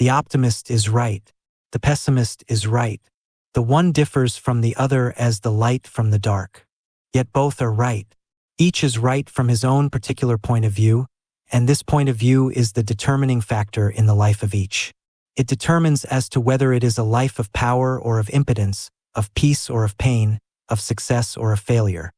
The optimist is right. The pessimist is right. The one differs from the other as the light from the dark. Yet both are right. Each is right from his own particular point of view, and this point of view is the determining factor in the life of each. It determines as to whether it is a life of power or of impotence, of peace or of pain, of success or of failure.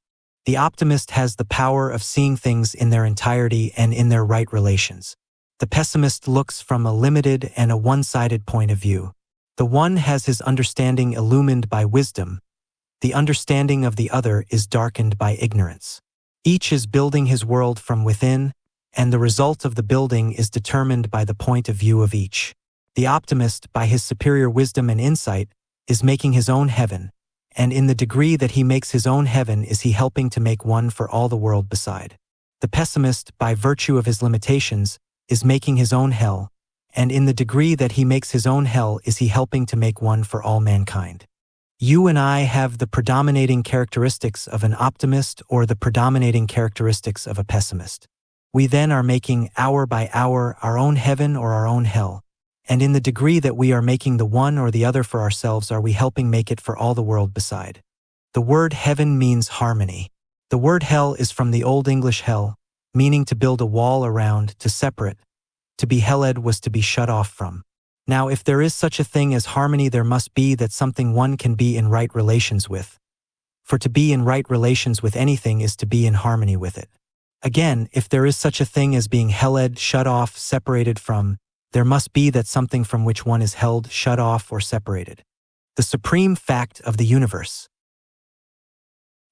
The optimist has the power of seeing things in their entirety and in their right relations. The pessimist looks from a limited and a one-sided point of view. The one has his understanding illumined by wisdom. The understanding of the other is darkened by ignorance. Each is building his world from within, and the result of the building is determined by the point of view of each. The optimist, by his superior wisdom and insight, is making his own heaven, and in the degree that he makes his own heaven is he helping to make one for all the world beside. The pessimist, by virtue of his limitations, is making his own hell, and in the degree that he makes his own hell is he helping to make one for all mankind. You and I have the predominating characteristics of an optimist or the predominating characteristics of a pessimist. We then are making, hour by hour, our own heaven or our own hell, and in the degree that we are making the one or the other for ourselves are we helping make it for all the world beside. The word heaven means harmony. The word hell is from the Old English hell, meaning to build a wall around, to separate. To be helled was to be shut off from. Now, if there is such a thing as harmony, there must be that something one can be in right relations with. For to be in right relations with anything is to be in harmony with it. Again, if there is such a thing as being helled, shut off, separated from, there must be that something from which one is held, shut off, or separated. The supreme fact of the universe.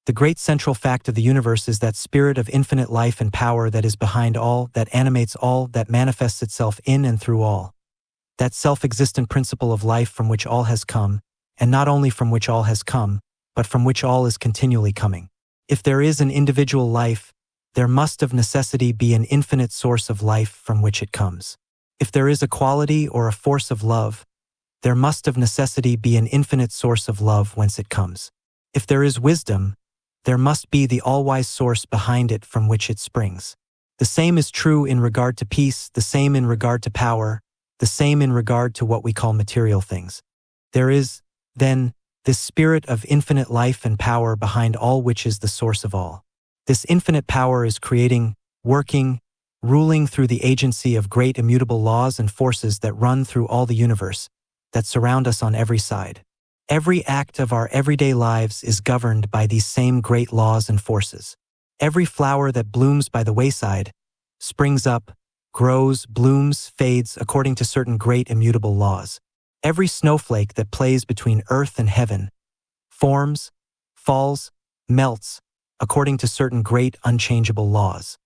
The great central fact of the universe is that spirit of infinite life and power that is behind all, that animates all, that manifests itself in and through all. That self-existent principle of life from which all has come, and not only from which all has come, but from which all is continually coming. If there is an individual life, there must of necessity be an infinite source of life from which it comes. If there is a quality or a force of love, there must of necessity be an infinite source of love whence it comes. If there is wisdom, there must be the all-wise source behind it from which it springs. The same is true in regard to peace, the same in regard to power, the same in regard to what we call material things. There is, then, this spirit of infinite life and power behind all which is the source of all. This infinite power is creating, working, ruling through the agency of great immutable laws and forces that run through all the universe, that surround us on every side. Every act of our everyday lives is governed by these same great laws and forces. Every flower that blooms by the wayside springs up, grows, blooms, fades according to certain great immutable laws. Every snowflake that plays between earth and heaven forms, falls, melts, according to certain great unchangeable laws.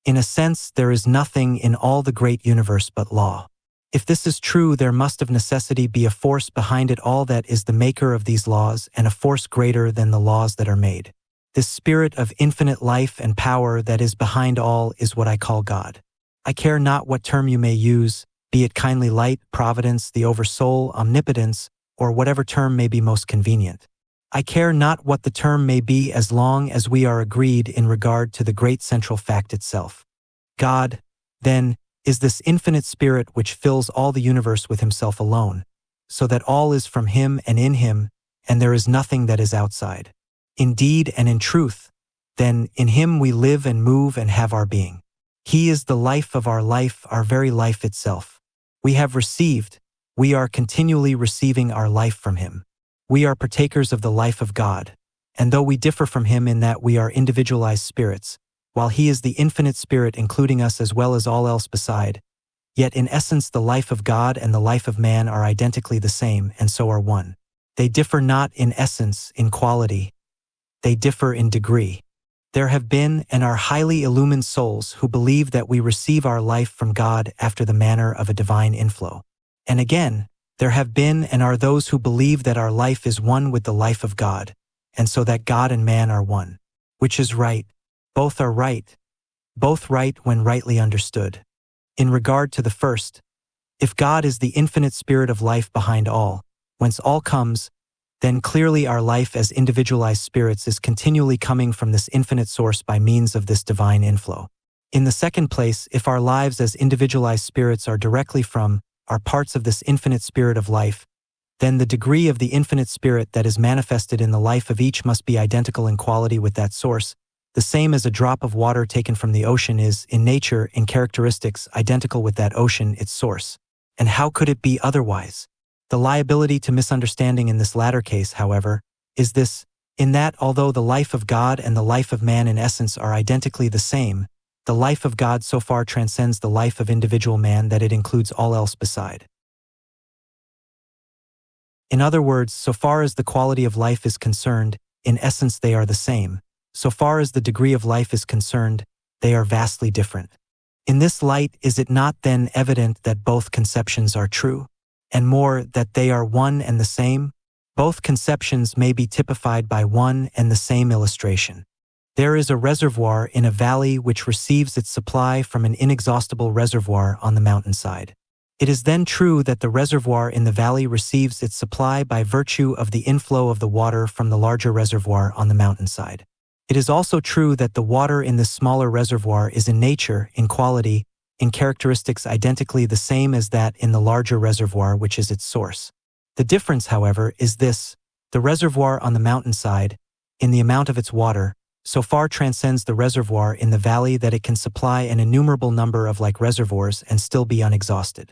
In a sense, there is nothing in all the great universe but law. If this is true, there must of necessity be a force behind it all that is the maker of these laws and a force greater than the laws that are made. This spirit of infinite life and power that is behind all is what I call God. I care not what term you may use, be it kindly light, providence, the oversoul, omnipotence, or whatever term may be most convenient. I care not what the term may be as long as we are agreed in regard to the great central fact itself. God, then, is this infinite spirit which fills all the universe with himself alone, so that all is from him and in him, and there is nothing that is outside. Indeed and in truth, then, in him we live and move and have our being. He is the life of our very life itself. We have received, we are continually receiving our life from him. We are partakers of the life of God, and though we differ from him in that we are individualized spirits, while he is the infinite spirit including us as well as all else beside, yet in essence the life of God and the life of man are identically the same and so are one. They differ not in essence, in quality. They differ in degree. There have been and are highly illumined souls who believe that we receive our life from God after the manner of a divine inflow. And again, there have been and are those who believe that our life is one with the life of God, and so that God and man are one. Which is right? Both are right. Both right when rightly understood. In regard to the first, if God is the infinite spirit of life behind all, whence all comes, then clearly our life as individualized spirits is continually coming from this infinite source by means of this divine inflow. In the second place, if our lives as individualized spirits are directly from, are parts of this infinite spirit of life, then the degree of the infinite spirit that is manifested in the life of each must be identical in quality with that source, the same as a drop of water taken from the ocean is, in nature, in characteristics, identical with that ocean, its source. And how could it be otherwise? The liability to misunderstanding in this latter case, however, is this, in that although the life of God and the life of man in essence are identically the same, the life of God so far transcends the life of individual man that it includes all else beside. In other words, so far as the quality of life is concerned, in essence they are the same. So far as the degree of life is concerned, they are vastly different. In this light, is it not then evident that both conceptions are true? And more, that they are one and the same? Both conceptions may be typified by one and the same illustration. There is a reservoir in a valley which receives its supply from an inexhaustible reservoir on the mountainside. It is then true that the reservoir in the valley receives its supply by virtue of the inflow of the water from the larger reservoir on the mountainside. It is also true that the water in this smaller reservoir is in nature, in quality, in characteristics identically the same as that in the larger reservoir which is its source. The difference, however, is this: the reservoir on the mountainside, in the amount of its water, so far transcends the reservoir in the valley that it can supply an innumerable number of like reservoirs and still be unexhausted.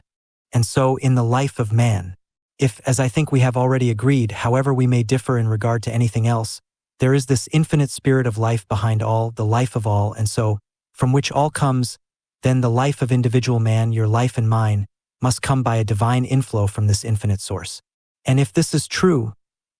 And so in the life of man, if, as I think we have already agreed, however we may differ in regard to anything else, there is this infinite spirit of life behind all, the life of all, and so, from which all comes, then the life of individual man, your life and mine, must come by a divine inflow from this infinite source. And if this is true,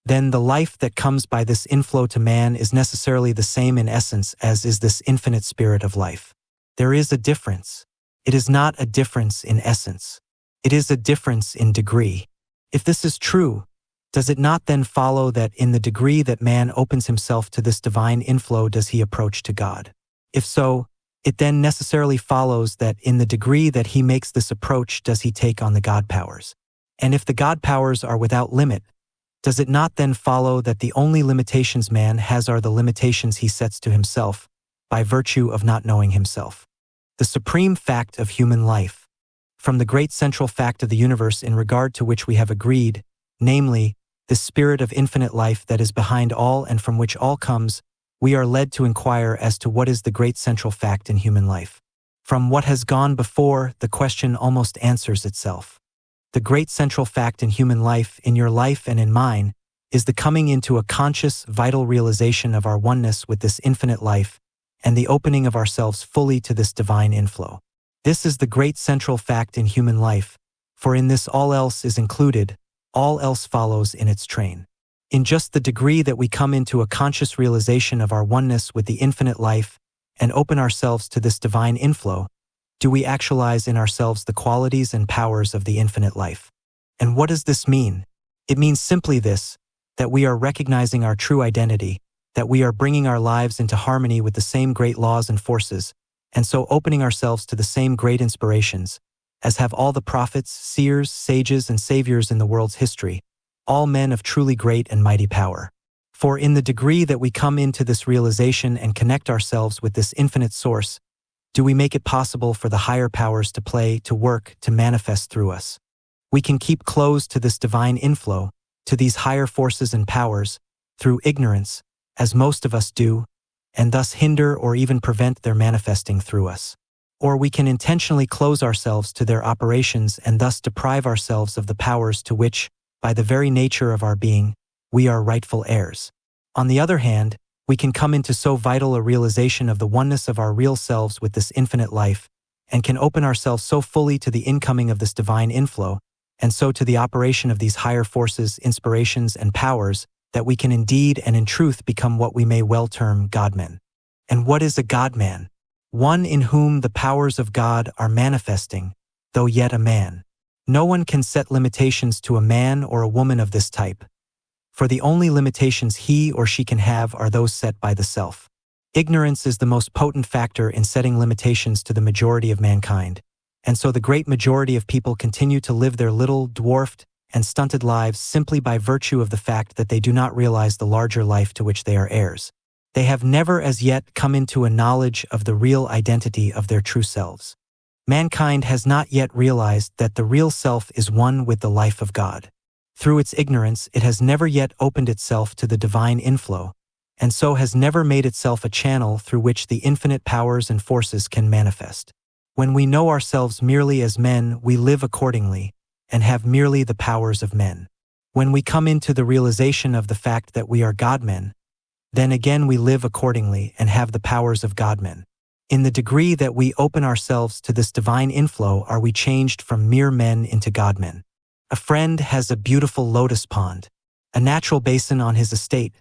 then the life that comes by this inflow to man is necessarily the same in essence as is this infinite spirit of life. There is a difference. It is not a difference in essence. It is a difference in degree. If this is true, does it not then follow that in the degree that man opens himself to this divine inflow does he approach to God? If so, it then necessarily follows that in the degree that he makes this approach does he take on the God powers. And if the God powers are without limit, does it not then follow that the only limitations man has are the limitations he sets to himself, by virtue of not knowing himself? The supreme fact of human life, from the great central fact of the universe in regard to which we have agreed, namely, the spirit of infinite life that is behind all and from which all comes, we are led to inquire as to what is the great central fact in human life. From what has gone before, the question almost answers itself. The great central fact in human life, in your life and in mine, is the coming into a conscious, vital realization of our oneness with this infinite life and the opening of ourselves fully to this divine inflow. This is the great central fact in human life, for in this all else is included, all else follows in its train. In just the degree that we come into a conscious realization of our oneness with the infinite life and open ourselves to this divine inflow, do we actualize in ourselves the qualities and powers of the infinite life. And what does this mean? It means simply this, that we are recognizing our true identity, that we are bringing our lives into harmony with the same great laws and forces, and so opening ourselves to the same great inspirations, as have all the prophets, seers, sages, and saviors in the world's history, all men of truly great and mighty power. For in the degree that we come into this realization and connect ourselves with this infinite source, do we make it possible for the higher powers to play, to work, to manifest through us. We can keep closed to this divine inflow, to these higher forces and powers, through ignorance, as most of us do, and thus hinder or even prevent their manifesting through us. Or we can intentionally close ourselves to their operations and thus deprive ourselves of the powers to which, by the very nature of our being, we are rightful heirs. On the other hand, we can come into so vital a realization of the oneness of our real selves with this infinite life, and can open ourselves so fully to the incoming of this divine inflow, and so to the operation of these higher forces, inspirations, and powers, that we can indeed and in truth become what we may well term God-men. And what is a God-man? One in whom the powers of God are manifesting, though yet a man. No one can set limitations to a man or a woman of this type, for the only limitations he or she can have are those set by the self. Ignorance is the most potent factor in setting limitations to the majority of mankind, and so the great majority of people continue to live their little, dwarfed, and stunted lives simply by virtue of the fact that they do not realize the larger life to which they are heirs. They have never as yet come into a knowledge of the real identity of their true selves. Mankind has not yet realized that the real self is one with the life of God. Through its ignorance, it has never yet opened itself to the divine inflow, and so has never made itself a channel through which the infinite powers and forces can manifest. When we know ourselves merely as men, we live accordingly, and have merely the powers of men. When we come into the realization of the fact that we are God-men, then again we live accordingly and have the powers of God-men. In the degree that we open ourselves to this divine inflow are we changed from mere men into God-men. A friend has a beautiful lotus pond, a natural basin on his estate.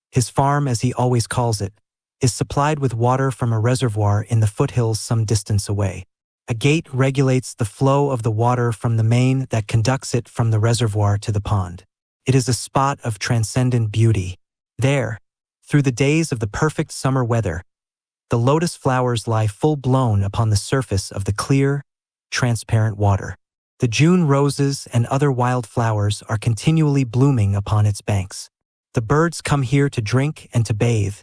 His farm, as he always calls it, is supplied with water from a reservoir in the foothills some distance away. A gate regulates the flow of the water from the main that conducts it from the reservoir to the pond. It is a spot of transcendent beauty. There, through the days of the perfect summer weather, the lotus flowers lie full-blown upon the surface of the clear, transparent water. The June roses and other wild flowers are continually blooming upon its banks. The birds come here to drink and to bathe,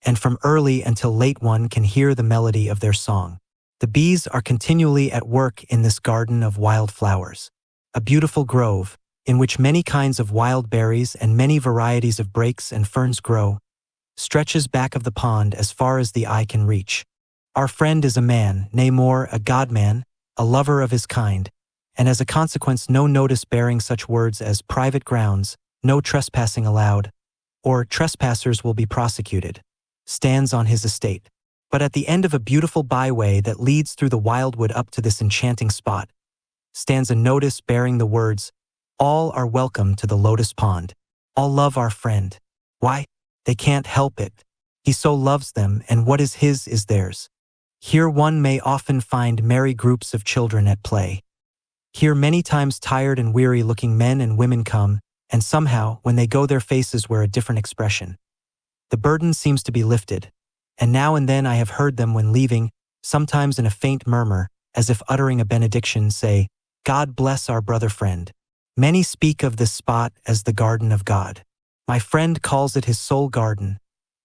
and from early until late one can hear the melody of their song. The bees are continually at work in this garden of wild flowers. A beautiful grove, in which many kinds of wild berries and many varieties of brakes and ferns grow, stretches back of the pond as far as the eye can reach. Our friend is a man, nay more, a God-man, a lover of his kind, and as a consequence no notice bearing such words as private grounds, no trespassing allowed, or trespassers will be prosecuted, stands on his estate. But at the end of a beautiful byway that leads through the wildwood up to this enchanting spot, stands a notice bearing the words, "All are welcome to the lotus pond. All love our friend." Why? They can't help it. He so loves them, and what is his is theirs. Here one may often find merry groups of children at play. Here many times tired and weary-looking men and women come, and somehow, when they go, their faces wear a different expression. The burden seems to be lifted, and now and then I have heard them when leaving, sometimes in a faint murmur, as if uttering a benediction, say, "God bless our brother friend." Many speak of this spot as the garden of God. My friend calls it his soul garden,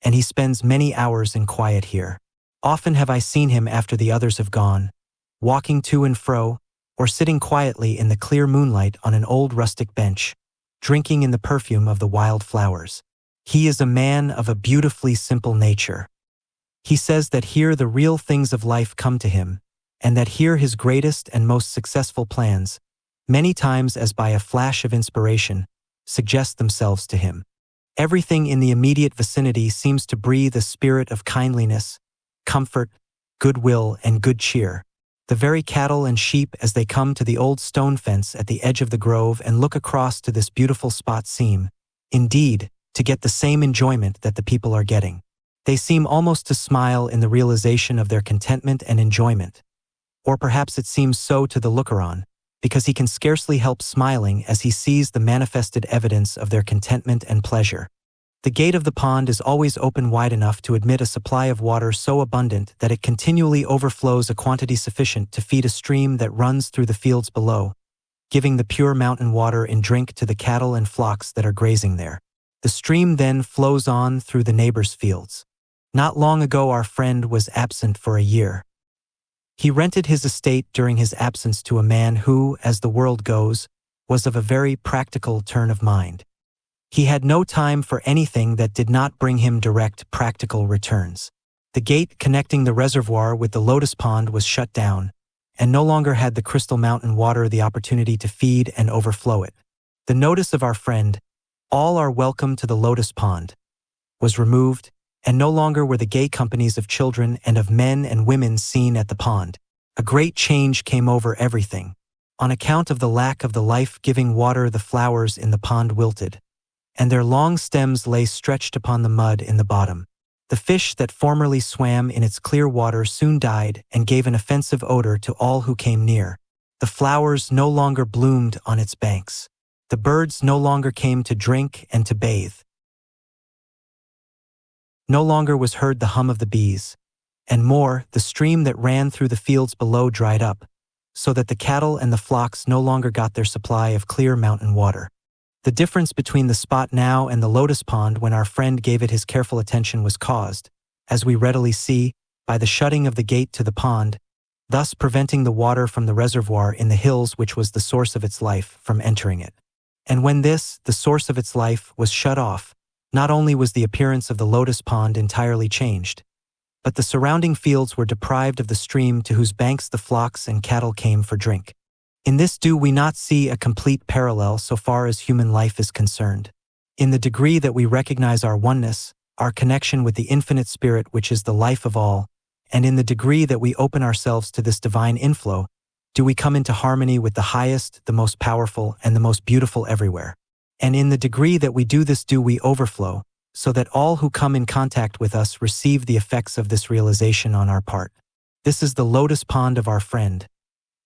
and he spends many hours in quiet here. Often have I seen him after the others have gone, walking to and fro, or sitting quietly in the clear moonlight on an old rustic bench, drinking in the perfume of the wild flowers. He is a man of a beautifully simple nature. He says that here the real things of life come to him, and that here his greatest and most successful plans, many times as by a flash of inspiration, suggest themselves to him. Everything in the immediate vicinity seems to breathe a spirit of kindliness, comfort, goodwill, and good cheer. The very cattle and sheep, as they come to the old stone fence at the edge of the grove and look across to this beautiful spot, seem, indeed, to get the same enjoyment that the people are getting. They seem almost to smile in the realization of their contentment and enjoyment. Or perhaps it seems so to the looker-on, because he can scarcely help smiling as he sees the manifested evidence of their contentment and pleasure. The gate of the pond is always open wide enough to admit a supply of water so abundant that it continually overflows a quantity sufficient to feed a stream that runs through the fields below, giving the pure mountain water in drink to the cattle and flocks that are grazing there. The stream then flows on through the neighbors' fields. Not long ago our friend was absent for a year. He rented his estate during his absence to a man who, as the world goes, was of a very practical turn of mind. He had no time for anything that did not bring him direct practical returns. The gate connecting the reservoir with the lotus pond was shut down, and no longer had the crystal mountain water the opportunity to feed and overflow it. The notice of our friend, "All are welcome to the lotus pond," was removed, and no longer were the gay companies of children and of men and women seen at the pond. A great change came over everything. On account of the lack of the life-giving water, the flowers in the pond wilted, and their long stems lay stretched upon the mud in the bottom. The fish that formerly swam in its clear water soon died and gave an offensive odor to all who came near. The flowers no longer bloomed on its banks. The birds no longer came to drink and to bathe. No longer was heard the hum of the bees, and more, the stream that ran through the fields below dried up, so that the cattle and the flocks no longer got their supply of clear mountain water. The difference between the spot now and the lotus pond when our friend gave it his careful attention was caused, as we readily see, by the shutting of the gate to the pond, thus preventing the water from the reservoir in the hills, which was the source of its life, from entering it. And when this, the source of its life, was shut off, not only was the appearance of the lotus pond entirely changed, but the surrounding fields were deprived of the stream to whose banks the flocks and cattle came for drink. In this do we not see a complete parallel so far as human life is concerned? In the degree that we recognize our oneness, our connection with the infinite spirit which is the life of all, and in the degree that we open ourselves to this divine inflow, do we come into harmony with the highest, the most powerful, and the most beautiful everywhere. And in the degree that we do this do we overflow, so that all who come in contact with us receive the effects of this realization on our part. This is the lotus pond of our friend,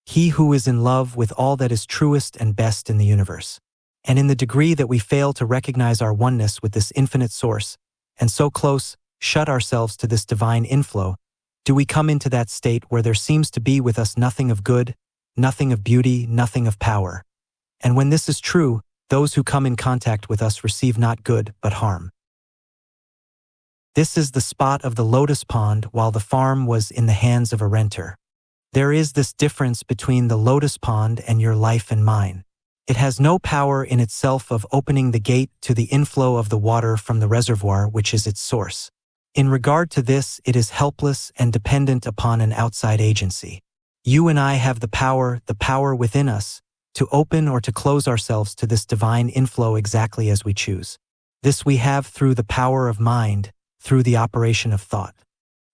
he who is in love with all that is truest and best in the universe. And in the degree that we fail to recognize our oneness with this infinite source, and so close, shut ourselves to this divine inflow, do we come into that state where there seems to be with us nothing of good, nothing of beauty, nothing of power. And when this is true, those who come in contact with us receive not good, but harm. This is the spot of the lotus pond while the farm was in the hands of a renter. There is this difference between the lotus pond and your life and mine. It has no power in itself of opening the gate to the inflow of the water from the reservoir which is its source. In regard to this, it is helpless and dependent upon an outside agency. You and I have the power within us, to open or to close ourselves to this divine inflow exactly as we choose. This we have through the power of mind, through the operation of thought.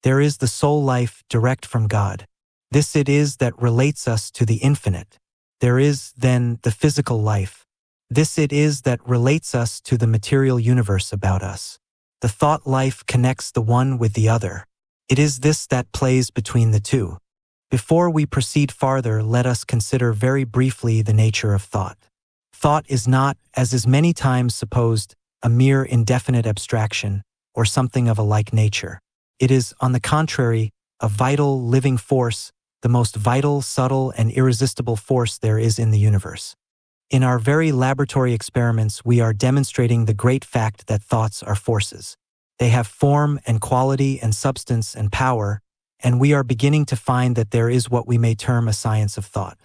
There is the soul life direct from God. This it is that relates us to the infinite. There is, then, the physical life. This it is that relates us to the material universe about us. The thought life connects the one with the other. It is this that plays between the two. Before we proceed farther, let us consider very briefly the nature of thought. Thought is not, as is many times supposed, a mere indefinite abstraction, or something of a like nature. It is, on the contrary, a vital, living force, the most vital, subtle, and irresistible force there is in the universe. In our very laboratory experiments, we are demonstrating the great fact that thoughts are forces. They have form and quality and substance and power, and we are beginning to find that there is what we may term a science of thought.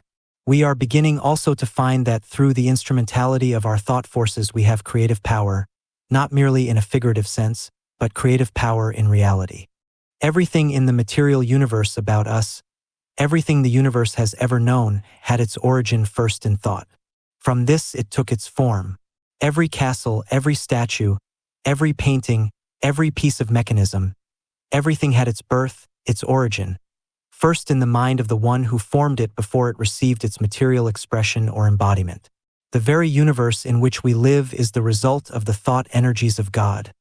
We are beginning also to find that through the instrumentality of our thought forces we have creative power, not merely in a figurative sense, but creative power in reality. Everything in the material universe about us, everything the universe has ever known, had its origin first in thought. From this it took its form. Every castle, every statue, every painting, every piece of mechanism, everything had its birth, its origin, first in the mind of the one who formed it before it received its material expression or embodiment. The very universe in which we live is the result of the thought energies of God,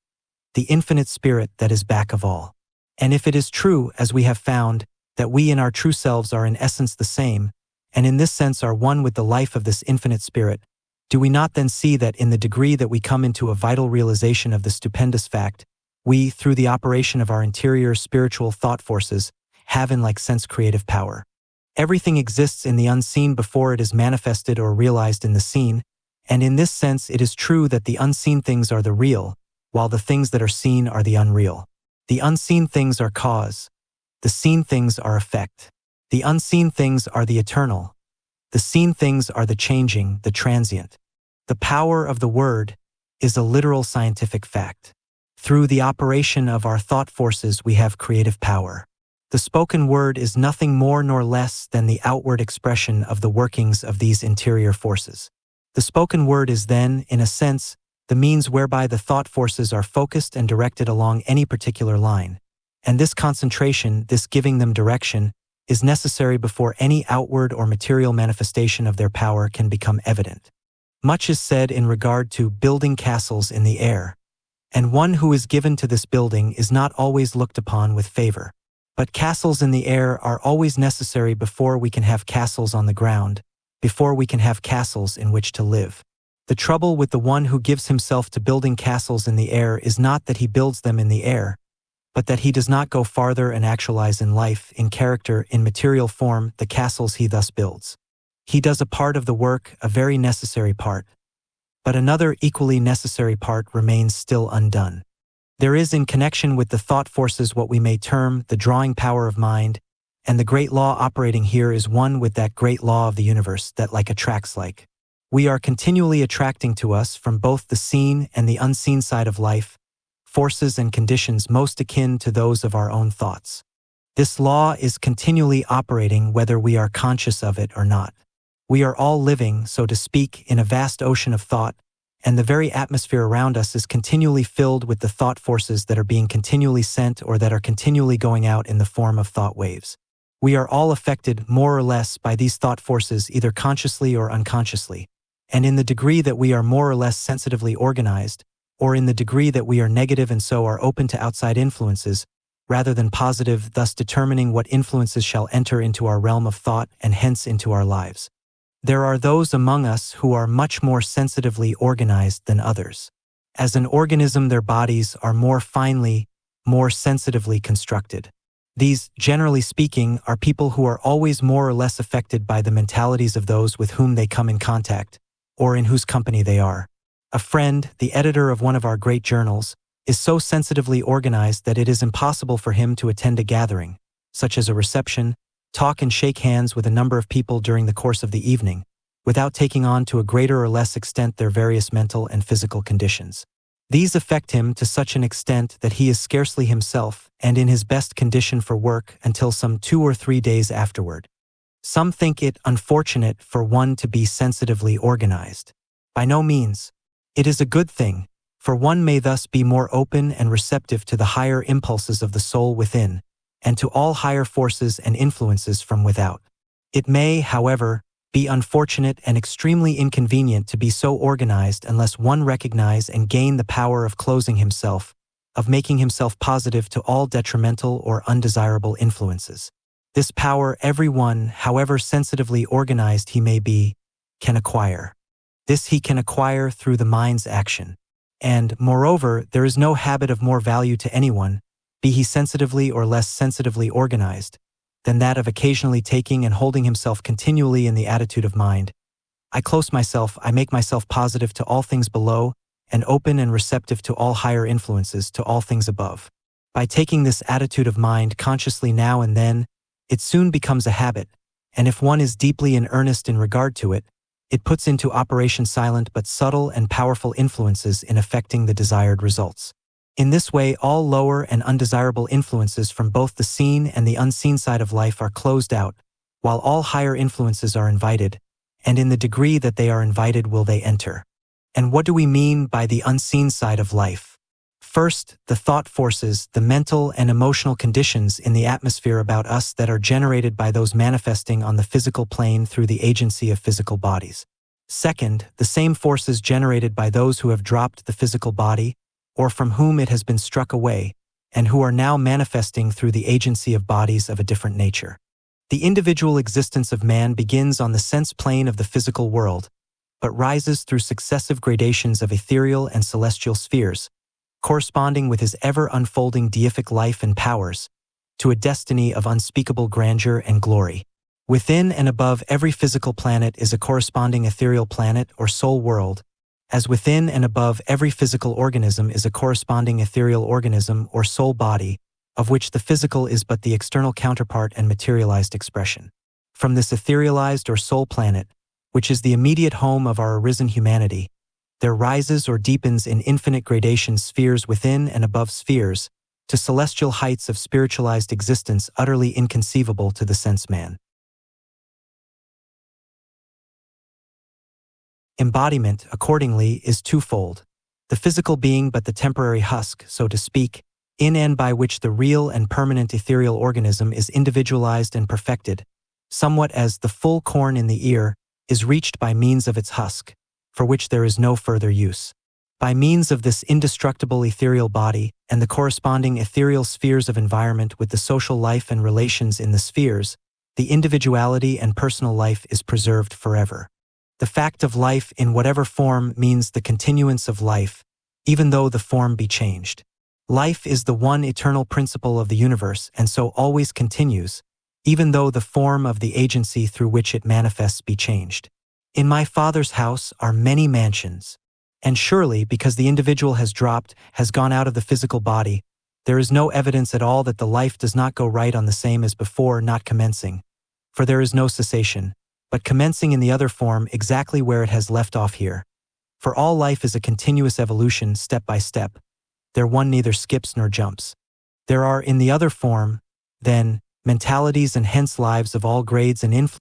the infinite spirit that is back of all. And if it is true, as we have found, that we in our true selves are in essence the same, and in this sense are one with the life of this infinite spirit, do we not then see that in the degree that we come into a vital realization of this stupendous fact, we, through the operation of our interior spiritual thought forces, have in like sense creative power. Everything exists in the unseen before it is manifested or realized in the seen, and in this sense it is true that the unseen things are the real, while the things that are seen are the unreal. The unseen things are cause. The seen things are effect. The unseen things are the eternal. The seen things are the changing, the transient. The power of the word is a literal scientific fact. Through the operation of our thought forces we have creative power. The spoken word is nothing more nor less than the outward expression of the workings of these interior forces. The spoken word is then, in a sense, the means whereby the thought forces are focused and directed along any particular line. And this concentration, this giving them direction, is necessary before any outward or material manifestation of their power can become evident. Much is said in regard to building castles in the air, and one who is given to this building is not always looked upon with favor. But castles in the air are always necessary before we can have castles on the ground, before we can have castles in which to live. The trouble with the one who gives himself to building castles in the air is not that he builds them in the air, but that he does not go farther and actualize in life, in character, in material form, the castles he thus builds. He does a part of the work, a very necessary part, but another equally necessary part remains still undone. There is in connection with the thought forces what we may term the drawing power of mind, And the great law operating here is one with that great law of the universe that like attracts like. We are continually attracting to us from both the seen and the unseen side of life, forces and conditions most akin to those of our own thoughts. This law is continually operating whether we are conscious of it or not. We are all living, so to speak, in a vast ocean of thought, and the very atmosphere around us is continually filled with the thought forces that are being continually sent or that are continually going out in the form of thought waves. We are all affected, more or less, by these thought forces either consciously or unconsciously, and in the degree that we are more or less sensitively organized, or in the degree that we are negative and so are open to outside influences, rather than positive, thus determining what influences shall enter into our realm of thought and hence into our lives. There are those among us who are much more sensitively organized than others. As an organism, their bodies are more finely, more sensitively constructed. These, generally speaking, are people who are always more or less affected by the mentalities of those with whom they come in contact, or in whose company they are. A friend, the editor of one of our great journals, is so sensitively organized that it is impossible for him to attend a gathering, such as a reception, talk and shake hands with a number of people during the course of the evening, without taking on to a greater or less extent their various mental and physical conditions. These affect him to such an extent that he is scarcely himself and in his best condition for work until some 2 or 3 days afterward. Some think it unfortunate for one to be sensitively organized. By no means. It is a good thing, for one may thus be more open and receptive to the higher impulses of the soul within, and to all higher forces and influences from without. It may, however, be unfortunate and extremely inconvenient to be so organized unless one recognize and gain the power of closing himself, of making himself positive to all detrimental or undesirable influences. This power everyone, however sensitively organized he may be, can acquire. This he can acquire through the mind's action. And, moreover, there is no habit of more value to anyone, be he sensitively or less sensitively organized, than that of occasionally taking and holding himself continually in the attitude of mind. I close myself, I make myself positive to all things below, and open and receptive to all higher influences, to all things above. By taking this attitude of mind consciously now and then, it soon becomes a habit, and if one is deeply in earnest in regard to it, it puts into operation silent but subtle and powerful influences in effecting the desired results. In this way, all lower and undesirable influences from both the seen and the unseen side of life are closed out, while all higher influences are invited, and in the degree that they are invited will they enter. And what do we mean by the unseen side of life? First, the thought forces, the mental and emotional conditions in the atmosphere about us that are generated by those manifesting on the physical plane through the agency of physical bodies. Second, the same forces generated by those who have dropped the physical body, or from whom it has been struck away, and who are now manifesting through the agency of bodies of a different nature. The individual existence of man begins on the sense plane of the physical world, but rises through successive gradations of ethereal and celestial spheres, corresponding with his ever-unfolding deific life and powers, to a destiny of unspeakable grandeur and glory. Within and above every physical planet is a corresponding ethereal planet or soul world, as within and above every physical organism is a corresponding ethereal organism or soul body, of which the physical is but the external counterpart and materialized expression. From this etherealized or soul planet, which is the immediate home of our arisen humanity, there rises or deepens in infinite gradation spheres within and above spheres, to celestial heights of spiritualized existence utterly inconceivable to the sense-man. Embodiment, accordingly, is twofold, the physical being but the temporary husk, so to speak, in and by which the real and permanent ethereal organism is individualized and perfected, somewhat as the full corn in the ear is reached by means of its husk, for which there is no further use. By means of this indestructible ethereal body and the corresponding ethereal spheres of environment with the social life and relations in the spheres, the individuality and personal life is preserved forever. The fact of life in whatever form means the continuance of life, even though the form be changed. Life is the one eternal principle of the universe and so always continues, even though the form of the agency through which it manifests be changed. In my Father's house are many mansions, and surely because the individual has dropped, has gone out of the physical body, There is no evidence at all that the life does not go right on the same as before, not commencing. For there is no cessation, but commencing in the other form exactly where it has left off here. For all life is a continuous evolution, step by step. There one neither skips nor jumps. There are in the other form, then, mentalities and hence lives of all grades and influences.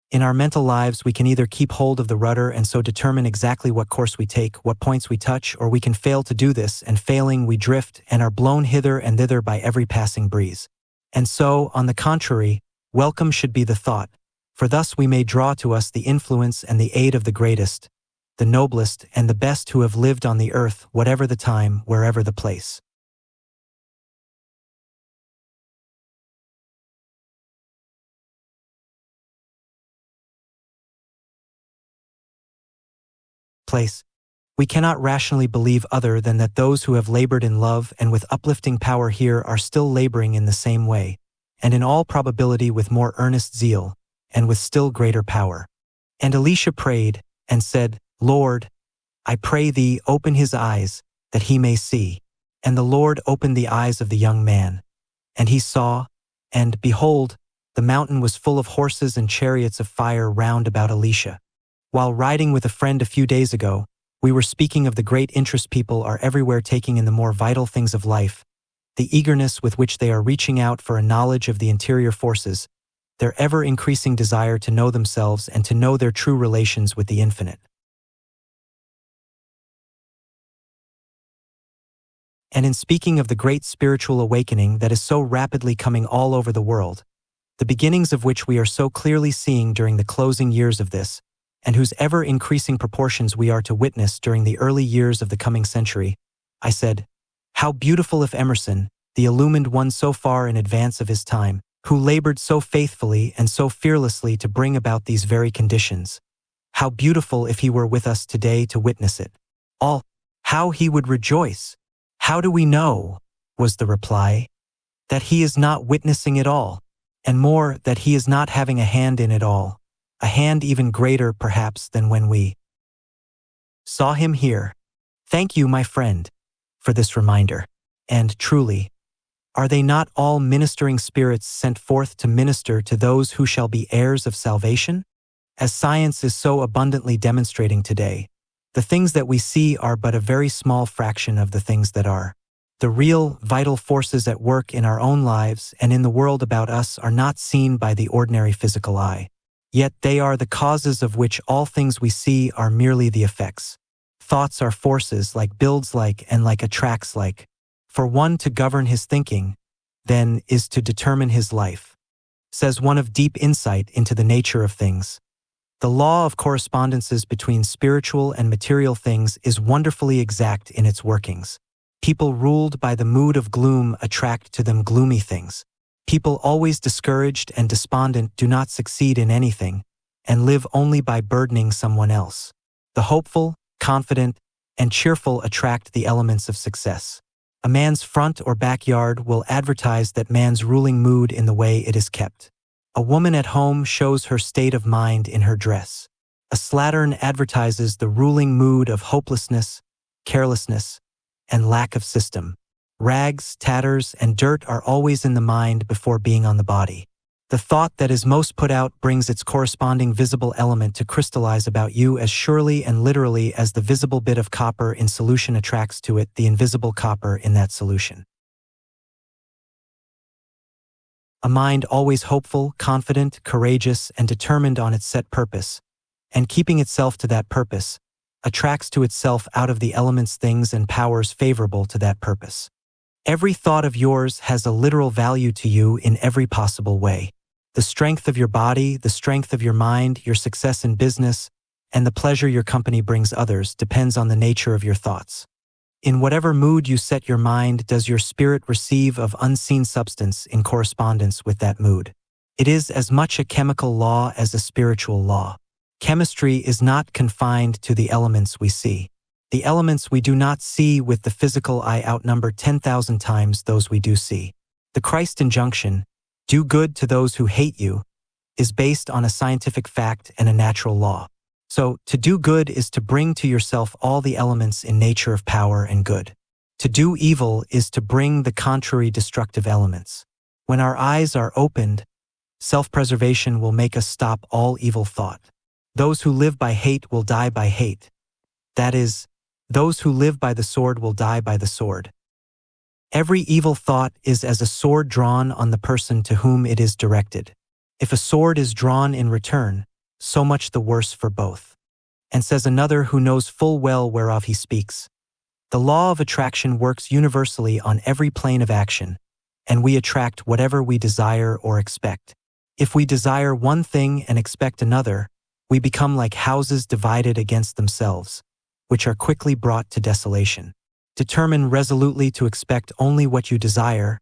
In our mental lives, we can either keep hold of the rudder and so determine exactly what course we take, what points we touch, or we can fail to do this, and failing, we drift and are blown hither and thither by every passing breeze. And so, on the contrary, welcome should be the thought, for thus we may draw to us the influence and the aid of the greatest, the noblest, and the best who have lived on the earth, whatever the time, wherever the place. We cannot rationally believe other than that those who have labored in love and with uplifting power here are still laboring in the same way, and in all probability with more earnest zeal, and with still greater power. And Elisha prayed, and said, Lord, I pray thee, open his eyes, that he may see. And the Lord opened the eyes of the young man. And he saw, and, behold, the mountain was full of horses and chariots of fire round about Elisha. While riding with a friend a few days ago, we were speaking of the great interest people are everywhere taking in the more vital things of life, the eagerness with which they are reaching out for a knowledge of the interior forces, their ever-increasing desire to know themselves and to know their true relations with the infinite. And in speaking of the great spiritual awakening that is so rapidly coming all over the world, the beginnings of which we are so clearly seeing during the closing years of this, and whose ever-increasing proportions we are to witness during the early years of the coming century, I said, how beautiful if Emerson, the illumined one so far in advance of his time, who labored so faithfully and so fearlessly to bring about these very conditions, how beautiful if he were with us today to witness it. All, how he would rejoice. How do we know, was the reply, that he is not witnessing it all, and more, that he is not having a hand in it all, a hand even greater, perhaps, than when we saw him here. Thank you, my friend, for this reminder. And truly, are they not all ministering spirits sent forth to minister to those who shall be heirs of salvation? As science is so abundantly demonstrating today, the things that we see are but a very small fraction of the things that are. The real, vital forces at work in our own lives and in the world about us are not seen by the ordinary physical eye. Yet they are the causes of which all things we see are merely the effects. Thoughts are forces like builds like and like attracts like. For one to govern his thinking, then, is to determine his life. Says one of deep insight into the nature of things. The law of correspondences between spiritual and material things is wonderfully exact in its workings. People ruled by the mood of gloom attract to them gloomy things. People always discouraged and despondent do not succeed in anything, and live only by burdening someone else. The hopeful, confident, and cheerful attract the elements of success. A man's front or backyard will advertise that man's ruling mood in the way it is kept. A woman at home shows her state of mind in her dress. A slattern advertises the ruling mood of hopelessness, carelessness, and lack of system. Rags, tatters, and dirt are always in the mind before being on the body. The thought that is most put out brings its corresponding visible element to crystallize about you as surely and literally as the visible bit of copper in solution attracts to it the invisible copper in that solution. A mind always hopeful, confident, courageous, and determined on its set purpose, and keeping itself to that purpose, attracts to itself out of the elements things and powers favorable to that purpose. Every thought of yours has a literal value to you in every possible way. The strength of your body, the strength of your mind, your success in business, and the pleasure your company brings others depends on the nature of your thoughts. In whatever mood you set your mind, does your spirit receive of unseen substance in correspondence with that mood. It is as much a chemical law as a spiritual law. Chemistry is not confined to the elements we see. The elements we do not see with the physical eye outnumber 10,000 times those we do see. The Christ injunction, do good to those who hate you, is based on a scientific fact and a natural law. So, to do good is to bring to yourself all the elements in nature of power and good. To do evil is to bring the contrary destructive elements. When our eyes are opened, self-preservation will make us stop all evil thought. Those who live by hate will die by hate. That is, those who live by the sword will die by the sword. Every evil thought is as a sword drawn on the person to whom it is directed. If a sword is drawn in return, so much the worse for both. And says another who knows full well whereof he speaks. The law of attraction works universally on every plane of action, and we attract whatever we desire or expect. If we desire one thing and expect another, we become like houses divided against themselves, which are quickly brought to desolation. Determine resolutely to expect only what you desire,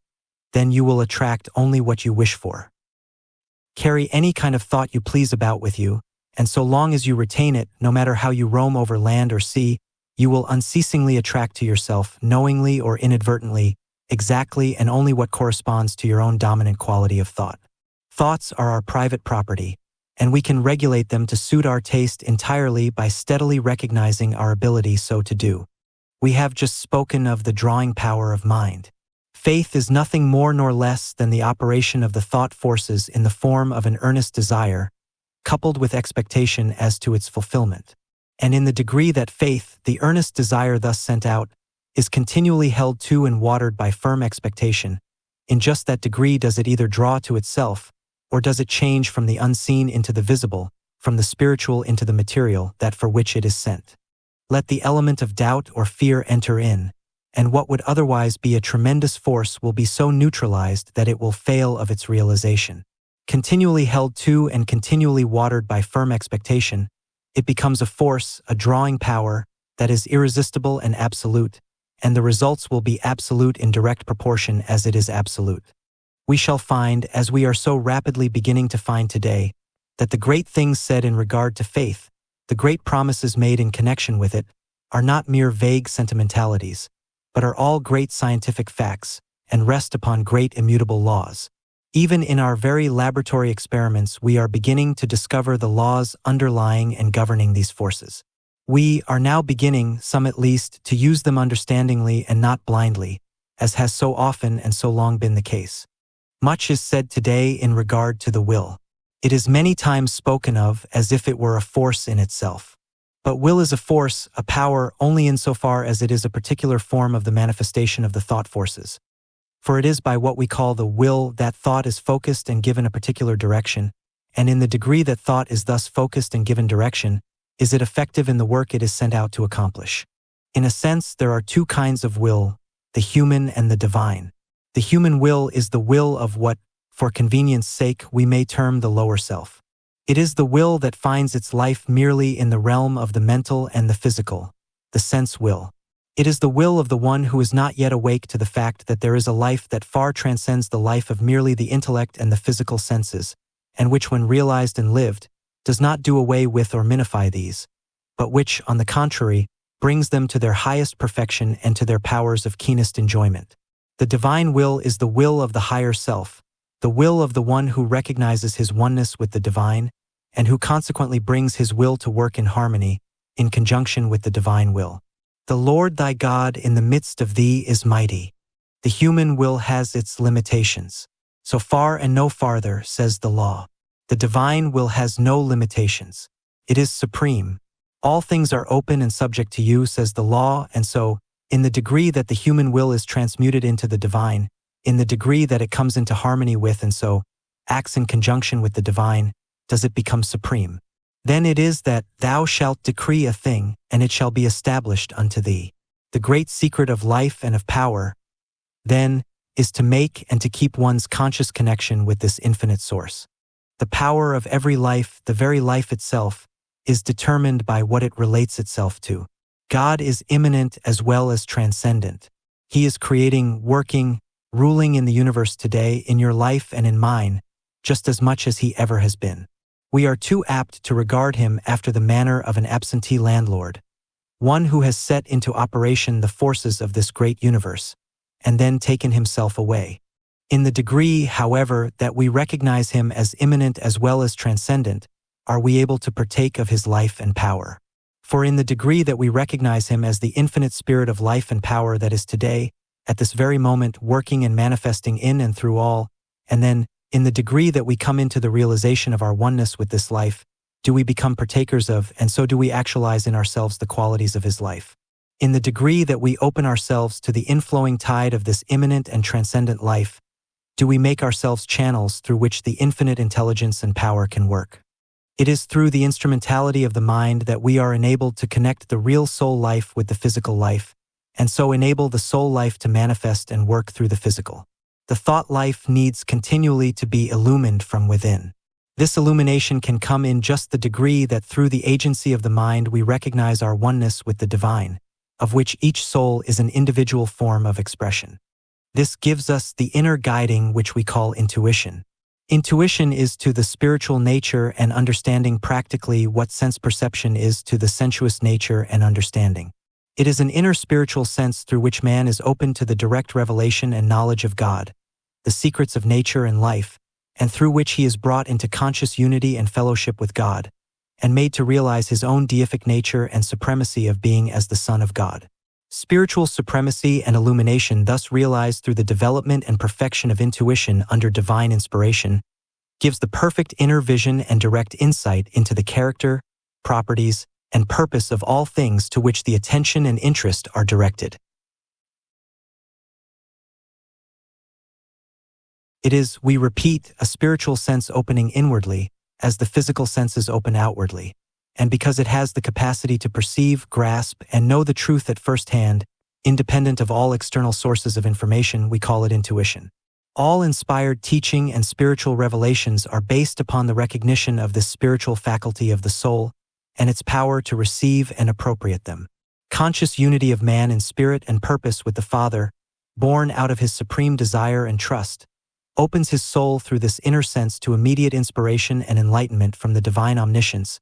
then you will attract only what you wish for. Carry any kind of thought you please about with you, and so long as you retain it, no matter how you roam over land or sea, you will unceasingly attract to yourself, knowingly or inadvertently, exactly and only what corresponds to your own dominant quality of thought. Thoughts are our private property, and we can regulate them to suit our taste entirely by steadily recognizing our ability so to do. We have just spoken of the drawing power of mind. Faith is nothing more nor less than the operation of the thought forces in the form of an earnest desire, coupled with expectation as to its fulfillment. And in the degree that faith, the earnest desire thus sent out, is continually held to and watered by firm expectation, in just that degree does it either draw to itself, or does it change from the unseen into the visible, from the spiritual into the material, that for which it is sent. Let the element of doubt or fear enter in, and what would otherwise be a tremendous force will be so neutralized that it will fail of its realization. Continually held to and continually watered by firm expectation, it becomes a force, a drawing power, that is irresistible and absolute, and the results will be absolute in direct proportion as it is absolute. We shall find, as we are so rapidly beginning to find today, that the great things said in regard to faith, the great promises made in connection with it, are not mere vague sentimentalities, but are all great scientific facts, and rest upon great immutable laws. Even in our very laboratory experiments, we are beginning to discover the laws underlying and governing these forces. We are now beginning, some at least, to use them understandingly and not blindly, as has so often and so long been the case. Much is said today in regard to the will. It is many times spoken of as if it were a force in itself. But will is a force, a power, only insofar as it is a particular form of the manifestation of the thought forces. For it is by what we call the will that thought is focused and given a particular direction, and in the degree that thought is thus focused and given direction, is it effective in the work it is sent out to accomplish. In a sense, there are two kinds of will, the human and the divine. The human will is the will of what, for convenience sake, we may term the lower self. It is the will that finds its life merely in the realm of the mental and the physical, the sense will. It is the will of the one who is not yet awake to the fact that there is a life that far transcends the life of merely the intellect and the physical senses, and which, when realized and lived, does not do away with or minify these, but which, on the contrary, brings them to their highest perfection and to their powers of keenest enjoyment. The divine will is the will of the higher self, the will of the one who recognizes his oneness with the divine, and who consequently brings his will to work in harmony, in conjunction with the divine will. The Lord thy God in the midst of thee is mighty. The human will has its limitations. So far and no farther, says the law. The divine will has no limitations. It is supreme. All things are open and subject to you, says the law, and so, in the degree that the human will is transmuted into the divine, in the degree that it comes into harmony with and so acts in conjunction with the divine, does it become supreme. Then it is that thou shalt decree a thing, and it shall be established unto thee. The great secret of life and of power, then, is to make and to keep one's conscious connection with this infinite source. The power of every life, the very life itself, is determined by what it relates itself to. God is immanent as well as transcendent. He is creating, working, ruling in the universe today, in your life and in mine, just as much as he ever has been. We are too apt to regard him after the manner of an absentee landlord, one who has set into operation the forces of this great universe, and then taken himself away. In the degree, however, that we recognize him as immanent as well as transcendent, are we able to partake of his life and power. For in the degree that we recognize him as the infinite spirit of life and power that is today, at this very moment, working and manifesting in and through all, and then, in the degree that we come into the realization of our oneness with this life, do we become partakers of, and so do we actualize in ourselves the qualities of his life. In the degree that we open ourselves to the inflowing tide of this immanent and transcendent life, do we make ourselves channels through which the infinite intelligence and power can work. It is through the instrumentality of the mind that we are enabled to connect the real soul life with the physical life, and so enable the soul life to manifest and work through the physical. The thought life needs continually to be illumined from within. This illumination can come in just the degree that through the agency of the mind we recognize our oneness with the divine, of which each soul is an individual form of expression. This gives us the inner guiding which we call intuition. Intuition is to the spiritual nature and understanding practically what sense perception is to the sensuous nature and understanding. It is an inner spiritual sense through which man is open to the direct revelation and knowledge of God, the secrets of nature and life, and through which he is brought into conscious unity and fellowship with God, and made to realize his own deific nature and supremacy of being as the Son of God. Spiritual supremacy and illumination thus realized through the development and perfection of intuition under divine inspiration gives the perfect inner vision and direct insight into the character, properties, and purpose of all things to which the attention and interest are directed. It is, we repeat, a spiritual sense opening inwardly, as the physical senses open outwardly, and because it has the capacity to perceive, grasp, and know the truth at first hand, independent of all external sources of information, we call it intuition. All inspired teaching and spiritual revelations are based upon the recognition of this spiritual faculty of the soul and its power to receive and appropriate them. Conscious unity of man in spirit and purpose with the Father, born out of his supreme desire and trust, opens his soul through this inner sense to immediate inspiration and enlightenment from the divine omniscience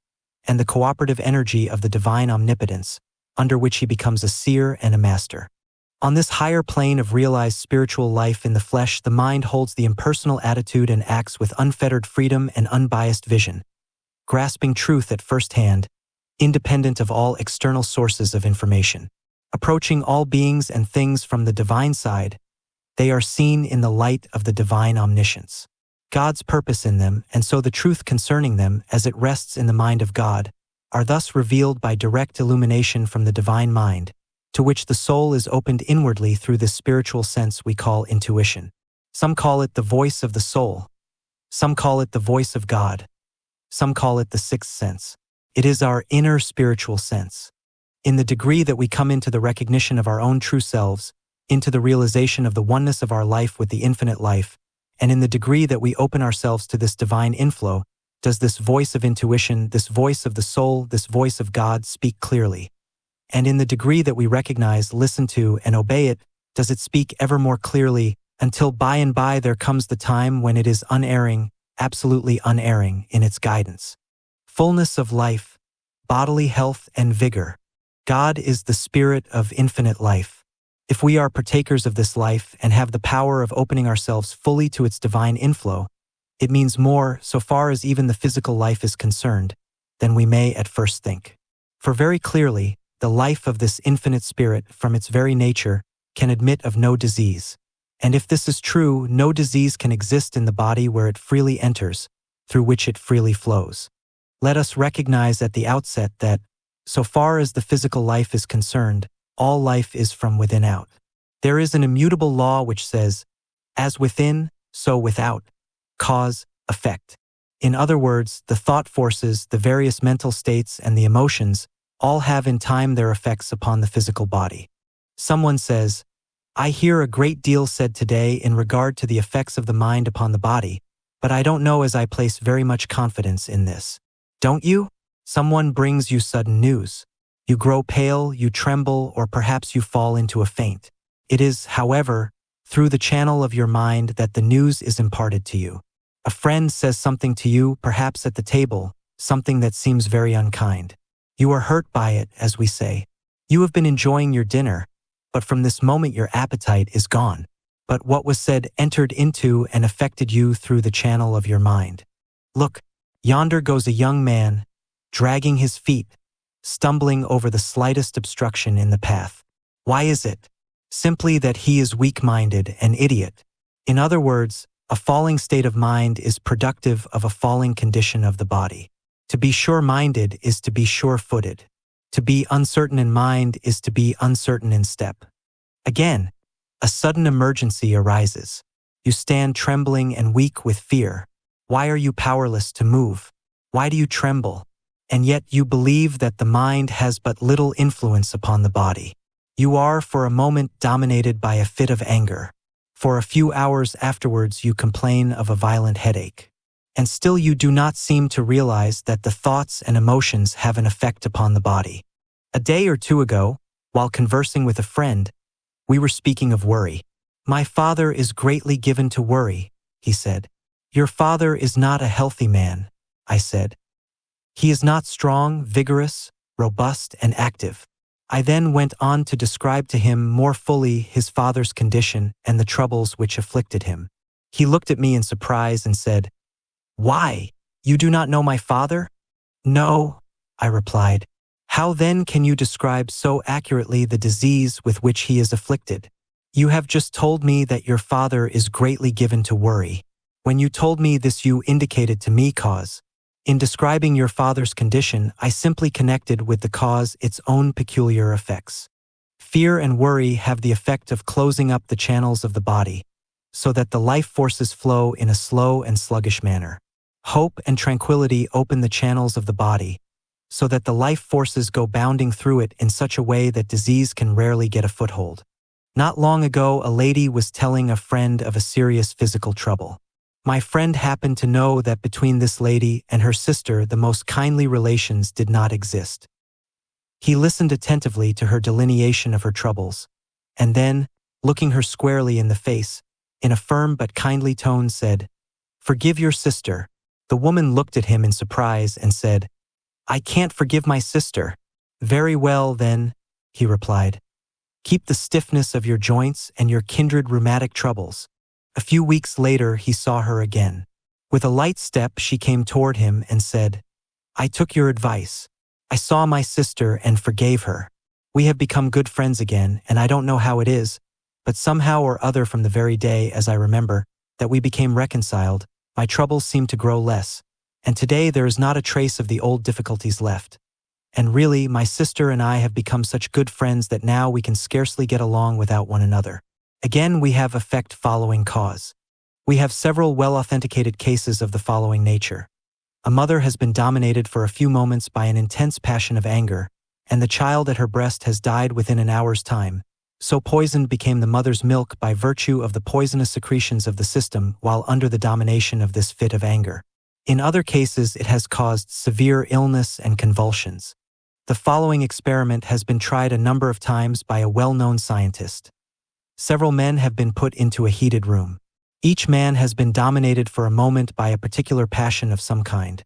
and the cooperative energy of the divine omnipotence, under which he becomes a seer and a master. On this higher plane of realized spiritual life in the flesh, the mind holds the impersonal attitude and acts with unfettered freedom and unbiased vision, grasping truth at first hand, independent of all external sources of information. Approaching all beings and things from the divine side, they are seen in the light of the divine omniscience. God's purpose in them, and so the truth concerning them, as it rests in the mind of God, are thus revealed by direct illumination from the divine mind, to which the soul is opened inwardly through this spiritual sense we call intuition. Some call it the voice of the soul. Some call it the voice of God. Some call it the sixth sense. It is our inner spiritual sense. In the degree that we come into the recognition of our own true selves, into the realization of the oneness of our life with the infinite life, and in the degree that we open ourselves to this divine inflow, does this voice of intuition, this voice of the soul, this voice of God speak clearly. And in the degree that we recognize, listen to, and obey it, does it speak ever more clearly, until by and by there comes the time when it is unerring, absolutely unerring in its guidance. Fullness of life, bodily health and vigor. God is the spirit of infinite life. If we are partakers of this life and have the power of opening ourselves fully to its divine inflow, it means more, so far as even the physical life is concerned, than we may at first think. For very clearly, the life of this infinite spirit, from its very nature, can admit of no disease. And if this is true, no disease can exist in the body where it freely enters, through which it freely flows. Let us recognize at the outset that, so far as the physical life is concerned, all life is from within out. There is an immutable law which says, as within, so without, cause, effect. In other words, the thought forces, the various mental states, and the emotions all have in time their effects upon the physical body. Someone says, I hear a great deal said today in regard to the effects of the mind upon the body, but I don't know as I place very much confidence in this. Don't you? Someone brings you sudden news. You grow pale, you tremble, or perhaps you fall into a faint. It is, however, through the channel of your mind that the news is imparted to you. A friend says something to you, perhaps at the table, something that seems very unkind. You are hurt by it, as we say. You have been enjoying your dinner, but from this moment your appetite is gone. But what was said entered into and affected you through the channel of your mind. Look, Yonder goes a young man, dragging his feet, stumbling over the slightest obstruction in the path. Why is it? Simply that he is weak-minded, an idiot. In other words, a falling state of mind is productive of a falling condition of the body. To be sure-minded is to be sure-footed. To be uncertain in mind is to be uncertain in step. Again, a sudden emergency arises. You stand trembling and weak with fear. Why are you powerless to move? Why do you tremble? And yet you believe that the mind has but little influence upon the body. You are for a moment dominated by a fit of anger. For a few hours afterwards you complain of a violent headache. And still you do not seem to realize that the thoughts and emotions have an effect upon the body. A day or two ago, while conversing with a friend, we were speaking of worry. "My father is greatly given to worry," he said. "Your father is not a healthy man," I said. "He is not strong, vigorous, robust, and active." I then went on to describe to him more fully his father's condition and the troubles which afflicted him. He looked at me in surprise and said, "Why? You do not know my father?" "No," I replied. "How then can you describe so accurately the disease with which he is afflicted? You have just told me that your father is greatly given to worry. When you told me this you indicated to me cause. In describing your father's condition, I simply connected with the cause its own peculiar effects. Fear and worry have the effect of closing up the channels of the body, so that the life forces flow in a slow and sluggish manner. Hope and tranquility open the channels of the body, so that the life forces go bounding through it in such a way that disease can rarely get a foothold. Not long ago, a lady was telling a friend of a serious physical trouble. My friend happened to know that between this lady and her sister the most kindly relations did not exist. He listened attentively to her delineation of her troubles, and then, looking her squarely in the face, in a firm but kindly tone said, "Forgive your sister." The woman looked at him in surprise and said, "I can't forgive my sister." "Very well, then," he replied. "Keep the stiffness of your joints and your kindred rheumatic troubles." A few weeks later he saw her again. With a light step she came toward him and said, "I took your advice. I saw my sister and forgave her. We have become good friends again, and I don't know how it is, but somehow or other from the very day, as I remember, that we became reconciled, my troubles seemed to grow less, and today there is not a trace of the old difficulties left. And really, my sister and I have become such good friends that now we can scarcely get along without one another." Again, we have effect following cause. We have several well-authenticated cases of the following nature. A mother has been dominated for a few moments by an intense passion of anger, and the child at her breast has died within an hour's time. So poisoned became the mother's milk by virtue of the poisonous secretions of the system while under the domination of this fit of anger. In other cases, it has caused severe illness and convulsions. The following experiment has been tried a number of times by a well-known scientist. Several men have been put into a heated room. Each man has been dominated for a moment by a particular passion of some kind.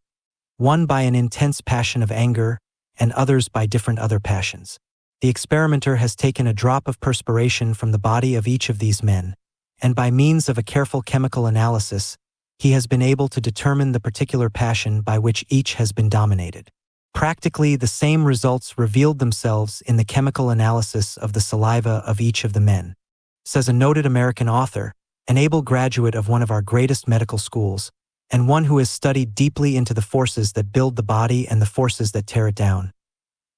One by an intense passion of anger, and others by different other passions. The experimenter has taken a drop of perspiration from the body of each of these men, and by means of a careful chemical analysis, he has been able to determine the particular passion by which each has been dominated. Practically the same results revealed themselves in the chemical analysis of the saliva of each of the men. Says a noted American author, an able graduate of one of our greatest medical schools, and one who has studied deeply into the forces that build the body and the forces that tear it down.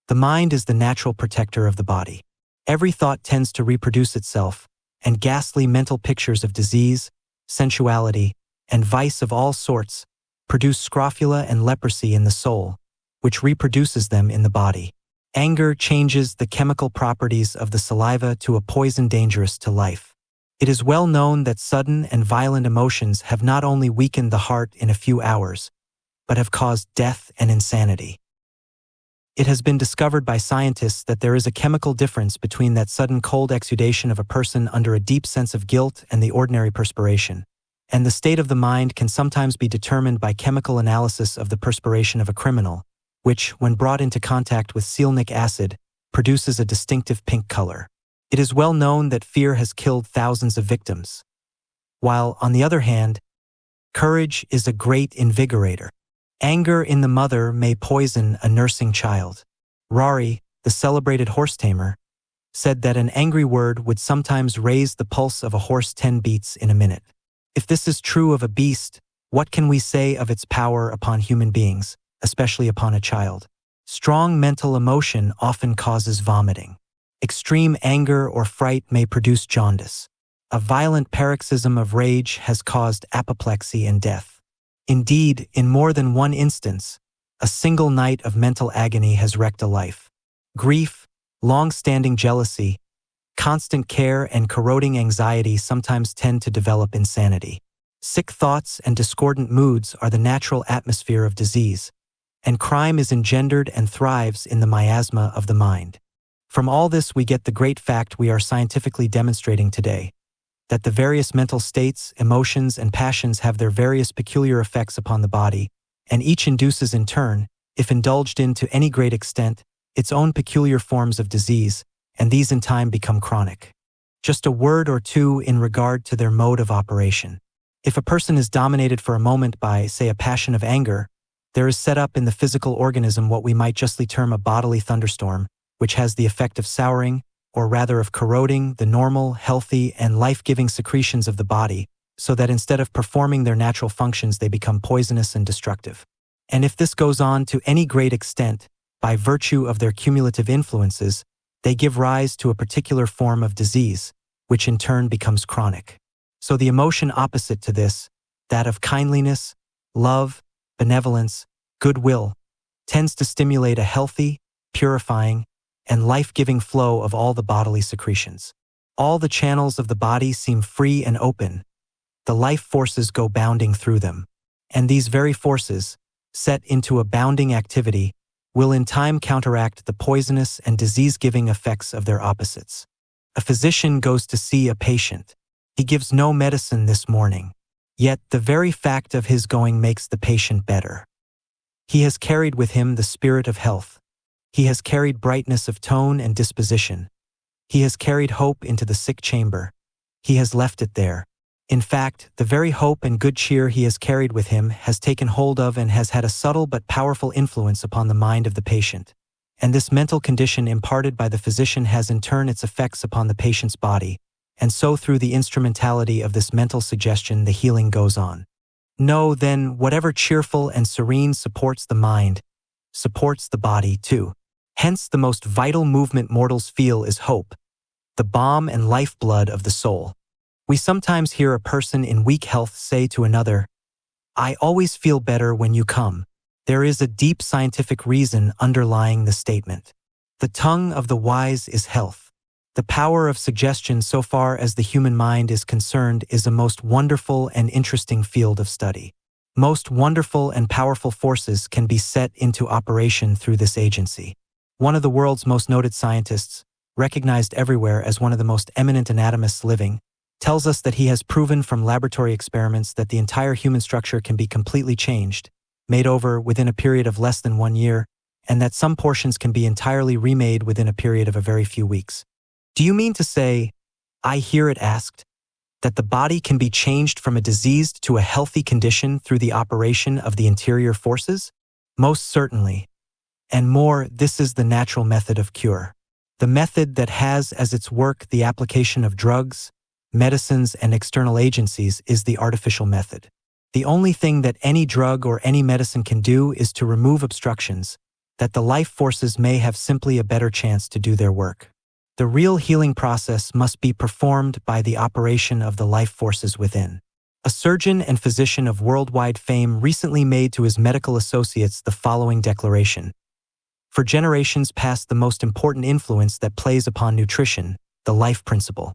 The mind is the natural protector of the body. Every thought tends to reproduce itself, and ghastly mental pictures of disease, sensuality, and vice of all sorts produce scrofula and leprosy in the soul, which reproduces them in the body. Anger changes the chemical properties of the saliva to a poison dangerous to life. It is well known that sudden and violent emotions have not only weakened the heart in a few hours, but have caused death and insanity. It has been discovered by scientists that there is a chemical difference between that sudden cold exudation of a person under a deep sense of guilt and the ordinary perspiration, and the state of the mind can sometimes be determined by chemical analysis of the perspiration of a criminal, which, when brought into contact with sealnic acid, produces a distinctive pink color. It is well known that fear has killed thousands of victims, while, on the other hand, courage is a great invigorator. Anger in the mother may poison a nursing child. Rari, the celebrated horse tamer, said that an angry word would sometimes raise the pulse of a horse 10 beats in a minute. If this is true of a beast, what can we say of its power upon human beings, especially upon a child? Strong mental emotion often causes vomiting. Extreme anger or fright may produce jaundice. A violent paroxysm of rage has caused apoplexy and death. Indeed, in more than one instance, a single night of mental agony has wrecked a life. Grief, long-standing jealousy, constant care, and corroding anxiety sometimes tend to develop insanity. Sick thoughts and discordant moods are the natural atmosphere of disease, and crime is engendered and thrives in the miasma of the mind. From all this we get the great fact we are scientifically demonstrating today, that the various mental states, emotions, and passions have their various peculiar effects upon the body, and each induces in turn, if indulged in to any great extent, its own peculiar forms of disease, and these in time become chronic. Just a word or two in regard to their mode of operation. If a person is dominated for a moment by, say, a passion of anger, there is set up in the physical organism what we might justly term a bodily thunderstorm, which has the effect of souring, or rather of corroding, the normal, healthy, and life-giving secretions of the body, so that instead of performing their natural functions they become poisonous and destructive. And if this goes on to any great extent, by virtue of their cumulative influences, they give rise to a particular form of disease, which in turn becomes chronic. So the emotion opposite to this, that of kindliness, love, benevolence, goodwill, tends to stimulate a healthy, purifying, and life-giving flow of all the bodily secretions. All the channels of the body seem free and open. The life forces go bounding through them. And these very forces, set into a bounding activity, will in time counteract the poisonous and disease-giving effects of their opposites. A physician goes to see a patient. He gives no medicine this morning. Yet the very fact of his going makes the patient better. He has carried with him the spirit of health. He has carried brightness of tone and disposition. He has carried hope into the sick chamber. He has left it there. In fact, the very hope and good cheer he has carried with him has taken hold of and has had a subtle but powerful influence upon the mind of the patient. And this mental condition imparted by the physician has in turn its effects upon the patient's body, and so through the instrumentality of this mental suggestion the healing goes on. Know, then, whatever cheerful and serene supports the mind, supports the body too. Hence the most vital movement mortals feel is hope, the balm and lifeblood of the soul. We sometimes hear a person in weak health say to another, "I always feel better when you come." There is a deep scientific reason underlying the statement. The tongue of the wise is health. The power of suggestion so far as the human mind is concerned is a most wonderful and interesting field of study. Most wonderful and powerful forces can be set into operation through this agency. One of the world's most noted scientists, recognized everywhere as one of the most eminent anatomists living, tells us that he has proven from laboratory experiments that the entire human structure can be completely changed, made over within a period of less than 1 year, and that some portions can be entirely remade within a period of a very few weeks. Do you mean to say, I hear it asked, that the body can be changed from a diseased to a healthy condition through the operation of the interior forces? Most certainly. And more, this is the natural method of cure. The method that has as its work the application of drugs, medicines, and external agencies is the artificial method. The only thing that any drug or any medicine can do is to remove obstructions, that the life forces may have simply a better chance to do their work. The real healing process must be performed by the operation of the life forces within. A surgeon and physician of worldwide fame recently made to his medical associates the following declaration. For generations past, the most important influence that plays upon nutrition, the life principle,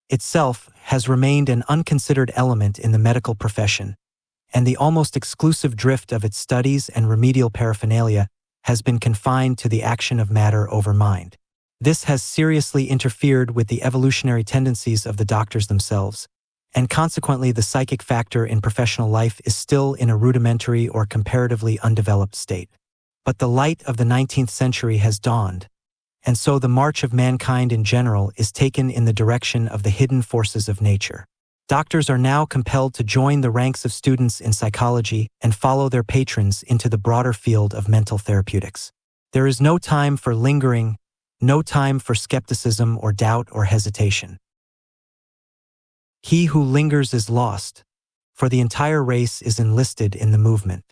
itself has remained an unconsidered element in the medical profession, and the almost exclusive drift of its studies and remedial paraphernalia has been confined to the action of matter over mind. This has seriously interfered with the evolutionary tendencies of the doctors themselves, and consequently the psychic factor in professional life is still in a rudimentary or comparatively undeveloped state. But the light of the 19th century has dawned, and so the march of mankind in general is taken in the direction of the hidden forces of nature. Doctors are now compelled to join the ranks of students in psychology and follow their patrons into the broader field of mental therapeutics. There is no time for lingering, no time for skepticism or doubt or hesitation. He who lingers is lost, for the entire race is enlisted in the movement.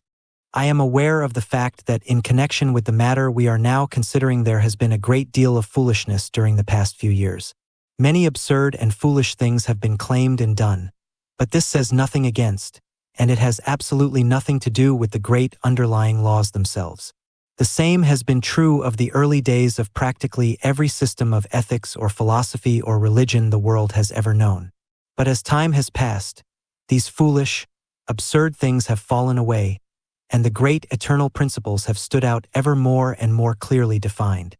I am aware of the fact that in connection with the matter we are now considering there has been a great deal of foolishness during the past few years. Many absurd and foolish things have been claimed and done, but this says nothing against, and it has absolutely nothing to do with the great underlying laws themselves. The same has been true of the early days of practically every system of ethics or philosophy or religion the world has ever known. But as time has passed, these foolish, absurd things have fallen away, and the great eternal principles have stood out ever more and more clearly defined.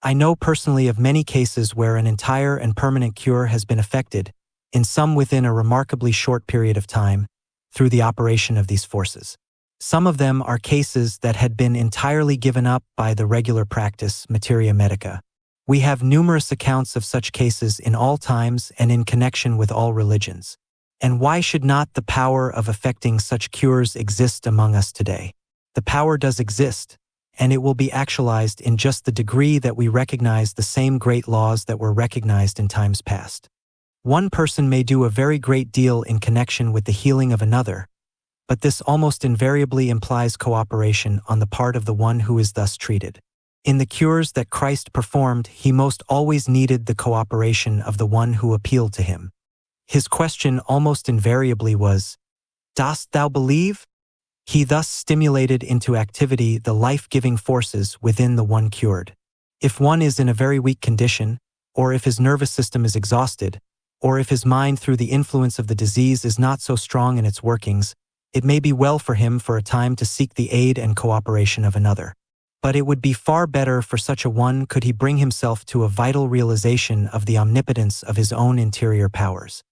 I know personally of many cases where an entire and permanent cure has been effected, in some within a remarkably short period of time, through the operation of these forces. Some of them are cases that had been entirely given up by the regular practice, materia medica. We have numerous accounts of such cases in all times and in connection with all religions. And why should not the power of effecting such cures exist among us today? The power does exist, and it will be actualized in just the degree that we recognize the same great laws that were recognized in times past. One person may do a very great deal in connection with the healing of another, but this almost invariably implies cooperation on the part of the one who is thus treated. In the cures that Christ performed, he most always needed the cooperation of the one who appealed to him. His question almost invariably was, "Dost thou believe?" He thus stimulated into activity the life-giving forces within the one cured. If one is in a very weak condition, or if his nervous system is exhausted, or if his mind through the influence of the disease is not so strong in its workings, it may be well for him for a time to seek the aid and cooperation of another. But it would be far better for such a one could he bring himself to a vital realization of the omnipotence of his own interior powers.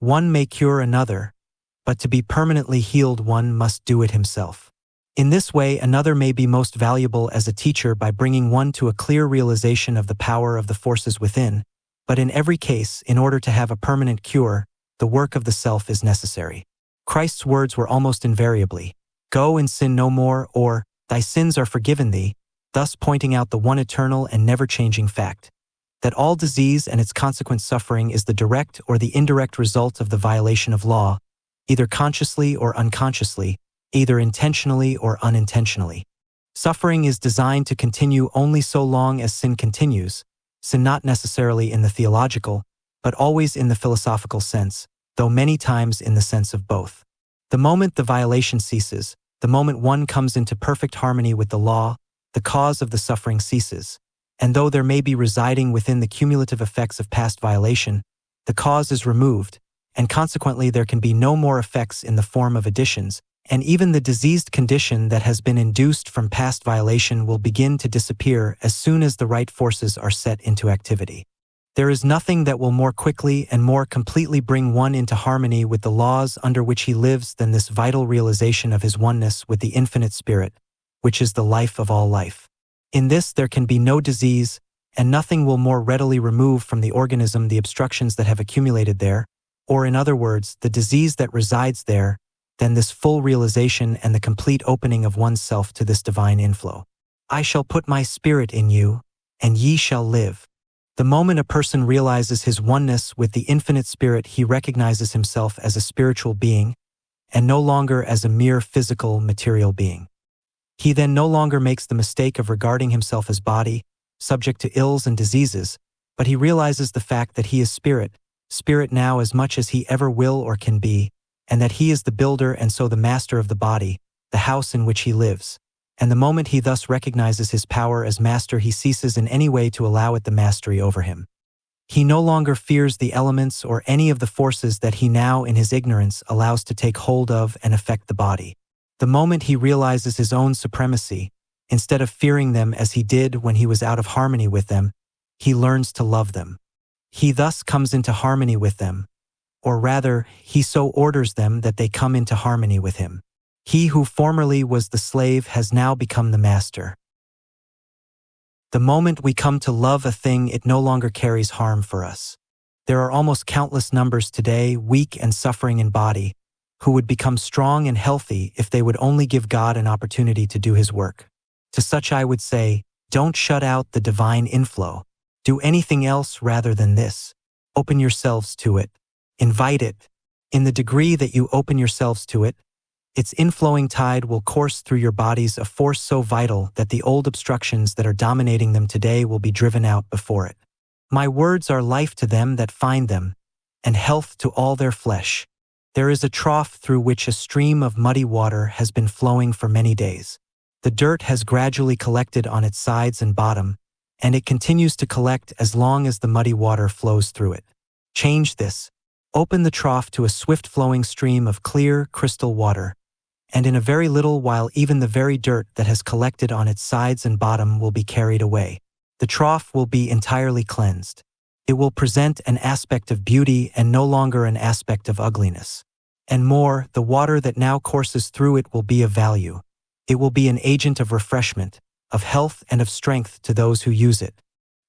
One may cure another, but to be permanently healed one must do it himself. In this way, another may be most valuable as a teacher by bringing one to a clear realization of the power of the forces within, but in every case, in order to have a permanent cure, the work of the self is necessary. Christ's words were almost invariably, "Go and sin no more," or "Thy sins are forgiven thee," thus pointing out the one eternal and never-changing fact, that all disease and its consequent suffering is the direct or the indirect result of the violation of law, either consciously or unconsciously, either intentionally or unintentionally. Suffering is designed to continue only so long as sin continues, sin not necessarily in the theological, but always in the philosophical sense, though many times in the sense of both. The moment the violation ceases, the moment one comes into perfect harmony with the law, the cause of the suffering ceases. And though there may be residing within the cumulative effects of past violation, the cause is removed, and consequently there can be no more effects in the form of additions, and even the diseased condition that has been induced from past violation will begin to disappear as soon as the right forces are set into activity. There is nothing that will more quickly and more completely bring one into harmony with the laws under which he lives than this vital realization of his oneness with the infinite spirit, which is the life of all life. In this there can be no disease, and nothing will more readily remove from the organism the obstructions that have accumulated there, or in other words, the disease that resides there, than this full realization and the complete opening of oneself to this divine inflow. "I shall put my spirit in you, and ye shall live." The moment a person realizes his oneness with the infinite spirit, he recognizes himself as a spiritual being, and no longer as a mere physical, material being. He then no longer makes the mistake of regarding himself as body, subject to ills and diseases, but he realizes the fact that he is spirit now as much as he ever will or can be, and that he is the builder and so the master of the body, the house in which he lives. And the moment he thus recognizes his power as master, he ceases in any way to allow it the mastery over him. He no longer fears the elements or any of the forces that he now, in his ignorance, allows to take hold of and affect the body. The moment he realizes his own supremacy, instead of fearing them as he did when he was out of harmony with them, he learns to love them. He thus comes into harmony with them, or rather, he so orders them that they come into harmony with him. He who formerly was the slave has now become the master. The moment we come to love a thing, it no longer carries harm for us. There are almost countless numbers today, weak and suffering in body, who would become strong and healthy if they would only give God an opportunity to do His work. To such I would say, don't shut out the divine inflow. Do anything else rather than this. Open yourselves to it. Invite it. In the degree that you open yourselves to it, its inflowing tide will course through your bodies, a force so vital that the old obstructions that are dominating them today will be driven out before it. My words are life to them that find them, and health to all their flesh. There is a trough through which a stream of muddy water has been flowing for many days. The dirt has gradually collected on its sides and bottom, and it continues to collect as long as the muddy water flows through it. Change this. Open the trough to a swift-flowing stream of clear, crystal water, and in a very little while even the very dirt that has collected on its sides and bottom will be carried away. The trough will be entirely cleansed. It will present an aspect of beauty and no longer an aspect of ugliness. And more, the water that now courses through it will be of value. It will be an agent of refreshment, of health and of strength to those who use it.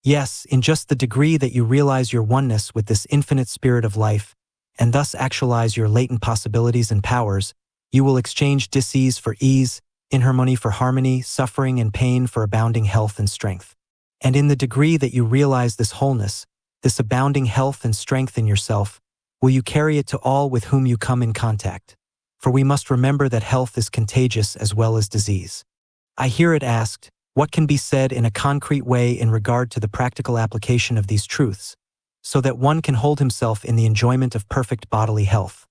Yes, in just the degree that you realize your oneness with this infinite spirit of life, and thus actualize your latent possibilities and powers, you will exchange dis-ease for ease, inharmony for harmony, suffering and pain for abounding health and strength. And in the degree that you realize this wholeness, this abounding health and strength in yourself, will you carry it to all with whom you come in contact. For we must remember that health is contagious as well as disease. I hear it asked, what can be said in a concrete way in regard to the practical application of these truths, so that one can hold himself in the enjoyment of perfect bodily health,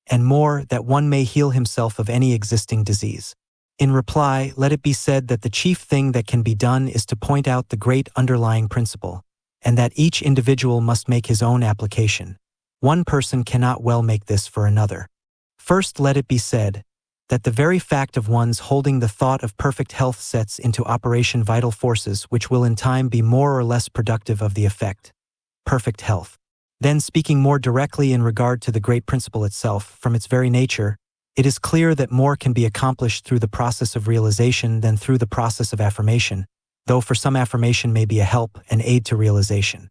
and more, that one may heal himself of any existing disease? In reply, let it be said that the chief thing that can be done is to point out the great underlying principle, and that each individual must make his own application. One person cannot well make this for another. First, let it be said that the very fact of one's holding the thought of perfect health sets into operation vital forces which will in time be more or less productive of the effect. Perfect health. Then, speaking more directly in regard to the great principle itself, from its very nature, it is clear that more can be accomplished through the process of realization than through the process of affirmation, though for some affirmation may be a help, an aid to realization.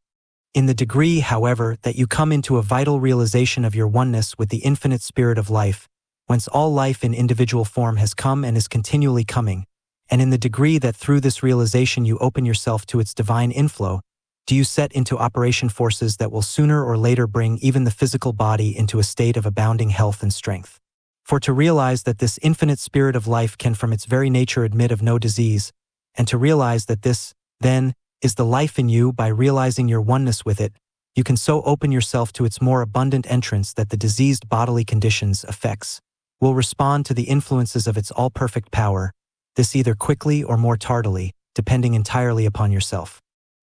In the degree, however, that you come into a vital realization of your oneness with the infinite spirit of life, whence all life in individual form has come and is continually coming, and in the degree that through this realization you open yourself to its divine inflow, do you set into operation forces that will sooner or later bring even the physical body into a state of abounding health and strength. For to realize that this infinite spirit of life can from its very nature admit of no disease, and to realize that this, then, is the life in you by realizing your oneness with it, you can so open yourself to its more abundant entrance that the diseased bodily conditions, effects, will respond to the influences of its all-perfect power, this either quickly or more tardily, depending entirely upon yourself.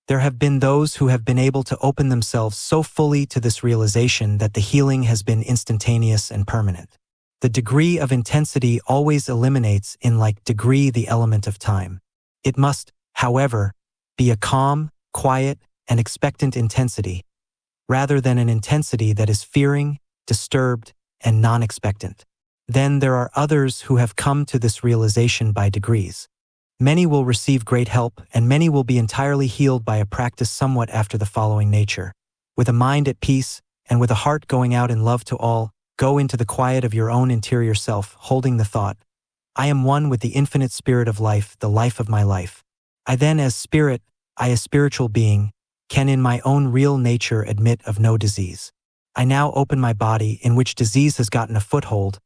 There have been those who have been able to open themselves so fully to this realization that the healing has been instantaneous and permanent. The degree of intensity always eliminates in like degree the element of time. It must, however, be a calm, quiet, and expectant intensity, rather than an intensity that is fearing, disturbed, and non-expectant. Then there are others who have come to this realization by degrees. Many will receive great help, and many will be entirely healed by a practice somewhat after the following nature. With a mind at peace, and with a heart going out in love to all, go into the quiet of your own interior self, holding the thought, I am one with the infinite spirit of life, the life of my life. I then as spirit, I a spiritual being, can in my own real nature admit of no disease. I now open my body in which disease has gotten a foothold.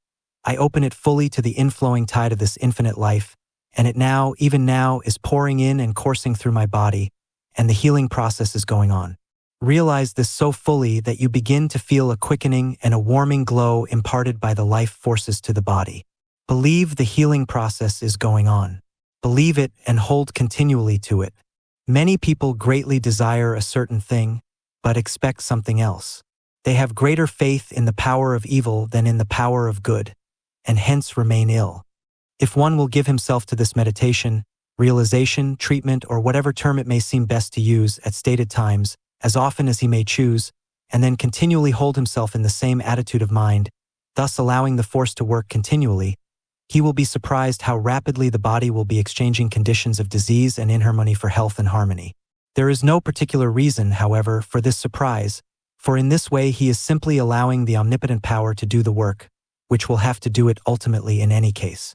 I open it fully to the inflowing tide of this infinite life, and it now, even now, is pouring in and coursing through my body, and the healing process is going on. Realize this so fully that you begin to feel a quickening and a warming glow imparted by the life forces to the body. Believe the healing process is going on. Believe it and hold continually to it. Many people greatly desire a certain thing, but expect something else. They have greater faith in the power of evil than in the power of good, and hence remain ill. If one will give himself to this meditation, realization, treatment, or whatever term it may seem best to use at stated times, as often as he may choose, and then continually hold himself in the same attitude of mind, thus allowing the force to work continually, he will be surprised how rapidly the body will be exchanging conditions of disease and inharmony for health and harmony. There is no particular reason, however, for this surprise, For in this way he is simply allowing the omnipotent power to do the work, which will have to do it ultimately in any case.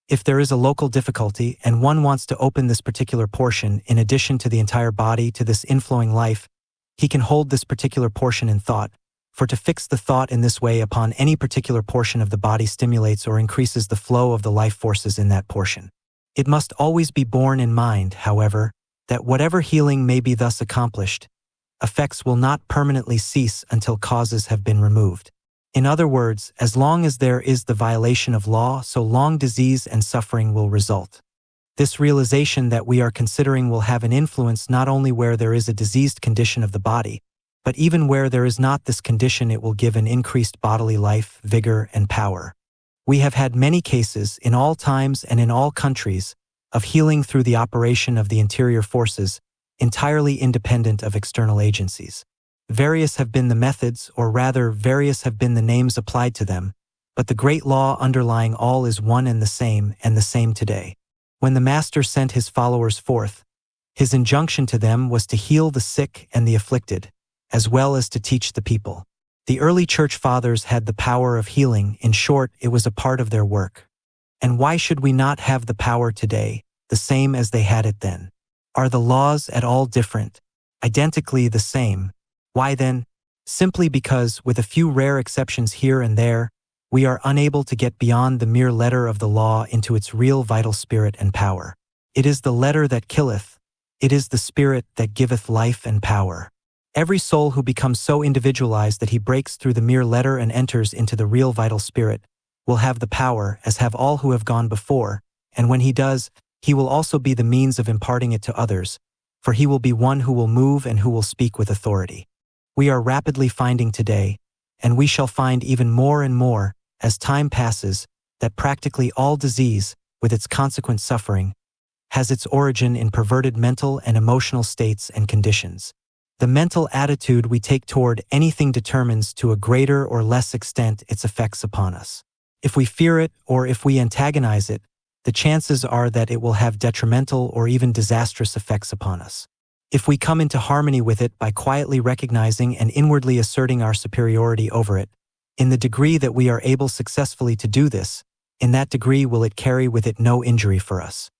If there is a local difficulty and one wants to open this particular portion in addition to the entire body to this inflowing life, he can hold this particular portion in thought, for to fix the thought in this way upon any particular portion of the body stimulates or increases the flow of the life forces in that portion. It must always be borne in mind, however, that whatever healing may be thus accomplished, effects will not permanently cease until causes have been removed. In other words, as long as there is the violation of law, so long disease and suffering will result. This realization that we are considering will have an influence not only where there is a diseased condition of the body, but even where there is not this condition it will give an increased bodily life, vigor, and power. We have had many cases, in all times and in all countries, of healing through the operation of the interior forces, entirely independent of external agencies. Various have been the methods, or rather, various have been the names applied to them, but the great law underlying all is one and the same today. When the Master sent his followers forth, his injunction to them was to heal the sick and the afflicted, as well as to teach the people. The early church fathers had the power of healing. In short, it was a part of their work. And why should we not have the power today, the same as they had it then? Are the laws at all different? Identically the same. Why then? Simply because, with a few rare exceptions here and there, we are unable to get beyond the mere letter of the law into its real vital spirit and power. It is the letter that killeth. It is the spirit that giveth life and power. Every soul who becomes so individualized that he breaks through the mere letter and enters into the real vital spirit will have the power, as have all who have gone before, and when he does, he will also be the means of imparting it to others, for he will be one who will move and who will speak with authority. We are rapidly finding today, and we shall find even more and more, as time passes, that practically all disease, with its consequent suffering, has its origin in perverted mental and emotional states and conditions. The mental attitude we take toward anything determines to a greater or less extent its effects upon us. If we fear it or if we antagonize it, the chances are that it will have detrimental or even disastrous effects upon us. If we come into harmony with it by quietly recognizing and inwardly asserting our superiority over it, in the degree that we are able successfully to do this, in that degree will it carry with it no injury for us.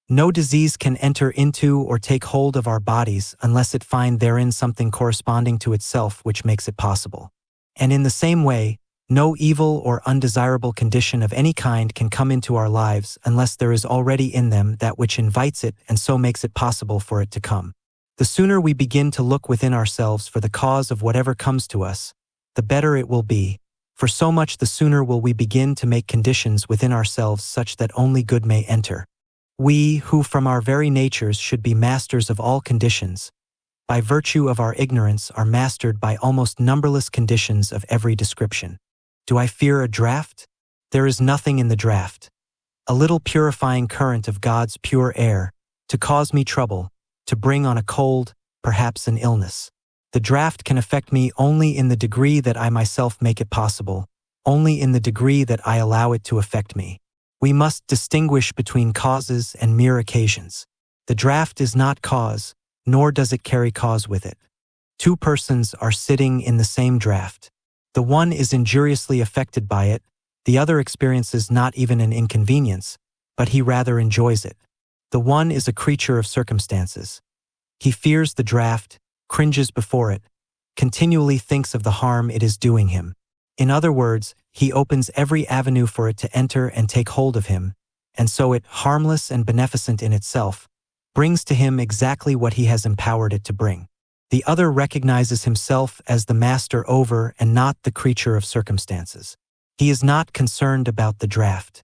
No disease can enter into or take hold of our bodies unless it find therein something corresponding to itself which makes it possible. And in the same way, no evil or undesirable condition of any kind can come into our lives unless there is already in them that which invites it and so makes it possible for it to come. The sooner we begin to look within ourselves for the cause of whatever comes to us, the better it will be, for so much the sooner will we begin to make conditions within ourselves such that only good may enter. We, who from our very natures should be masters of all conditions, by virtue of our ignorance are mastered by almost numberless conditions of every description. Do I fear a draught? There is nothing in the draught. A little purifying current of God's pure air, to cause me trouble, to bring on a cold, perhaps an illness. The draught can affect me only in the degree that I myself make it possible, only in the degree that I allow it to affect me. We must distinguish between causes and mere occasions. The draught is not cause, nor does it carry cause with it. Two persons are sitting in the same draught. The one is injuriously affected by it, the other experiences not even an inconvenience, but he rather enjoys it. The one is a creature of circumstances. He fears the draught, cringes before it, continually thinks of the harm it is doing him. In other words, he opens every avenue for it to enter and take hold of him, and so it, harmless and beneficent in itself, brings to him exactly what he has empowered it to bring. The other recognizes himself as the master over and not the creature of circumstances. He is not concerned about the draught.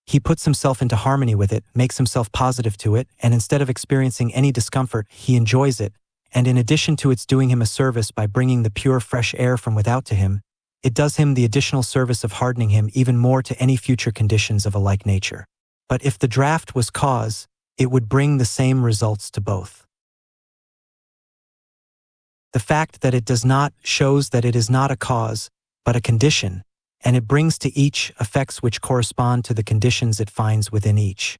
He puts himself into harmony with it, makes himself positive to it, and instead of experiencing any discomfort, he enjoys it, and in addition to its doing him a service by bringing the pure fresh air from without to him, it does him the additional service of hardening him even more to any future conditions of a like nature. But if the draught was cause, it would bring the same results to both. The fact that it does not shows that it is not a cause, but a condition, and it brings to each effects which correspond to the conditions it finds within each.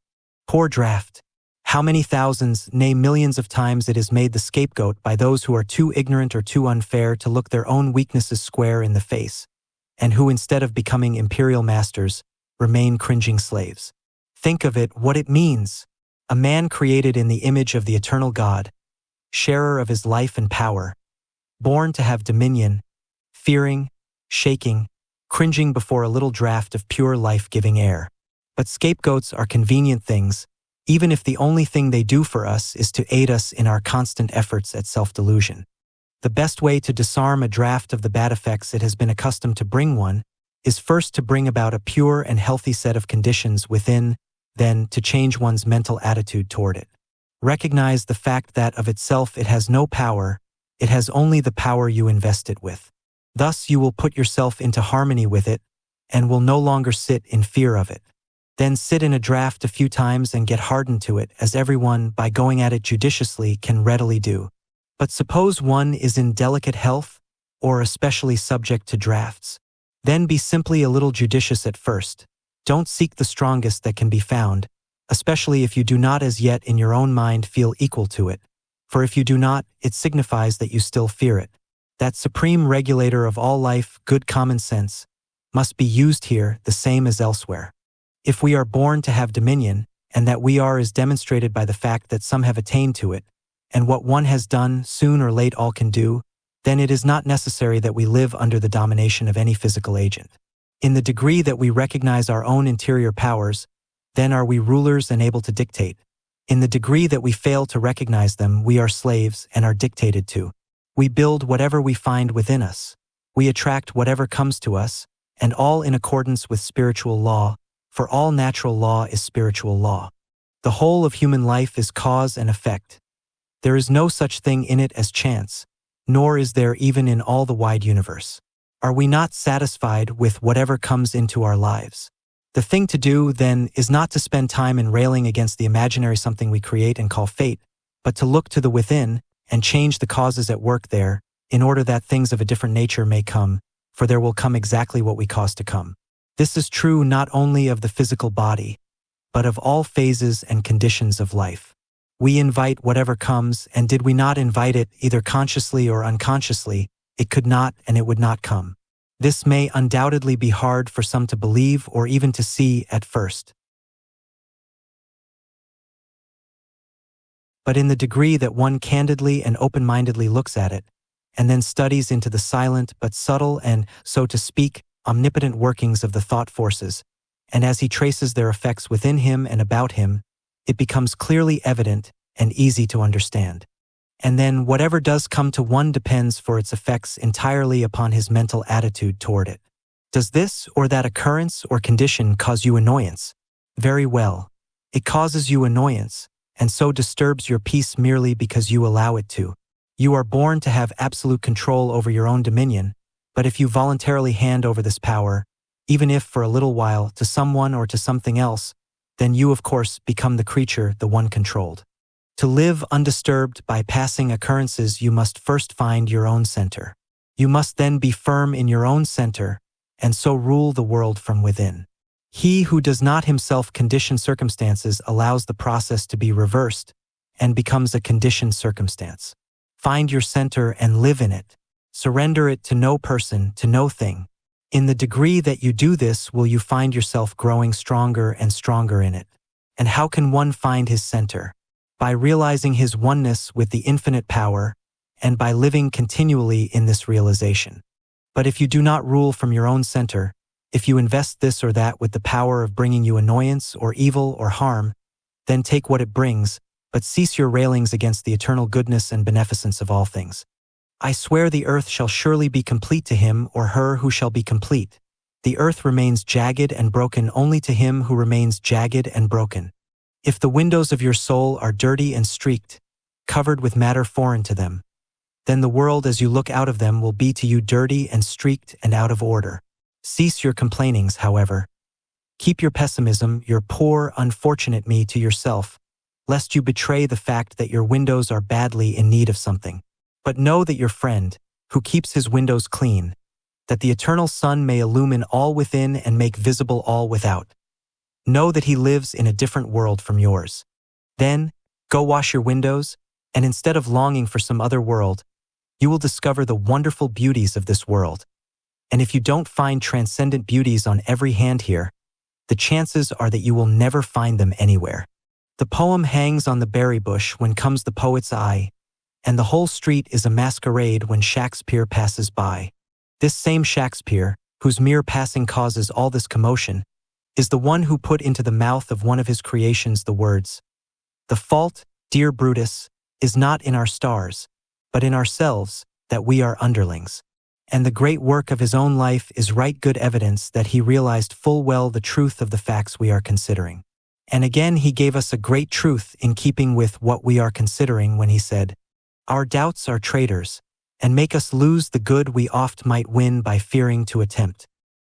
Poor draught! How many thousands, nay millions of times it is made the scapegoat by those who are too ignorant or too unfair to look their own weaknesses square in the face, and who instead of becoming imperial masters, remain cringing slaves. Think of it, what it means. A man created in the image of the eternal God, sharer of his life and power, born to have dominion, fearing, shaking, cringing before a little draught of pure life-giving air. But scapegoats are convenient things, even if the only thing they do for us is to aid us in our constant efforts at self-delusion. The best way to disarm a draft of the bad effects it has been accustomed to bring one is first to bring about a pure and healthy set of conditions within, then to change one's mental attitude toward it. Recognize the fact that of itself it has no power, it has only the power you invest it with. Thus you will put yourself into harmony with it, and will no longer sit in fear of it. Then sit in a draft a few times and get hardened to it, as everyone, by going at it judiciously, can readily do. But suppose one is in delicate health, or especially subject to drafts. Then be simply a little judicious at first. Don't seek the strongest that can be found, especially if you do not as yet in your own mind feel equal to it. For if you do not, it signifies that you still fear it. That supreme regulator of all life, good common sense, must be used here the same as elsewhere. If we are born to have dominion, and that we are is demonstrated by the fact that some have attained to it, and what one has done, soon or late all can do, then it is not necessary that we live under the domination of any physical agent. In the degree that we recognize our own interior powers, then are we rulers and able to dictate. In the degree that we fail to recognize them, we are slaves and are dictated to. We build whatever we find within us. We attract whatever comes to us, and all in accordance with spiritual law, for all natural law is spiritual law. The whole of human life is cause and effect. There is no such thing in it as chance, nor is there even in all the wide universe. Are we not satisfied with whatever comes into our lives? The thing to do, then, is not to spend time in railing against the imaginary something we create and call fate, but to look to the within and change the causes at work there, in order that things of a different nature may come, for there will come exactly what we cause to come. This is true not only of the physical body, but of all phases and conditions of life. We invite whatever comes, and did we not invite it, either consciously or unconsciously, it could not and it would not come. This may undoubtedly be hard for some to believe or even to see at first. But in the degree that one candidly and open-mindedly looks at it, and then studies into the silent but subtle and, so to speak, omnipotent workings of the thought forces, and as he traces their effects within him and about him, it becomes clearly evident and easy to understand. And then whatever does come to one depends for its effects entirely upon his mental attitude toward it. Does this or that occurrence or condition cause you annoyance? Very well. It causes you annoyance, and so disturbs your peace merely because you allow it to. You are born to have absolute control over your own dominion, but if you voluntarily hand over this power, even if for a little while, to someone or to something else, then you of course become the creature, the one controlled. To live undisturbed by passing occurrences, you must first find your own center. You must then be firm in your own center, and so rule the world from within. He who does not himself condition circumstances allows the process to be reversed, and becomes a conditioned circumstance. Find your center and live in it. Surrender it to no person, to no thing. In the degree that you do this will you find yourself growing stronger and stronger in it. And how can one find his center? By realizing his oneness with the infinite power, and by living continually in this realization. But if you do not rule from your own center, if you invest this or that with the power of bringing you annoyance or evil or harm, then take what it brings, but cease your railings against the eternal goodness and beneficence of all things. I swear the earth shall surely be complete to him or her who shall be complete. The earth remains jagged and broken only to him who remains jagged and broken. If the windows of your soul are dirty and streaked, covered with matter foreign to them, then the world as you look out of them will be to you dirty and streaked and out of order. Cease your complainings, however. Keep your pessimism, your poor, unfortunate me, to yourself, lest you betray the fact that your windows are badly in need of something. But know that your friend, who keeps his windows clean, that the eternal sun may illumine all within and make visible all without. Know that he lives in a different world from yours. Then, Go wash your windows, and instead of longing for some other world, you will discover the wonderful beauties of this world. And if you don't find transcendent beauties on every hand here, the chances are that you will never find them anywhere. The poem hangs on the berry bush when comes the poet's eye, and the whole street is a masquerade when Shakespeare passes by. This same Shakespeare, whose mere passing causes all this commotion, is the one who put into the mouth of one of his creations the words, "The fault, dear Brutus, is not in our stars, but in ourselves, that we are underlings." And the great work of his own life is right good evidence that he realized full well the truth of the facts we are considering. And again he gave us a great truth in keeping with what we are considering when he said, "Our doubts are traitors, and make us lose the good we oft might win by fearing to attempt.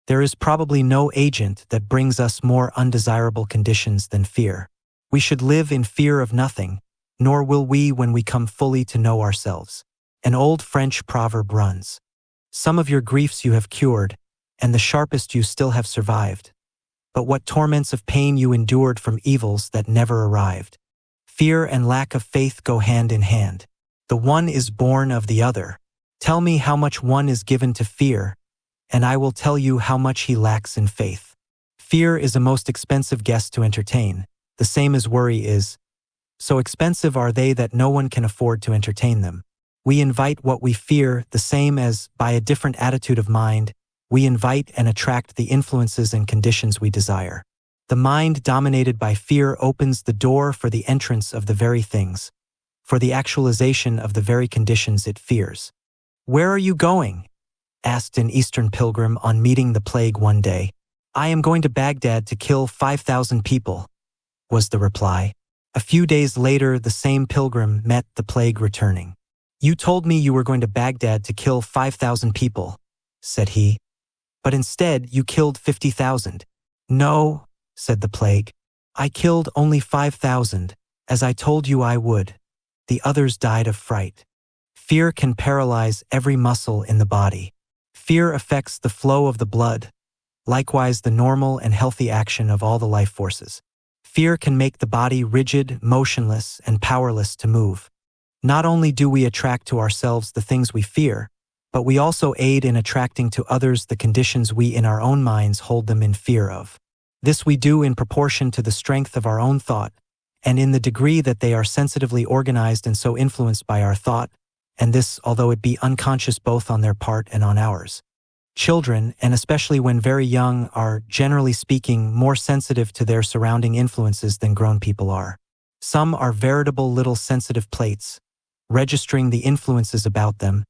There is probably no agent that brings us more undesirable conditions than fear. We should live in fear of nothing, nor will we when we come fully to know ourselves." An old French proverb runs, "Some of your griefs you have cured, and the sharpest you still have survived. But what torments of pain you endured from evils that never arrived." Fear and lack of faith go hand in hand. The one is born of the other. Tell me how much one is given to fear, and I will tell you how much he lacks in faith. Fear is a most expensive guest to entertain, the same as worry is. So expensive are they that no one can afford to entertain them. We invite what we fear, the same as, by a different attitude of mind, we invite and attract the influences and conditions we desire. The mind dominated by fear opens the door for the entrance of the very things, for the actualization of the very conditions it fears. "Where are you going?" asked an Eastern pilgrim on meeting the plague one day. "I am going to Baghdad to kill 5,000 people," was the reply. A few days later, the same pilgrim met the plague returning. "You told me you were going to Baghdad to kill 5,000 people," said he, "but instead you killed 50,000. "No," said the plague, "I killed only 5,000, as I told you I would. The others died of fright." Fear can paralyze every muscle in the body. Fear affects the flow of the blood, likewise the normal and healthy action of all the life forces. Fear can make the body rigid, motionless, and powerless to move. Not only do we attract to ourselves the things we fear, but we also aid in attracting to others the conditions we in our own minds hold them in fear of. This we do in proportion to the strength of our own thought, and in the degree that they are sensitively organized and so influenced by our thought, and this although it be unconscious both on their part and on ours. Children, and especially when very young, are, generally speaking, more sensitive to their surrounding influences than grown people are. Some are veritable little sensitive plates, registering the influences about them,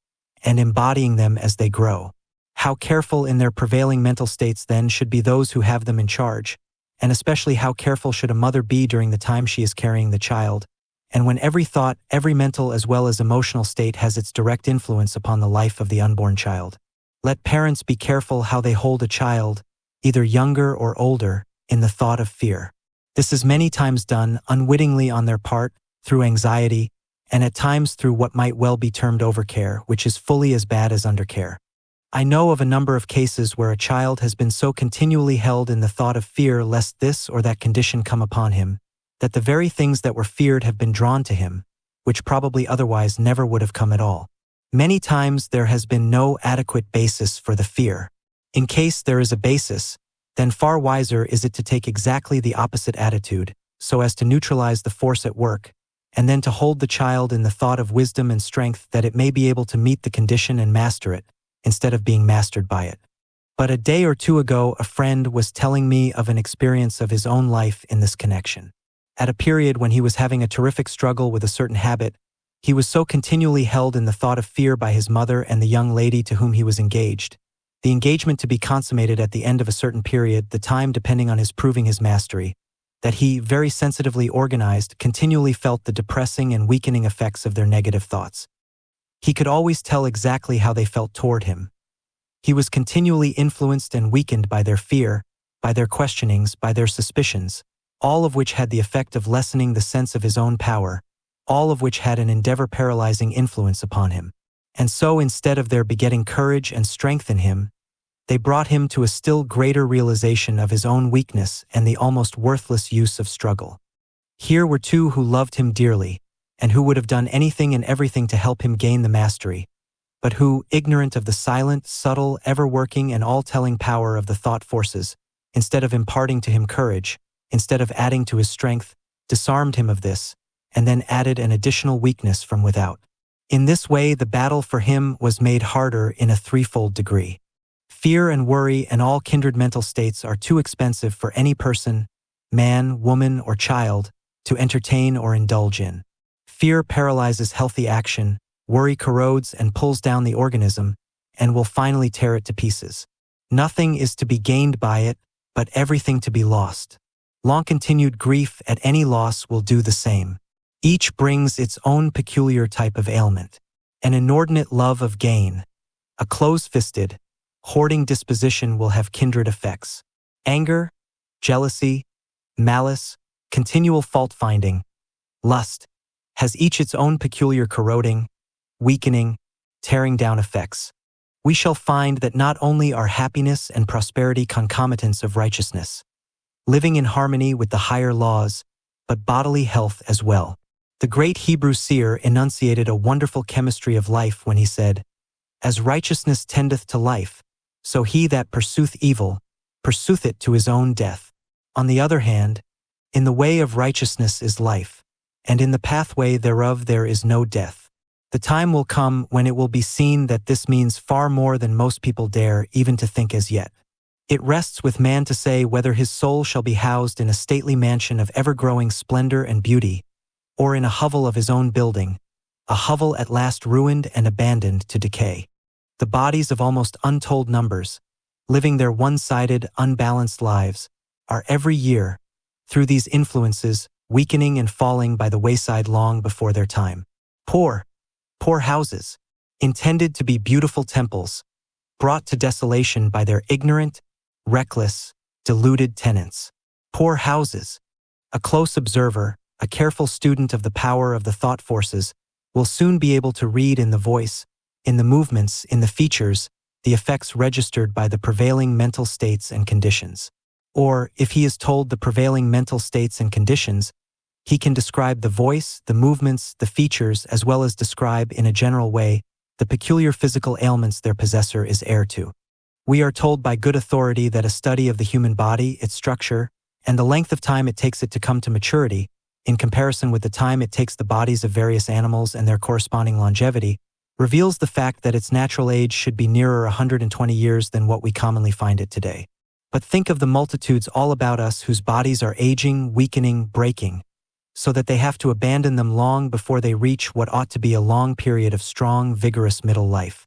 and embodying them as they grow. How careful in their prevailing mental states then should be those who have them in charge, and especially how careful should a mother be during the time she is carrying the child, and when every thought, every mental as well as emotional state has its direct influence upon the life of the unborn child. Let parents be careful how they hold a child, either younger or older, in the thought of fear. This is many times done unwittingly on their part, through anxiety, and at times through what might well be termed overcare, which is fully as bad as undercare. I know of a number of cases where a child has been so continually held in the thought of fear lest this or that condition come upon him, that the very things that were feared have been drawn to him, which probably otherwise never would have come at all. Many times there has been no adequate basis for the fear. In case there is a basis, then far wiser is it to take exactly the opposite attitude, so as to neutralize the force at work, and then to hold the child in the thought of wisdom and strength that it may be able to meet the condition and master it, instead of being mastered by it. But a day or two ago, a friend was telling me of an experience of his own life in this connection. At a period when he was having a terrific struggle with a certain habit, he was so continually held in the thought of fear by his mother and the young lady to whom he was engaged, the engagement to be consummated at the end of a certain period, the time depending on his proving his mastery, that he, very sensitively organized, continually felt the depressing and weakening effects of their negative thoughts. He could always tell exactly how they felt toward him. He was continually influenced and weakened by their fear, by their questionings, by their suspicions, all of which had the effect of lessening the sense of his own power, all of which had an endeavor-paralyzing influence upon him. And so instead of their begetting courage and strength in him, they brought him to a still greater realization of his own weakness and the almost worthless use of struggle. Here were two who loved him dearly, and who would have done anything and everything to help him gain the mastery, but who, ignorant of the silent, subtle, ever-working and all-telling power of the thought forces, instead of imparting to him courage, instead of adding to his strength, disarmed him of this, and then added an additional weakness from without. In this way, the battle for him was made harder in a threefold degree. Fear and worry and all kindred mental states are too expensive for any person, man, woman, or child, to entertain or indulge in. Fear paralyzes healthy action, worry corrodes and pulls down the organism, and will finally tear it to pieces. Nothing is to be gained by it, but everything to be lost. Long-continued grief at any loss will do the same. Each brings its own peculiar type of ailment. An inordinate love of gain, a close-fisted, hoarding disposition will have kindred effects. Anger, jealousy, malice, continual fault-finding, lust, has each its own peculiar corroding, weakening, tearing down effects. We shall find that not only are happiness and prosperity concomitants of righteousness, living in harmony with the higher laws, but bodily health as well. The great Hebrew seer enunciated a wonderful chemistry of life when he said, "As righteousness tendeth to life, so he that pursueth evil, pursueth it to his own death. On the other hand, in the way of righteousness is life, and in the pathway thereof there is no death." The time will come when it will be seen that this means far more than most people dare even to think as yet. It rests with man to say whether his soul shall be housed in a stately mansion of ever-growing splendor and beauty, or in a hovel of his own building, a hovel at last ruined and abandoned to decay. The bodies of almost untold numbers, living their one-sided, unbalanced lives, are every year, through these influences, weakening and falling by the wayside long before their time. Poor houses, intended to be beautiful temples, brought to desolation by their ignorant, reckless, deluded tenants. Poor houses. A close observer, a careful student of the power of the thought forces, will soon be able to read in the voice, in the movements, in the features, the effects registered by the prevailing mental states and conditions. Or, if he is told the prevailing mental states and conditions, he can describe the voice, the movements, the features, as well as describe, in a general way, the peculiar physical ailments their possessor is heir to. We are told by good authority that a study of the human body, its structure, and the length of time it takes it to come to maturity, in comparison with the time it takes the bodies of various animals and their corresponding longevity, reveals the fact that its natural age should be nearer 120 years than what we commonly find it today. But think of the multitudes all about us whose bodies are aging, weakening, breaking, so that they have to abandon them long before they reach what ought to be a long period of strong, vigorous middle life.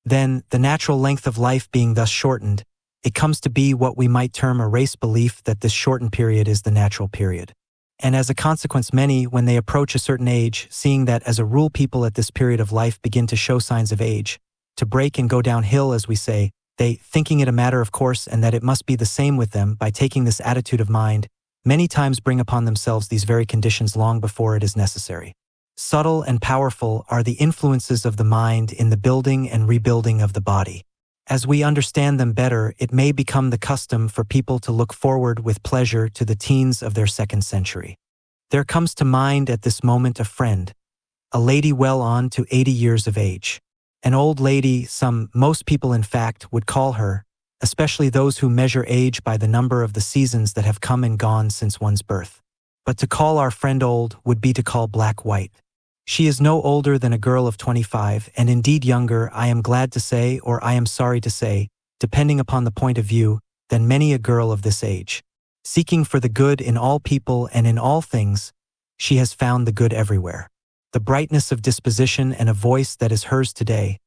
Then, the natural length of life being thus shortened, it comes to be what we might term a race belief that this shortened period is the natural period. And as a consequence, many, when they approach a certain age, seeing that as a rule people at this period of life begin to show signs of age, to break and go downhill, as we say, they, thinking it a matter of course and that it must be the same with them, by taking this attitude of mind, many times bring upon themselves these very conditions long before it is necessary. Subtle and powerful are the influences of the mind in the building and rebuilding of the body. As we understand them better, it may become the custom for people to look forward with pleasure to the teens of their second century. There comes to mind at this moment a friend, a lady well on to 80 years of age. An old lady, most people in fact, would call her, especially those who measure age by the number of the seasons that have come and gone since one's birth. But to call our friend old would be to call black white. She is no older than a girl of 25, and indeed younger, I am glad to say, or I am sorry to say, depending upon the point of view, than many a girl of this age. Seeking for the good in all people and in all things, she has found the good everywhere. The brightness of disposition and a voice that is hers today,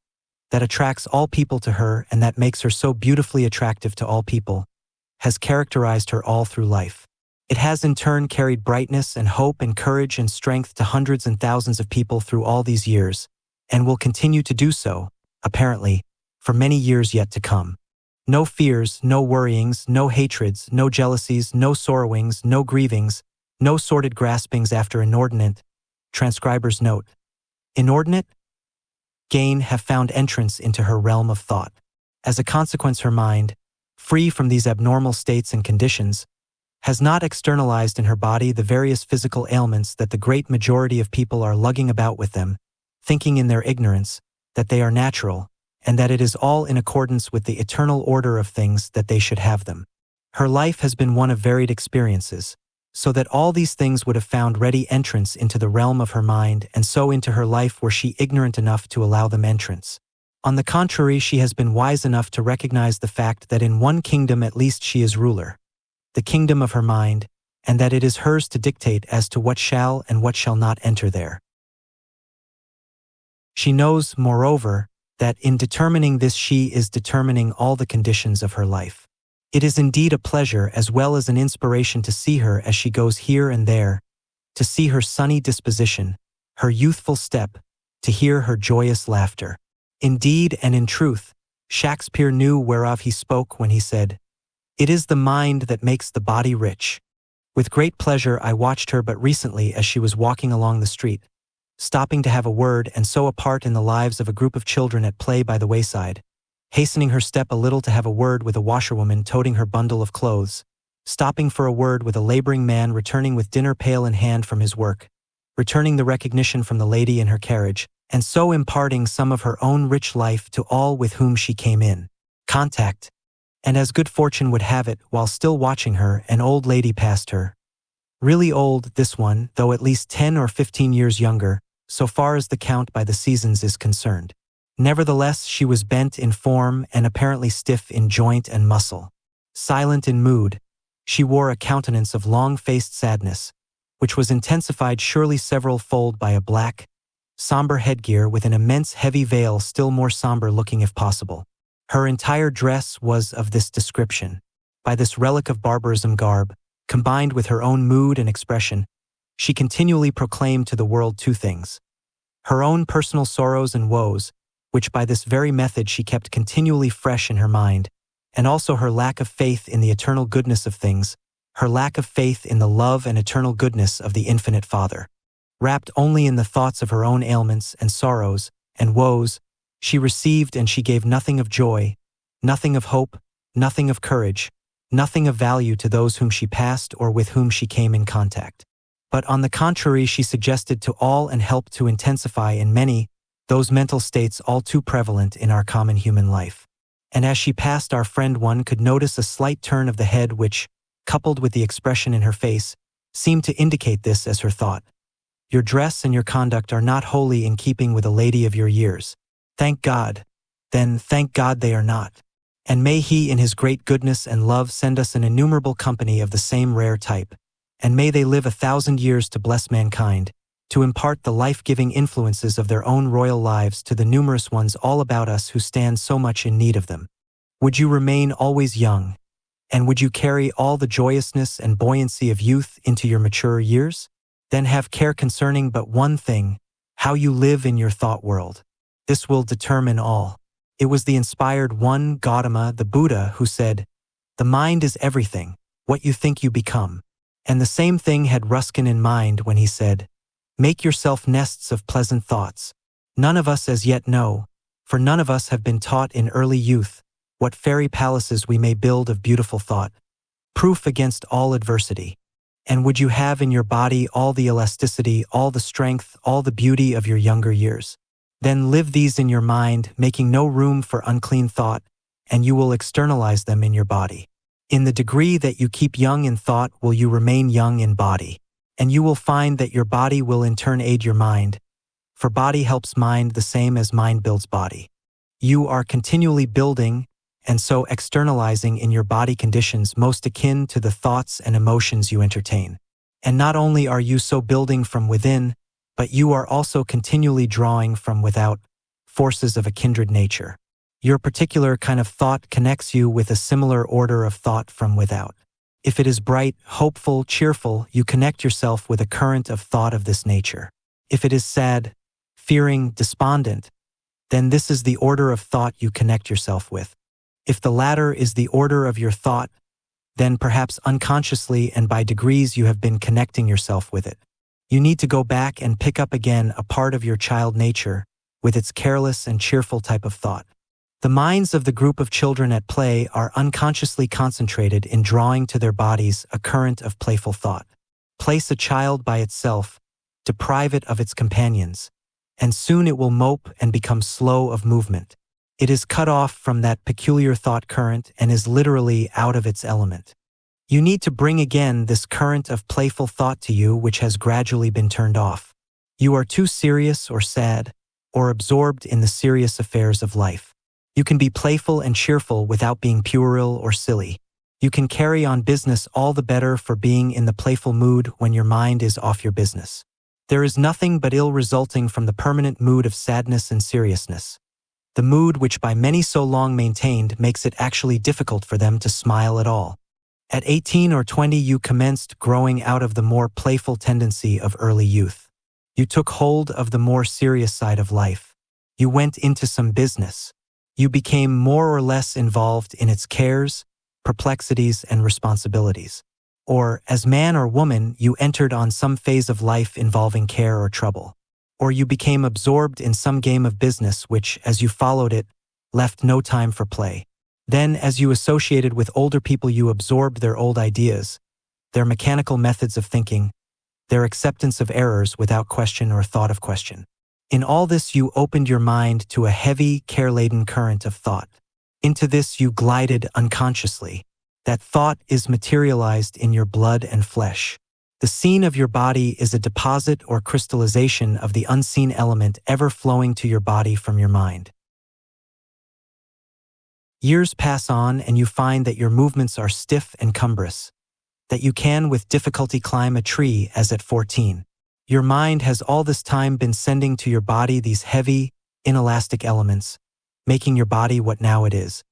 that attracts all people to her and that makes her so beautifully attractive to all people, has characterized her all through life. It has in turn carried brightness and hope and courage and strength to hundreds and thousands of people through all these years, and will continue to do so, apparently, for many years yet to come. No fears, no worryings, no hatreds, no jealousies, no sorrowings, no grievings, no sordid graspings after inordinate, transcriber's note, inordinate gain have found entrance into her realm of thought. As a consequence, her mind, free from these abnormal states and conditions, has not externalized in her body the various physical ailments that the great majority of people are lugging about with them, thinking in their ignorance that they are natural, and that it is all in accordance with the eternal order of things that they should have them. Her life has been one of varied experiences, so that all these things would have found ready entrance into the realm of her mind and so into her life were she ignorant enough to allow them entrance. On the contrary, she has been wise enough to recognize the fact that in one kingdom at least she is ruler, the kingdom of her mind, and that it is hers to dictate as to what shall and what shall not enter there. She knows, moreover, that in determining this she is determining all the conditions of her life. It is indeed a pleasure as well as an inspiration to see her as she goes here and there, to see her sunny disposition, her youthful step, to hear her joyous laughter. Indeed and in truth, Shakespeare knew whereof he spoke when he said, "It is the mind that makes the body rich." With great pleasure I watched her but recently as she was walking along the street, stopping to have a word and so a part in the lives of a group of children at play by the wayside, hastening her step a little to have a word with a washerwoman toting her bundle of clothes, stopping for a word with a laboring man returning with dinner pail in hand from his work, returning the recognition from the lady in her carriage, and so imparting some of her own rich life to all with whom she came in contact. And as good fortune would have it, while still watching her, an old lady passed her. Really old, this one, though at least 10 or 15 years younger, so far as the count by the seasons is concerned. Nevertheless, she was bent in form and apparently stiff in joint and muscle. Silent in mood, she wore a countenance of long-faced sadness, which was intensified surely several-fold by a black, somber headgear with an immense heavy veil still more somber-looking if possible. Her entire dress was of this description. By this relic of barbarism garb, combined with her own mood and expression, she continually proclaimed to the world two things: her own personal sorrows and woes, which by this very method she kept continually fresh in her mind, and also her lack of faith in the eternal goodness of things, her lack of faith in the love and eternal goodness of the infinite Father. Wrapped only in the thoughts of her own ailments and sorrows and woes, she received and she gave nothing of joy, nothing of hope, nothing of courage, nothing of value to those whom she passed or with whom she came in contact. But on the contrary, she suggested to all and helped to intensify in many those mental states all too prevalent in our common human life. And as she passed our friend, one could notice a slight turn of the head which, coupled with the expression in her face, seemed to indicate this as her thought. Your dress and your conduct are not wholly in keeping with a lady of your years. Thank God. Then thank God they are not. And may He in His great goodness and love send us an innumerable company of the same rare type, and may they live 1,000 years to bless mankind, to impart the life-giving influences of their own royal lives to the numerous ones all about us who stand so much in need of them. Would you remain always young? And would you carry all the joyousness and buoyancy of youth into your mature years? Then have care concerning but one thing, how you live in your thought world. This will determine all. It was the inspired one, Gautama, the Buddha, who said, "The mind is everything, what you think you become." And the same thing had Ruskin in mind when he said, "Make yourself nests of pleasant thoughts." None of us as yet know, for none of us have been taught in early youth, what fairy palaces we may build of beautiful thought, proof against all adversity. And would you have in your body all the elasticity, all the strength, all the beauty of your younger years? Then live these in your mind, making no room for unclean thought, and you will externalize them in your body. In the degree that you keep young in thought will you remain young in body. And you will find that your body will in turn aid your mind, for body helps mind the same as mind builds body. You are continually building, and so externalizing in your body conditions most akin to the thoughts and emotions you entertain. And not only are you so building from within, but you are also continually drawing from without forces of a kindred nature. Your particular kind of thought connects you with a similar order of thought from without. If it is bright, hopeful, cheerful, you connect yourself with a current of thought of this nature. If it is sad, fearing, despondent, then this is the order of thought you connect yourself with. If the latter is the order of your thought, then perhaps unconsciously and by degrees you have been connecting yourself with it. You need to go back and pick up again a part of your child nature with its careless and cheerful type of thought. The minds of the group of children at play are unconsciously concentrated in drawing to their bodies a current of playful thought. Place a child by itself, deprive it of its companions, and soon it will mope and become slow of movement. It is cut off from that peculiar thought current and is literally out of its element. You need to bring again this current of playful thought to you which has gradually been turned off. You are too serious or sad, or absorbed in the serious affairs of life. You can be playful and cheerful without being puerile or silly. You can carry on business all the better for being in the playful mood when your mind is off your business. There is nothing but ill resulting from the permanent mood of sadness and seriousness. The mood which by many so long maintained makes it actually difficult for them to smile at all. At 18 or 20 you commenced growing out of the more playful tendency of early youth. You took hold of the more serious side of life. You went into some business. You became more or less involved in its cares, perplexities, and responsibilities. Or, as man or woman, you entered on some phase of life involving care or trouble. Or you became absorbed in some game of business which, as you followed it, left no time for play. Then, as you associated with older people, you absorbed their old ideas, their mechanical methods of thinking, their acceptance of errors without question or thought of question. In all this you opened your mind to a heavy, care-laden current of thought. Into this you glided unconsciously. That thought is materialized in your blood and flesh. The scene of your body is a deposit or crystallization of the unseen element ever flowing to your body from your mind. Years pass on and you find that your movements are stiff and cumbrous, that you can with difficulty climb a tree as at 14. Your mind has all this time been sending to your body these heavy, inelastic elements, making your body what now it is.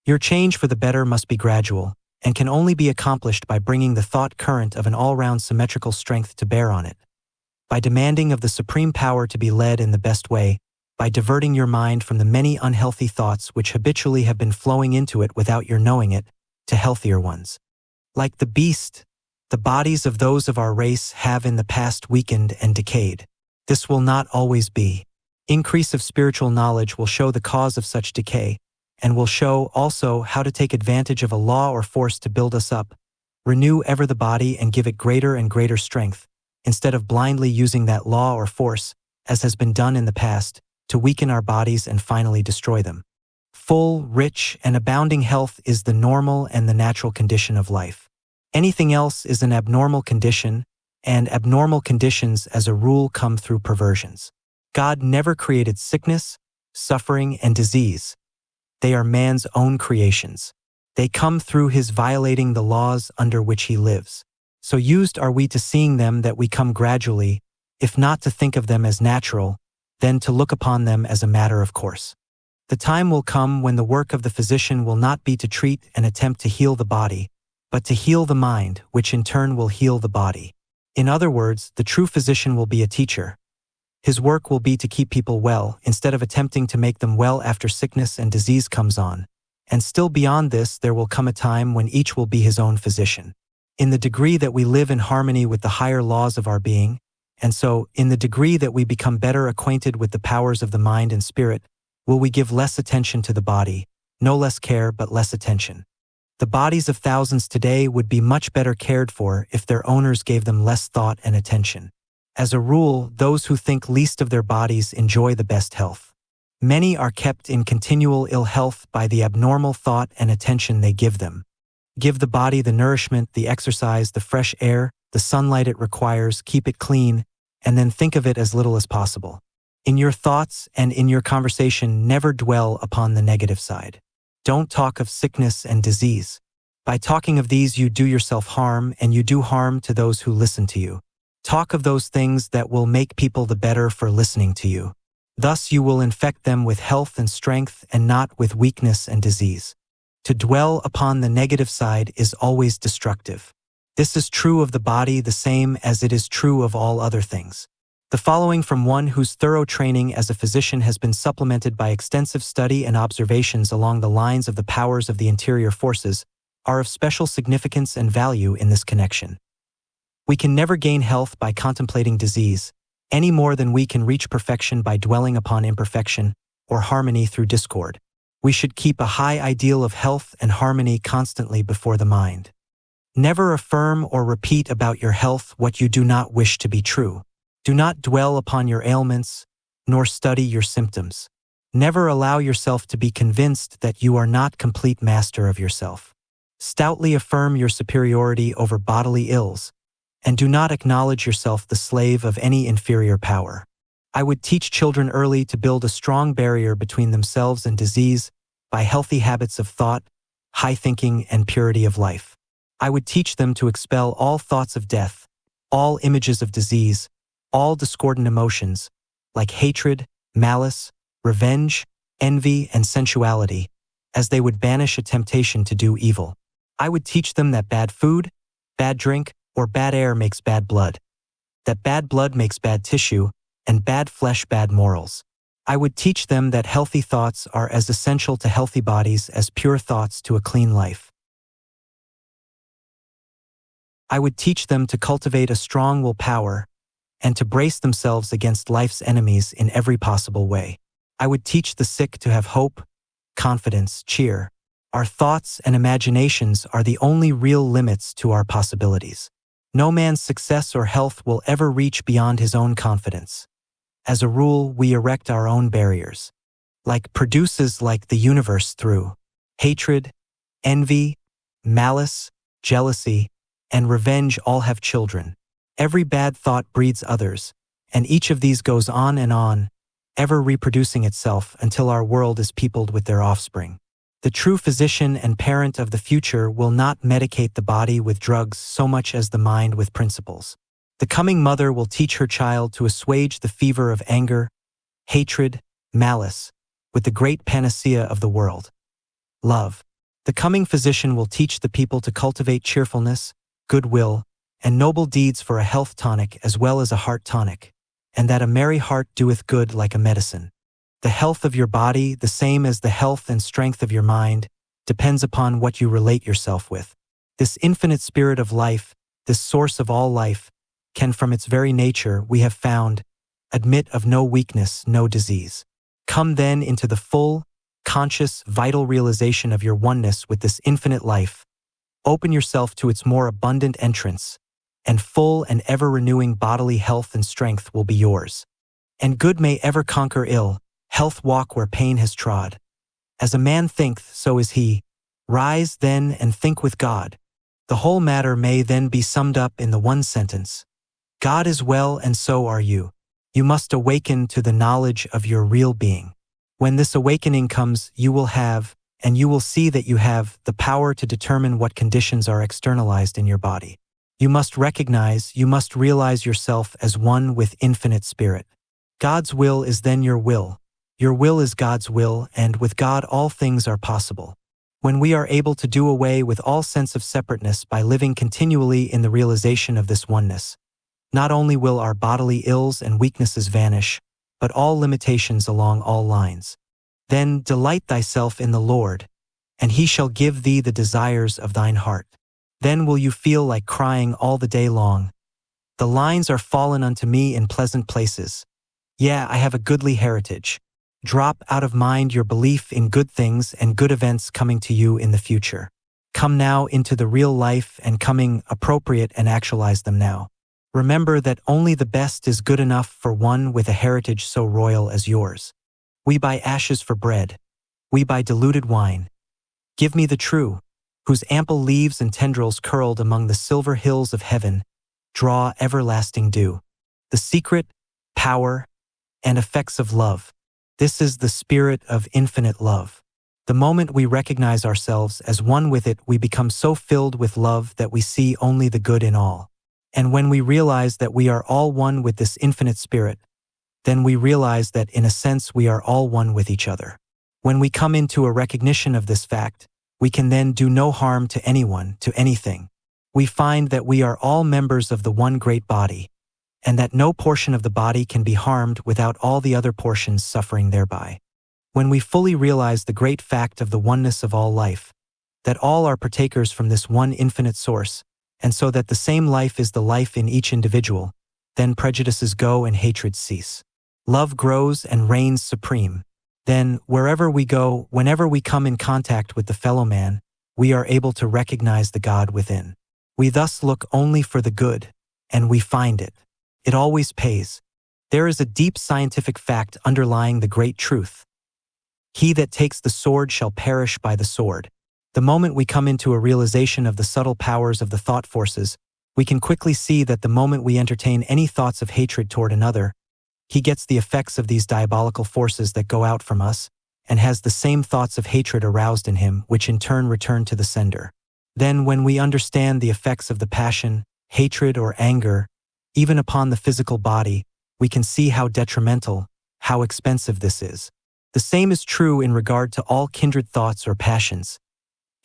Your change for the better must be gradual, and can only be accomplished by bringing the thought current of an all-round symmetrical strength to bear on it, by demanding of the supreme power to be led in the best way, by diverting your mind from the many unhealthy thoughts which habitually have been flowing into it without your knowing it, to healthier ones. Like the beast, the bodies of those of our race have in the past weakened and decayed. This will not always be. Increase of spiritual knowledge will show the cause of such decay, and will show also how to take advantage of a law or force to build us up, renew ever the body and give it greater and greater strength, instead of blindly using that law or force, as has been done in the past, to weaken our bodies and finally destroy them. Full, rich, and abounding health is the normal and the natural condition of life. Anything else is an abnormal condition, and abnormal conditions as a rule come through perversions. God never created sickness, suffering, and disease. They are man's own creations. They come through his violating the laws under which he lives. So used are we to seeing them that we come gradually, if not to think of them as natural, then to look upon them as a matter of course. The time will come when the work of the physician will not be to treat and attempt to heal the body, but to heal the mind, which in turn will heal the body. In other words, the true physician will be a teacher. His work will be to keep people well, instead of attempting to make them well after sickness and disease comes on. And still beyond this, there will come a time when each will be his own physician. In the degree that we live in harmony with the higher laws of our being, and so, in the degree that we become better acquainted with the powers of the mind and spirit, will we give less attention to the body, no less care but less attention. The bodies of thousands today would be much better cared for if their owners gave them less thought and attention. As a rule, those who think least of their bodies enjoy the best health. Many are kept in continual ill health by the abnormal thought and attention they give them. Give the body the nourishment, the exercise, the fresh air, the sunlight it requires, keep it clean, and then think of it as little as possible. In your thoughts and in your conversation, never dwell upon the negative side. Don't talk of sickness and disease. By talking of these, you do yourself harm, and you do harm to those who listen to you. Talk of those things that will make people the better for listening to you. Thus you will infect them with health and strength and not with weakness and disease. To dwell upon the negative side is always destructive. This is true of the body the same as it is true of all other things. The following from one whose thorough training as a physician has been supplemented by extensive study and observations along the lines of the powers of the interior forces are of special significance and value in this connection. We can never gain health by contemplating disease, any more than we can reach perfection by dwelling upon imperfection or harmony through discord. We should keep a high ideal of health and harmony constantly before the mind. Never affirm or repeat about your health what you do not wish to be true. Do not dwell upon your ailments, nor study your symptoms. Never allow yourself to be convinced that you are not complete master of yourself. Stoutly affirm your superiority over bodily ills, and do not acknowledge yourself the slave of any inferior power. I would teach children early to build a strong barrier between themselves and disease by healthy habits of thought, high thinking, and purity of life. I would teach them to expel all thoughts of death, all images of disease, all discordant emotions, like hatred, malice, revenge, envy, and sensuality, as they would banish a temptation to do evil. I would teach them that bad food, bad drink, or bad air makes bad blood, that bad blood makes bad tissue, and bad flesh bad morals. I would teach them that healthy thoughts are as essential to healthy bodies as pure thoughts to a clean life. I would teach them to cultivate a strong willpower and to brace themselves against life's enemies in every possible way. I would teach the sick to have hope, confidence, cheer. Our thoughts and imaginations are the only real limits to our possibilities. No man's success or health will ever reach beyond his own confidence. As a rule, we erect our own barriers. Like the universe through hatred, envy, malice, jealousy, and revenge all have children. Every bad thought breeds others, and each of these goes on, ever reproducing itself until our world is peopled with their offspring. The true physician and parent of the future will not medicate the body with drugs so much as the mind with principles. The coming mother will teach her child to assuage the fever of anger, hatred, malice, with the great panacea of the world, love. The coming physician will teach the people to cultivate cheerfulness, goodwill, and noble deeds for a health tonic as well as a heart tonic, and that a merry heart doeth good like a medicine. The health of your body, the same as the health and strength of your mind, depends upon what you relate yourself with. This infinite spirit of life, this source of all life, can from its very nature, we have found, admit of no weakness, no disease. Come then into the full, conscious, vital realization of your oneness with this infinite life. Open yourself to its more abundant entrance, and full and ever-renewing bodily health and strength will be yours. And good may ever conquer ill, health walk where pain has trod. As a man thinketh, so is he. Rise, then, and think with God. The whole matter may then be summed up in the one sentence. God is well, and so are you. You must awaken to the knowledge of your real being. When this awakening comes, you will have, and you will see that you have, the power to determine what conditions are externalized in your body. You must realize yourself as one with infinite spirit. God's will is then your will. Your will is God's will, and with God all things are possible. When we are able to do away with all sense of separateness by living continually in the realization of this oneness, not only will our bodily ills and weaknesses vanish, but all limitations along all lines. Then delight thyself in the Lord, and he shall give thee the desires of thine heart. Then will you feel like crying all the day long. The lines are fallen unto me in pleasant places. Yeah, I have a goodly heritage. Drop out of mind your belief in good things and good events coming to you in the future. Come now into the real life and coming appropriate and actualize them now. Remember that only the best is good enough for one with a heritage so royal as yours. We buy ashes for bread. We buy diluted wine. Give me the true, whose ample leaves and tendrils curled among the silver hills of heaven, draw everlasting dew. The secret, power, and effects of love. This is the spirit of infinite love. The moment we recognize ourselves as one with it, we become so filled with love that we see only the good in all. And when we realize that we are all one with this infinite spirit, then we realize that in a sense we are all one with each other. When we come into a recognition of this fact, we can then do no harm to anyone, to anything. We find that we are all members of the one great body, and that no portion of the body can be harmed without all the other portions suffering thereby. When we fully realize the great fact of the oneness of all life, that all are partakers from this one infinite source, and so that the same life is the life in each individual, then prejudices go and hatreds cease. Love grows and reigns supreme. then wherever we go, whenever we come in contact with the fellow man, we are able to recognize the God within. We thus look only for the good, and we find it. It always pays. There is a deep scientific fact underlying the great truth. He that takes the sword shall perish by the sword. The moment we come into a realization of the subtle powers of the thought forces, we can quickly see that the moment we entertain any thoughts of hatred toward another, he gets the effects of these diabolical forces that go out from us, and has the same thoughts of hatred aroused in him, which in turn return to the sender. Then when we understand the effects of the passion, hatred, or anger, even upon the physical body, we can see how detrimental, how expensive this is. The same is true in regard to all kindred thoughts or passions.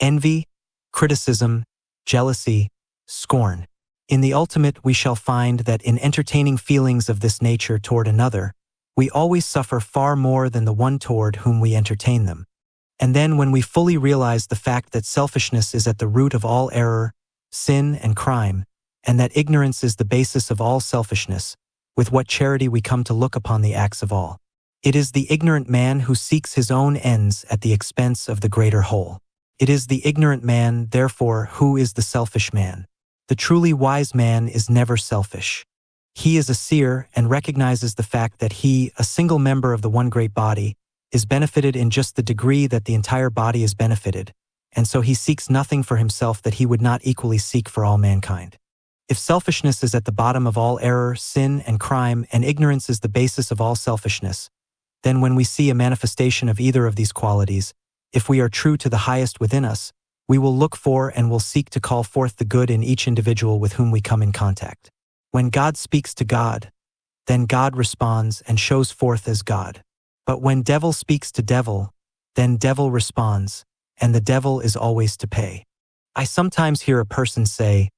Envy, criticism, jealousy, scorn. In the ultimate, we shall find that in entertaining feelings of this nature toward another, we always suffer far more than the one toward whom we entertain them. And then when we fully realize the fact that selfishness is at the root of all error, sin, and crime, and that ignorance is the basis of all selfishness, with what charity we come to look upon the acts of all. It is the ignorant man who seeks his own ends at the expense of the greater whole. It is the ignorant man, therefore, who is the selfish man. The truly wise man is never selfish. He is a seer and recognizes the fact that he, a single member of the one great body, is benefited in just the degree that the entire body is benefited, and so he seeks nothing for himself that he would not equally seek for all mankind. If selfishness is at the bottom of all error, sin, and crime, and ignorance is the basis of all selfishness, then when we see a manifestation of either of these qualities, if we are true to the highest within us, we will look for and will seek to call forth the good in each individual with whom we come in contact. When God speaks to God, then God responds and shows forth as God. But when devil speaks to devil, then devil responds, and the devil is always to pay. I sometimes hear a person say,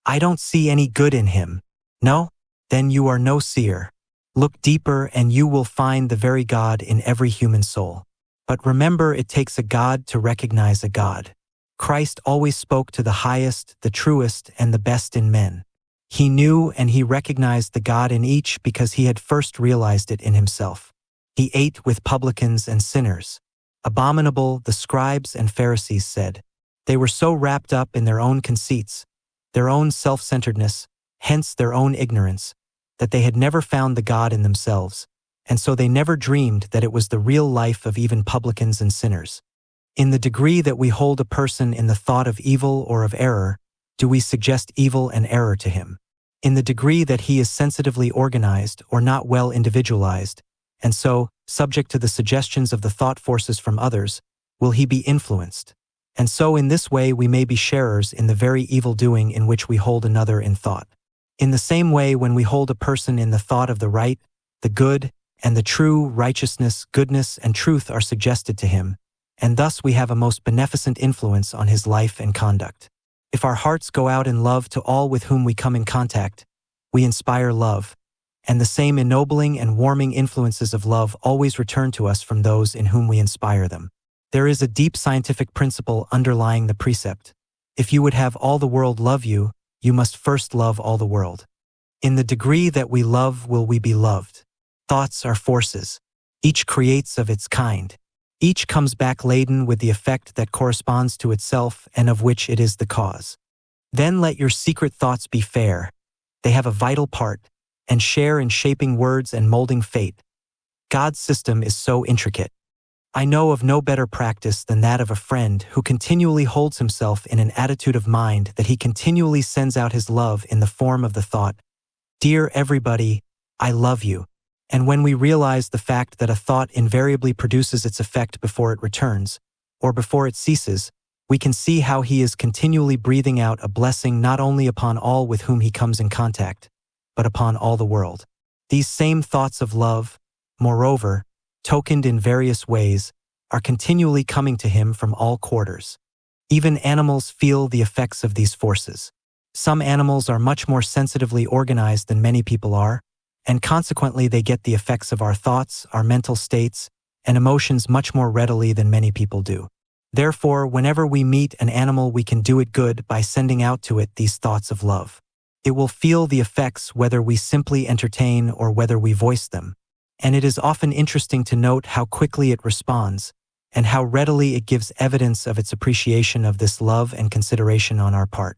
"I don't see any good in him." No? Then you are no seer. Look deeper and you will find the very God in every human soul. But remember, it takes a God to recognize a God. Christ always spoke to the highest, the truest, and the best in men. He knew and he recognized the God in each because he had first realized it in himself. He ate with publicans and sinners. Abominable, the scribes and Pharisees said. They were so wrapped up in their own conceits, their own self-centeredness, hence their own ignorance, that they had never found the God in themselves, and so they never dreamed that it was the real life of even publicans and sinners. In the degree that we hold a person in the thought of evil or of error, do we suggest evil and error to him. In the degree that he is sensitively organized or not well individualized, and so, subject to the suggestions of the thought forces from others, will he be influenced. And so in this way we may be sharers in the very evil doing in which we hold another in thought. In the same way, when we hold a person in the thought of the right, the good, and the true, righteousness, goodness, and truth are suggested to him, and thus we have a most beneficent influence on his life and conduct. If our hearts go out in love to all with whom we come in contact, we inspire love, and the same ennobling and warming influences of love always return to us from those in whom we inspire them. There is a deep scientific principle underlying the precept. If you would have all the world love you, you must first love all the world. In the degree that we love will we be loved. Thoughts are forces. Each creates of its kind. Each comes back laden with the effect that corresponds to itself and of which it is the cause. Then let your secret thoughts be fair. They have a vital part, and share in shaping words and molding fate. God's system is so intricate. I know of no better practice than that of a friend who continually holds himself in an attitude of mind that he continually sends out his love in the form of the thought, "Dear everybody, I love you." And when we realize the fact that a thought invariably produces its effect before it returns, or before it ceases, we can see how he is continually breathing out a blessing not only upon all with whom he comes in contact, but upon all the world. These same thoughts of love, moreover, tokened in various ways, are continually coming to him from all quarters. Even animals feel the effects of these forces. Some animals are much more sensitively organized than many people are, and consequently they get the effects of our thoughts, our mental states, and emotions much more readily than many people do. Therefore, whenever we meet an animal, we can do it good by sending out to it these thoughts of love. It will feel the effects whether we simply entertain or whether we voice them. and it is often interesting to note how quickly it responds, and how readily it gives evidence of its appreciation of this love and consideration on our part.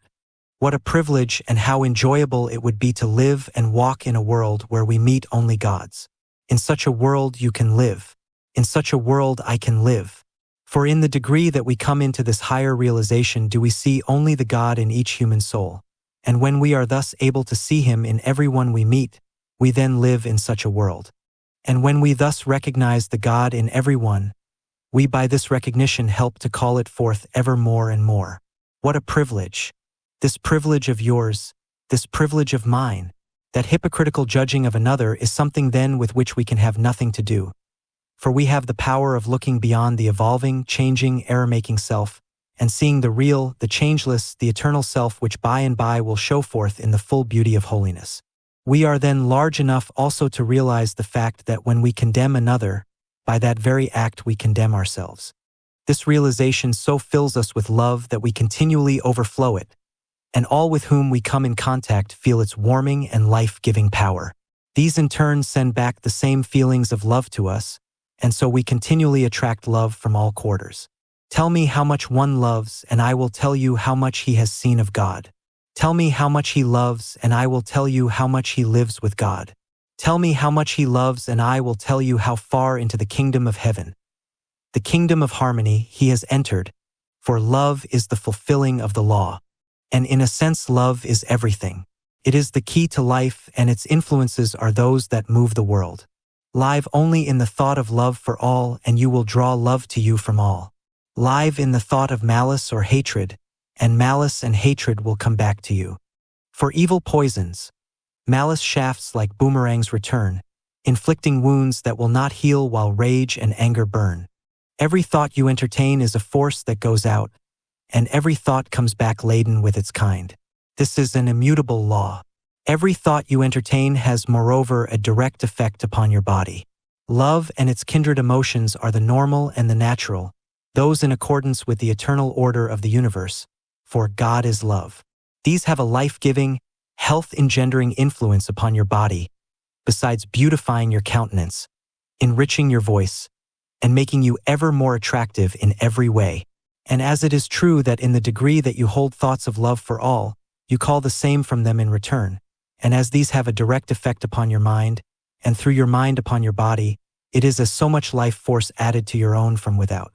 What a privilege and how enjoyable it would be to live and walk in a world where we meet only gods. In such a world you can live. In such a world I can live. For in the degree that we come into this higher realization do we see only the God in each human soul, and when we are thus able to see Him in everyone we meet, we then live in such a world. And when we thus recognize the God in everyone, we by this recognition help to call it forth ever more and more. What a privilege! This privilege of yours, this privilege of mine, that hypocritical judging of another is something then with which we can have nothing to do. For we have the power of looking beyond the evolving, changing, error-making self, and seeing the real, the changeless, the eternal self which by and by will show forth in the full beauty of holiness. We are then large enough also to realize the fact that when we condemn another, by that very act we condemn ourselves. This realization so fills us with love that we continually overflow it, and all with whom we come in contact feel its warming and life-giving power. These in turn send back the same feelings of love to us, and so we continually attract love from all quarters. Tell me how much one loves, and I will tell you how much he has seen of God. Tell me how much he loves, and I will tell you how much he lives with God. Tell me how much he loves, and I will tell you how far into the kingdom of heaven, the kingdom of harmony, he has entered, for love is the fulfilling of the law. And in a sense, love is everything. It is the key to life, and its influences are those that move the world. Live only in the thought of love for all, and you will draw love to you from all. Live in the thought of malice or hatred, and malice and hatred will come back to you. For evil poisons, malice shafts like boomerangs return, inflicting wounds that will not heal while rage and anger burn. Every thought you entertain is a force that goes out, and every thought comes back laden with its kind. This is an immutable law. Every thought you entertain has, moreover, a direct effect upon your body. Love and its kindred emotions are the normal and the natural, those in accordance with the eternal order of the universe, for God is love. These have a life-giving, health-engendering influence upon your body, besides beautifying your countenance, enriching your voice, and making you ever more attractive in every way. And as it is true that in the degree that you hold thoughts of love for all, you call the same from them in return, and as these have a direct effect upon your mind, and through your mind upon your body, it is as so much life force added to your own from without.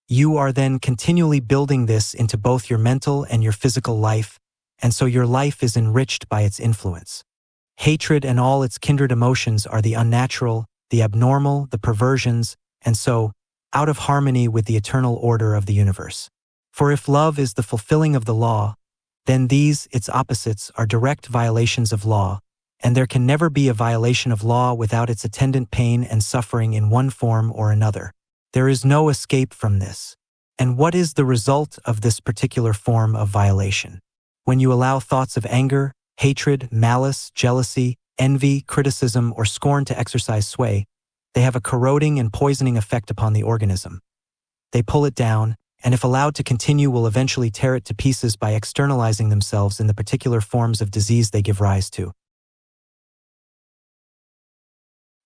You are then continually building this into both your mental and your physical life, and so your life is enriched by its influence. Hatred and all its kindred emotions are the unnatural, the abnormal, the perversions, and so, out of harmony with the eternal order of the universe. For if love is the fulfilling of the law, then these, its opposites, are direct violations of law, and there can never be a violation of law without its attendant pain and suffering in one form or another. There is no escape from this. And what is the result of this particular form of violation? When you allow thoughts of anger, hatred, malice, jealousy, envy, criticism, or scorn to exercise sway, they have a corroding and poisoning effect upon the organism. They pull it down, and if allowed to continue will eventually tear it to pieces by externalizing themselves in the particular forms of disease they give rise to.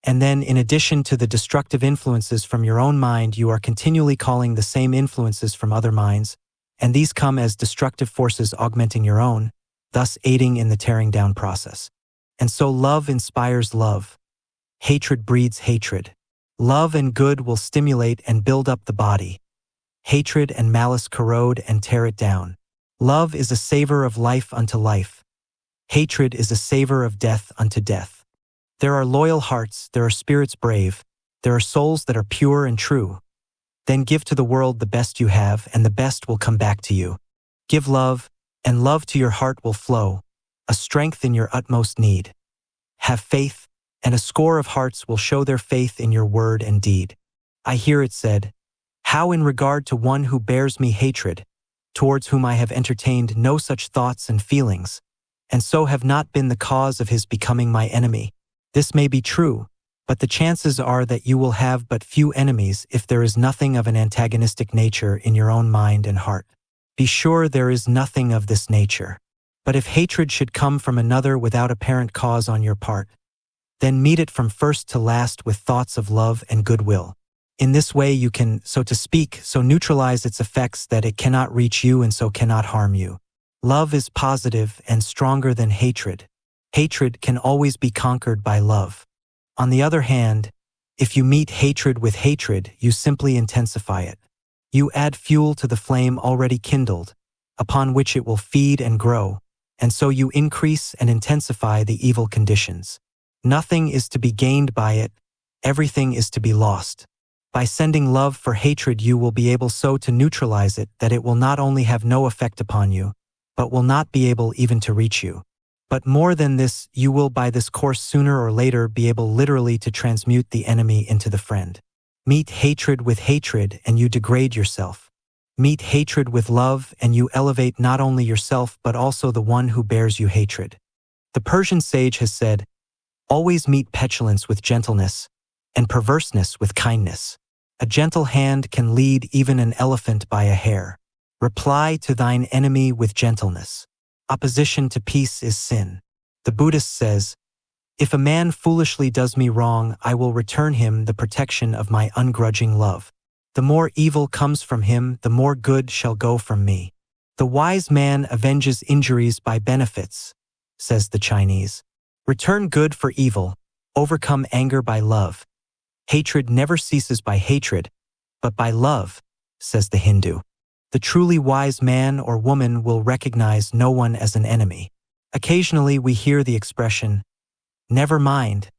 And then, in addition to the destructive influences from your own mind, you are continually calling the same influences from other minds, and these come as destructive forces augmenting your own, thus aiding in the tearing down process. And so love inspires love. Hatred breeds hatred. Love and good will stimulate and build up the body. Hatred and malice corrode and tear it down. Love is a savor of life unto life. Hatred is a savor of death unto death. There are loyal hearts, there are spirits brave, there are souls that are pure and true. Then give to the world the best you have, and the best will come back to you. Give love, and love to your heart will flow, a strength in your utmost need. Have faith, and a score of hearts will show their faith in your word and deed. I hear it said, "How in regard to one who bears me hatred, towards whom I have entertained no such thoughts and feelings, and so have not been the cause of his becoming my enemy." This may be true, but the chances are that you will have but few enemies if there is nothing of an antagonistic nature in your own mind and heart. Be sure there is nothing of this nature. But if hatred should come from another without apparent cause on your part, Then meet it from first to last with thoughts of love and goodwill. In this way you can, so to speak, so neutralize its effects that it cannot reach you and so cannot harm you. Love is positive and stronger than hatred. Hatred can always be conquered by love. On the other hand, if you meet hatred with hatred, you simply intensify it. You add fuel to the flame already kindled, upon which it will feed and grow, and so you increase and intensify the evil conditions. Nothing is to be gained by it, everything is to be lost. By sending love for hatred you will be able so to neutralize it that it will not only have no effect upon you, but will not be able even to reach you. But more than this, you will by this course sooner or later be able literally to transmute the enemy into the friend. Meet hatred with hatred and you degrade yourself. Meet hatred with love and you elevate not only yourself but also the one who bears you hatred. The Persian sage has said, "Always meet petulance with gentleness, and perverseness with kindness. A gentle hand can lead even an elephant by a hair. Reply to thine enemy with gentleness. Opposition to peace is sin." The Buddhist says, "If a man foolishly does me wrong, I will return him the protection of my ungrudging love. The more evil comes from him, the more good shall go from me. The wise man avenges injuries by benefits," says the Chinese. "Return good for evil, overcome anger by love. Hatred never ceases by hatred, but by love," says the Hindu. The truly wise man or woman will recognize no one as an enemy. Occasionally we hear the expression, "Never mind,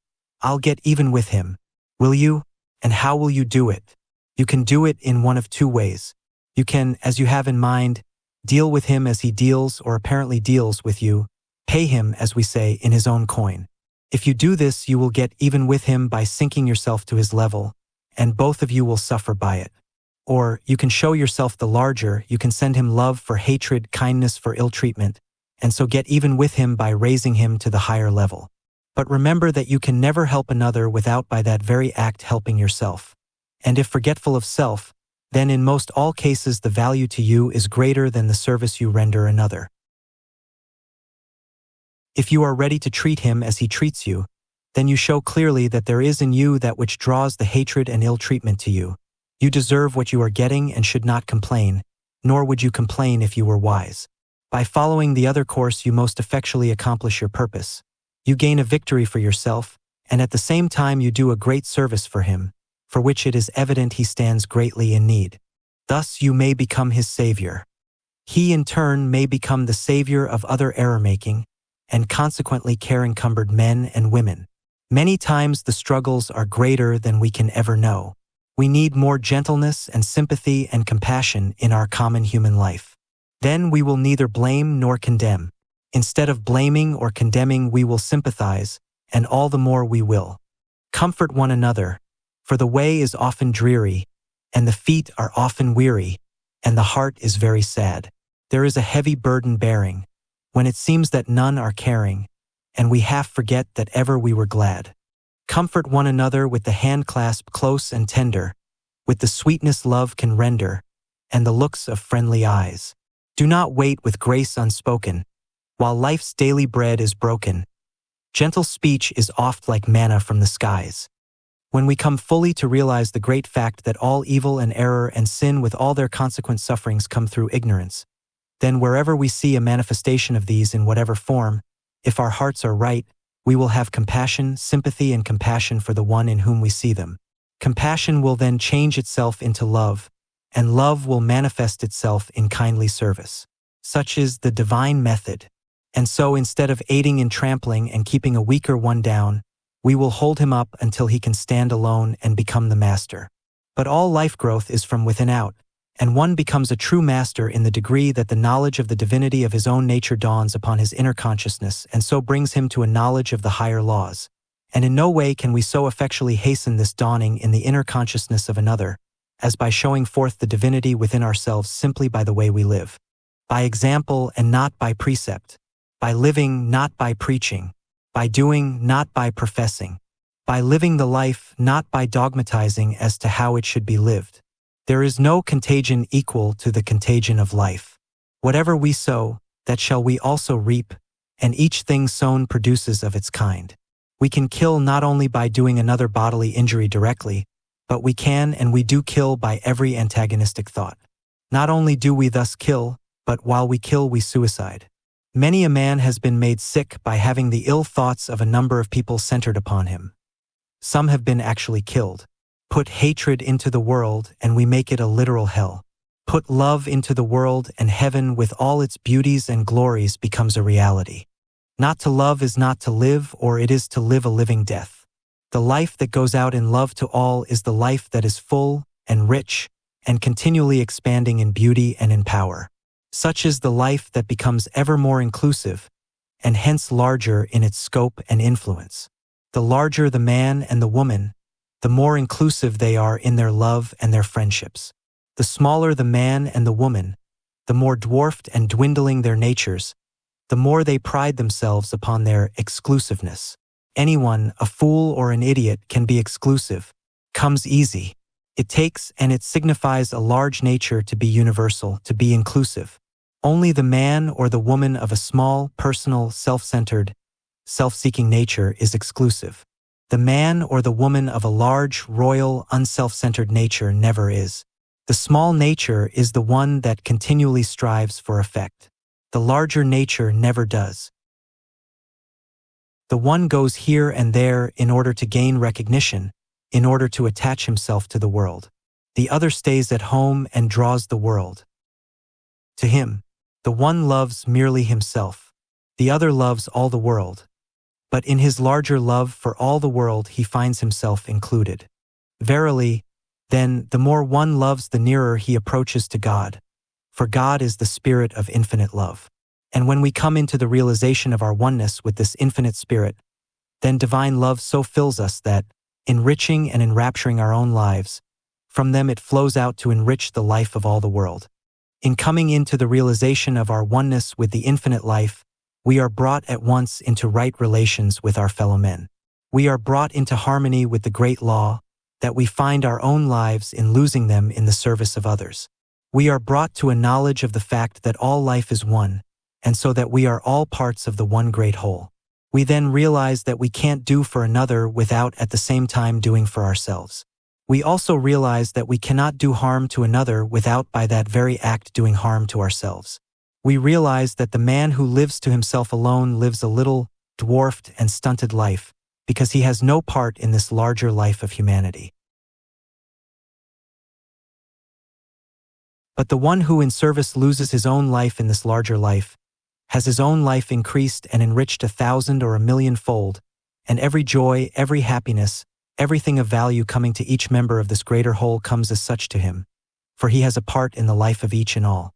I'll get even with him." Will you? And how will you do it? You can do it in one of two ways. You can, as you have in mind, deal with him as he deals or apparently deals with you, pay him, as we say, in his own coin. If you do this, you will get even with him by sinking yourself to his level, and both of you will suffer by it. Or you can show yourself the larger, you can send him love for hatred, kindness for ill treatment, and so get even with him by raising him to the higher level. But remember that you can never help another without by that very act helping yourself. And if forgetful of self, then in most all cases the value to you is greater than the service you render another. If you are ready to treat him as he treats you, then you show clearly that there is in you that which draws the hatred and ill treatment to you. You deserve what you are getting and should not complain, nor would you complain if you were wise. By following the other course you most effectually accomplish your purpose. You gain a victory for yourself, and at the same time you do a great service for him, for which it is evident he stands greatly in need. Thus you may become his savior. He in turn may become the savior of other error-making, and consequently care-encumbered men and women. Many times the struggles are greater than we can ever know. We need more gentleness and sympathy and compassion in our common human life. Then we will neither blame nor condemn. Instead of blaming or condemning, we will sympathize, and all the more we will comfort one another, for the way is often dreary, and the feet are often weary, and the heart is very sad. There is a heavy burden bearing, when it seems that none are caring, and we half forget that ever we were glad. Comfort one another with the hand clasp close and tender, with the sweetness love can render, and the looks of friendly eyes. Do not wait with grace unspoken, while life's daily bread is broken. Gentle speech is oft like manna from the skies. When we come fully to realize the great fact that all evil and error and sin with all their consequent sufferings come through ignorance, then wherever we see a manifestation of these in whatever form, if our hearts are right, we will have compassion, sympathy, and compassion for the one in whom we see them. Compassion will then change itself into love, and love will manifest itself in kindly service. Such is the divine method. And so instead of aiding in trampling and keeping a weaker one down, we will hold him up until he can stand alone and become the master. But all life growth is from within out, and one becomes a true master in the degree that the knowledge of the divinity of his own nature dawns upon his inner consciousness and so brings him to a knowledge of the higher laws. And in no way can we so effectually hasten this dawning in the inner consciousness of another, as by showing forth the divinity within ourselves simply by the way we live. By example and not by precept. By living, not by preaching. By doing, not by professing. By living the life, not by dogmatizing as to how it should be lived. There is no contagion equal to the contagion of life. Whatever we sow, that shall we also reap, and each thing sown produces of its kind. We can kill not only by doing another bodily injury directly, but we can and we do kill by every antagonistic thought. Not only do we thus kill, but while we kill we suicide. Many a man has been made sick by having the ill thoughts of a number of people centered upon him. Some have been actually killed. Put hatred into the world and we make it a literal hell. Put love into the world and heaven with all its beauties and glories becomes a reality. Not to love is not to live, or it is to live a living death. The life that goes out in love to all is the life that is full and rich and continually expanding in beauty and in power. Such is the life that becomes ever more inclusive and hence larger in its scope and influence. The larger the man and the woman, the more inclusive they are in their love and their friendships. The smaller the man and the woman, the more dwarfed and dwindling their natures, the more they pride themselves upon their exclusiveness. Anyone, a fool or an idiot, can be exclusive. Comes easy. It takes and it signifies a large nature to be universal, to be inclusive. Only the man or the woman of a small, personal, self-centered, self-seeking nature is exclusive. The man or the woman of a large, royal, unself-centered nature never is. The small nature is the one that continually strives for effect. The larger nature never does. The one goes here and there in order to gain recognition, in order to attach himself to the world. The other stays at home and draws the world to him. The one loves merely himself. The other loves all the world. But in his larger love for all the world he finds himself included. Verily, then, the more one loves the nearer he approaches to God, for God is the spirit of infinite love. And when we come into the realization of our oneness with this infinite spirit, then divine love so fills us that, enriching and enrapturing our own lives, from them it flows out to enrich the life of all the world. In coming into the realization of our oneness with the infinite life, we are brought at once into right relations with our fellow men. We are brought into harmony with the great law, that we find our own lives in losing them in the service of others. We are brought to a knowledge of the fact that all life is one, and so that we are all parts of the one great whole. We then realize that we can't do for another without at the same time doing for ourselves. We also realize that we cannot do harm to another without by that very act doing harm to ourselves. We realize that the man who lives to himself alone lives a little, dwarfed and stunted life, because he has no part in this larger life of humanity. But the one who in service loses his own life in this larger life, has his own life increased and enriched 1,000 or 1,000,000-fold, and every joy, every happiness, everything of value coming to each member of this greater whole comes as such to him, for he has a part in the life of each and all.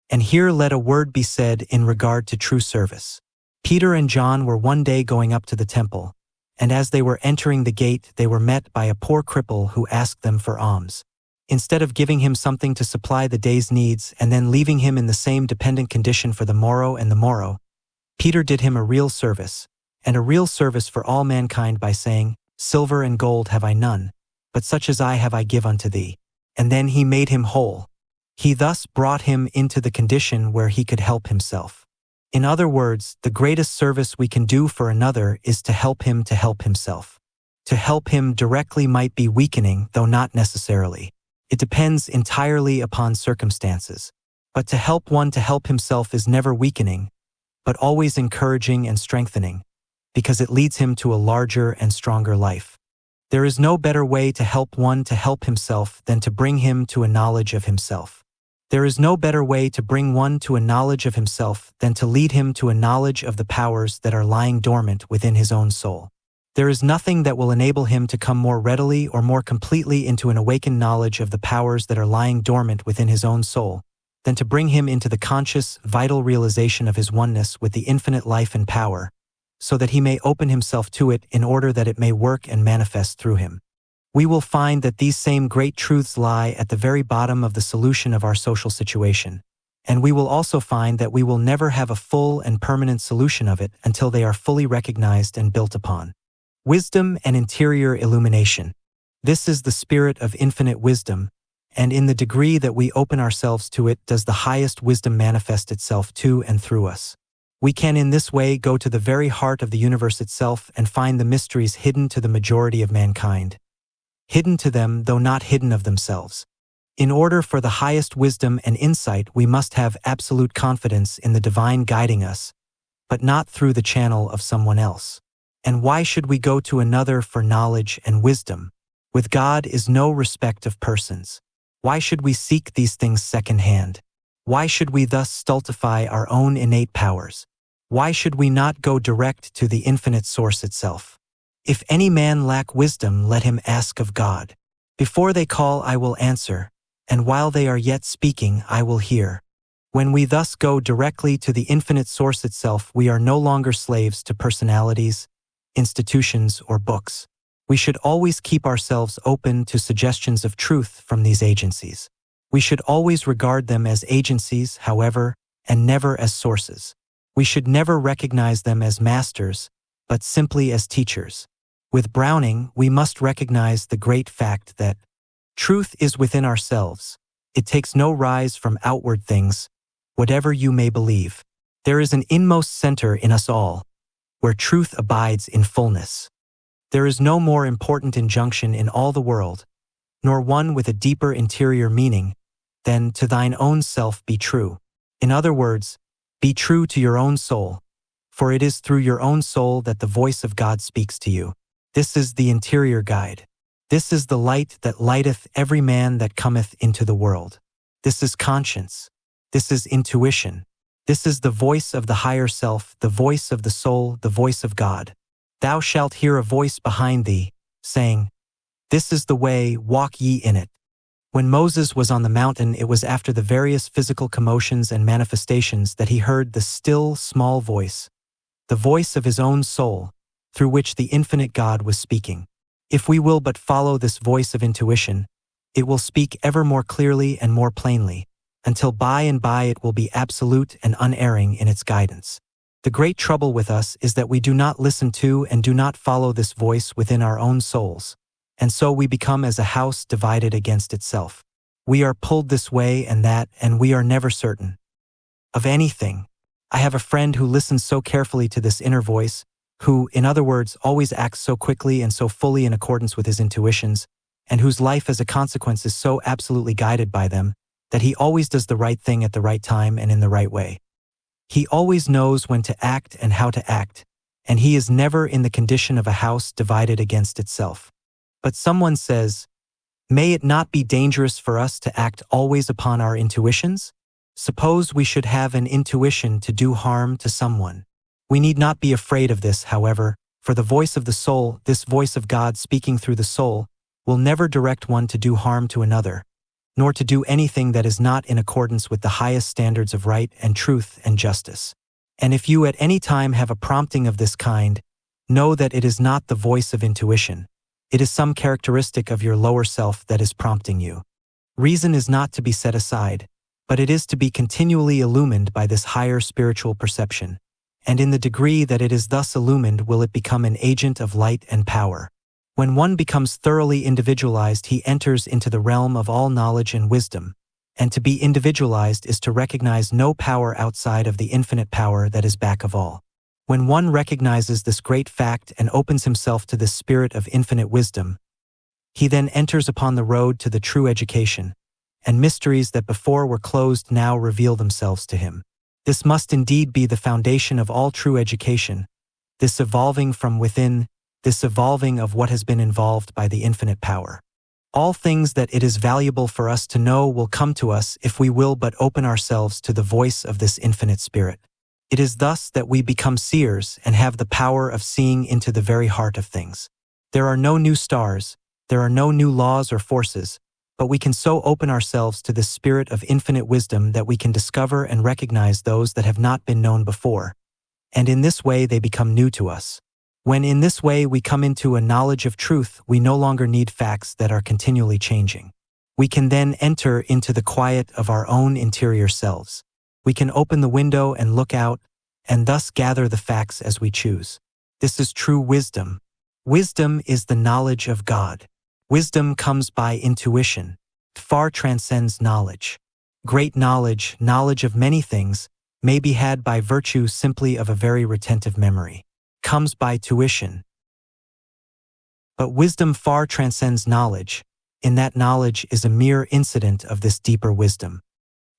And here let a word be said in regard to true service. Peter and John were one day going up to the temple, and as they were entering the gate they were met by a poor cripple who asked them for alms. Instead of giving him something to supply the day's needs and then leaving him in the same dependent condition for the morrow and the morrow, Peter did him a real service, and a real service for all mankind by saying, "Silver and gold have I none, but such as I have I give unto thee." And then he made him whole. He thus brought him into the condition where he could help himself. In other words, the greatest service we can do for another is to help him to help himself. To help him directly might be weakening, though not necessarily. It depends entirely upon circumstances. But to help one to help himself is never weakening, but always encouraging and strengthening, because it leads him to a larger and stronger life. There is no better way to help one to help himself than to bring him to a knowledge of himself. There is no better way to bring one to a knowledge of himself than to lead him to a knowledge of the powers that are lying dormant within his own soul. There is nothing that will enable him to come more readily or more completely into an awakened knowledge of the powers that are lying dormant within his own soul than to bring him into the conscious, vital realization of his oneness with the infinite life and power, so that he may open himself to it in order that it may work and manifest through him. We will find that these same great truths lie at the very bottom of the solution of our social situation, and we will also find that we will never have a full and permanent solution of it until they are fully recognized and built upon. Wisdom and interior illumination. This is the spirit of infinite wisdom, and in the degree that we open ourselves to it does the highest wisdom manifest itself to and through us. We can in this way go to the very heart of the universe itself and find the mysteries hidden to the majority of mankind. Hidden to them, though not hidden of themselves. In order for the highest wisdom and insight, we must have absolute confidence in the divine guiding us, but not through the channel of someone else. And why should we go to another for knowledge and wisdom? With God is no respect of persons. Why should we seek these things second-hand? Why should we thus stultify our own innate powers? Why should we not go direct to the infinite source itself? If any man lack wisdom, let him ask of God. Before they call, I will answer, and while they are yet speaking, I will hear. When we thus go directly to the infinite source itself, we are no longer slaves to personalities, institutions, or books. We should always keep ourselves open to suggestions of truth from these agencies. We should always regard them as agencies, however, and never as sources. We should never recognize them as masters, but simply as teachers. With Browning, we must recognize the great fact that truth is within ourselves. It takes no rise from outward things, whatever you may believe. There is an inmost center in us all, where truth abides in fullness. There is no more important injunction in all the world, nor one with a deeper interior meaning, than to thine own self be true. In other words, be true to your own soul, for it is through your own soul that the voice of God speaks to you. This is the interior guide. This is the light that lighteth every man that cometh into the world. This is conscience. This is intuition. This is the voice of the higher self, the voice of the soul, the voice of God. Thou shalt hear a voice behind thee, saying, This is the way, walk ye in it. When Moses was on the mountain, it was after the various physical commotions and manifestations that he heard the still, small voice, the voice of his own soul, through which the infinite God was speaking. If we will but follow this voice of intuition, it will speak ever more clearly and more plainly, until by and by it will be absolute and unerring in its guidance. The great trouble with us is that we do not listen to and do not follow this voice within our own souls, and so we become as a house divided against itself. We are pulled this way and that, and we are never certain of anything. I have a friend who listens so carefully to this inner voice, who, in other words, always acts so quickly and so fully in accordance with his intuitions, and whose life as a consequence is so absolutely guided by them, that he always does the right thing at the right time and in the right way. He always knows when to act and how to act, and he is never in the condition of a house divided against itself. But someone says, may it not be dangerous for us to act always upon our intuitions? Suppose we should have an intuition to do harm to someone. We need not be afraid of this, however, for the voice of the soul, this voice of God speaking through the soul, will never direct one to do harm to another, nor to do anything that is not in accordance with the highest standards of right and truth and justice. And if you at any time have a prompting of this kind, know that it is not the voice of intuition. It is some characteristic of your lower self that is prompting you. Reason is not to be set aside, but it is to be continually illumined by this higher spiritual perception, and in the degree that it is thus illumined will it become an agent of light and power. When one becomes thoroughly individualized, he enters into the realm of all knowledge and wisdom, and to be individualized is to recognize no power outside of the infinite power that is back of all. When one recognizes this great fact and opens himself to this spirit of infinite wisdom, he then enters upon the road to the true education, and mysteries that before were closed now reveal themselves to him. This must indeed be the foundation of all true education, this evolving from within, this evolving of what has been involved by the infinite power. All things that it is valuable for us to know will come to us if we will but open ourselves to the voice of this infinite spirit. It is thus that we become seers and have the power of seeing into the very heart of things. There are no new stars, there are no new laws or forces, but we can so open ourselves to this spirit of infinite wisdom that we can discover and recognize those that have not been known before, and in this way they become new to us. When in this way we come into a knowledge of truth, we no longer need facts that are continually changing. We can then enter into the quiet of our own interior selves. We can open the window and look out, and thus gather the facts as we choose. This is true wisdom. Wisdom is the knowledge of God. Wisdom comes by intuition. It far transcends knowledge. Great knowledge, knowledge of many things, may be had by virtue simply of a very retentive memory, comes by tuition. But wisdom far transcends knowledge, in that knowledge is a mere incident of this deeper wisdom.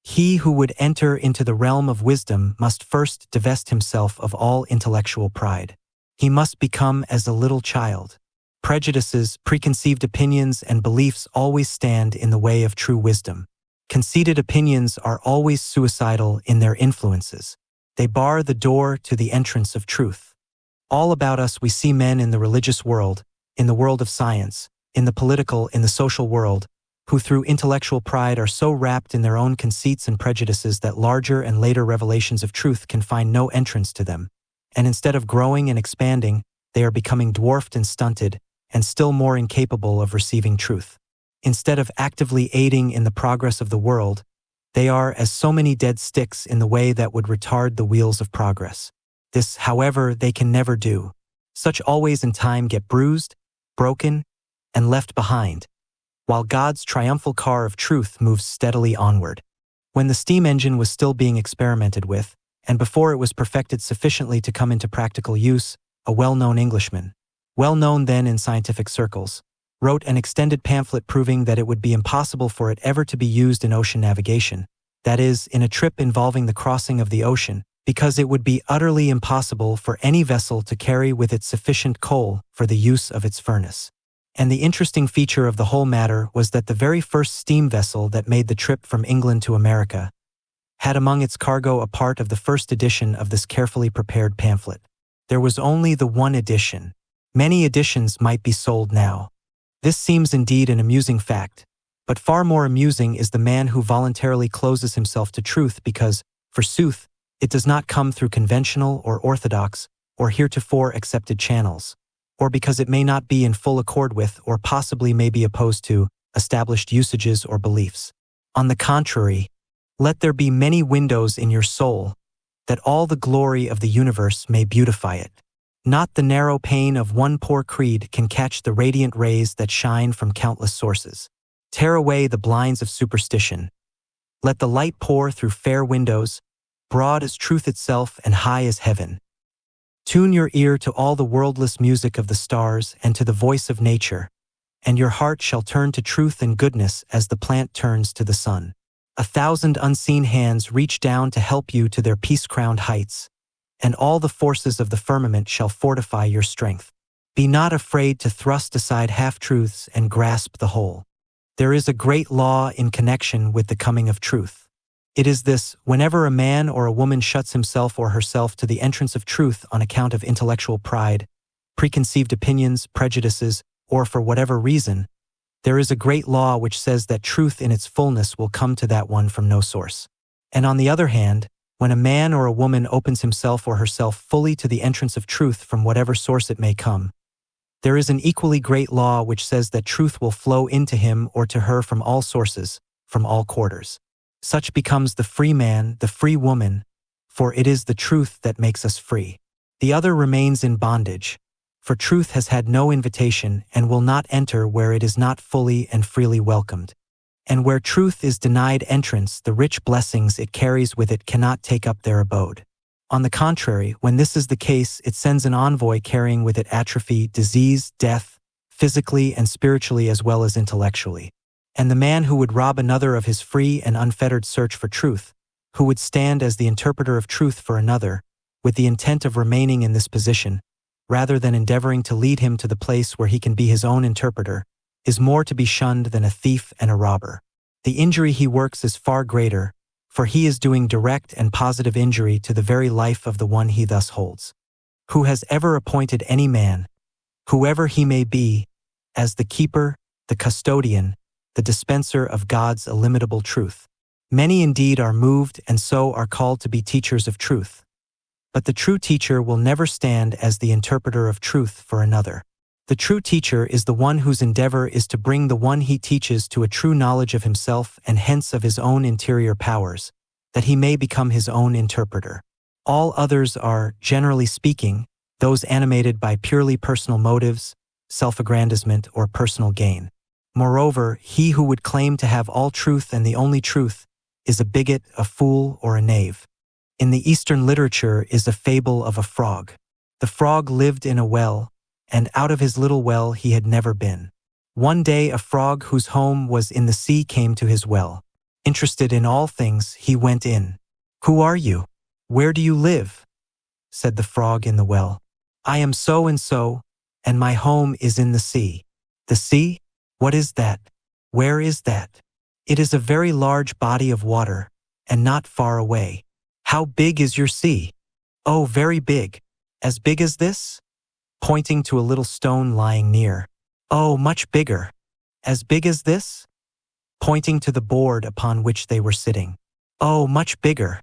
He who would enter into the realm of wisdom must first divest himself of all intellectual pride. He must become as a little child. Prejudices, preconceived opinions, and beliefs always stand in the way of true wisdom. Conceited opinions are always suicidal in their influences. They bar the door to the entrance of truth. All about us we see men in the religious world, in the world of science, in the political, in the social world, who through intellectual pride are so wrapped in their own conceits and prejudices that larger and later revelations of truth can find no entrance to them, and instead of growing and expanding, they are becoming dwarfed and stunted, and still more incapable of receiving truth. Instead of actively aiding in the progress of the world, they are as so many dead sticks in the way that would retard the wheels of progress. This, however, they can never do. Such always in time get bruised, broken, and left behind, while God's triumphal car of truth moves steadily onward. When the steam engine was still being experimented with, and before it was perfected sufficiently to come into practical use, a well-known Englishman, well known then in scientific circles, wrote an extended pamphlet proving that it would be impossible for it ever to be used in ocean navigation, that is, in a trip involving the crossing of the ocean, because it would be utterly impossible for any vessel to carry with it sufficient coal for the use of its furnace. And the interesting feature of the whole matter was that the very first steam vessel that made the trip from England to America had among its cargo a part of the first edition of this carefully prepared pamphlet. There was only the one edition. Many editions might be sold now. This seems indeed an amusing fact, but far more amusing is the man who voluntarily closes himself to truth because, forsooth, it does not come through conventional or orthodox or heretofore accepted channels, or because it may not be in full accord with or possibly may be opposed to established usages or beliefs. On the contrary, let there be many windows in your soul, that all the glory of the universe may beautify it. Not the narrow pane of one poor creed can catch the radiant rays that shine from countless sources. Tear away the blinds of superstition. Let the light pour through fair windows, broad as truth itself and high as heaven. Tune your ear to all the worldless music of the stars and to the voice of nature, and your heart shall turn to truth and goodness as the plant turns to the sun. 1,000 unseen hands reach down to help you to their peace-crowned heights, and all the forces of the firmament shall fortify your strength. Be not afraid to thrust aside half-truths and grasp the whole. There is a great law in connection with the coming of truth. It is this: whenever a man or a woman shuts himself or herself to the entrance of truth on account of intellectual pride, preconceived opinions, prejudices, or for whatever reason, there is a great law which says that truth in its fullness will come to that one from no source. And on the other hand, when a man or a woman opens himself or herself fully to the entrance of truth from whatever source it may come, there is an equally great law which says that truth will flow into him or to her from all sources, from all quarters. Such becomes the free man, the free woman, for it is the truth that makes us free. The other remains in bondage, for truth has had no invitation and will not enter where it is not fully and freely welcomed. And where truth is denied entrance, the rich blessings it carries with it cannot take up their abode. On the contrary, when this is the case, it sends an envoy carrying with it atrophy, disease, death, physically and spiritually as well as intellectually. And the man who would rob another of his free and unfettered search for truth, who would stand as the interpreter of truth for another, with the intent of remaining in this position, rather than endeavoring to lead him to the place where he can be his own interpreter, is more to be shunned than a thief and a robber. The injury he works is far greater, for he is doing direct and positive injury to the very life of the one he thus holds. Who has ever appointed any man, whoever he may be, as the keeper, the custodian, the dispenser of God's illimitable truth? Many indeed are moved and so are called to be teachers of truth. But the true teacher will never stand as the interpreter of truth for another. The true teacher is the one whose endeavor is to bring the one he teaches to a true knowledge of himself and hence of his own interior powers, that he may become his own interpreter. All others are, generally speaking, those animated by purely personal motives, self-aggrandizement, or personal gain. Moreover, he who would claim to have all truth and the only truth is a bigot, a fool, or a knave. in the Eastern literature is a fable of a frog. The frog lived in a well, and out of his little well he had never been. One day a frog whose home was in the sea came to his well. Interested in all things, he went in. "Who are you? Where do you live?" said the frog in the well. "I am so and so, and my home is in the sea." "The sea? What is that? Where is that?" "It is a very large body of water, and not far away." "How big is your sea?" "Oh, very big." "As big as this?" pointing to a little stone lying near. "Oh, much bigger." "As big as this?" pointing to the board upon which they were sitting. "Oh, much bigger."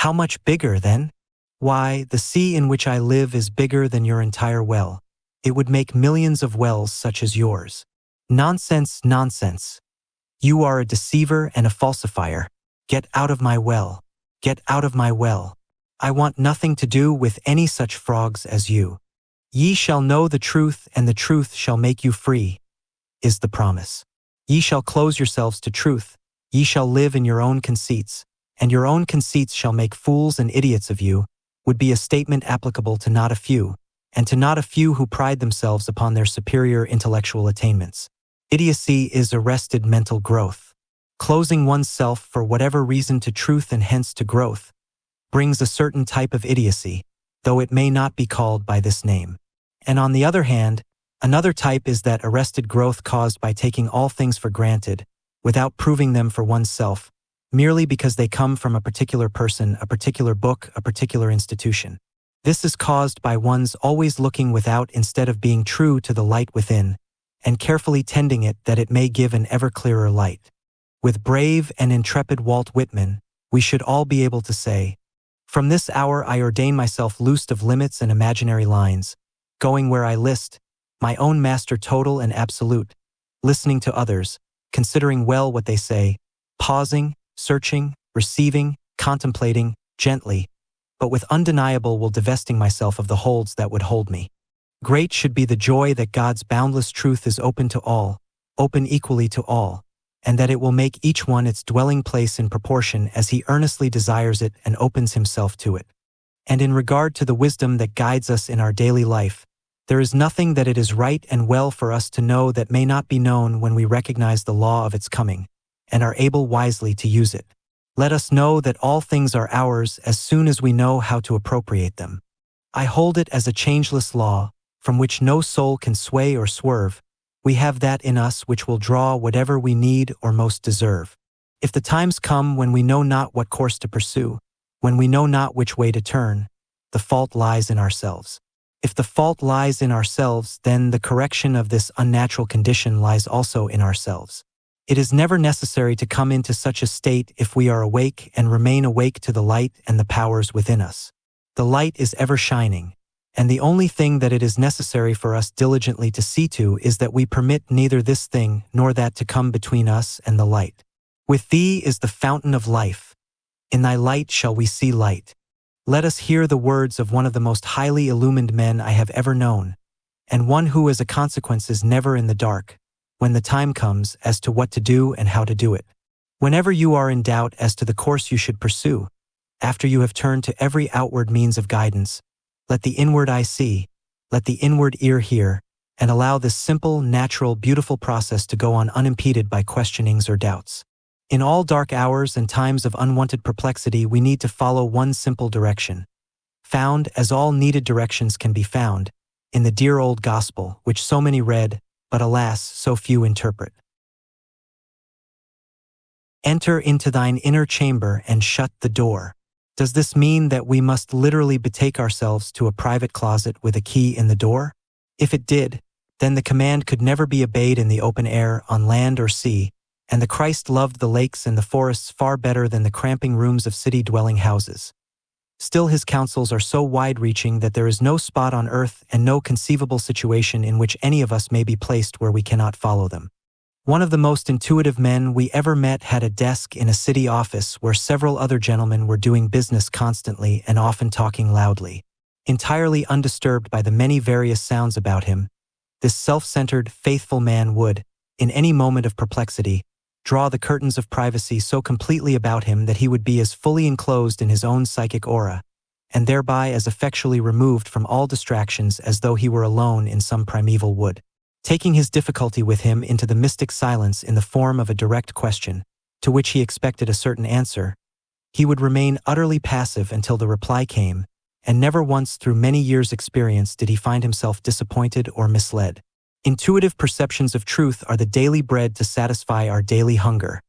"How much bigger, then?" "Why, the sea in which I live is bigger than your entire well. It would make millions of wells such as yours." "Nonsense, nonsense. You are a deceiver and a falsifier. Get out of my well. Get out of my well. I want nothing to do with any such frogs as you. Ye shall know the truth, and the truth shall make you free, is the promise. Ye shall close yourselves to truth, ye shall live in your own conceits, and your own conceits shall make fools and idiots of you, would be a statement applicable to not a few, and to not a few who pride themselves upon their superior intellectual attainments. Idiocy is arrested mental growth. Closing oneself for whatever reason to truth and hence to growth brings a certain type of idiocy, though it may not be called by this name. And on the other hand, another type is that arrested growth caused by taking all things for granted, without proving them for oneself, merely because they come from a particular person, a particular book, a particular institution. This is caused by one's always looking without instead of being true to the light within, and carefully tending it that it may give an ever clearer light. With brave and intrepid Walt Whitman, we should all be able to say, "From this hour I ordain myself loosed of limits and imaginary lines, going where I list, my own master total and absolute, listening to others, considering well what they say, pausing, searching, receiving, contemplating, gently, but with undeniable will divesting myself of the holds that would hold me. Great should be the joy that God's boundless truth is open to all, open equally to all, and that it will make each one its dwelling place in proportion as he earnestly desires it and opens himself to it. And in regard to the wisdom that guides us in our daily life, there is nothing that it is right and well for us to know that may not be known when we recognize the law of its coming, and are able wisely to use it. Let us know that all things are ours as soon as we know how to appropriate them. I hold it as a changeless law, from which no soul can sway or swerve. We have that in us which will draw whatever we need or most deserve. If the times come when we know not what course to pursue, when we know not which way to turn, the fault lies in ourselves. If the fault lies in ourselves, then the correction of this unnatural condition lies also in ourselves. It is never necessary to come into such a state if we are awake and remain awake to the light and the powers within us. The light is ever shining, and the only thing that it is necessary for us diligently to see to is that we permit neither this thing nor that to come between us and the light. With thee is the fountain of life. In thy light shall we see light. Let us hear the words of one of the most highly illumined men I have ever known, and one who as a consequence is never in the dark, when the time comes as to what to do and how to do it. Whenever you are in doubt as to the course you should pursue, after you have turned to every outward means of guidance, let the inward eye see, let the inward ear hear, and allow this simple, natural, beautiful process to go on unimpeded by questionings or doubts. In all dark hours and times of unwanted perplexity, we need to follow one simple direction, found, as all needed directions can be found, in the dear old gospel, which so many read, but alas, so few interpret. Enter into thine inner chamber and shut the door. Does this mean that we must literally betake ourselves to a private closet with a key in the door? If it did, then the command could never be obeyed in the open air, on land or sea, and the Christ loved the lakes and the forests far better than the cramping rooms of city-dwelling houses. Still his counsels are so wide-reaching that there is no spot on earth and no conceivable situation in which any of us may be placed where we cannot follow them. One of the most intuitive men we ever met had a desk in a city office where several other gentlemen were doing business constantly and often talking loudly. Entirely undisturbed by the many various sounds about him, this self-centered, faithful man would, in any moment of perplexity, draw the curtains of privacy so completely about him that he would be as fully enclosed in his own psychic aura, and thereby as effectually removed from all distractions as though he were alone in some primeval wood. Taking his difficulty with him into the mystic silence in the form of a direct question, to which he expected a certain answer, he would remain utterly passive until the reply came, and never once through many years' experience did he find himself disappointed or misled. Intuitive perceptions of truth are the daily bread to satisfy our daily hunger.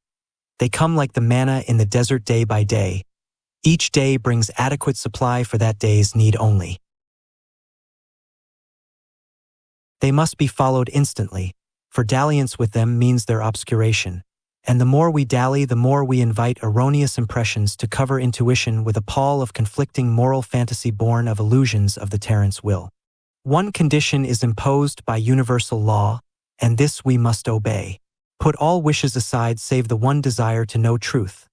They come like the manna in the desert day by day. Each day brings adequate supply for that day's need only. They must be followed instantly, for dalliance with them means their obscuration, and the more we dally, the more we invite erroneous impressions to cover intuition with a pall of conflicting moral fantasy born of illusions of the tyrant's will. One condition is imposed by universal law, and this we must obey. Put all wishes aside save the one desire to know truth.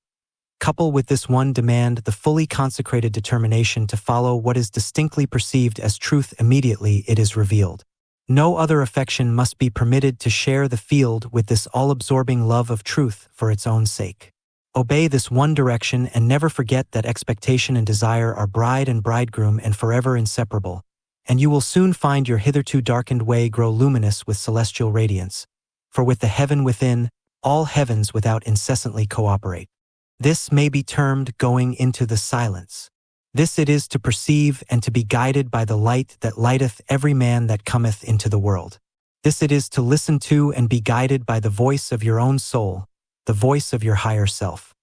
Couple with this one demand the fully consecrated determination to follow what is distinctly perceived as truth immediately it is revealed. No other affection must be permitted to share the field with this all-absorbing love of truth for its own sake. Obey this one direction and never forget that expectation and desire are bride and bridegroom and forever inseparable, and you will soon find your hitherto darkened way grow luminous with celestial radiance, for with the heaven within, all heavens without incessantly cooperate. This may be termed going into the silence. This it is to perceive and to be guided by the light that lighteth every man that cometh into the world. This it is to listen to and be guided by the voice of your own soul, the voice of your higher self.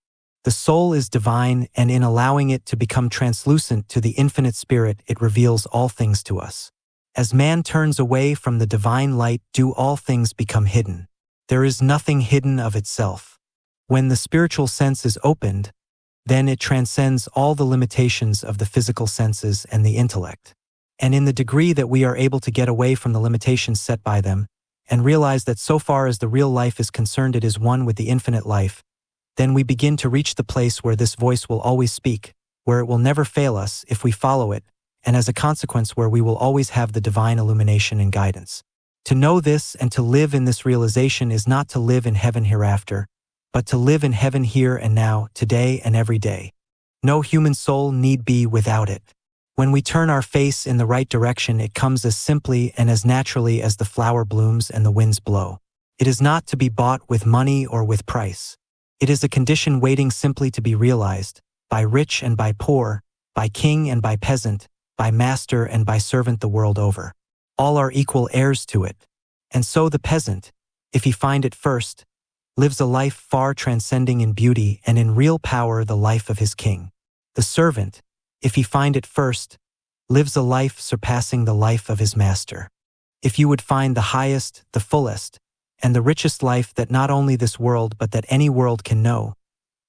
The soul is divine, and in allowing it to become translucent to the infinite spirit, it reveals all things to us. As man turns away from the divine light, do all things become hidden. There is nothing hidden of itself. When the spiritual sense is opened, then it transcends all the limitations of the physical senses and the intellect. And in the degree that we are able to get away from the limitations set by them, and realize that so far as the real life is concerned it is one with the infinite life, then we begin to reach the place where this voice will always speak, where it will never fail us if we follow it, and as a consequence where we will always have the divine illumination and guidance. To know this and to live in this realization is not to live in heaven hereafter, but to live in heaven here and now, today and every day. No human soul need be without it. When we turn our face in the right direction, it comes as simply and as naturally as the flower blooms and the winds blow. It is not to be bought with money or with price. It is a condition waiting simply to be realized, by rich and by poor, by king and by peasant, by master and by servant the world over. All are equal heirs to it. And so the peasant, if he find it first, lives a life far transcending in beauty and in real power the life of his king. The servant, if he find it first, lives a life surpassing the life of his master. If you would find the highest, the fullest, and the richest life that not only this world but that any world can know,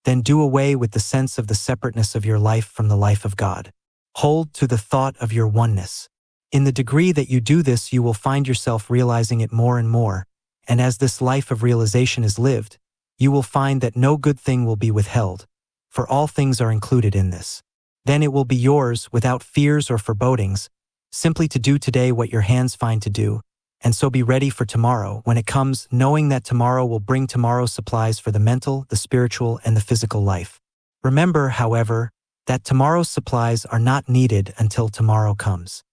then do away with the sense of the separateness of your life from the life of God. Hold to the thought of your oneness. In the degree that you do this, you will find yourself realizing it more and more, and as this life of realization is lived, you will find that no good thing will be withheld, for all things are included in this. Then it will be yours, without fears or forebodings, simply to do today what your hands find to do, and so be ready for tomorrow when it comes, knowing that tomorrow will bring tomorrow's supplies for the mental, the spiritual, and the physical life. Remember, however, that tomorrow's supplies are not needed until tomorrow comes.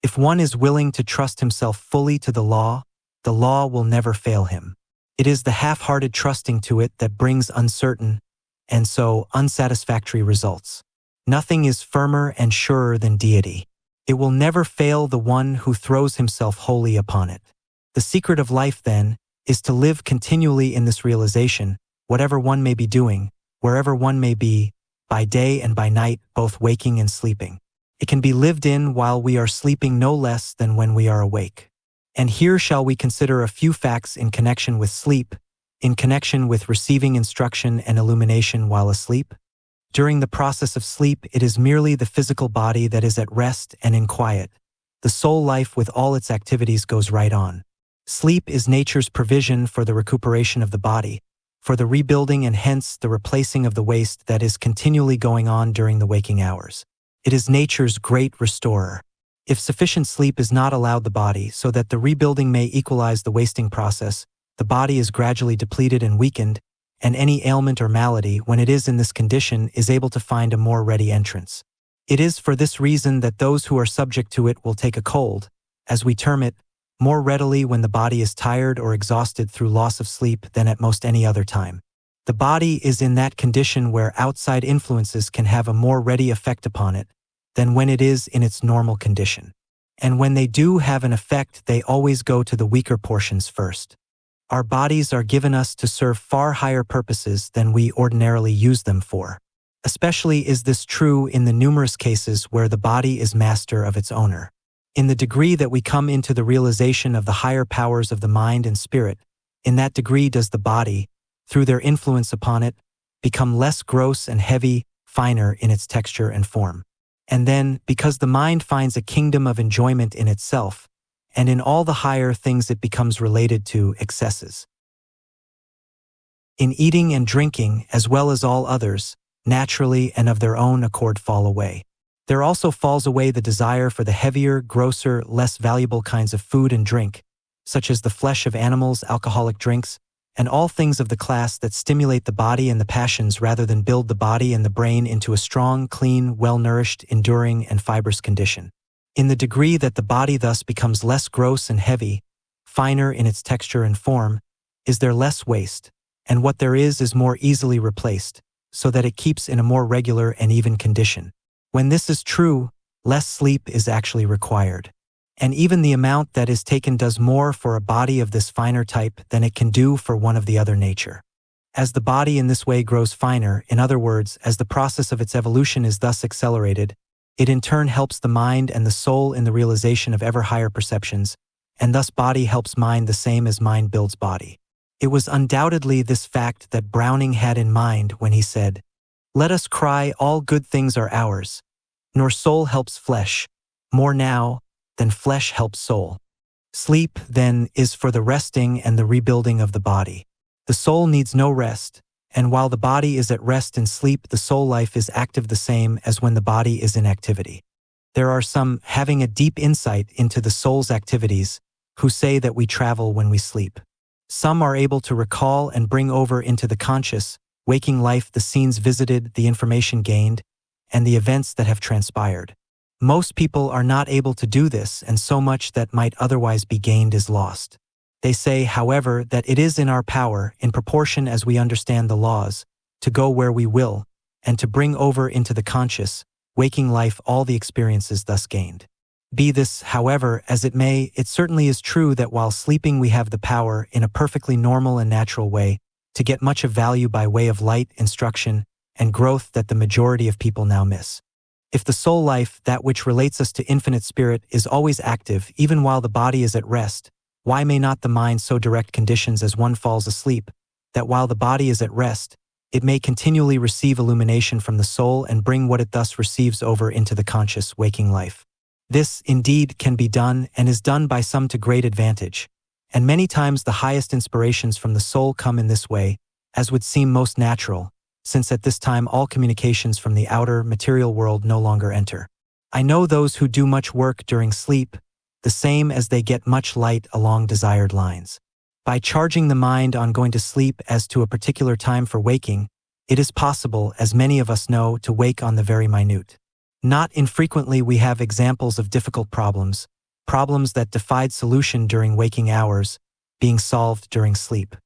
If one is willing to trust himself fully to the law will never fail him. It is the half-hearted trusting to it that brings uncertain, and so unsatisfactory results. Nothing is firmer and surer than deity. It will never fail the one who throws himself wholly upon it. The secret of life, then, is to live continually in this realization, whatever one may be doing, wherever one may be, by day and by night, both waking and sleeping. It can be lived in while we are sleeping no less than when we are awake. And here shall we consider a few facts in connection with sleep, in connection with receiving instruction and illumination while asleep. During the process of sleep, it is merely the physical body that is at rest and in quiet. The soul life with all its activities goes right on. Sleep is nature's provision for the recuperation of the body, for the rebuilding and hence the replacing of the waste that is continually going on during the waking hours. It is nature's great restorer. If sufficient sleep is not allowed the body so that the rebuilding may equalize the wasting process, the body is gradually depleted and weakened, and any ailment or malady, when it is in this condition, is able to find a more ready entrance. It is for this reason that those who are subject to it will take a cold, as we term it, more readily when the body is tired or exhausted through loss of sleep than at most any other time. The body is in that condition where outside influences can have a more ready effect upon it than when it is in its normal condition. And when they do have an effect, they always go to the weaker portions first. Our bodies are given us to serve far higher purposes than we ordinarily use them for. Especially is this true in the numerous cases where the body is master of its owner. In the degree that we come into the realization of the higher powers of the mind and spirit, in that degree does the body, through their influence upon it, become less gross and heavy, finer in its texture and form. And then, because the mind finds a kingdom of enjoyment in itself, and in all the higher things it becomes related to excesses. In eating and drinking, as well as all others, naturally and of their own accord fall away. There also falls away the desire for the heavier, grosser, less valuable kinds of food and drink, such as the flesh of animals, alcoholic drinks, and all things of the class that stimulate the body and the passions rather than build the body and the brain into a strong, clean, well-nourished, enduring, and fibrous condition. In the degree that the body thus becomes less gross and heavy, finer in its texture and form, is there less waste, and what there is more easily replaced, so that it keeps in a more regular and even condition. When this is true, less sleep is actually required. And even the amount that is taken does more for a body of this finer type than it can do for one of the other nature. As the body in this way grows finer, in other words, as the process of its evolution is thus accelerated, it in turn helps the mind and the soul in the realization of ever higher perceptions, and thus body helps mind the same as mind builds body. It was undoubtedly this fact that Browning had in mind when he said, "Let us cry, all good things are ours, nor soul helps flesh, more now than flesh helps soul." Sleep, then, is for the resting and the rebuilding of the body. The soul needs no rest, and while the body is at rest and sleep, the soul life is active the same as when the body is in activity. There are some, having a deep insight into the soul's activities, who say that we travel when we sleep. Some are able to recall and bring over into the conscious, waking life the scenes visited, the information gained, and the events that have transpired. Most people are not able to do this, and so much that might otherwise be gained is lost. They say, however, that it is in our power, in proportion as we understand the laws, to go where we will, and to bring over into the conscious, waking life all the experiences thus gained. Be this, however, as it may, it certainly is true that while sleeping we have the power, in a perfectly normal and natural way, to get much of value by way of light, instruction, and growth that the majority of people now miss. If the soul life, that which relates us to infinite spirit, is always active, even while the body is at rest, why may not the mind so direct conditions as one falls asleep, that while the body is at rest, it may continually receive illumination from the soul and bring what it thus receives over into the conscious, waking life? This, indeed, can be done, and is done by some to great advantage, and many times the highest inspirations from the soul come in this way, as would seem most natural, since at this time all communications from the outer, material world no longer enter. I know those who do much work during sleep, the same as they get much light along desired lines. By charging the mind on going to sleep as to a particular time for waking, it is possible, as many of us know, to wake on the very minute. Not infrequently we have examples of difficult problems that defied solution during waking hours, being solved during sleep.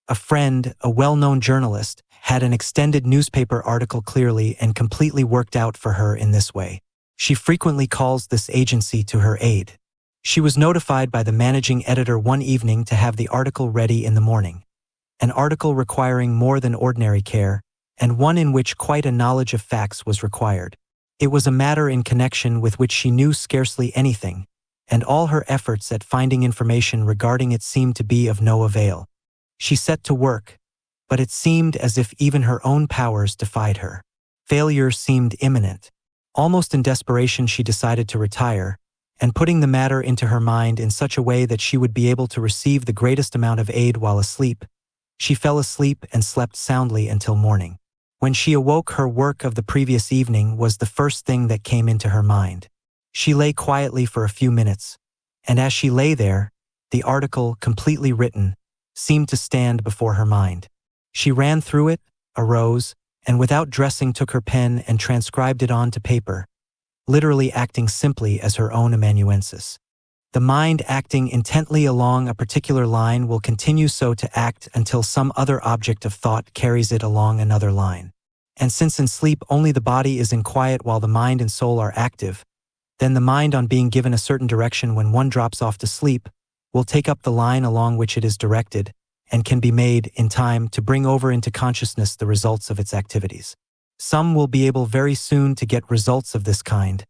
A friend, a well-known journalist, had an extended newspaper article clearly and completely worked out for her in this way. She frequently calls this agency to her aid. She was notified by the managing editor one evening to have the article ready in the morning. An article requiring more than ordinary care, and one in which quite a knowledge of facts was required. It was a matter in connection with which she knew scarcely anything, and all her efforts at finding information regarding it seemed to be of no avail. She set to work, but it seemed as if even her own powers defied her. Failure seemed imminent. Almost in desperation she decided to retire, and putting the matter into her mind in such a way that she would be able to receive the greatest amount of aid while asleep, she fell asleep and slept soundly until morning. When she awoke, her work of the previous evening was the first thing that came into her mind. She lay quietly for a few minutes, and as she lay there, the article, completely written, seemed to stand before her mind. She ran through it, arose, and without dressing took her pen and transcribed it onto paper, literally acting simply as her own amanuensis. The mind acting intently along a particular line will continue so to act until some other object of thought carries it along another line. And since in sleep only the body is in quiet while the mind and soul are active, then the mind, on being given a certain direction when one drops off to sleep, will take up the line along which it is directed, and can be made, in time, to bring over into consciousness the results of its activities. Some will be able very soon to get results of this kind.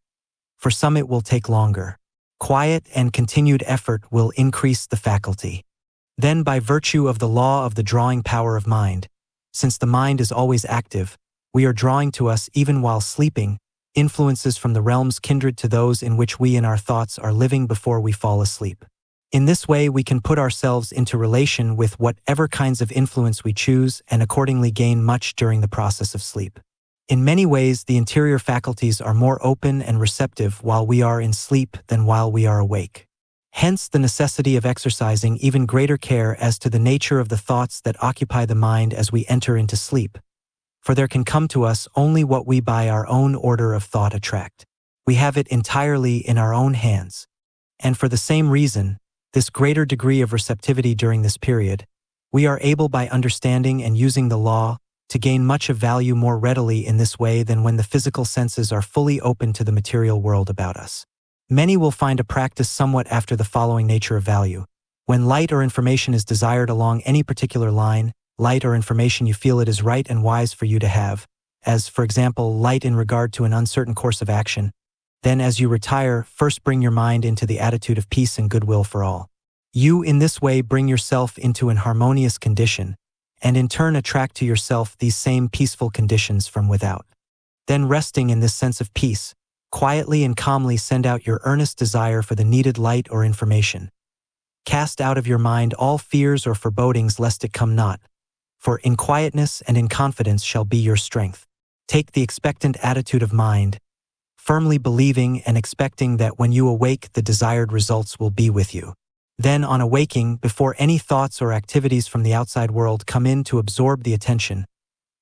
For some it will take longer. Quiet and continued effort will increase the faculty. Then, by virtue of the law of the drawing power of mind, since the mind is always active, we are drawing to us, even while sleeping, influences from the realms kindred to those in which we in our thoughts are living before we fall asleep. In this way we can put ourselves into relation with whatever kinds of influence we choose and accordingly gain much during the process of sleep. In many ways, the interior faculties are more open and receptive while we are in sleep than while we are awake. Hence the necessity of exercising even greater care as to the nature of the thoughts that occupy the mind as we enter into sleep. For there can come to us only what we by our own order of thought attract. We have it entirely in our own hands. And for the same reason, this greater degree of receptivity during this period, we are able by understanding and using the law to gain much of value more readily in this way than when the physical senses are fully open to the material world about us. Many will find a practice somewhat after the following nature of value. When light or information is desired along any particular line, light or information you feel it is right and wise for you to have, as, for example, light in regard to an uncertain course of action, then as you retire, first bring your mind into the attitude of peace and goodwill for all. You in this way bring yourself into an harmonious condition, and in turn attract to yourself these same peaceful conditions from without. Then, resting in this sense of peace, quietly and calmly send out your earnest desire for the needed light or information. Cast out of your mind all fears or forebodings lest it come not, for in quietness and in confidence shall be your strength. Take the expectant attitude of mind, firmly believing and expecting that when you awake the desired results will be with you. Then, on awaking, before any thoughts or activities from the outside world come in to absorb the attention,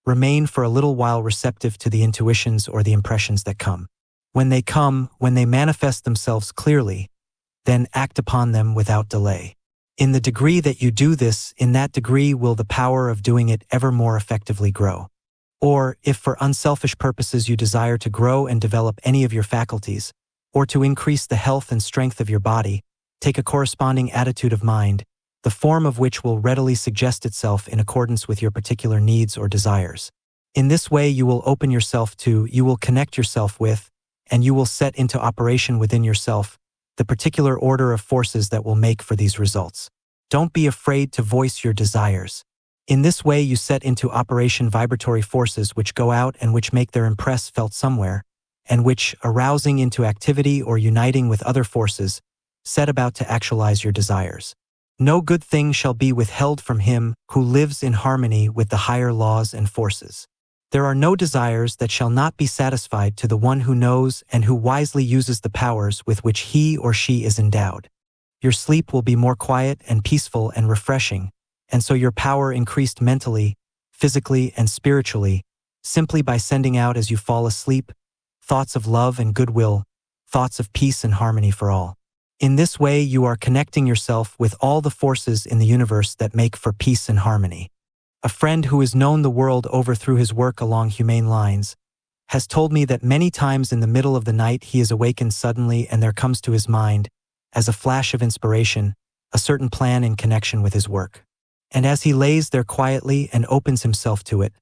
remain for a little while receptive to the intuitions or the impressions that come. When they come, when they manifest themselves clearly, then act upon them without delay. In the degree that you do this, in that degree will the power of doing it ever more effectively grow. Or, if for unselfish purposes you desire to grow and develop any of your faculties, or to increase the health and strength of your body, take a corresponding attitude of mind, the form of which will readily suggest itself in accordance with your particular needs or desires. In this way you will open yourself to, you will connect yourself with, and you will set into operation within yourself the particular order of forces that will make for these results. Don't be afraid to voice your desires. In this way you set into operation vibratory forces which go out and which make their impress felt somewhere, and which, arousing into activity or uniting with other forces, set about to actualize your desires. No good thing shall be withheld from him who lives in harmony with the higher laws and forces. There are no desires that shall not be satisfied to the one who knows and who wisely uses the powers with which he or she is endowed. Your sleep will be more quiet and peaceful and refreshing, and so your power increased mentally, physically, and spiritually, simply by sending out as you fall asleep thoughts of love and goodwill, thoughts of peace and harmony for all. In this way you are connecting yourself with all the forces in the universe that make for peace and harmony. A friend who has known the world over through his work along humane lines has told me that many times in the middle of the night he is awakened suddenly and there comes to his mind, as a flash of inspiration, a certain plan in connection with his work. And as he lays there quietly and opens himself to it,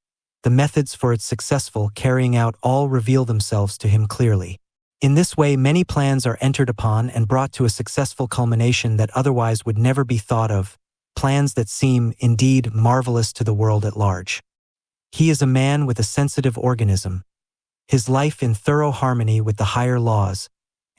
the methods for its successful carrying out all reveal themselves to him clearly. In this way many plans are entered upon and brought to a successful culmination that otherwise would never be thought of, plans that seem, indeed, marvelous to the world at large. He is a man with a sensitive organism, his life in thorough harmony with the higher laws,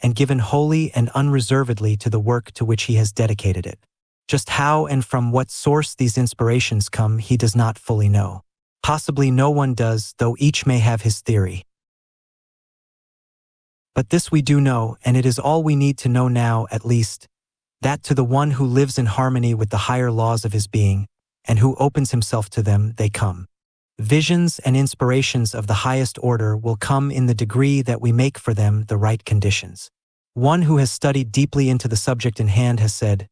and given wholly and unreservedly to the work to which he has dedicated it. Just how and from what source these inspirations come he does not fully know. Possibly no one does, though each may have his theory. But this we do know, and it is all we need to know now at least, that to the one who lives in harmony with the higher laws of his being, and who opens himself to them, they come. Visions and inspirations of the highest order will come in the degree that we make for them the right conditions. One who has studied deeply into the subject in hand has said,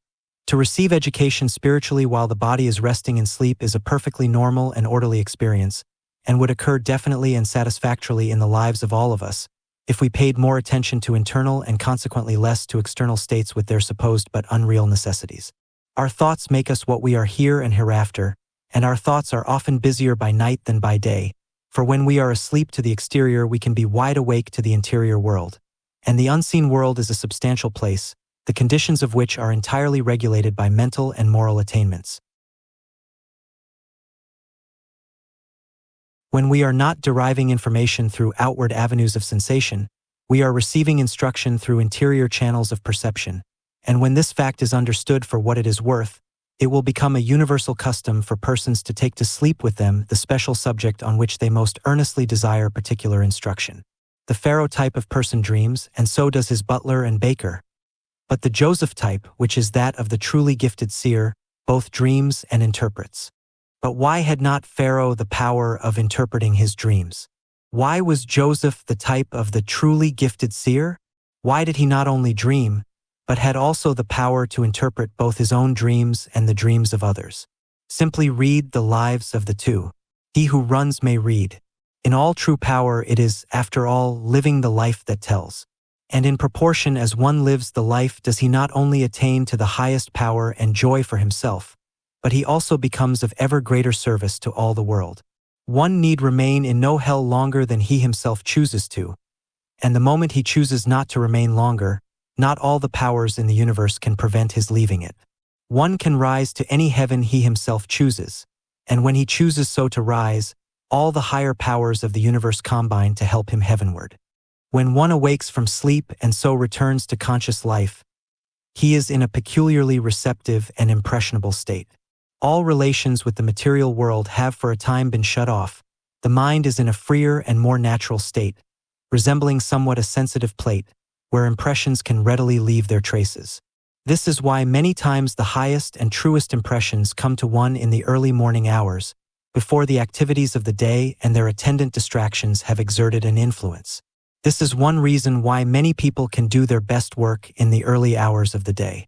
"To receive education spiritually while the body is resting in sleep is a perfectly normal and orderly experience, and would occur definitely and satisfactorily in the lives of all of us, if we paid more attention to internal and consequently less to external states with their supposed but unreal necessities. Our thoughts make us what we are here and hereafter, and our thoughts are often busier by night than by day, for when we are asleep to the exterior we can be wide awake to the interior world. And the unseen world is a substantial place, the conditions of which are entirely regulated by mental and moral attainments. When we are not deriving information through outward avenues of sensation, we are receiving instruction through interior channels of perception, and when this fact is understood for what it is worth, it will become a universal custom for persons to take to sleep with them the special subject on which they most earnestly desire particular instruction. The Pharaoh type of person dreams, and so does his butler and baker. But the Joseph type, which is that of the truly gifted seer, both dreams and interprets. But why had not Pharaoh the power of interpreting his dreams? Why was Joseph the type of the truly gifted seer? Why did he not only dream, but had also the power to interpret both his own dreams and the dreams of others? Simply read the lives of the two. He who runs may read. In all true power it is, after all, living the life that tells. And in proportion as one lives the life does he not only attain to the highest power and joy for himself, but he also becomes of ever greater service to all the world. One need remain in no hell longer than he himself chooses to, and the moment he chooses not to remain longer, not all the powers in the universe can prevent his leaving it. One can rise to any heaven he himself chooses, and when he chooses so to rise, all the higher powers of the universe combine to help him heavenward. When one awakes from sleep and so returns to conscious life, he is in a peculiarly receptive and impressionable state. All relations with the material world have for a time been shut off. The mind is in a freer and more natural state, resembling somewhat a sensitive plate, where impressions can readily leave their traces. This is why many times the highest and truest impressions come to one in the early morning hours, before the activities of the day and their attendant distractions have exerted an influence. This is one reason why many people can do their best work in the early hours of the day.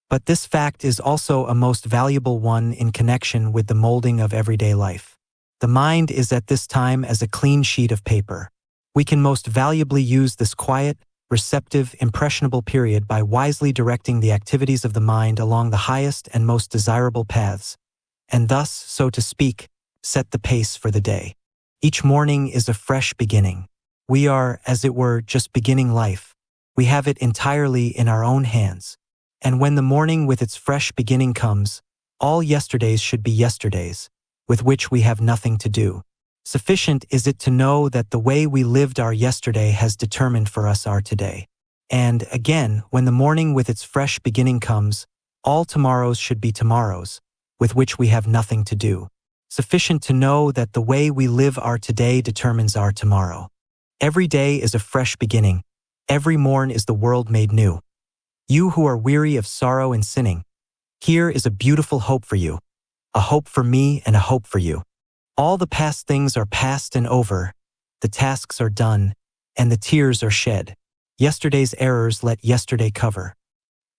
But this fact is also a most valuable one in connection with the molding of everyday life. The mind is at this time as a clean sheet of paper. We can most valuably use this quiet, receptive, impressionable period by wisely directing the activities of the mind along the highest and most desirable paths, and thus, so to speak, set the pace for the day. Each morning is a fresh beginning. We are, as it were, just beginning life. We have it entirely in our own hands. And when the morning with its fresh beginning comes, all yesterdays should be yesterdays, with which we have nothing to do. Sufficient is it to know that the way we lived our yesterday has determined for us our today. And, again, when the morning with its fresh beginning comes, all tomorrows should be tomorrows, with which we have nothing to do. Sufficient to know that the way we live our today determines our tomorrow. Every day is a fresh beginning. Every morn is the world made new. You who are weary of sorrow and sinning, here is a beautiful hope for you, a hope for me and a hope for you. All the past things are past and over, the tasks are done, and the tears are shed. Yesterday's errors let yesterday cover.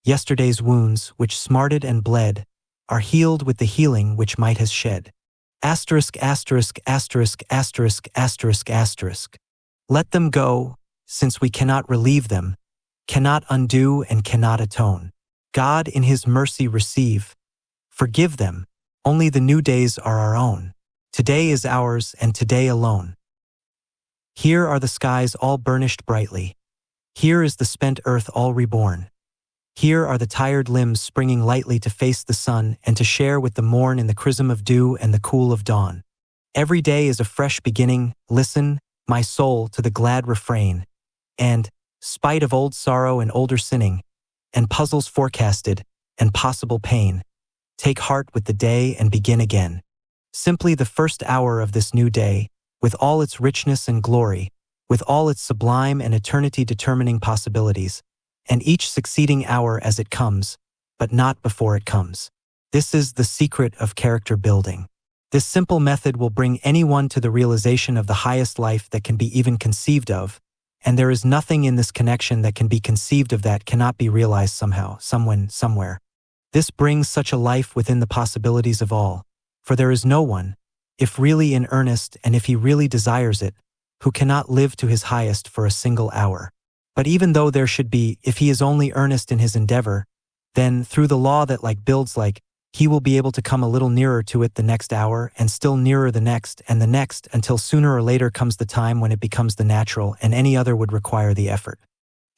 Yesterday's wounds, which smarted and bled, are healed with the healing which might has shed. Asterisk, asterisk, asterisk, asterisk, asterisk, asterisk. Let them go, since we cannot relieve them, cannot undo and cannot atone. God in His mercy receive. Forgive them, only the new days are our own. Today is ours and today alone. Here are the skies all burnished brightly. Here is the spent earth all reborn. Here are the tired limbs springing lightly to face the sun and to share with the morn in the chrism of dew and the cool of dawn. Every day is a fresh beginning. Listen, my soul, to the glad refrain, and, spite of old sorrow and older sinning, and puzzles forecasted, and possible pain, take heart with the day and begin again. Simply the first hour of this new day, with all its richness and glory, with all its sublime and eternity-determining possibilities, and each succeeding hour as it comes, but not before it comes. This is the secret of character building. This simple method will bring anyone to the realization of the highest life that can be even conceived of, and there is nothing in this connection that can be conceived of that cannot be realized somehow, someone, somewhere. This brings such a life within the possibilities of all, for there is no one, if really in earnest and if he really desires it, who cannot live to his highest for a single hour. But even though there should be, if he is only earnest in his endeavor, then, through the law that like builds like, he will be able to come a little nearer to it the next hour and still nearer the next and the next until sooner or later comes the time when it becomes the natural and any other would require the effort.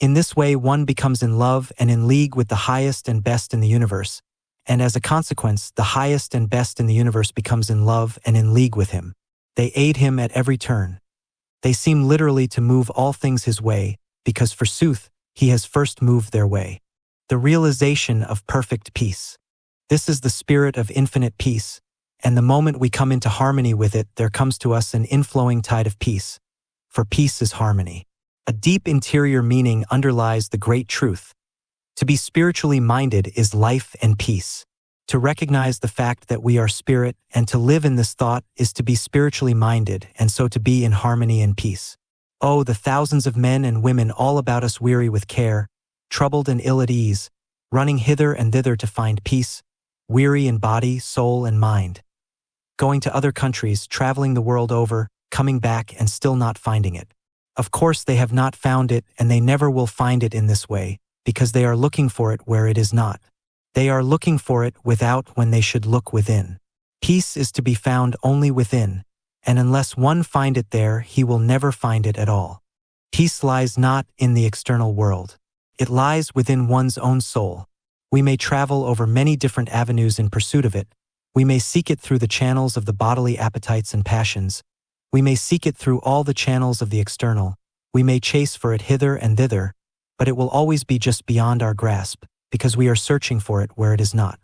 In this way one becomes in love and in league with the highest and best in the universe, and as a consequence the highest and best in the universe becomes in love and in league with him. They aid him at every turn. They seem literally to move all things his way, because forsooth, he has first moved their way. The realization of perfect peace. This is the spirit of infinite peace, and the moment we come into harmony with it, there comes to us an inflowing tide of peace, for peace is harmony. A deep interior meaning underlies the great truth. To be spiritually minded is life and peace. To recognize the fact that we are spirit and to live in this thought is to be spiritually minded and so to be in harmony and peace. Oh, the thousands of men and women all about us weary with care, troubled and ill at ease, running hither and thither to find peace, weary in body, soul, and mind. Going to other countries, traveling the world over, coming back and still not finding it. Of course they have not found it and they never will find it in this way, because they are looking for it where it is not. They are looking for it without when they should look within. Peace is to be found only within, and unless one find it there, he will never find it at all. Peace lies not in the external world. It lies within one's own soul. We may travel over many different avenues in pursuit of it. We may seek it through the channels of the bodily appetites and passions. We may seek it through all the channels of the external. We may chase for it hither and thither, but it will always be just beyond our grasp, because we are searching for it where it is not.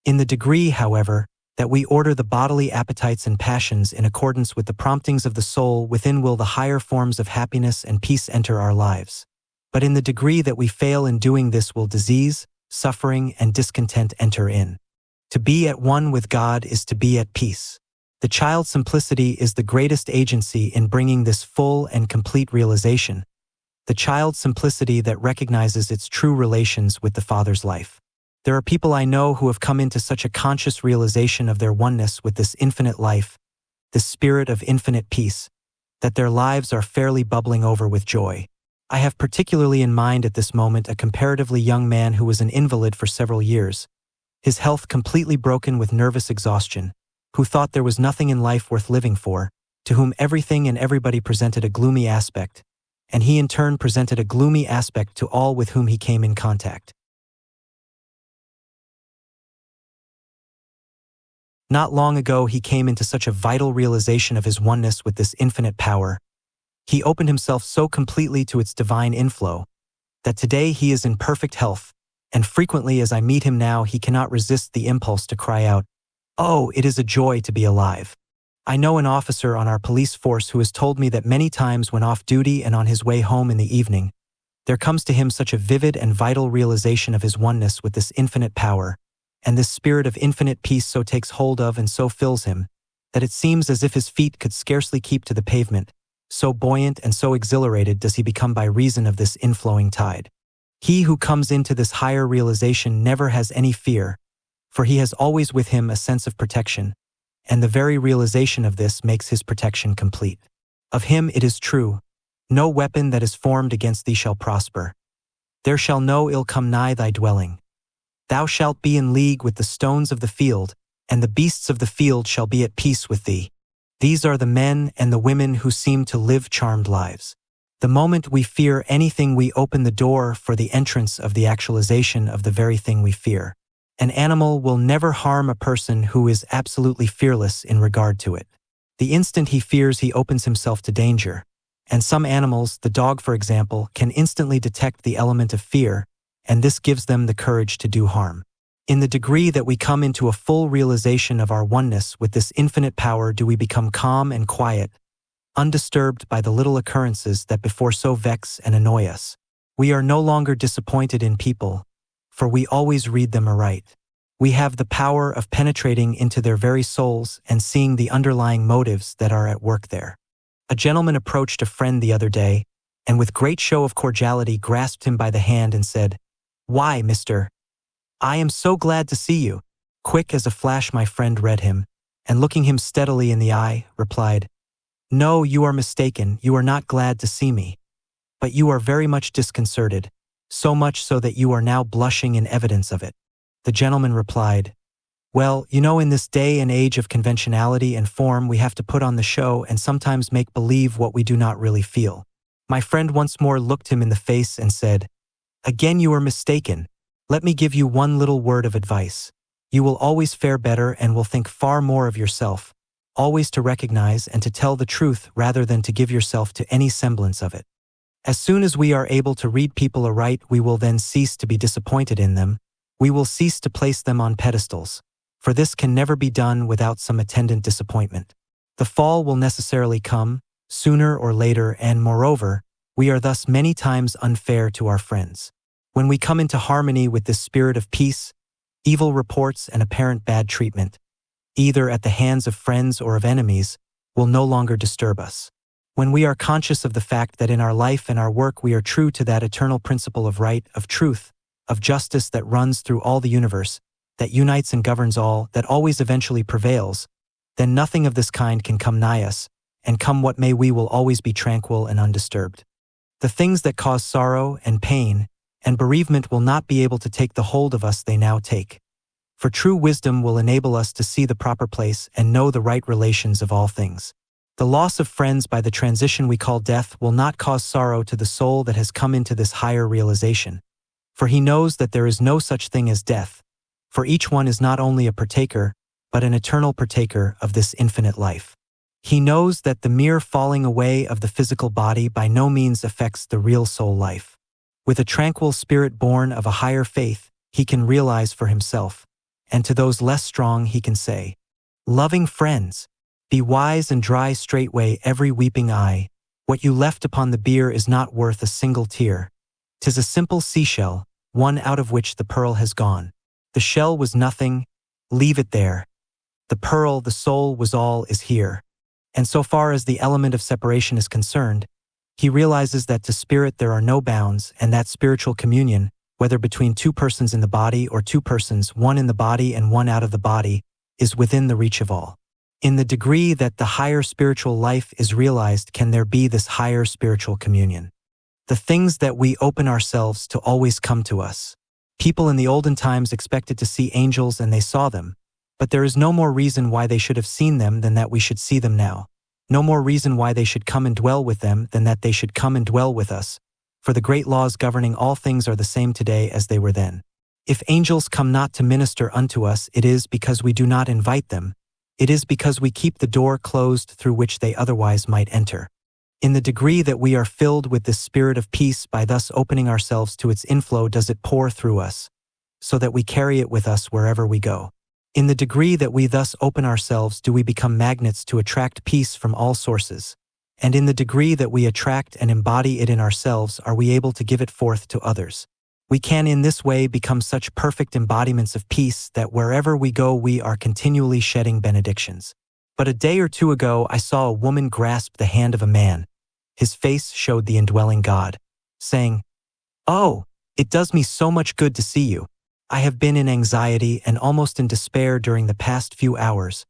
In the degree, however, that we order the bodily appetites and passions in accordance with the promptings of the soul within will the higher forms of happiness and peace enter our lives. But in the degree that we fail in doing this will disease, suffering, and discontent enter in. To be at one with God is to be at peace. The child's simplicity is the greatest agency in bringing this full and complete realization. The child's simplicity that recognizes its true relations with the Father's life. There are people I know who have come into such a conscious realization of their oneness with this infinite life, this spirit of infinite peace, that their lives are fairly bubbling over with joy. I have particularly in mind at this moment a comparatively young man who was an invalid for several years, his health completely broken with nervous exhaustion, who thought there was nothing in life worth living for, to whom everything and everybody presented a gloomy aspect, and he in turn presented a gloomy aspect to all with whom he came in contact. Not long ago he came into such a vital realization of his oneness with this infinite power. He opened himself so completely to its divine inflow, that today he is in perfect health, and frequently as I meet him now he cannot resist the impulse to cry out, "Oh, it is a joy to be alive." I know an officer on our police force who has told me that many times when off duty and on his way home in the evening, there comes to him such a vivid and vital realization of his oneness with this infinite power, and this spirit of infinite peace so takes hold of and so fills him, that it seems as if his feet could scarcely keep to the pavement, so buoyant and so exhilarated does he become by reason of this inflowing tide. He who comes into this higher realization never has any fear, for he has always with him a sense of protection, and the very realization of this makes his protection complete. Of him it is true, "No weapon that is formed against thee shall prosper. There shall no ill come nigh thy dwelling. Thou shalt be in league with the stones of the field, and the beasts of the field shall be at peace with thee." These are the men and the women who seem to live charmed lives. The moment we fear anything, we open the door for the entrance of the actualization of the very thing we fear. An animal will never harm a person who is absolutely fearless in regard to it. The instant he fears, he opens himself to danger. And some animals, the dog for example, can instantly detect the element of fear, and this gives them the courage to do harm. In the degree that we come into a full realization of our oneness with this infinite power do we become calm and quiet, undisturbed by the little occurrences that before so vex and annoy us. We are no longer disappointed in people, for we always read them aright. We have the power of penetrating into their very souls and seeing the underlying motives that are at work there. A gentleman approached a friend the other day, and with great show of cordiality grasped him by the hand and said, "Why, Mr. I am so glad to see you." Quick as a flash my friend read him, and looking him steadily in the eye, replied, "No, you are mistaken, you are not glad to see me. But you are very much disconcerted, so much so that you are now blushing in evidence of it." The gentleman replied, "Well, you know, in this day and age of conventionality and form, we have to put on the show and sometimes make believe what we do not really feel." My friend once more looked him in the face and said, "Again you are mistaken. Let me give you one little word of advice. You will always fare better and will think far more of yourself, always to recognize and to tell the truth rather than to give yourself to any semblance of it. As soon as we are able to read people aright, we will then cease to be disappointed in them. We will cease to place them on pedestals, for this can never be done without some attendant disappointment. The fall will necessarily come, sooner or later, and moreover, we are thus many times unfair to our friends. When we come into harmony with this spirit of peace, evil reports and apparent bad treatment, either at the hands of friends or of enemies, will no longer disturb us. When we are conscious of the fact that in our life and our work we are true to that eternal principle of right, of truth, of justice that runs through all the universe, that unites and governs all, that always eventually prevails, then nothing of this kind can come nigh us, and come what may we will always be tranquil and undisturbed. The things that cause sorrow and pain and bereavement will not be able to take the hold of us they now take. For true wisdom will enable us to see the proper place and know the right relations of all things. The loss of friends by the transition we call death will not cause sorrow to the soul that has come into this higher realization, for he knows that there is no such thing as death, for each one is not only a partaker, but an eternal partaker of this infinite life. He knows that the mere falling away of the physical body by no means affects the real soul life. With a tranquil spirit born of a higher faith, he can realize for himself, and to those less strong he can say, "Loving friends, be wise and dry straightway every weeping eye. What you left upon the bier is not worth a single tear. 'Tis a simple seashell, one out of which the pearl has gone. The shell was nothing, leave it there. The pearl, the soul, was all, is here." And so far as the element of separation is concerned, he realizes that to spirit there are no bounds, and that spiritual communion, whether between two persons in the body or two persons, one in the body and one out of the body, is within the reach of all. In the degree that the higher spiritual life is realized can there be this higher spiritual communion. The things that we open ourselves to always come to us. People in the olden times expected to see angels and they saw them, but there is no more reason why they should have seen them than that we should see them now. No more reason why they should come and dwell with them than that they should come and dwell with us, for the great laws governing all things are the same today as they were then. If angels come not to minister unto us, it is because we do not invite them. It is because we keep the door closed through which they otherwise might enter. In the degree that we are filled with this spirit of peace by thus opening ourselves to its inflow does it pour through us, so that we carry it with us wherever we go. In the degree that we thus open ourselves do we become magnets to attract peace from all sources, and in the degree that we attract and embody it in ourselves are we able to give it forth to others. We can in this way become such perfect embodiments of peace that wherever we go we are continually shedding benedictions. But a day or two ago I saw a woman grasp the hand of a man. His face showed the indwelling God, saying, "Oh, it does me so much good to see you. I have been in anxiety and almost in despair during the past few hours,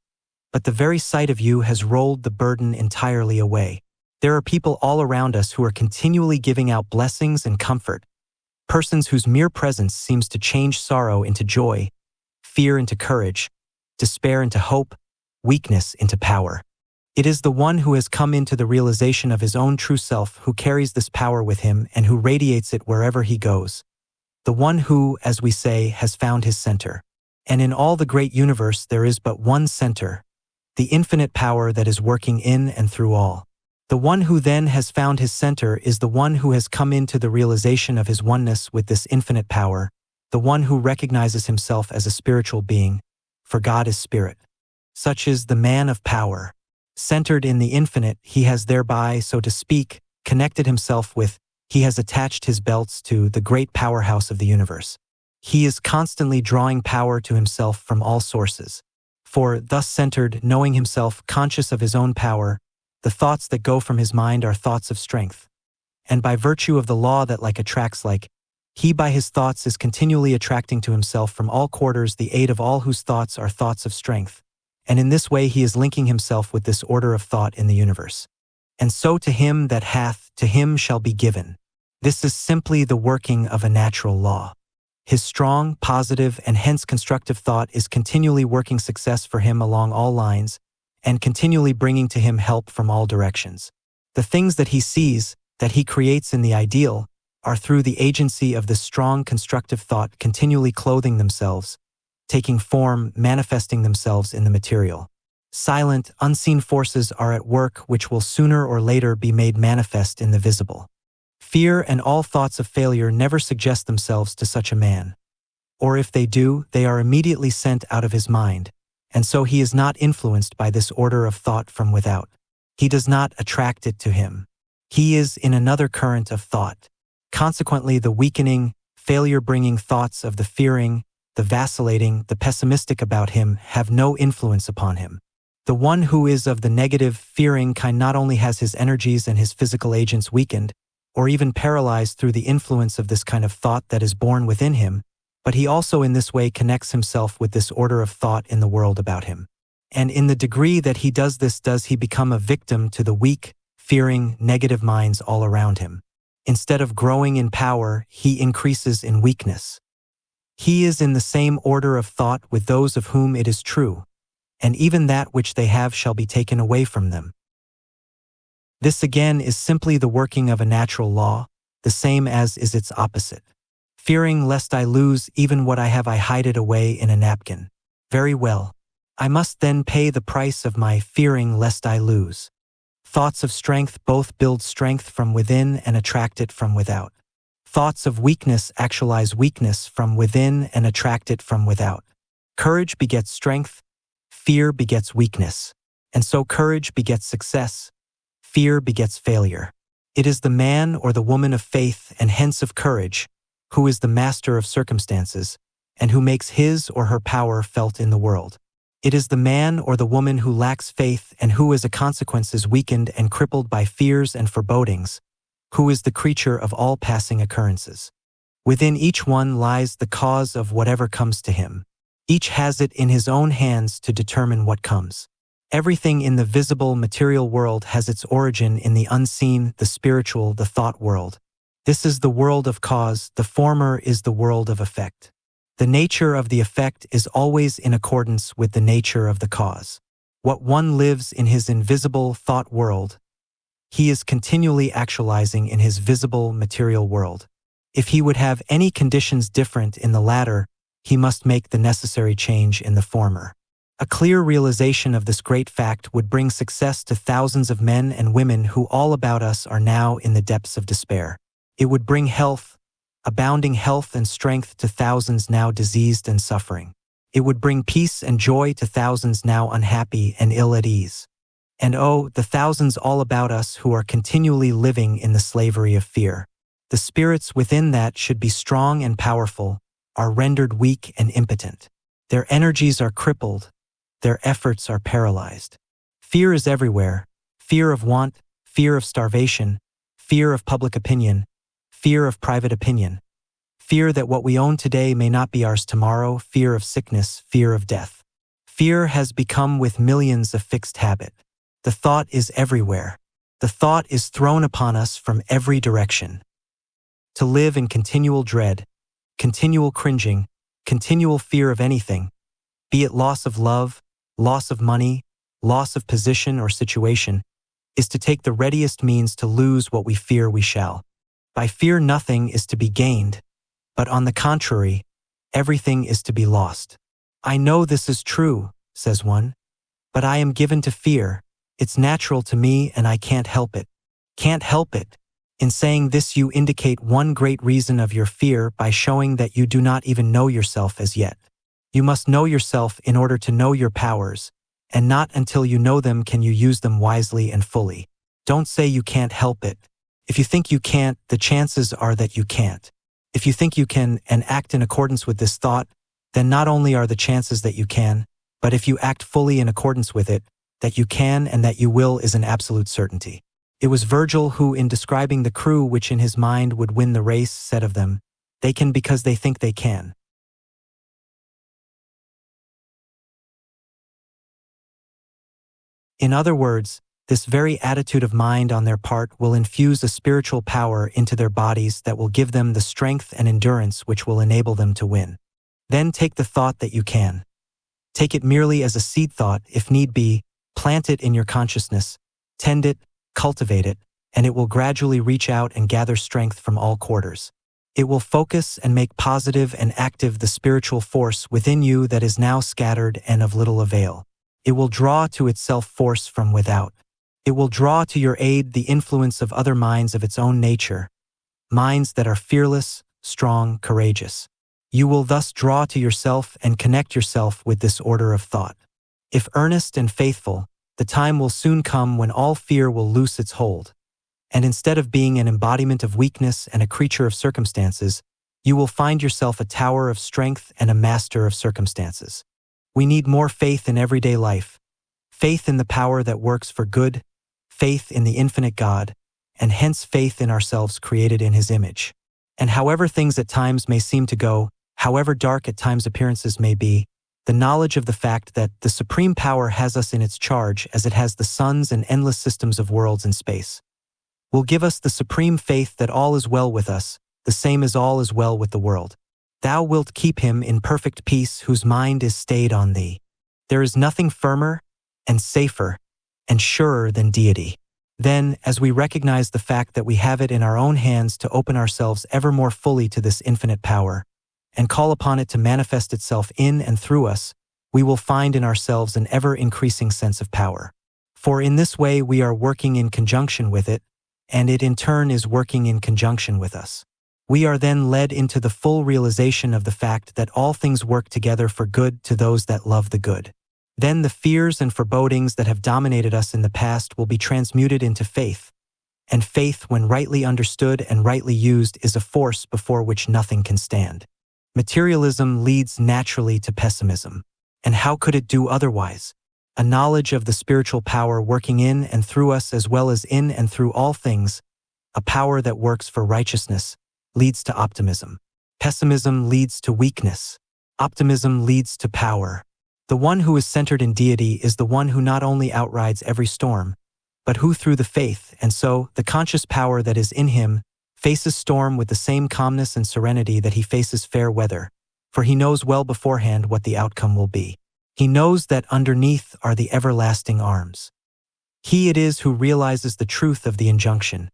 but the very sight of you has rolled the burden entirely away. There are people all around us who are continually giving out blessings and comfort, persons whose mere presence seems to change sorrow into joy, fear into courage, despair into hope, weakness into power. It is the one who has come into the realization of his own true self who carries this power with him and who radiates it wherever he goes. The one who, as we say, has found his center. And in all the great universe there is but one center, the infinite power that is working in and through all. The one who then has found his center is the one who has come into the realization of his oneness with this infinite power, the one who recognizes himself as a spiritual being, for God is spirit. Such is the man of power. Centered in the infinite, he has thereby, so to speak, connected himself with, he has attached his belts to the great powerhouse of the universe. He is constantly drawing power to himself from all sources. For, thus centered, knowing himself, conscious of his own power, the thoughts that go from his mind are thoughts of strength. And by virtue of the law that like attracts like, he by his thoughts is continually attracting to himself from all quarters the aid of all whose thoughts are thoughts of strength. And in this way he is linking himself with this order of thought in the universe. And so to him that hath, to him shall be given. This is simply the working of a natural law. His strong, positive, and hence constructive thought is continually working success for him along all lines, and continually bringing to him help from all directions. The things that he sees, that he creates in the ideal, are through the agency of this strong constructive thought continually clothing themselves, taking form, manifesting themselves in the material. Silent, unseen forces are at work which will sooner or later be made manifest in the visible. Fear and all thoughts of failure never suggest themselves to such a man. Or if they do, they are immediately sent out of his mind, and so he is not influenced by this order of thought from without. He does not attract it to him. He is in another current of thought. Consequently, the weakening, failure-bringing thoughts of the fearing, the vacillating, the pessimistic about him have no influence upon him. The one who is of the negative, fearing kind not only has his energies and his physical agents weakened, or even paralyzed through the influence of this kind of thought that is born within him, but he also in this way connects himself with this order of thought in the world about him. And in the degree that he does this does he become a victim to the weak, fearing, negative minds all around him. Instead of growing in power, he increases in weakness. He is in the same order of thought with those of whom it is true, and even that which they have shall be taken away from them. This again is simply the working of a natural law, the same as is its opposite. Fearing lest I lose even what I have, I hide it away in a napkin. Very well. I must then pay the price of my fearing lest I lose. Thoughts of strength both build strength from within and attract it from without. Thoughts of weakness actualize weakness from within and attract it from without. Courage begets strength, fear begets weakness, and so courage begets success, fear begets failure. It is the man or the woman of faith and hence of courage who is the master of circumstances and who makes his or her power felt in the world. It is the man or the woman who lacks faith and who as a consequence is weakened and crippled by fears and forebodings, who is the creature of all passing occurrences. Within each one lies the cause of whatever comes to him. Each has it in his own hands to determine what comes. Everything in the visible material world has its origin in the unseen, the spiritual, the thought world. This is the world of cause, the former is the world of effect. The nature of the effect is always in accordance with the nature of the cause. What one lives in his invisible thought world, he is continually actualizing in his visible material world. If he would have any conditions different in the latter, he must make the necessary change in the former. A clear realization of this great fact would bring success to thousands of men and women who all about us are now in the depths of despair. It would bring health, abounding health and strength to thousands now diseased and suffering. It would bring peace and joy to thousands now unhappy and ill at ease. And oh, the thousands all about us who are continually living in the slavery of fear. The spirits within that should be strong and powerful, are rendered weak and impotent. Their energies are crippled, their efforts are paralyzed. Fear is everywhere, fear of want, fear of starvation, fear of public opinion, fear of private opinion, fear that what we own today may not be ours tomorrow, fear of sickness, fear of death. Fear has become with millions a fixed habit. The thought is everywhere. The thought is thrown upon us from every direction. To live in continual dread, continual cringing, continual fear of anything, be it loss of love, loss of money, loss of position or situation, is to take the readiest means to lose what we fear we shall. By fear nothing is to be gained, but on the contrary, everything is to be lost. I know this is true, says one, but I am given to fear. It's natural to me and I can't help it. Can't help it. In saying this you indicate one great reason of your fear by showing that you do not even know yourself as yet. You must know yourself in order to know your powers, and not until you know them can you use them wisely and fully. Don't say you can't help it. If you think you can't, the chances are that you can't. If you think you can and act in accordance with this thought, then not only are the chances that you can, but if you act fully in accordance with it, that you can and that you will is an absolute certainty. It was Virgil who, in describing the crew which in his mind would win the race, said of them, "They can because they think they can." In other words, this very attitude of mind on their part will infuse a spiritual power into their bodies that will give them the strength and endurance which will enable them to win. Then take the thought that you can. Take it merely as a seed thought, if need be, plant it in your consciousness, tend it, cultivate it, and it will gradually reach out and gather strength from all quarters. It will focus and make positive and active the spiritual force within you that is now scattered and of little avail. It will draw to itself force from without. It will draw to your aid the influence of other minds of its own nature, minds that are fearless, strong, courageous. You will thus draw to yourself and connect yourself with this order of thought. If earnest and faithful, the time will soon come when all fear will loose its hold, and instead of being an embodiment of weakness and a creature of circumstances, you will find yourself a tower of strength and a master of circumstances. We need more faith in everyday life, faith in the power that works for good, faith in the infinite God, and hence faith in ourselves created in His image. And however things at times may seem to go, however dark at times appearances may be, the knowledge of the fact that the supreme power has us in its charge as it has the suns and endless systems of worlds in space, will give us the supreme faith that all is well with us, the same as all is well with the world. Thou wilt keep him in perfect peace whose mind is stayed on thee. There is nothing firmer and safer and surer than deity. Then, as we recognize the fact that we have it in our own hands to open ourselves ever more fully to this infinite power, and call upon it to manifest itself in and through us, we will find in ourselves an ever-increasing sense of power. For in this way we are working in conjunction with it, and it in turn is working in conjunction with us. We are then led into the full realization of the fact that all things work together for good to those that love the good. Then the fears and forebodings that have dominated us in the past will be transmuted into faith, and faith, when rightly understood and rightly used, is a force before which nothing can stand. Materialism leads naturally to pessimism. And how could it do otherwise? A knowledge of the spiritual power working in and through us as well as in and through all things, a power that works for righteousness, leads to optimism. Pessimism leads to weakness. Optimism leads to power. The one who is centered in deity is the one who not only outrides every storm, but who through the faith, and so the conscious power that is in him, faces storm with the same calmness and serenity that he faces fair weather, for he knows well beforehand what the outcome will be. He knows that underneath are the everlasting arms. He it is who realizes the truth of the injunction.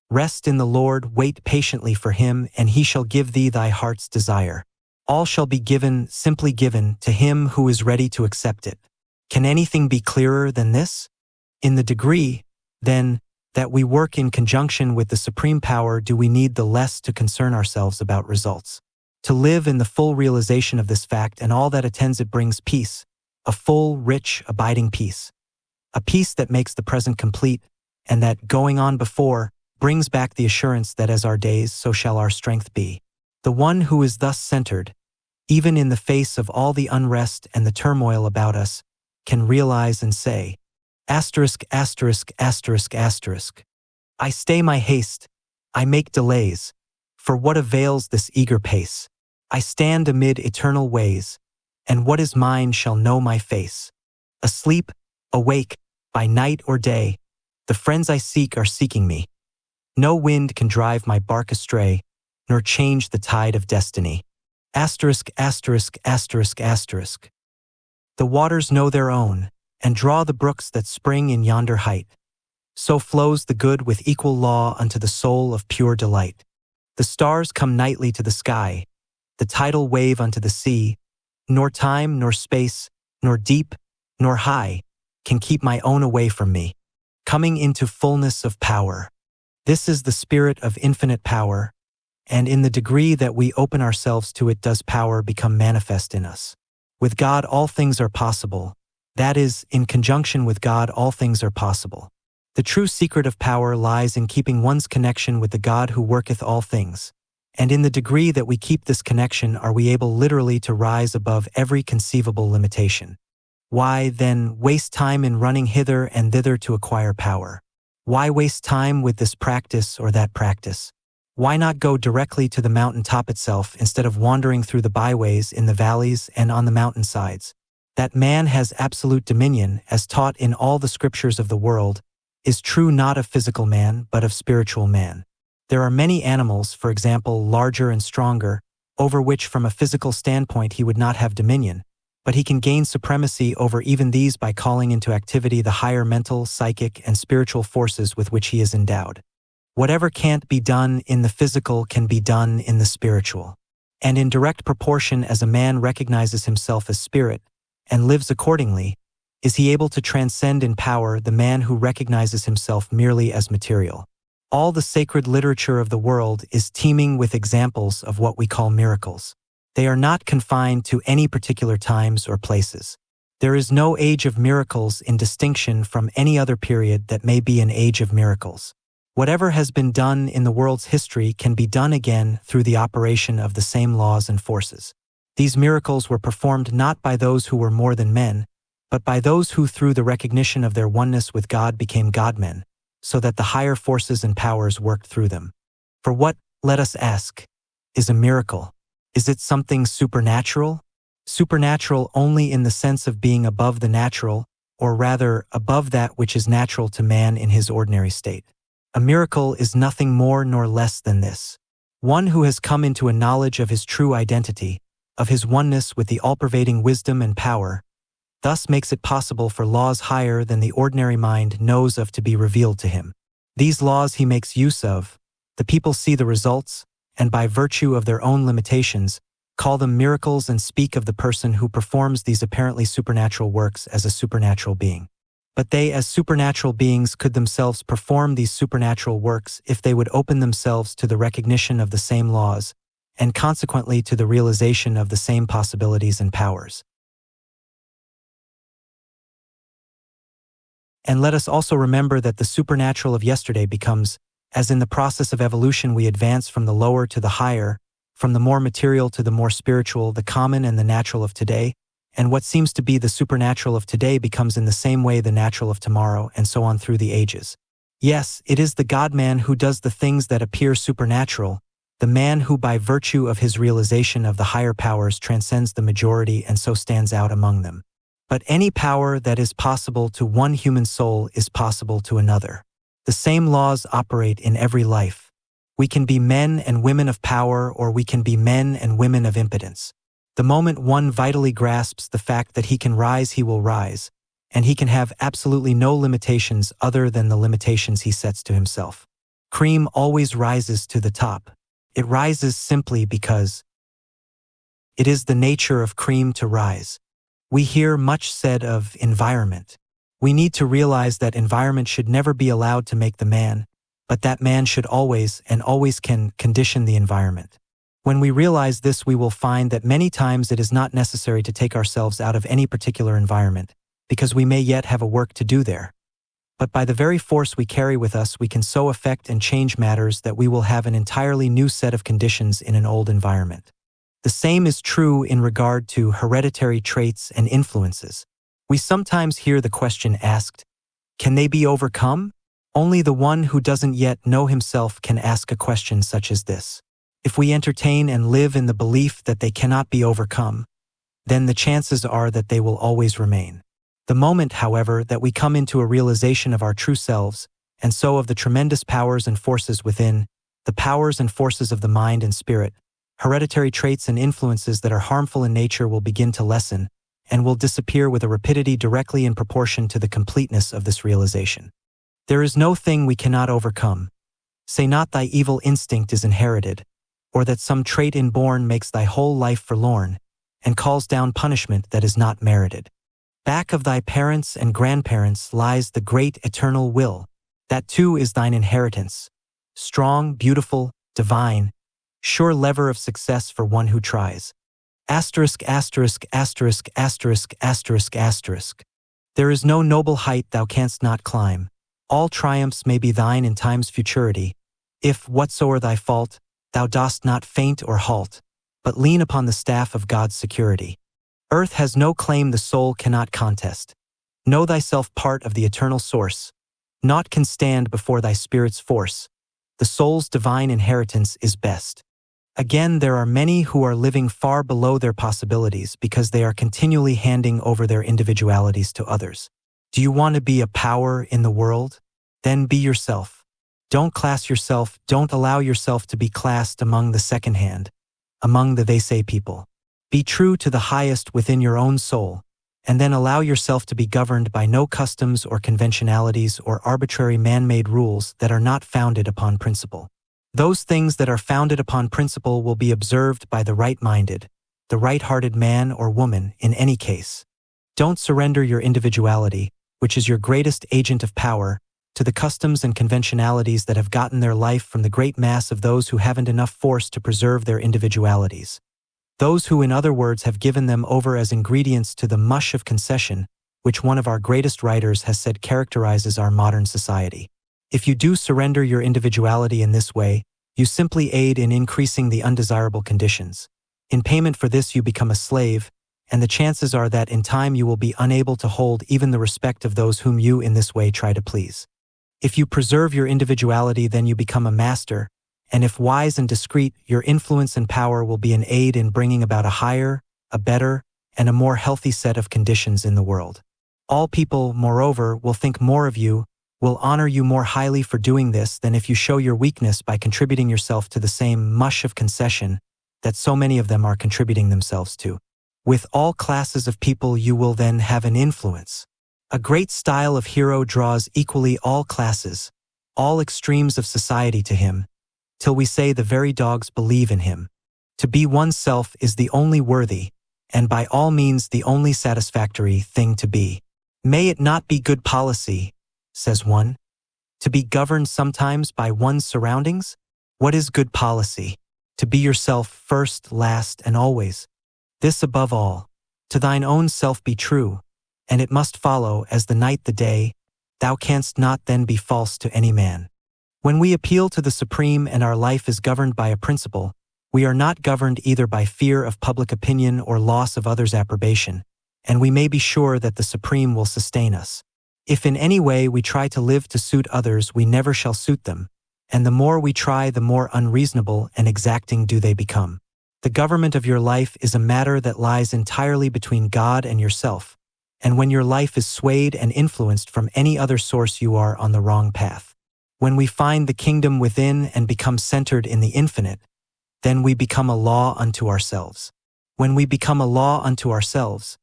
Rest in the Lord, wait patiently for him, and he shall give thee thy heart's desire. All shall be given, simply given, to him who is ready to accept it. Can anything be clearer than this? In the degree, then, that we work in conjunction with the supreme power do we need the less to concern ourselves about results. To live in the full realization of this fact and all that attends it brings peace, a full, rich, abiding peace. A peace that makes the present complete, and that, going on before, brings back the assurance that as our days, so shall our strength be. The one who is thus centered, even in the face of all the unrest and the turmoil about us, can realize and say, asterisk, asterisk, asterisk, asterisk. I stay my haste, I make delays, for what avails this eager pace? I stand amid eternal ways, and what is mine shall know my face. Asleep, awake, by night or day, the friends I seek are seeking me. No wind can drive my bark astray, nor change the tide of destiny. Asterisk, asterisk, asterisk, asterisk. The waters know their own, and draw the brooks that spring in yonder height. So flows the good with equal law unto the soul of pure delight. The stars come nightly to the sky, the tidal wave unto the sea, nor time, nor space, nor deep, nor high, can keep my own away from me, coming into fullness of power. This is the spirit of infinite power, and in the degree that we open ourselves to it does power become manifest in us. With God all things are possible, that is, in conjunction with God all things are possible. The true secret of power lies in keeping one's connection with the God who worketh all things, And in the degree that we keep this connection are we able literally to rise above every conceivable limitation. Why, then, waste time in running hither and thither to acquire power? Why waste time with this practice or that practice? Why not go directly to the mountain top itself instead of wandering through the byways in the valleys and on the mountainsides? That man has absolute dominion, as taught in all the scriptures of the world, is true not of physical man but of spiritual man. There are many animals, for example, larger and stronger, over which from a physical standpoint he would not have dominion, but he can gain supremacy over even these by calling into activity the higher mental, psychic, and spiritual forces with which he is endowed. Whatever can't be done in the physical can be done in the spiritual. And in direct proportion as a man recognizes himself as spirit, and lives accordingly, is he able to transcend in power the man who recognizes himself merely as material. All the sacred literature of the world is teeming with examples of what we call miracles. They are not confined to any particular times or places. There is no age of miracles in distinction from any other period that may be an age of miracles. Whatever has been done in the world's history can be done again through the operation of the same laws and forces. These miracles were performed not by those who were more than men, but by those who through the recognition of their oneness with God became God-men, so that the higher forces and powers worked through them. For what, let us ask, is a miracle? Is it something supernatural? Supernatural only in the sense of being above the natural, or rather, above that which is natural to man in his ordinary state. A miracle is nothing more nor less than this. One who has come into a knowledge of his true identity, of his oneness with the all-pervading wisdom and power, thus makes it possible for laws higher than the ordinary mind knows of to be revealed to him. These laws he makes use of, the people see the results, and by virtue of their own limitations, call them miracles and speak of the person who performs these apparently supernatural works as a supernatural being. But they as supernatural beings could themselves perform these supernatural works if they would open themselves to the recognition of the same laws, and consequently to the realization of the same possibilities and powers. And let us also remember that the supernatural of yesterday becomes, as in the process of evolution we advance from the lower to the higher, from the more material to the more spiritual, the common and the natural of today, and what seems to be the supernatural of today becomes in the same way the natural of tomorrow, and so on through the ages. Yes, it is the God-man who does the things that appear supernatural, the man who by virtue of his realization of the higher powers transcends the majority and so stands out among them. But any power that is possible to one human soul is possible to another. The same laws operate in every life. We can be men and women of power, or we can be men and women of impotence. The moment one vitally grasps the fact that he can rise, he will rise, and he can have absolutely no limitations other than the limitations he sets to himself. Cream always rises to the top. It rises simply because it is the nature of cream to rise. We hear much said of environment. We need to realize that environment should never be allowed to make the man, but that man should always and always can condition the environment. When we realize this, we will find that many times it is not necessary to take ourselves out of any particular environment, because we may yet have a work to do there. But by the very force we carry with us, we can so affect and change matters that we will have an entirely new set of conditions in an old environment. The same is true in regard to hereditary traits and influences. We sometimes hear the question asked, can they be overcome? Only the one who doesn't yet know himself can ask a question such as this. If we entertain and live in the belief that they cannot be overcome, then the chances are that they will always remain. The moment, however, that we come into a realization of our true selves, and so of the tremendous powers and forces within, the powers and forces of the mind and spirit, hereditary traits and influences that are harmful in nature will begin to lessen, and will disappear with a rapidity directly in proportion to the completeness of this realization. There is no thing we cannot overcome. Say not thy evil instinct is inherited, or that some trait inborn makes thy whole life forlorn, and calls down punishment that is not merited. Back of thy parents and grandparents lies the great eternal will. That too is thine inheritance. Strong, beautiful, divine, sure lever of success for one who tries. Asterisk, asterisk, asterisk, asterisk, asterisk, asterisk. There is no noble height thou canst not climb. All triumphs may be thine in time's futurity. If, whatsoe'er thy fault, thou dost not faint or halt, but lean upon the staff of God's security. Earth has no claim the soul cannot contest. Know thyself part of the eternal source. Naught can stand before thy spirit's force. The soul's divine inheritance is best. Again, there are many who are living far below their possibilities because they are continually handing over their individualities to others. Do you want to be a power in the world? Then be yourself. Don't class yourself, don't allow yourself to be classed among the secondhand, among the they say people. Be true to the highest within your own soul, and then allow yourself to be governed by no customs or conventionalities or arbitrary man-made rules that are not founded upon principle. Those things that are founded upon principle will be observed by the right-minded, the right-hearted man or woman in any case. Don't surrender your individuality, which is your greatest agent of power, to the customs and conventionalities that have gotten their life from the great mass of those who haven't enough force to preserve their individualities. Those who, in other words, have given them over as ingredients to the mush of concession, which one of our greatest writers has said characterizes our modern society. If you do surrender your individuality in this way, you simply aid in increasing the undesirable conditions. In payment for this, you become a slave, and the chances are that in time you will be unable to hold even the respect of those whom you in this way try to please. If you preserve your individuality, then you become a master, and if wise and discreet, your influence and power will be an aid in bringing about a higher, a better, and a more healthy set of conditions in the world. All people, moreover, will think more of you, will honor you more highly for doing this than if you show your weakness by contributing yourself to the same mush of concession that so many of them are contributing themselves to. With all classes of people you will then have an influence. A great style of hero draws equally all classes, all extremes of society to him, till we say the very dogs believe in him. To be oneself is the only worthy, and by all means the only satisfactory thing to be. May it not be good policy, says one, to be governed sometimes by one's surroundings? What is good policy? To be yourself first, last, and always. This above all, to thine own self be true, and it must follow as the night the day, thou canst not then be false to any man. When we appeal to the supreme and our life is governed by a principle, we are not governed either by fear of public opinion or loss of others' approbation, and we may be sure that the supreme will sustain us. If in any way we try to live to suit others, we never shall suit them, and the more we try, the more unreasonable and exacting do they become. The government of your life is a matter that lies entirely between God and yourself, and when your life is swayed and influenced from any other source, you are on the wrong path. When we find the kingdom within and become centered in the infinite, then we become a law unto ourselves. When we become a law unto ourselves,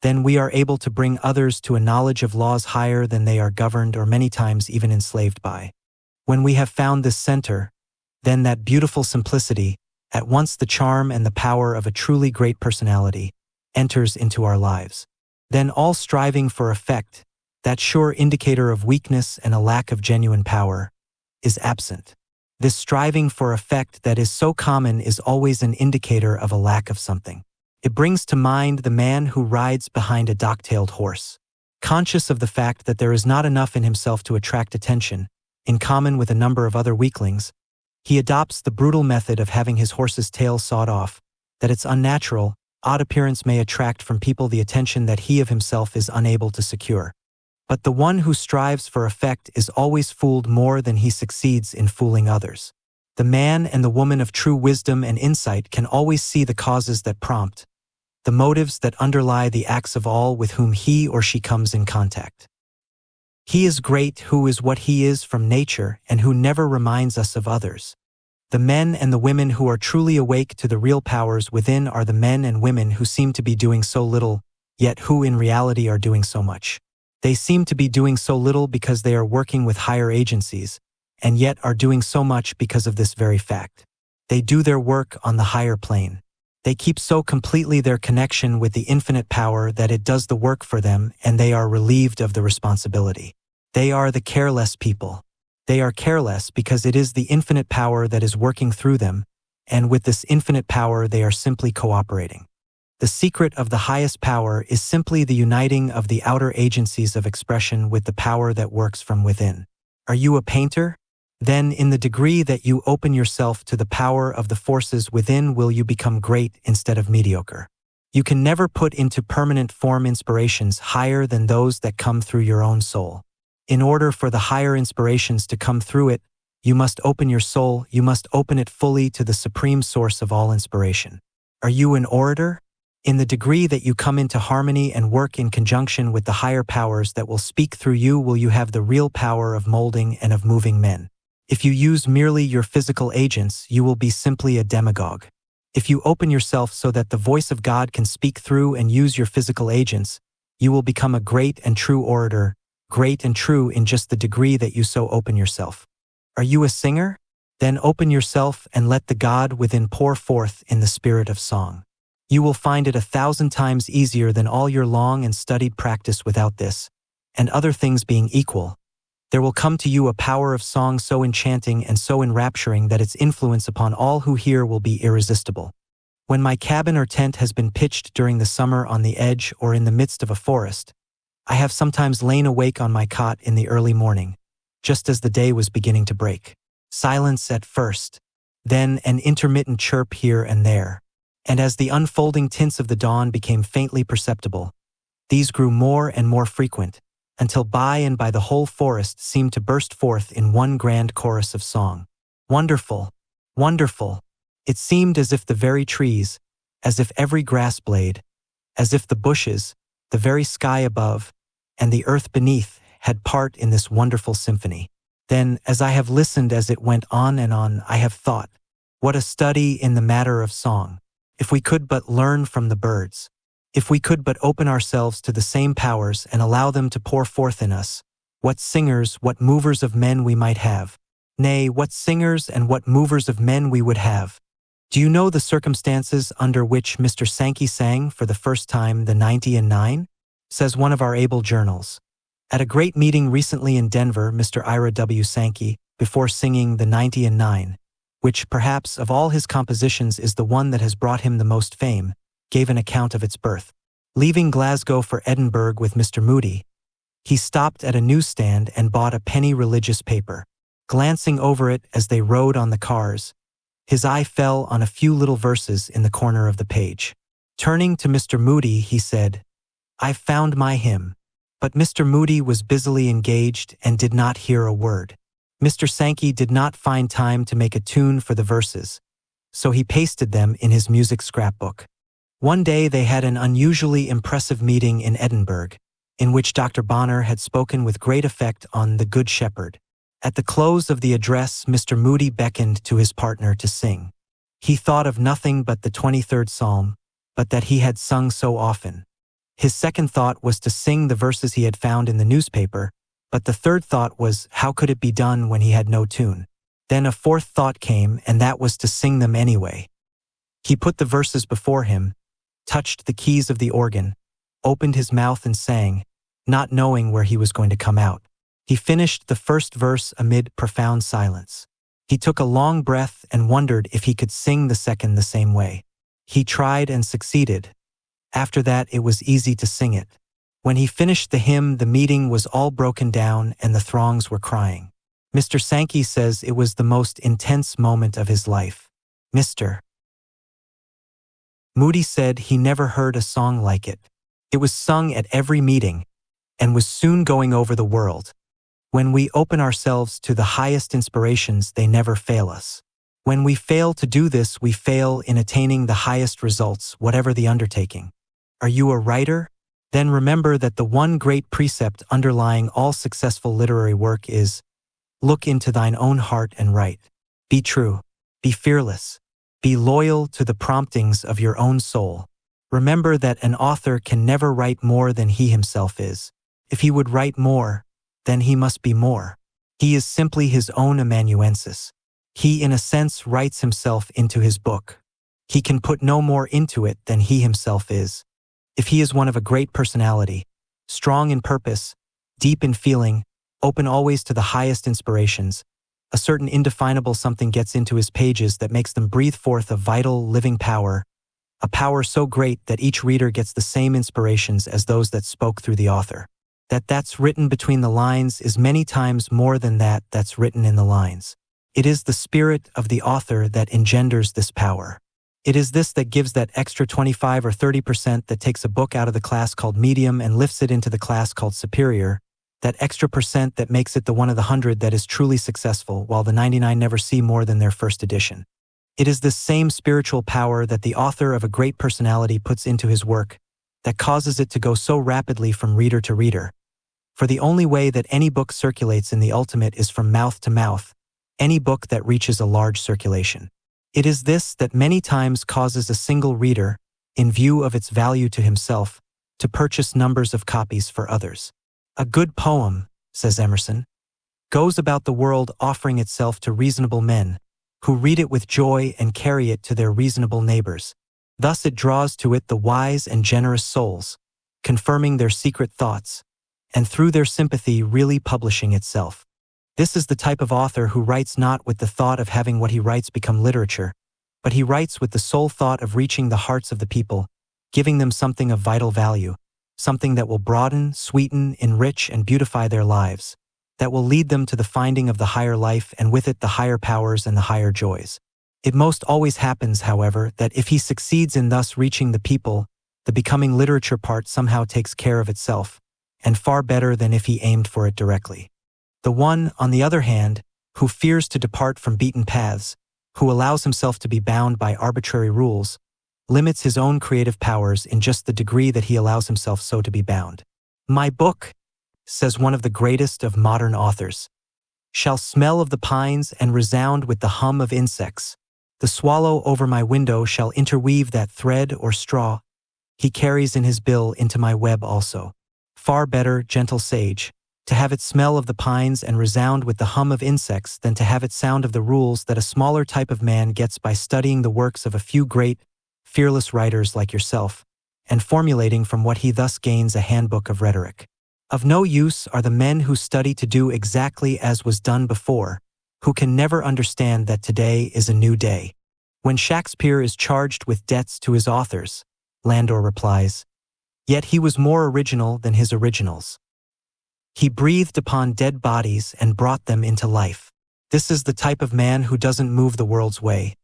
then we are able to bring others to a knowledge of laws higher than they are governed or many times even enslaved by. When we have found this center, then that beautiful simplicity, at once the charm and the power of a truly great personality, enters into our lives. Then all striving for effect, that sure indicator of weakness and a lack of genuine power, is absent. This striving for effect that is so common is always an indicator of a lack of something. It brings to mind the man who rides behind a dock-tailed horse. Conscious of the fact that there is not enough in himself to attract attention, in common with a number of other weaklings, he adopts the brutal method of having his horse's tail sawed off, that its unnatural, odd appearance may attract from people the attention that he of himself is unable to secure. But the one who strives for effect is always fooled more than he succeeds in fooling others. The man and the woman of true wisdom and insight can always see the causes that prompt, the motives that underlie the acts of all with whom he or she comes in contact. He is great who is what he is from nature and who never reminds us of others. The men and the women who are truly awake to the real powers within are the men and women who seem to be doing so little, yet who in reality are doing so much. They seem to be doing so little because they are working with higher agencies, and yet are doing so much because of this very fact. They do their work on the higher plane. They keep so completely their connection with the infinite power that it does the work for them and they are relieved of the responsibility. They are the careless people. They are careless because it is the infinite power that is working through them, and with this infinite power they are simply cooperating. The secret of the highest power is simply the uniting of the outer agencies of expression with the power that works from within. Are you a painter? Then in the degree that you open yourself to the power of the forces within will you become great instead of mediocre. You can never put into permanent form inspirations higher than those that come through your own soul. In order for the higher inspirations to come through it, you must open your soul, you must open it fully to the supreme source of all inspiration. Are you an orator? In the degree that you come into harmony and work in conjunction with the higher powers that will speak through you will you have the real power of molding and of moving men. If you use merely your physical agents, you will be simply a demagogue. If you open yourself so that the voice of God can speak through and use your physical agents, you will become a great and true orator, great and true in just the degree that you so open yourself. Are you a singer? Then open yourself and let the God within pour forth in the spirit of song. You will find it 1,000 times easier than all your long and studied practice without this, and other things being equal. There will come to you a power of song so enchanting and so enrapturing that its influence upon all who hear will be irresistible. When my cabin or tent has been pitched during the summer on the edge or in the midst of a forest, I have sometimes lain awake on my cot in the early morning, just as the day was beginning to break. Silence at first, then an intermittent chirp here and there, and as the unfolding tints of the dawn became faintly perceptible, these grew more and more frequent, until by and by the whole forest seemed to burst forth in one grand chorus of song. Wonderful, wonderful! It seemed as if the very trees, as if every grass blade, as if the bushes, the very sky above, and the earth beneath had part in this wonderful symphony. Then, as I have listened as it went on and on, I have thought, what a study in the matter of song! If we could but learn from the birds. If we could but open ourselves to the same powers and allow them to pour forth in us, what singers, what movers of men we might have. Nay, what singers and what movers of men we would have. Do you know the circumstances under which Mr. Sankey sang for the first time the 90 and 9? Says one of our able journals. At a great meeting recently in Denver, Mr. Ira W. Sankey, before singing the 90 and 9, which perhaps of all his compositions is the one that has brought him the most fame, gave an account of its birth. Leaving Glasgow for Edinburgh with Mr. Moody, he stopped at a newsstand and bought a penny religious paper. Glancing over it as they rode on the cars, his eye fell on a few little verses in the corner of the page. Turning to Mr. Moody, he said, "I've found my hymn." But Mr. Moody was busily engaged and did not hear a word. Mr. Sankey did not find time to make a tune for the verses, so he pasted them in his music scrapbook. One day they had an unusually impressive meeting in Edinburgh, in which Dr. Bonner had spoken with great effect on the Good Shepherd. At the close of the address, Mr. Moody beckoned to his partner to sing. He thought of nothing but the 23rd Psalm, but that he had sung so often. His second thought was to sing the verses he had found in the newspaper, but the third thought was, how could it be done when he had no tune? Then a fourth thought came, and that was to sing them anyway. He put the verses before him, touched the keys of the organ, opened his mouth and sang, not knowing where he was going to come out. He finished the first verse amid profound silence. He took a long breath and wondered if he could sing the second the same way. He tried and succeeded. After that, it was easy to sing it. When he finished the hymn, the meeting was all broken down and the throngs were crying. Mr. Sankey says it was the most intense moment of his life. Mr. Moody said he never heard a song like it. It was sung at every meeting and was soon going over the world. When we open ourselves to the highest inspirations, they never fail us. When we fail to do this, we fail in attaining the highest results, whatever the undertaking. Are you a writer? Then remember that the one great precept underlying all successful literary work is, look into thine own heart and write. Be true. Be fearless. Be loyal to the promptings of your own soul. Remember that an author can never write more than he himself is. If he would write more, then he must be more. He is simply his own amanuensis. He, in a sense, writes himself into his book. He can put no more into it than he himself is. If he is one of a great personality, strong in purpose, deep in feeling, open always to the highest inspirations, a certain indefinable something gets into his pages that makes them breathe forth a vital, living power, a power so great that each reader gets the same inspirations as those that spoke through the author. That's written between the lines is many times more than that's written in the lines. It is the spirit of the author that engenders this power. It is this that gives that extra 25 or 30% that takes a book out of the class called medium and lifts it into the class called superior, that extra percent that makes it the one of the 100 that is truly successful, while the 99 never see more than their first edition. It is this same spiritual power that the author of a great personality puts into his work that causes it to go so rapidly from reader to reader. For the only way that any book circulates in the ultimate is from mouth to mouth, any book that reaches a large circulation. It is this that many times causes a single reader, in view of its value to himself, to purchase numbers of copies for others. A good poem, says Emerson, goes about the world offering itself to reasonable men, who read it with joy and carry it to their reasonable neighbors. Thus it draws to it the wise and generous souls, confirming their secret thoughts, and through their sympathy really publishing itself. This is the type of author who writes not with the thought of having what he writes become literature, but he writes with the sole thought of reaching the hearts of the people, giving them something of vital value, something that will broaden, sweeten, enrich, and beautify their lives, that will lead them to the finding of the higher life and with it the higher powers and the higher joys. It most always happens, however, that if he succeeds in thus reaching the people, the becoming literature part somehow takes care of itself, and far better than if he aimed for it directly. The one, on the other hand, who fears to depart from beaten paths, who allows himself to be bound by arbitrary rules, limits his own creative powers in just the degree that he allows himself so to be bound. My book, says one of the greatest of modern authors, shall smell of the pines and resound with the hum of insects. The swallow over my window shall interweave that thread or straw he carries in his bill into my web also. Far better, gentle sage, to have it smell of the pines and resound with the hum of insects than to have it sound of the rules that a smaller type of man gets by studying the works of a few great, fearless writers like yourself, and formulating from what he thus gains a handbook of rhetoric. Of no use are the men who study to do exactly as was done before, who can never understand that today is a new day. When Shakespeare is charged with debts to his authors, Landor replies, yet he was more original than his originals. He breathed upon dead bodies and brought them into life. This is the type of man who doesn't move the world's way,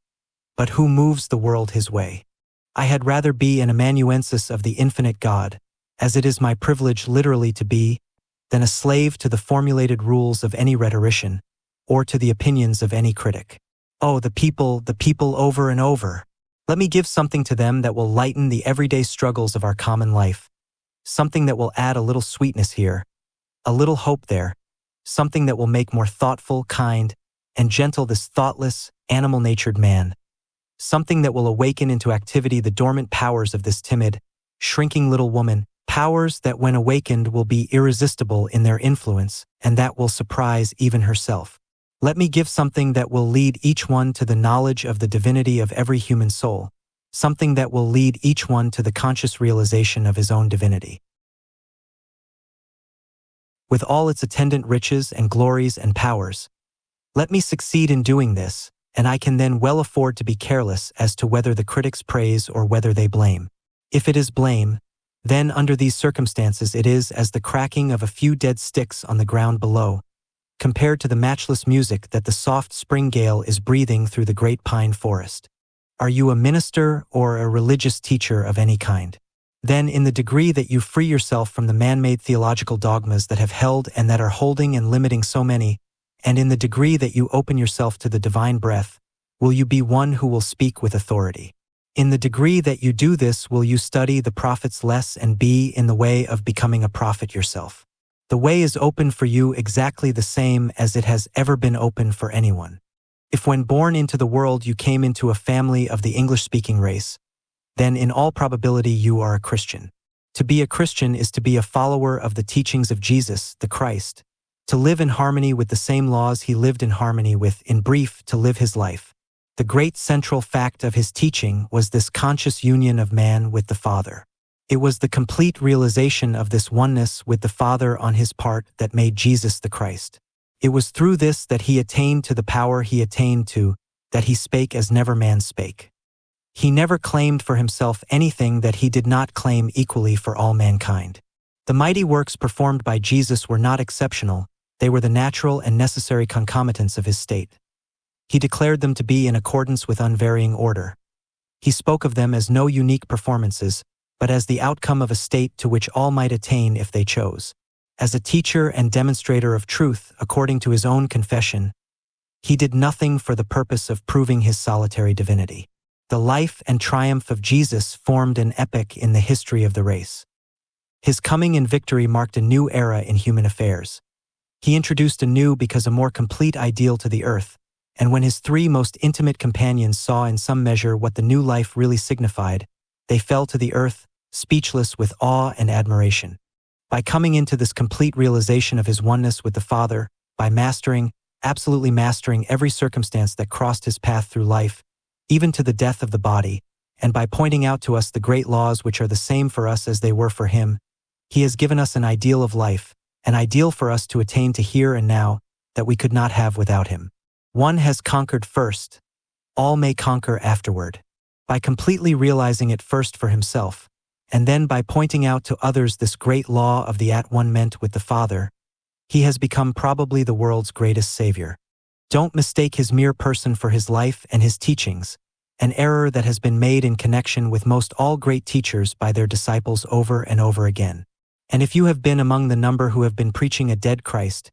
but who moves the world his way. I had rather be an amanuensis of the infinite God, as it is my privilege literally to be, than a slave to the formulated rules of any rhetorician, or to the opinions of any critic. Oh, the people over and over. Let me give something to them that will lighten the everyday struggles of our common life, something that will add a little sweetness here, a little hope there, something that will make more thoughtful, kind, and gentle this thoughtless, animal-natured man, something that will awaken into activity the dormant powers of this timid, shrinking little woman, powers that when awakened will be irresistible in their influence and that will surprise even herself. Let me give something that will lead each one to the knowledge of the divinity of every human soul, something that will lead each one to the conscious realization of his own divinity. With all its attendant riches and glories and powers, let me succeed in doing this, and I can then well afford to be careless as to whether the critics praise or whether they blame. If it is blame, then under these circumstances it is as the cracking of a few dead sticks on the ground below, compared to the matchless music that the soft spring gale is breathing through the great pine forest. Are you a minister or a religious teacher of any kind? Then in the degree that you free yourself from the man-made theological dogmas that have held and that are holding and limiting so many, and in the degree that you open yourself to the divine breath, will you be one who will speak with authority. In the degree that you do this, will you study the prophets less and be in the way of becoming a prophet yourself. The way is open for you exactly the same as it has ever been open for anyone. If when born into the world you came into a family of the English-speaking race, then in all probability you are a Christian. To be a Christian is to be a follower of the teachings of Jesus, the Christ, to live in harmony with the same laws he lived in harmony with, in brief, to live his life. The great central fact of his teaching was this conscious union of man with the Father. It was the complete realization of this oneness with the Father on his part that made Jesus the Christ. It was through this that he attained to the power he attained to, that he spake as never man spake. He never claimed for himself anything that he did not claim equally for all mankind. The mighty works performed by Jesus were not exceptional, they were the natural and necessary concomitants of his state. He declared them to be in accordance with unvarying order. He spoke of them as no unique performances, but as the outcome of a state to which all might attain if they chose. As a teacher and demonstrator of truth, according to his own confession, he did nothing for the purpose of proving his solitary divinity. The life and triumph of Jesus formed an epoch in the history of the race. His coming in victory marked a new era in human affairs. He introduced a new because a more complete ideal to the earth, and when his three most intimate companions saw in some measure what the new life really signified, they fell to the earth, speechless with awe and admiration. By coming into this complete realization of his oneness with the Father, by absolutely mastering every circumstance that crossed his path through life, even to the death of the body, and by pointing out to us the great laws which are the same for us as they were for him, he has given us an ideal of life, an ideal for us to attain to here and now, that we could not have without him. One has conquered first, all may conquer afterward. By completely realizing it first for himself, and then by pointing out to others this great law of the at-one-ment with the Father, he has become probably the world's greatest savior. Don't mistake his mere person for his life and his teachings, an error that has been made in connection with most all great teachers by their disciples over and over again. And if you have been among the number who have been preaching a dead Christ,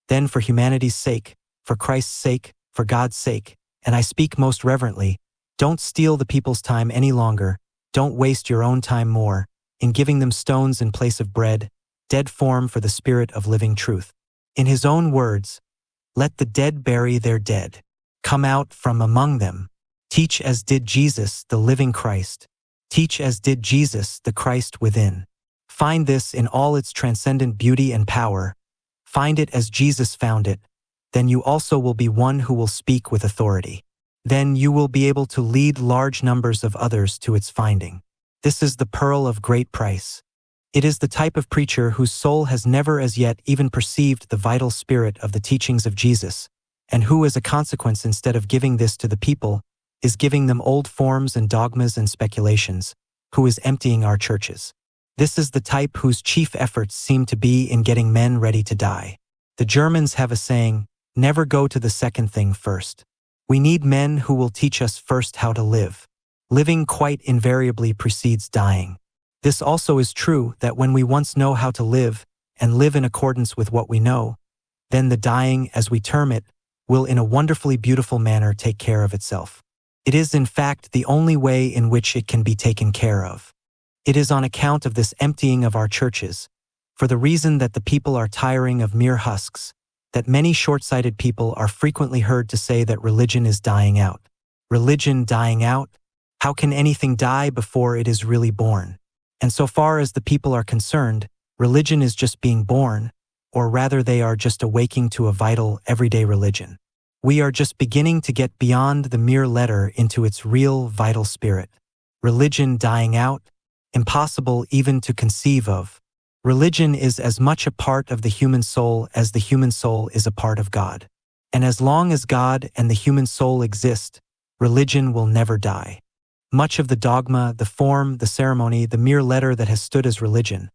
then for humanity's sake, for Christ's sake, for God's sake, and I speak most reverently, don't steal the people's time any longer, don't waste your own time more, in giving them stones in place of bread, dead form for the spirit of living truth. In his own words, let the dead bury their dead. Come out from among them. Teach as did Jesus, the living Christ. Teach as did Jesus, the Christ within. Find this in all its transcendent beauty and power. Find it as Jesus found it. Then you also will be one who will speak with authority. Then you will be able to lead large numbers of others to its finding. This is the pearl of great price. It is the type of preacher whose soul has never as yet even perceived the vital spirit of the teachings of Jesus, and who, as a consequence, instead of giving this to the people, is giving them old forms and dogmas and speculations, who is emptying our churches. This is the type whose chief efforts seem to be in getting men ready to die. The Germans have a saying, never go to the second thing first. We need men who will teach us first how to live. Living quite invariably precedes dying. This also is true that when we once know how to live, and live in accordance with what we know, then the dying, as we term it, will in a wonderfully beautiful manner take care of itself. It is in fact the only way in which it can be taken care of. It is on account of this emptying of our churches, for the reason that the people are tiring of mere husks, that many short-sighted people are frequently heard to say that religion is dying out. Religion dying out? How can anything die before it is really born? And so far as the people are concerned, religion is just being born, or rather they are just awaking to a vital, everyday religion. We are just beginning to get beyond the mere letter into its real, vital spirit. Religion dying out? Impossible even to conceive of. Religion is as much a part of the human soul as the human soul is a part of God. And as long as God and the human soul exist, religion will never die. Much of the dogma, the form, the ceremony, the mere letter that has stood as religion.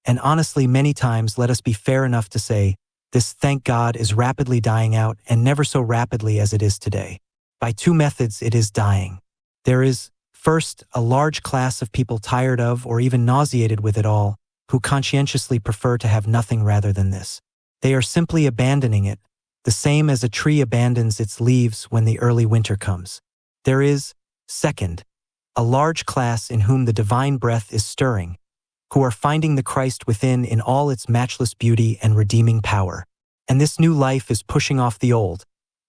And honestly, many times, let us be fair enough to say, this, thank God, is rapidly dying out, and never so rapidly as it is today. By two methods it is dying. There is, first, a large class of people tired of or even nauseated with it all, who conscientiously prefer to have nothing rather than this. They are simply abandoning it, the same as a tree abandons its leaves when the early winter comes. There is, second, a large class in whom the divine breath is stirring, who are finding the Christ within in all its matchless beauty and redeeming power. And this new life is pushing off the old.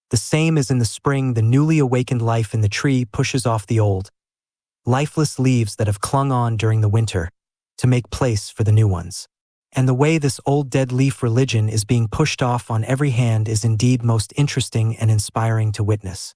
The same as in the spring the newly awakened life in the tree pushes off the old, lifeless leaves that have clung on during the winter, to make place for the new ones. And the way this old dead leaf religion is being pushed off on every hand is indeed most interesting and inspiring to witness.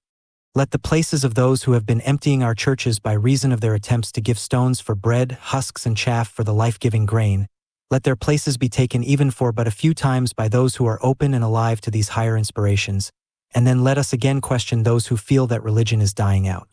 Let the places of those who have been emptying our churches by reason of their attempts to give stones for bread, husks and chaff for the life-giving grain, let their places be taken even for but a few times by those who are open and alive to these higher inspirations, and then let us again question those who feel that religion is dying out.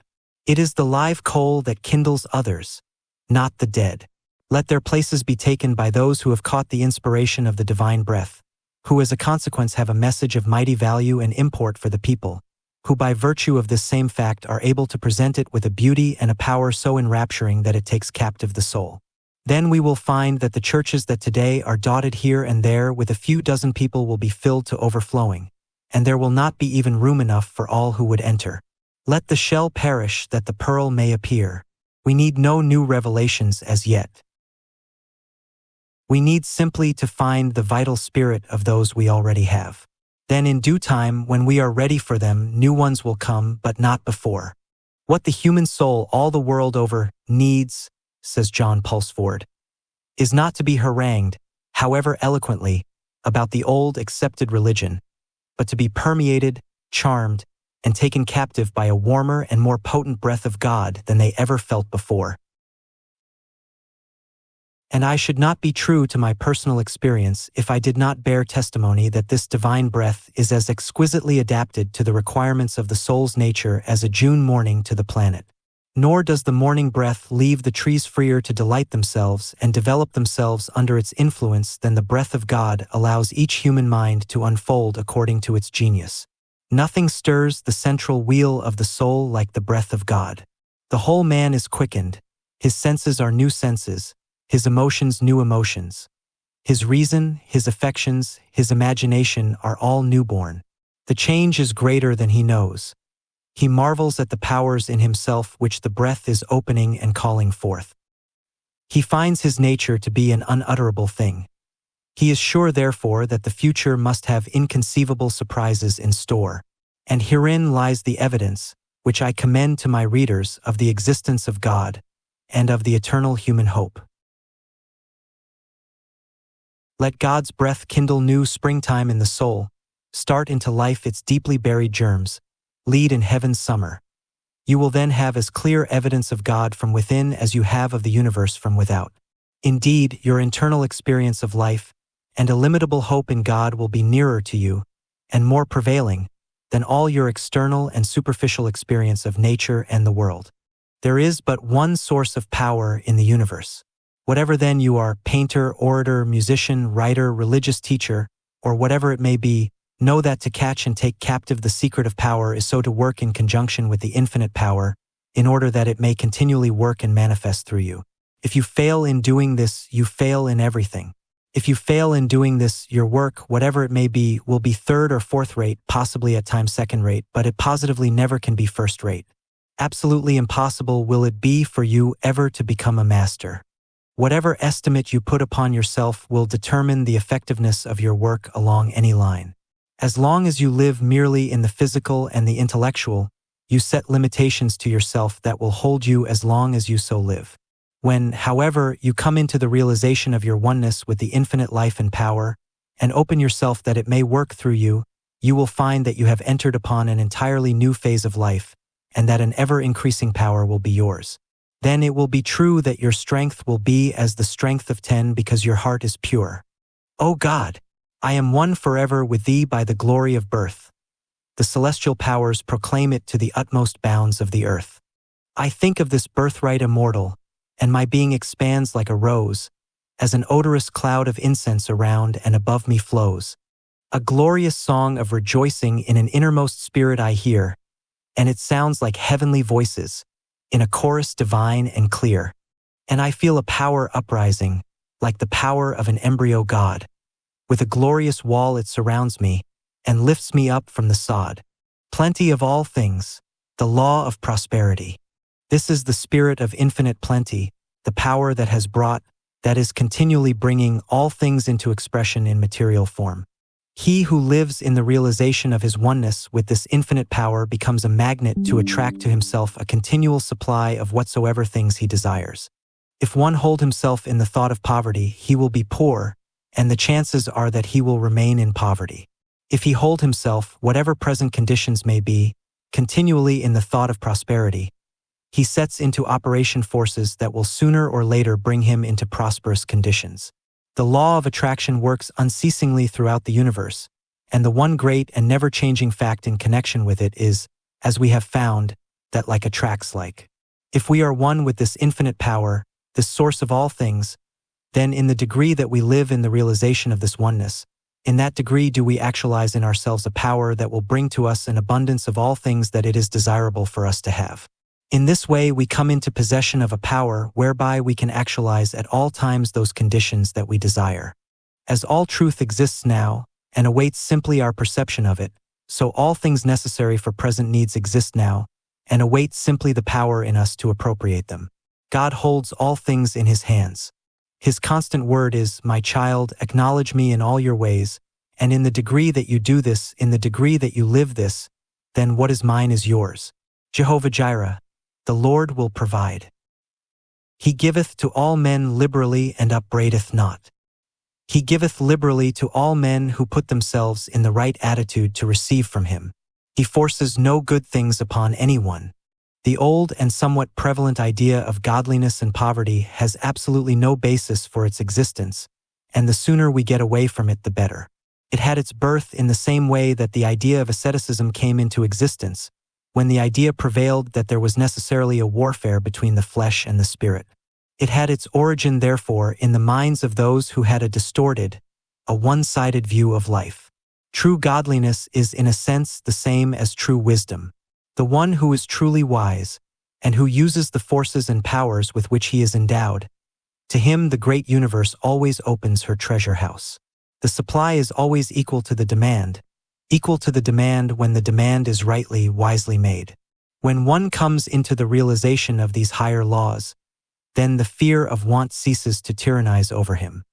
It is the live coal that kindles others, not the dead. Let their places be taken by those who have caught the inspiration of the divine breath, who as a consequence have a message of mighty value and import for the people, who by virtue of this same fact are able to present it with a beauty and a power so enrapturing that it takes captive the soul. Then we will find that the churches that today are dotted here and there with a few dozen people will be filled to overflowing, and there will not be even room enough for all who would enter. Let the shell perish that the pearl may appear. We need no new revelations as yet. We need simply to find the vital spirit of those we already have. Then in due time, when we are ready for them, new ones will come, but not before. What the human soul all the world over needs, says John Pulsford, is not to be harangued, however eloquently, about the old accepted religion, but to be permeated, charmed, and taken captive by a warmer and more potent breath of God than they ever felt before. And I should not be true to my personal experience if I did not bear testimony that this divine breath is as exquisitely adapted to the requirements of the soul's nature as a June morning to the planet. Nor does the morning breath leave the trees freer to delight themselves and develop themselves under its influence than the breath of God allows each human mind to unfold according to its genius. Nothing stirs the central wheel of the soul like the breath of God. The whole man is quickened, his senses are new senses, his emotions new emotions. His reason, his affections, his imagination are all newborn. The change is greater than he knows. He marvels at the powers in himself which the breath is opening and calling forth. He finds his nature to be an unutterable thing. He is sure, therefore, that the future must have inconceivable surprises in store. And herein lies the evidence, which I commend to my readers, of the existence of God and of the eternal human hope. Let God's breath kindle new springtime in the soul, start into life its deeply buried germs, lead in heaven's summer. You will then have as clear evidence of God from within as you have of the universe from without. Indeed, your internal experience of life and illimitable hope in God will be nearer to you and more prevailing than all your external and superficial experience of nature and the world. There is but one source of power in the universe. Whatever then you are, painter, orator, musician, writer, religious teacher, or whatever it may be, know that to catch and take captive the secret of power is so to work in conjunction with the infinite power, in order that it may continually work and manifest through you. If you fail in doing this, you fail in everything. If you fail in doing this, your work, whatever it may be, will be third or fourth rate, possibly at times second rate, but it positively never can be first rate. Absolutely impossible will it be for you ever to become a master. Whatever estimate you put upon yourself will determine the effectiveness of your work along any line. As long as you live merely in the physical and the intellectual, you set limitations to yourself that will hold you as long as you so live. When, however, you come into the realization of your oneness with the infinite life and power, and open yourself that it may work through you, you will find that you have entered upon an entirely new phase of life, and that an ever-increasing power will be yours. Then it will be true that your strength will be as the strength of 10 because your heart is pure. O God, I am one forever with thee by the glory of birth. The celestial powers proclaim it to the utmost bounds of the earth. I think of this birthright immortal, and my being expands like a rose, as an odorous cloud of incense around and above me flows. A glorious song of rejoicing in an innermost spirit I hear, and it sounds like heavenly voices, in a chorus divine and clear. And I feel a power uprising, like the power of an embryo god. With a glorious wall it surrounds me, and lifts me up from the sod. Plenty of all things, the law of prosperity. This is the spirit of infinite plenty, the power that has brought, that is continually bringing all things into expression in material form. He who lives in the realization of his oneness with this infinite power becomes a magnet to attract to himself a continual supply of whatsoever things he desires. If one hold himself in the thought of poverty, he will be poor, and the chances are that he will remain in poverty. If he hold himself, whatever present conditions may be, continually in the thought of prosperity, he sets into operation forces that will sooner or later bring him into prosperous conditions. The law of attraction works unceasingly throughout the universe, and the one great and never-changing fact in connection with it is, as we have found, that like attracts like. If we are one with this infinite power, this source of all things, then in the degree that we live in the realization of this oneness, in that degree do we actualize in ourselves a power that will bring to us an abundance of all things that it is desirable for us to have. In this way, we come into possession of a power whereby we can actualize at all times those conditions that we desire. As all truth exists now, and awaits simply our perception of it, so all things necessary for present needs exist now, and await simply the power in us to appropriate them. God holds all things in His hands. His constant word is, "My child, acknowledge me in all your ways, and in the degree that you do this, in the degree that you live this, then what is mine is yours." Jehovah Jireh, the Lord will provide. He giveth to all men liberally and upbraideth not. He giveth liberally to all men who put themselves in the right attitude to receive from Him. He forces no good things upon anyone. The old and somewhat prevalent idea of godliness and poverty has absolutely no basis for its existence, and the sooner we get away from it, the better. It had its birth in the same way that the idea of asceticism came into existence, when the idea prevailed that there was necessarily a warfare between the flesh and the spirit. It had its origin, therefore, in the minds of those who had a distorted, a one-sided view of life. True godliness is in a sense the same as true wisdom. The one who is truly wise, and who uses the forces and powers with which he is endowed, to him the great universe always opens her treasure house. The supply is always equal to the demand when the demand is rightly, wisely made. When one comes into the realization of these higher laws, then the fear of want ceases to tyrannize over him.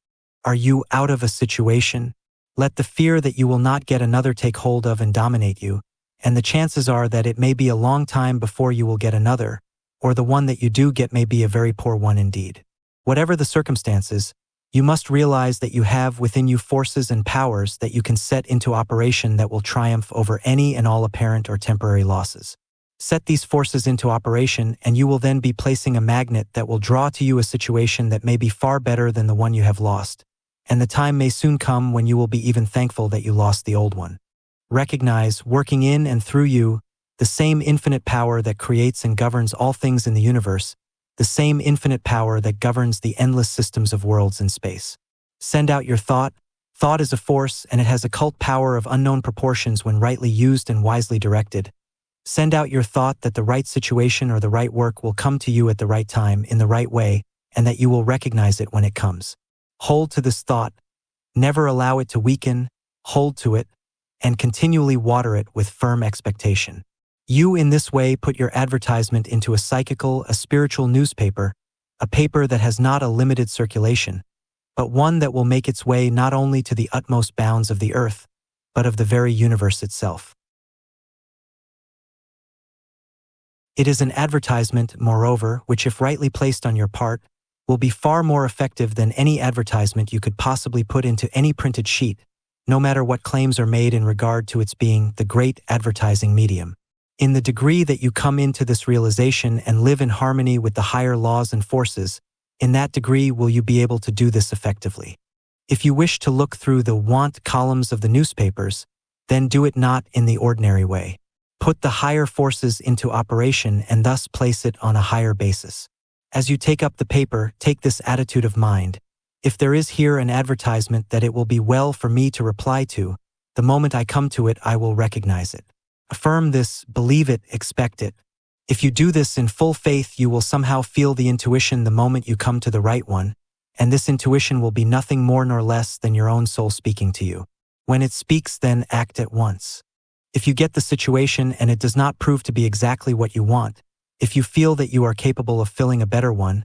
Are you out of a situation? Let the fear that you will not get another take hold of and dominate you, and the chances are that it may be a long time before you will get another, or the one that you do get may be a very poor one indeed. Whatever the circumstances, you must realize that you have within you forces and powers that you can set into operation that will triumph over any and all apparent or temporary losses. Set these forces into operation, and you will then be placing a magnet that will draw to you a situation that may be far better than the one you have lost, and the time may soon come when you will be even thankful that you lost the old one. Recognize, working in and through you, the same infinite power that creates and governs all things in the universe, the same infinite power that governs the endless systems of worlds in space. Send out your thought. Thought is a force, and it has occult power of unknown proportions when rightly used and wisely directed. Send out your thought that the right situation or the right work will come to you at the right time in the right way, and that you will recognize it when it comes. Hold to this thought. Never allow it to weaken. Hold to it, and continually water it with firm expectation. You in this way put your advertisement into a psychical, a spiritual newspaper, a paper that has not a limited circulation, but one that will make its way not only to the utmost bounds of the earth, but of the very universe itself. It is an advertisement, moreover, which if rightly placed on your part, will be far more effective than any advertisement you could possibly put into any printed sheet, no matter what claims are made in regard to its being the great advertising medium. In the degree that you come into this realization and live in harmony with the higher laws and forces, in that degree will you be able to do this effectively. If you wish to look through the want columns of the newspapers, then do it not in the ordinary way. Put the higher forces into operation and thus place it on a higher basis. As you take up the paper, take this attitude of mind. If there is here an advertisement that it will be well for me to reply to, the moment I come to it I will recognize it. Affirm this, believe it, expect it. If you do this in full faith, you will somehow feel the intuition the moment you come to the right one, and this intuition will be nothing more nor less than your own soul speaking to you. When it speaks, then act at once. If you get the situation and it does not prove to be exactly what you want, if you feel that you are capable of filling a better one,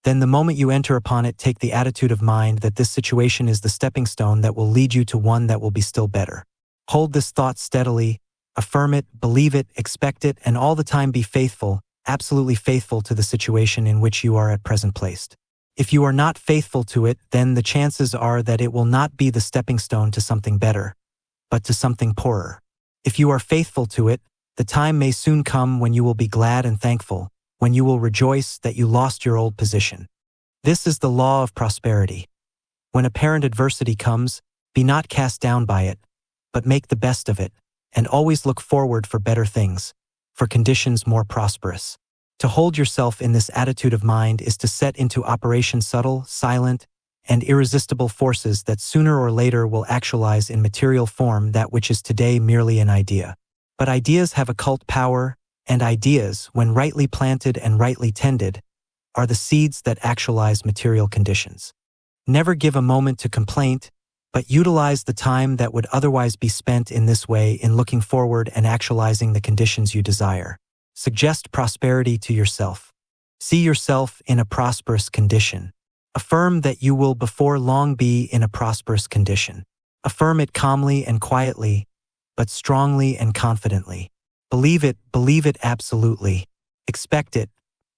then the moment you enter upon it, take the attitude of mind that this situation is the stepping stone that will lead you to one that will be still better. Hold this thought steadily, affirm it, believe it, expect it, and all the time be faithful, absolutely faithful to the situation in which you are at present placed. If you are not faithful to it, then the chances are that it will not be the stepping stone to something better, but to something poorer. If you are faithful to it, the time may soon come when you will be glad and thankful, when you will rejoice that you lost your old position. This is the law of prosperity. When apparent adversity comes, be not cast down by it, but make the best of it, and always look forward for better things, for conditions more prosperous. To hold yourself in this attitude of mind is to set into operation subtle, silent, and irresistible forces that sooner or later will actualize in material form that which is today merely an idea. But ideas have occult power, and ideas, when rightly planted and rightly tended, are the seeds that actualize material conditions. Never give a moment to complaint, but utilize the time that would otherwise be spent in this way in looking forward and actualizing the conditions you desire. Suggest prosperity to yourself. See yourself in a prosperous condition. Affirm that you will before long be in a prosperous condition. Affirm it calmly and quietly, but strongly and confidently. Believe it absolutely. Expect it.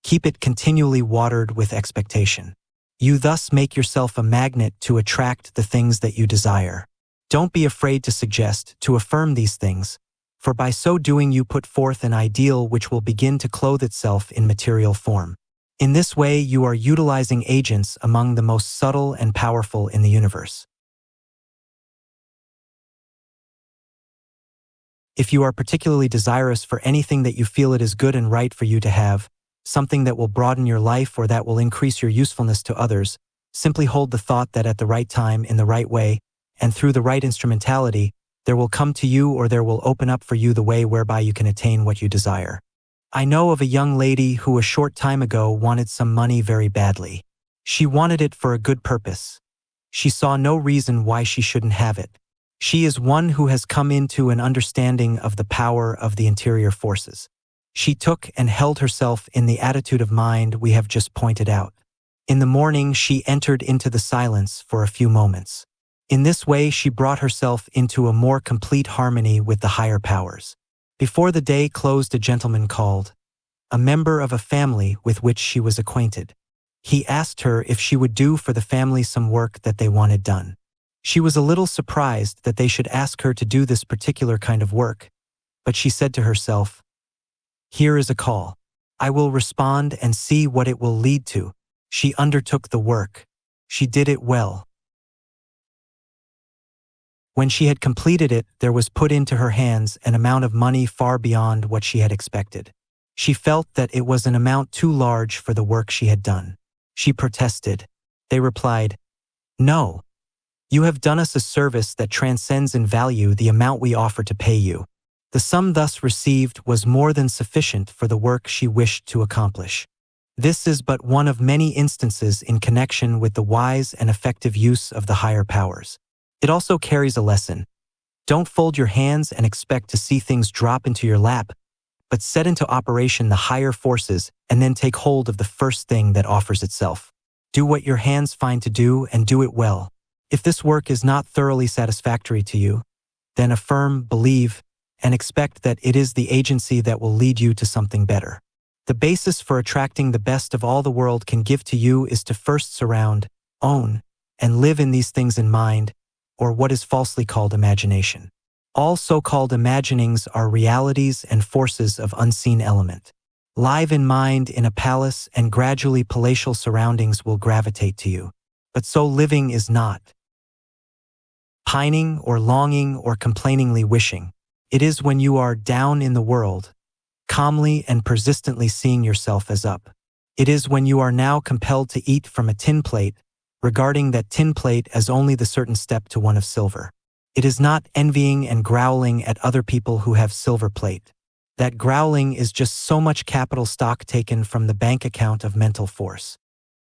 Keep it continually watered with expectation. You thus make yourself a magnet to attract the things that you desire. Don't be afraid to suggest, to affirm these things, for by so doing you put forth an ideal which will begin to clothe itself in material form. In this way you are utilizing agents among the most subtle and powerful in the universe. If you are particularly desirous for anything that you feel it is good and right for you to have, something that will broaden your life or that will increase your usefulness to others, simply hold the thought that at the right time, in the right way, and through the right instrumentality, there will come to you or there will open up for you the way whereby you can attain what you desire. I know of a young lady who a short time ago wanted some money very badly. She wanted it for a good purpose. She saw no reason why she shouldn't have it. She is one who has come into an understanding of the power of the interior forces. She took and held herself in the attitude of mind we have just pointed out. In the morning she entered into the silence for a few moments. In this way she brought herself into a more complete harmony with the higher powers. Before the day closed a gentleman called, a member of a family with which she was acquainted. He asked her if she would do for the family some work that they wanted done. She was a little surprised that they should ask her to do this particular kind of work, but she said to herself, "Here is a call. I will respond and see what it will lead to." She undertook the work. She did it well. When she had completed it, there was put into her hands an amount of money far beyond what she had expected. She felt that it was an amount too large for the work she had done. She protested. They replied, "No. You have done us a service that transcends in value the amount we offer to pay you." The sum thus received was more than sufficient for the work she wished to accomplish. This is but one of many instances in connection with the wise and effective use of the higher powers. It also carries a lesson. Don't fold your hands and expect to see things drop into your lap, but set into operation the higher forces and then take hold of the first thing that offers itself. Do what your hands find to do and do it well. If this work is not thoroughly satisfactory to you, then affirm, believe, and expect that it is the agency that will lead you to something better. The basis for attracting the best of all the world can give to you is to first surround, own, and live in these things in mind, or what is falsely called imagination. All so-called imaginings are realities and forces of unseen element. Live in mind in a palace and gradually palatial surroundings will gravitate to you. But so living is not. Pining or longing or complainingly wishing. It is when you are down in the world, calmly and persistently seeing yourself as up. It is when you are now compelled to eat from a tin plate, regarding that tin plate as only the certain step to one of silver. It is not envying and growling at other people who have silver plate. That growling is just so much capital stock taken from the bank account of mental force.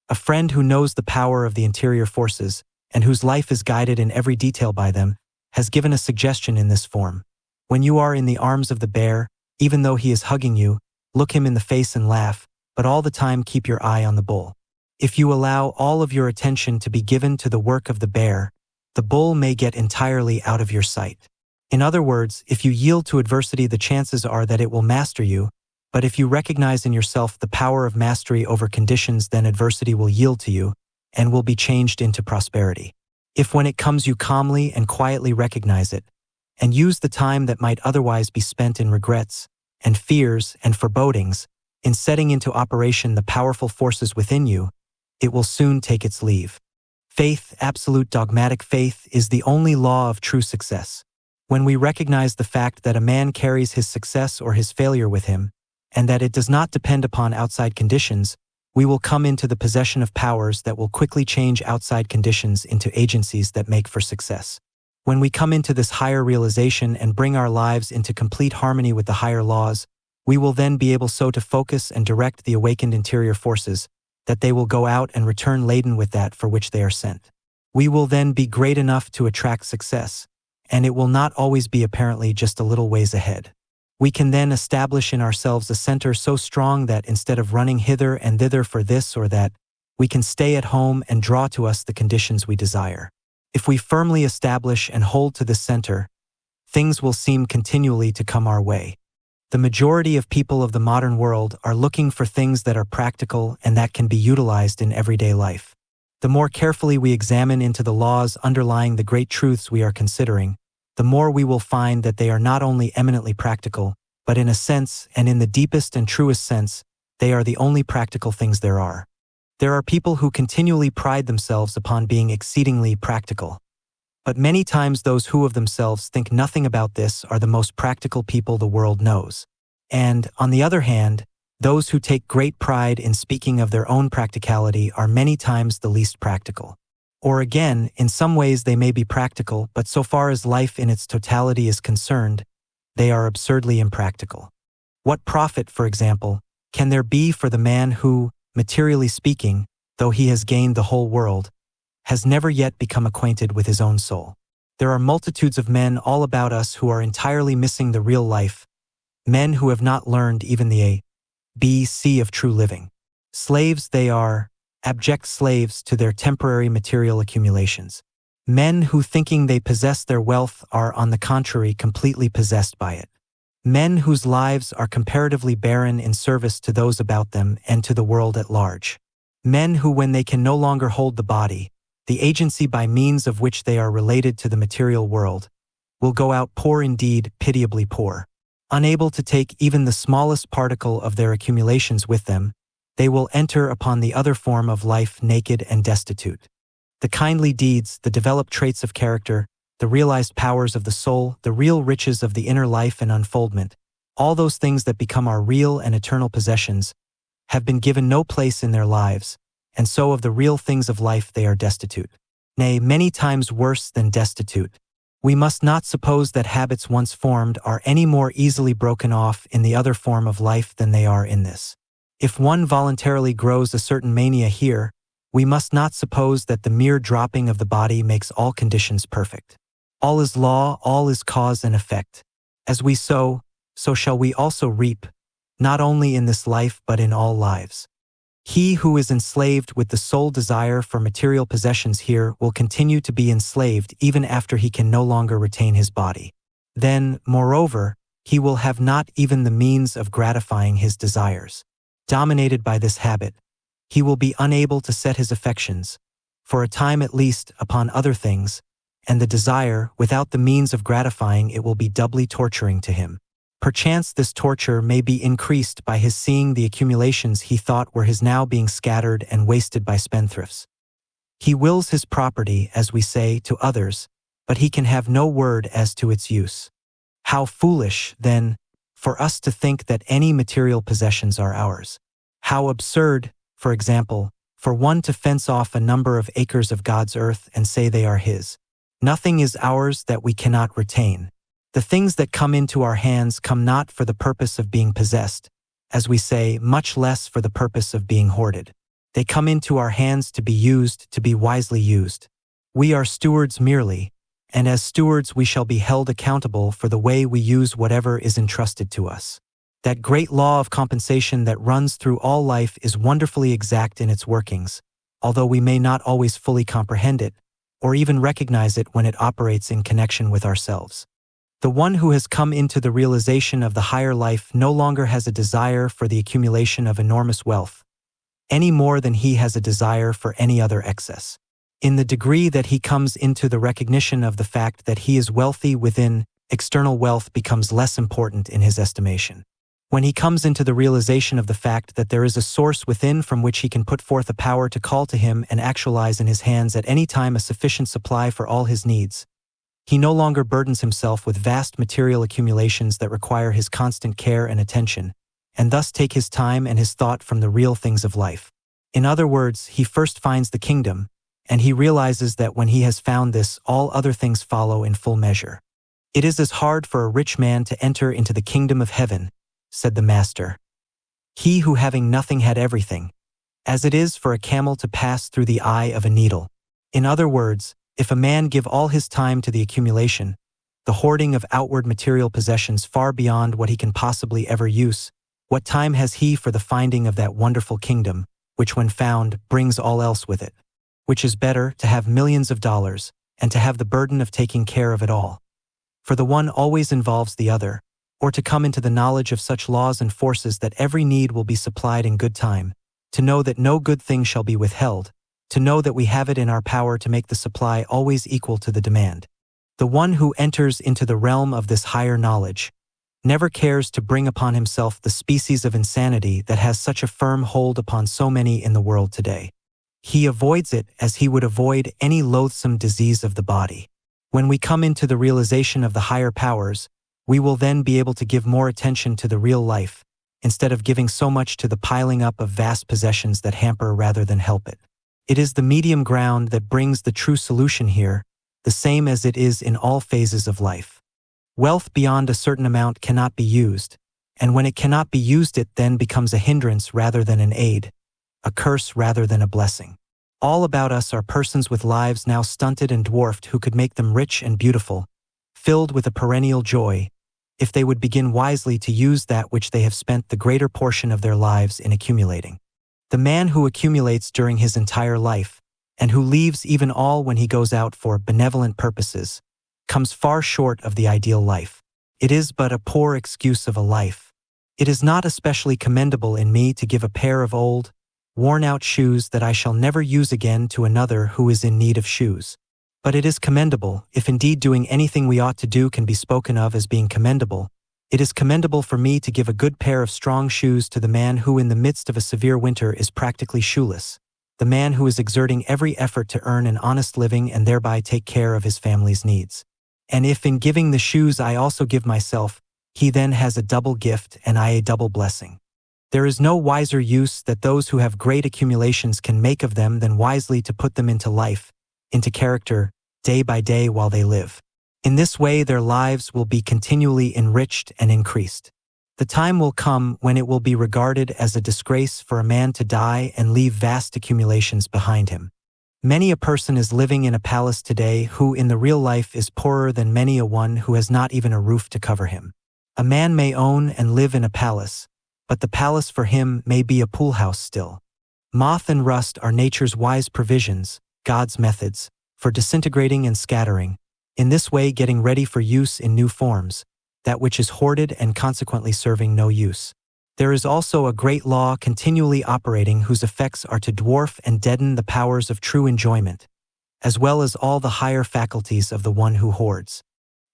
A friend who knows the power of the interior forces, and whose life is guided in every detail by them, has given a suggestion in this form. When you are in the arms of the bear, even though he is hugging you, look him in the face and laugh, but all the time keep your eye on the bull. If you allow all of your attention to be given to the work of the bear, the bull may get entirely out of your sight. In other words, if you yield to adversity, the chances are that it will master you, but if you recognize in yourself the power of mastery over conditions, then adversity will yield to you and will be changed into prosperity. If when it comes you calmly and quietly recognize it, and use the time that might otherwise be spent in regrets and fears and forebodings, in setting into operation the powerful forces within you, it will soon take its leave. Faith, absolute dogmatic faith, is the only law of true success. When we recognize the fact that a man carries his success or his failure with him, and that it does not depend upon outside conditions, we will come into the possession of powers that will quickly change outside conditions into agencies that make for success. When we come into this higher realization and bring our lives into complete harmony with the higher laws, we will then be able so to focus and direct the awakened interior forces that they will go out and return laden with that for which they are sent. We will then be great enough to attract success, and it will not always be apparently just a little ways ahead. We can then establish in ourselves a center so strong that instead of running hither and thither for this or that, we can stay at home and draw to us the conditions we desire. If we firmly establish and hold to this center, things will seem continually to come our way. The majority of people of the modern world are looking for things that are practical and that can be utilized in everyday life. The more carefully we examine into the laws underlying the great truths we are considering, the more we will find that they are not only eminently practical, but in a sense, and in the deepest and truest sense, they are the only practical things there are. There are people who continually pride themselves upon being exceedingly practical. But many times those who of themselves think nothing about this are the most practical people the world knows. And, on the other hand, those who take great pride in speaking of their own practicality are many times the least practical. Or again, in some ways they may be practical, but so far as life in its totality is concerned, they are absurdly impractical. What profit, for example, can there be for the man who, materially speaking, though he has gained the whole world, has never yet become acquainted with his own soul? There are multitudes of men all about us who are entirely missing the real life, men who have not learned even the ABC of true living. Slaves they are, abject slaves to their temporary material accumulations. Men who, thinking they possess their wealth, are on the contrary completely possessed by it. Men whose lives are comparatively barren in service to those about them and to the world at large. Men who, when they can no longer hold the body, the agency by means of which they are related to the material world, will go out poor indeed, pitiably poor. Unable to take even the smallest particle of their accumulations with them, they will enter upon the other form of life naked and destitute. The kindly deeds, the developed traits of character, the realized powers of the soul, the real riches of the inner life and unfoldment, all those things that become our real and eternal possessions, have been given no place in their lives, and so of the real things of life they are destitute. Nay, many times worse than destitute. We must not suppose that habits once formed are any more easily broken off in the other form of life than they are in this. If one voluntarily grows a certain mania here, we must not suppose that the mere dropping of the body makes all conditions perfect. All is law, all is cause and effect. As we sow, so shall we also reap, not only in this life but in all lives. He who is enslaved with the sole desire for material possessions here will continue to be enslaved even after he can no longer retain his body. Then, moreover, he will have not even the means of gratifying his desires. Dominated by this habit, he will be unable to set his affections, for a time at least, upon other things, and the desire, without the means of gratifying it, will be doubly torturing to him. Perchance this torture may be increased by his seeing the accumulations he thought were his now being scattered and wasted by spendthrifts. He wills his property, as we say, to others, but he can have no word as to its use. How foolish, then, for us to think that any material possessions are ours. How absurd, for example, for one to fence off a number of acres of God's earth and say they are his. Nothing is ours that we cannot retain. The things that come into our hands come not for the purpose of being possessed, as we say, much less for the purpose of being hoarded. They come into our hands to be used, to be wisely used. We are stewards merely, and as stewards we shall be held accountable for the way we use whatever is entrusted to us. That great law of compensation that runs through all life is wonderfully exact in its workings, although we may not always fully comprehend it, or even recognize it when it operates in connection with ourselves. The one who has come into the realization of the higher life no longer has a desire for the accumulation of enormous wealth, any more than he has a desire for any other excess. In the degree that he comes into the recognition of the fact that he is wealthy within, external wealth becomes less important in his estimation. When he comes into the realization of the fact that there is a source within from which he can put forth a power to call to him and actualize in his hands at any time a sufficient supply for all his needs, he no longer burdens himself with vast material accumulations that require his constant care and attention, and thus take his time and his thought from the real things of life. In other words, he first finds the kingdom, and he realizes that when he has found this, all other things follow in full measure. It is as hard for a rich man to enter into the kingdom of heaven, said the Master, he who having nothing had everything, as it is for a camel to pass through the eye of a needle. In other words, if a man give all his time to the accumulation, the hoarding of outward material possessions far beyond what he can possibly ever use, what time has he for the finding of that wonderful kingdom, which when found, brings all else with it? Which is better, to have millions of dollars, and to have the burden of taking care of it all. For the one always involves the other, or to come into the knowledge of such laws and forces that every need will be supplied in good time, to know that no good thing shall be withheld, to know that we have it in our power to make the supply always equal to the demand. The one who enters into the realm of this higher knowledge never cares to bring upon himself the species of insanity that has such a firm hold upon so many in the world today. He avoids it as he would avoid any loathsome disease of the body. When we come into the realization of the higher powers, we will then be able to give more attention to the real life, instead of giving so much to the piling up of vast possessions that hamper rather than help it. It is the medium ground that brings the true solution here, the same as it is in all phases of life. Wealth beyond a certain amount cannot be used, and when it cannot be used, it then becomes a hindrance rather than an aid, a curse rather than a blessing. All about us are persons with lives now stunted and dwarfed who could make them rich and beautiful, filled with a perennial joy, if they would begin wisely to use that which they have spent the greater portion of their lives in accumulating. The man who accumulates during his entire life, and who leaves even all when he goes out for benevolent purposes, comes far short of the ideal life. It is but a poor excuse of a life. It is not especially commendable in me to give a pair of old, worn-out shoes that I shall never use again to another who is in need of shoes. But it is commendable, if indeed doing anything we ought to do can be spoken of as being commendable, it is commendable for me to give a good pair of strong shoes to the man who in the midst of a severe winter is practically shoeless, the man who is exerting every effort to earn an honest living and thereby take care of his family's needs. And if in giving the shoes I also give myself, he then has a double gift and I a double blessing. There is no wiser use that those who have great accumulations can make of them than wisely to put them into life, into character, day by day while they live. In this way their lives will be continually enriched and increased. The time will come when it will be regarded as a disgrace for a man to die and leave vast accumulations behind him. Many a person is living in a palace today who in the real life is poorer than many a one who has not even a roof to cover him. A man may own and live in a palace, but the palace for him may be a pool house still. Moth and rust are nature's wise provisions, God's methods, for disintegrating and scattering, in this way getting ready for use in new forms, that which is hoarded and consequently serving no use. There is also a great law continually operating whose effects are to dwarf and deaden the powers of true enjoyment, as well as all the higher faculties of the one who hoards.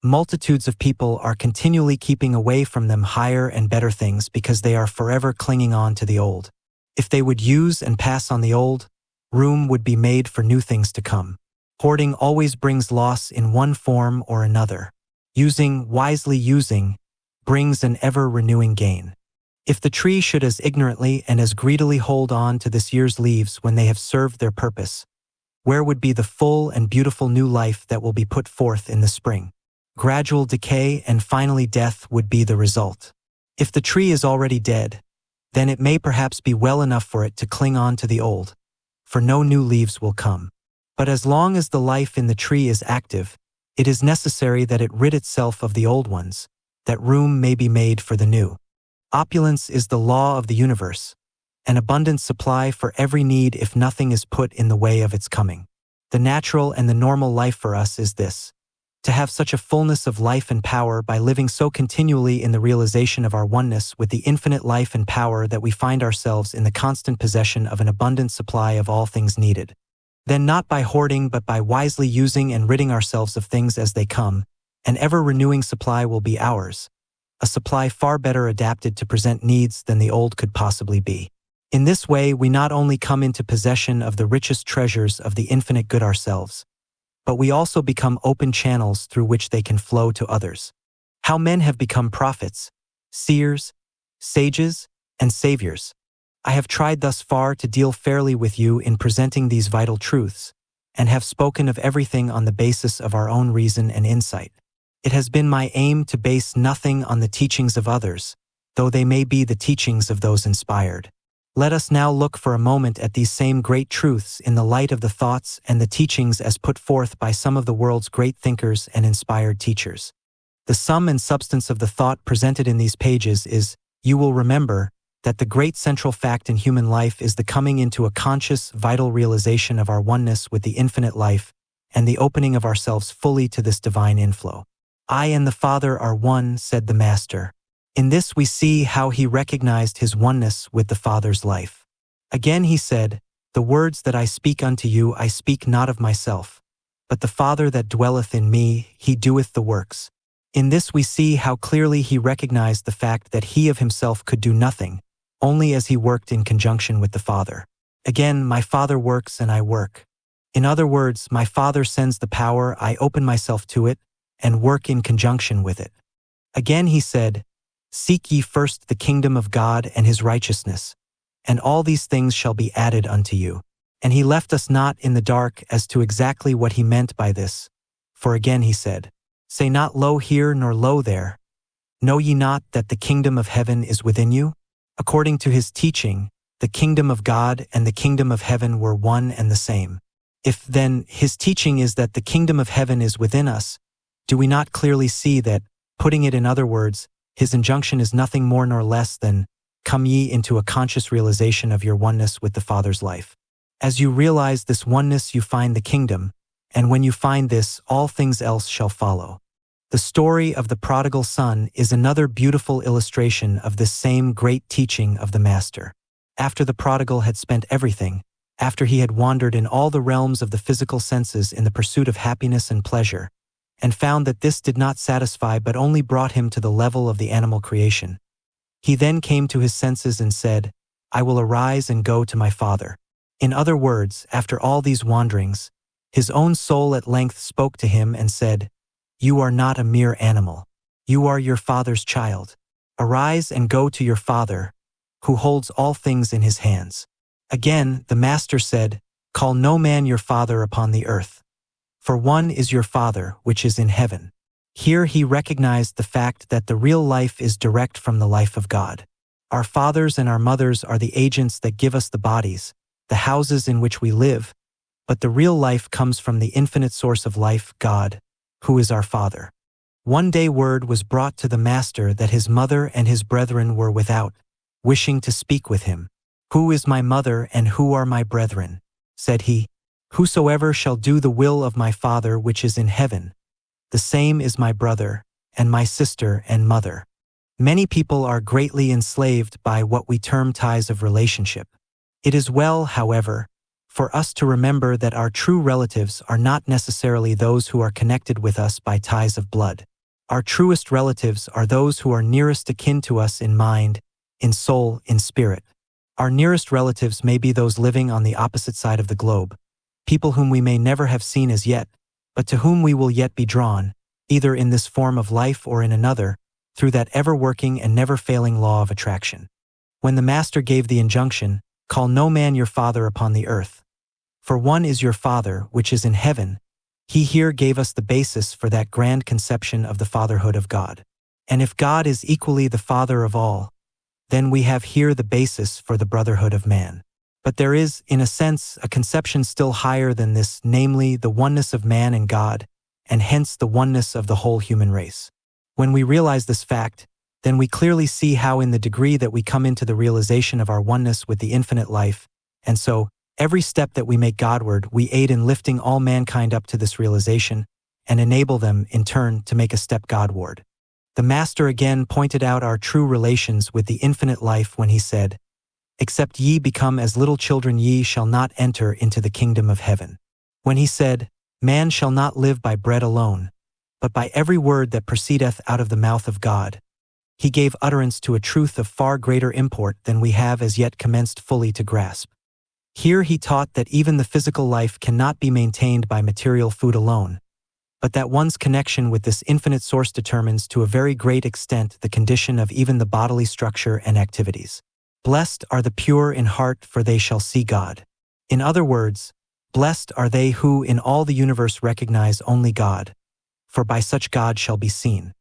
Multitudes of people are continually keeping away from them higher and better things because they are forever clinging on to the old. If they would use and pass on the old, room would be made for new things to come. Hoarding always brings loss in one form or another. Wisely using, brings an ever-renewing gain. If the tree should as ignorantly and as greedily hold on to this year's leaves when they have served their purpose, where would be the full and beautiful new life that will be put forth in the spring? Gradual decay and finally death would be the result. If the tree is already dead, then it may perhaps be well enough for it to cling on to the old, for no new leaves will come. But as long as the life in the tree is active, it is necessary that it rid itself of the old ones, that room may be made for the new. Opulence is the law of the universe, an abundant supply for every need if nothing is put in the way of its coming. The natural and the normal life for us is this: to have such a fullness of life and power by living so continually in the realization of our oneness with the infinite life and power that we find ourselves in the constant possession of an abundant supply of all things needed. Then not by hoarding but by wisely using and ridding ourselves of things as they come, an ever-renewing supply will be ours, a supply far better adapted to present needs than the old could possibly be. In this way we not only come into possession of the richest treasures of the infinite good ourselves, but we also become open channels through which they can flow to others. How men have become prophets, seers, sages, and saviors. I have tried thus far to deal fairly with you in presenting these vital truths, and have spoken of everything on the basis of our own reason and insight. It has been my aim to base nothing on the teachings of others, though they may be the teachings of those inspired. Let us now look for a moment at these same great truths in the light of the thoughts and the teachings as put forth by some of the world's great thinkers and inspired teachers. The sum and substance of the thought presented in these pages is, you will remember, that the great central fact in human life is the coming into a conscious, vital realization of our oneness with the infinite life and the opening of ourselves fully to this divine inflow. I and the Father are one, said the Master. In this we see how he recognized his oneness with the Father's life. Again he said, the words that I speak unto you I speak not of myself, but the Father that dwelleth in me, he doeth the works. In this we see how clearly he recognized the fact that he of himself could do nothing, only as he worked in conjunction with the Father. Again, my Father works and I work. In other words, my Father sends the power, I open myself to it, and work in conjunction with it. Again he said, seek ye first the kingdom of God and his righteousness, and all these things shall be added unto you. And he left us not in the dark as to exactly what he meant by this. For again he said, say not lo here nor lo there. Know ye not that the kingdom of heaven is within you? According to his teaching, the kingdom of God and the kingdom of heaven were one and the same. If then his teaching is that the kingdom of heaven is within us, do we not clearly see that, putting it in other words, his injunction is nothing more nor less than, come ye into a conscious realization of your oneness with the Father's life. As you realize this oneness you find the kingdom, and when you find this, all things else shall follow. The story of the prodigal son is another beautiful illustration of this same great teaching of the Master. After the prodigal had spent everything, after he had wandered in all the realms of the physical senses in the pursuit of happiness and pleasure, and found that this did not satisfy but only brought him to the level of the animal creation, he then came to his senses and said, I will arise and go to my Father. In other words, after all these wanderings, his own soul at length spoke to him and said, you are not a mere animal. You are your Father's child. Arise and go to your Father, who holds all things in his hands. Again, the Master said, call no man your father upon the earth, for one is your Father which is in heaven. Here he recognized the fact that the real life is direct from the life of God. Our fathers and our mothers are the agents that give us the bodies, the houses in which we live, but the real life comes from the infinite source of life, God, who is our Father. One day word was brought to the Master that his mother and his brethren were without, wishing to speak with him. Who is my mother and who are my brethren? Said he. Whosoever shall do the will of my Father which is in heaven, the same is my brother, and my sister and mother. Many people are greatly enslaved by what we term ties of relationship. It is well, however, for us to remember that our true relatives are not necessarily those who are connected with us by ties of blood. Our truest relatives are those who are nearest akin to us in mind, in soul, in spirit. Our nearest relatives may be those living on the opposite side of the globe, people whom we may never have seen as yet, but to whom we will yet be drawn, either in this form of life or in another, through that ever-working and never-failing law of attraction. When the Master gave the injunction, call no man your father upon the earth, for one is your Father which is in heaven, he here gave us the basis for that grand conception of the fatherhood of God. And if God is equally the Father of all, then we have here the basis for the brotherhood of man. But there is, in a sense, a conception still higher than this, namely the oneness of man and God, and hence the oneness of the whole human race. When we realize this fact, then we clearly see how in the degree that we come into the realization of our oneness with the infinite life, and so, every step that we make Godward, we aid in lifting all mankind up to this realization, and enable them, in turn, to make a step Godward. The Master again pointed out our true relations with the infinite life when he said, except ye become as little children ye shall not enter into the kingdom of heaven. When he said, man shall not live by bread alone, but by every word that proceedeth out of the mouth of God, he gave utterance to a truth of far greater import than we have as yet commenced fully to grasp. Here he taught that even the physical life cannot be maintained by material food alone, but that one's connection with this infinite source determines to a very great extent the condition of even the bodily structure and activities. Blessed are the pure in heart, for they shall see God. In other words, blessed are they who in all the universe recognize only God, for by such God shall be seen.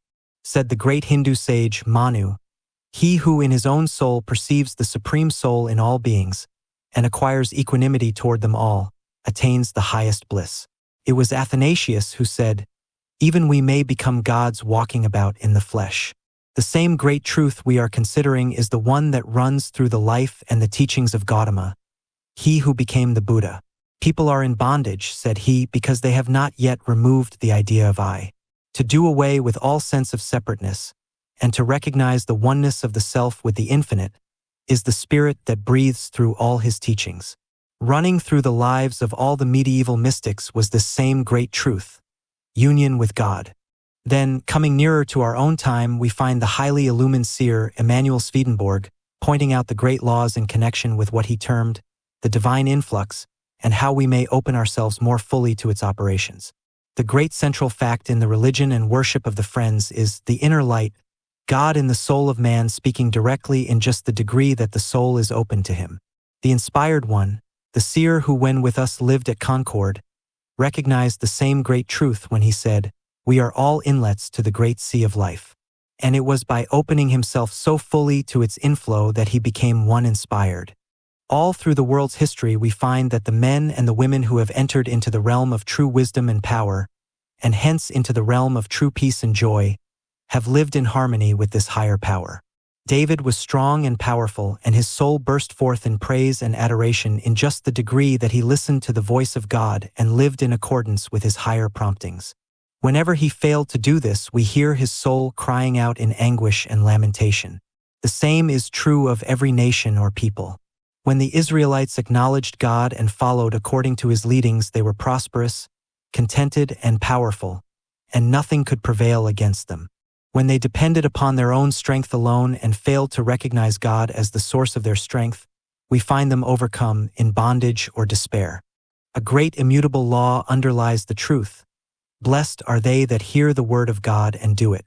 Said the great Hindu sage Manu, he who in his own soul perceives the supreme soul in all beings, and acquires equanimity toward them all, attains the highest bliss. It was Athanasius who said, even we may become gods walking about in the flesh. The same great truth we are considering is the one that runs through the life and the teachings of Gautama, he who became the Buddha. People are in bondage, said he, because they have not yet removed the idea of I. To do away with all sense of separateness, and to recognize the oneness of the self with the infinite, is the spirit that breathes through all his teachings. Running through the lives of all the medieval mystics was this same great truth, union with God. Then, coming nearer to our own time, we find the highly illumined seer Emanuel Swedenborg pointing out the great laws in connection with what he termed the divine influx and how we may open ourselves more fully to its operations. The great central fact in the religion and worship of the Friends is the inner light, God in the soul of man speaking directly in just the degree that the soul is open to him. The inspired one, the seer who when with us lived at Concord, recognized the same great truth when he said, we are all inlets to the great sea of life. And it was by opening himself so fully to its inflow that he became one inspired. All through the world's history we find that the men and the women who have entered into the realm of true wisdom and power, and hence into the realm of true peace and joy, have lived in harmony with this higher power. David was strong and powerful, and his soul burst forth in praise and adoration in just the degree that he listened to the voice of God and lived in accordance with his higher promptings. Whenever he failed to do this, we hear his soul crying out in anguish and lamentation. The same is true of every nation or people. When the Israelites acknowledged God and followed according to his leadings, they were prosperous, contented, and powerful, and nothing could prevail against them. When they depended upon their own strength alone and failed to recognize God as the source of their strength, we find them overcome in bondage or despair. A great immutable law underlies the truth. Blessed are they that hear the word of God and do it.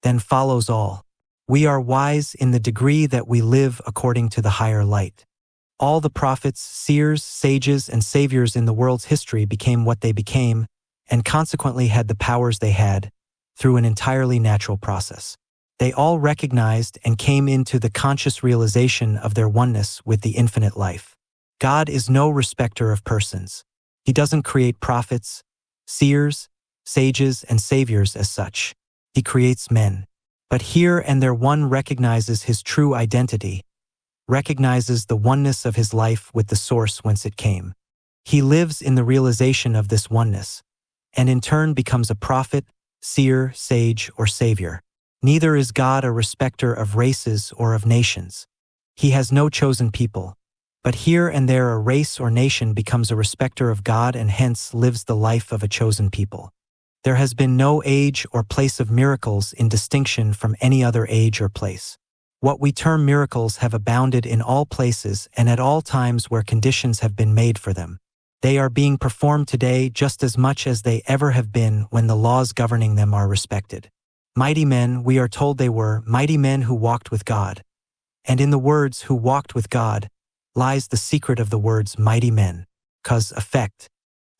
Then follows all. We are wise in the degree that we live according to the higher light. All the prophets, seers, sages, and saviors in the world's history became what they became, and consequently had the powers they had, through an entirely natural process. They all recognized and came into the conscious realization of their oneness with the infinite life. God is no respecter of persons. He doesn't create prophets, seers, sages, and saviors as such. He creates men. But here and there one recognizes his true identity, recognizes the oneness of his life with the source whence it came. He lives in the realization of this oneness, and in turn becomes a prophet, seer, sage, or savior. Neither is God a respecter of races or of nations. He has no chosen people. But here and there a race or nation becomes a respecter of God and hence lives the life of a chosen people. There has been no age or place of miracles in distinction from any other age or place. What we term miracles have abounded in all places and at all times where conditions have been made for them. They are being performed today just as much as they ever have been when the laws governing them are respected. Mighty men, we are told they were, mighty men who walked with God. And in the words who walked with God lies the secret of the words mighty men. Cause effect.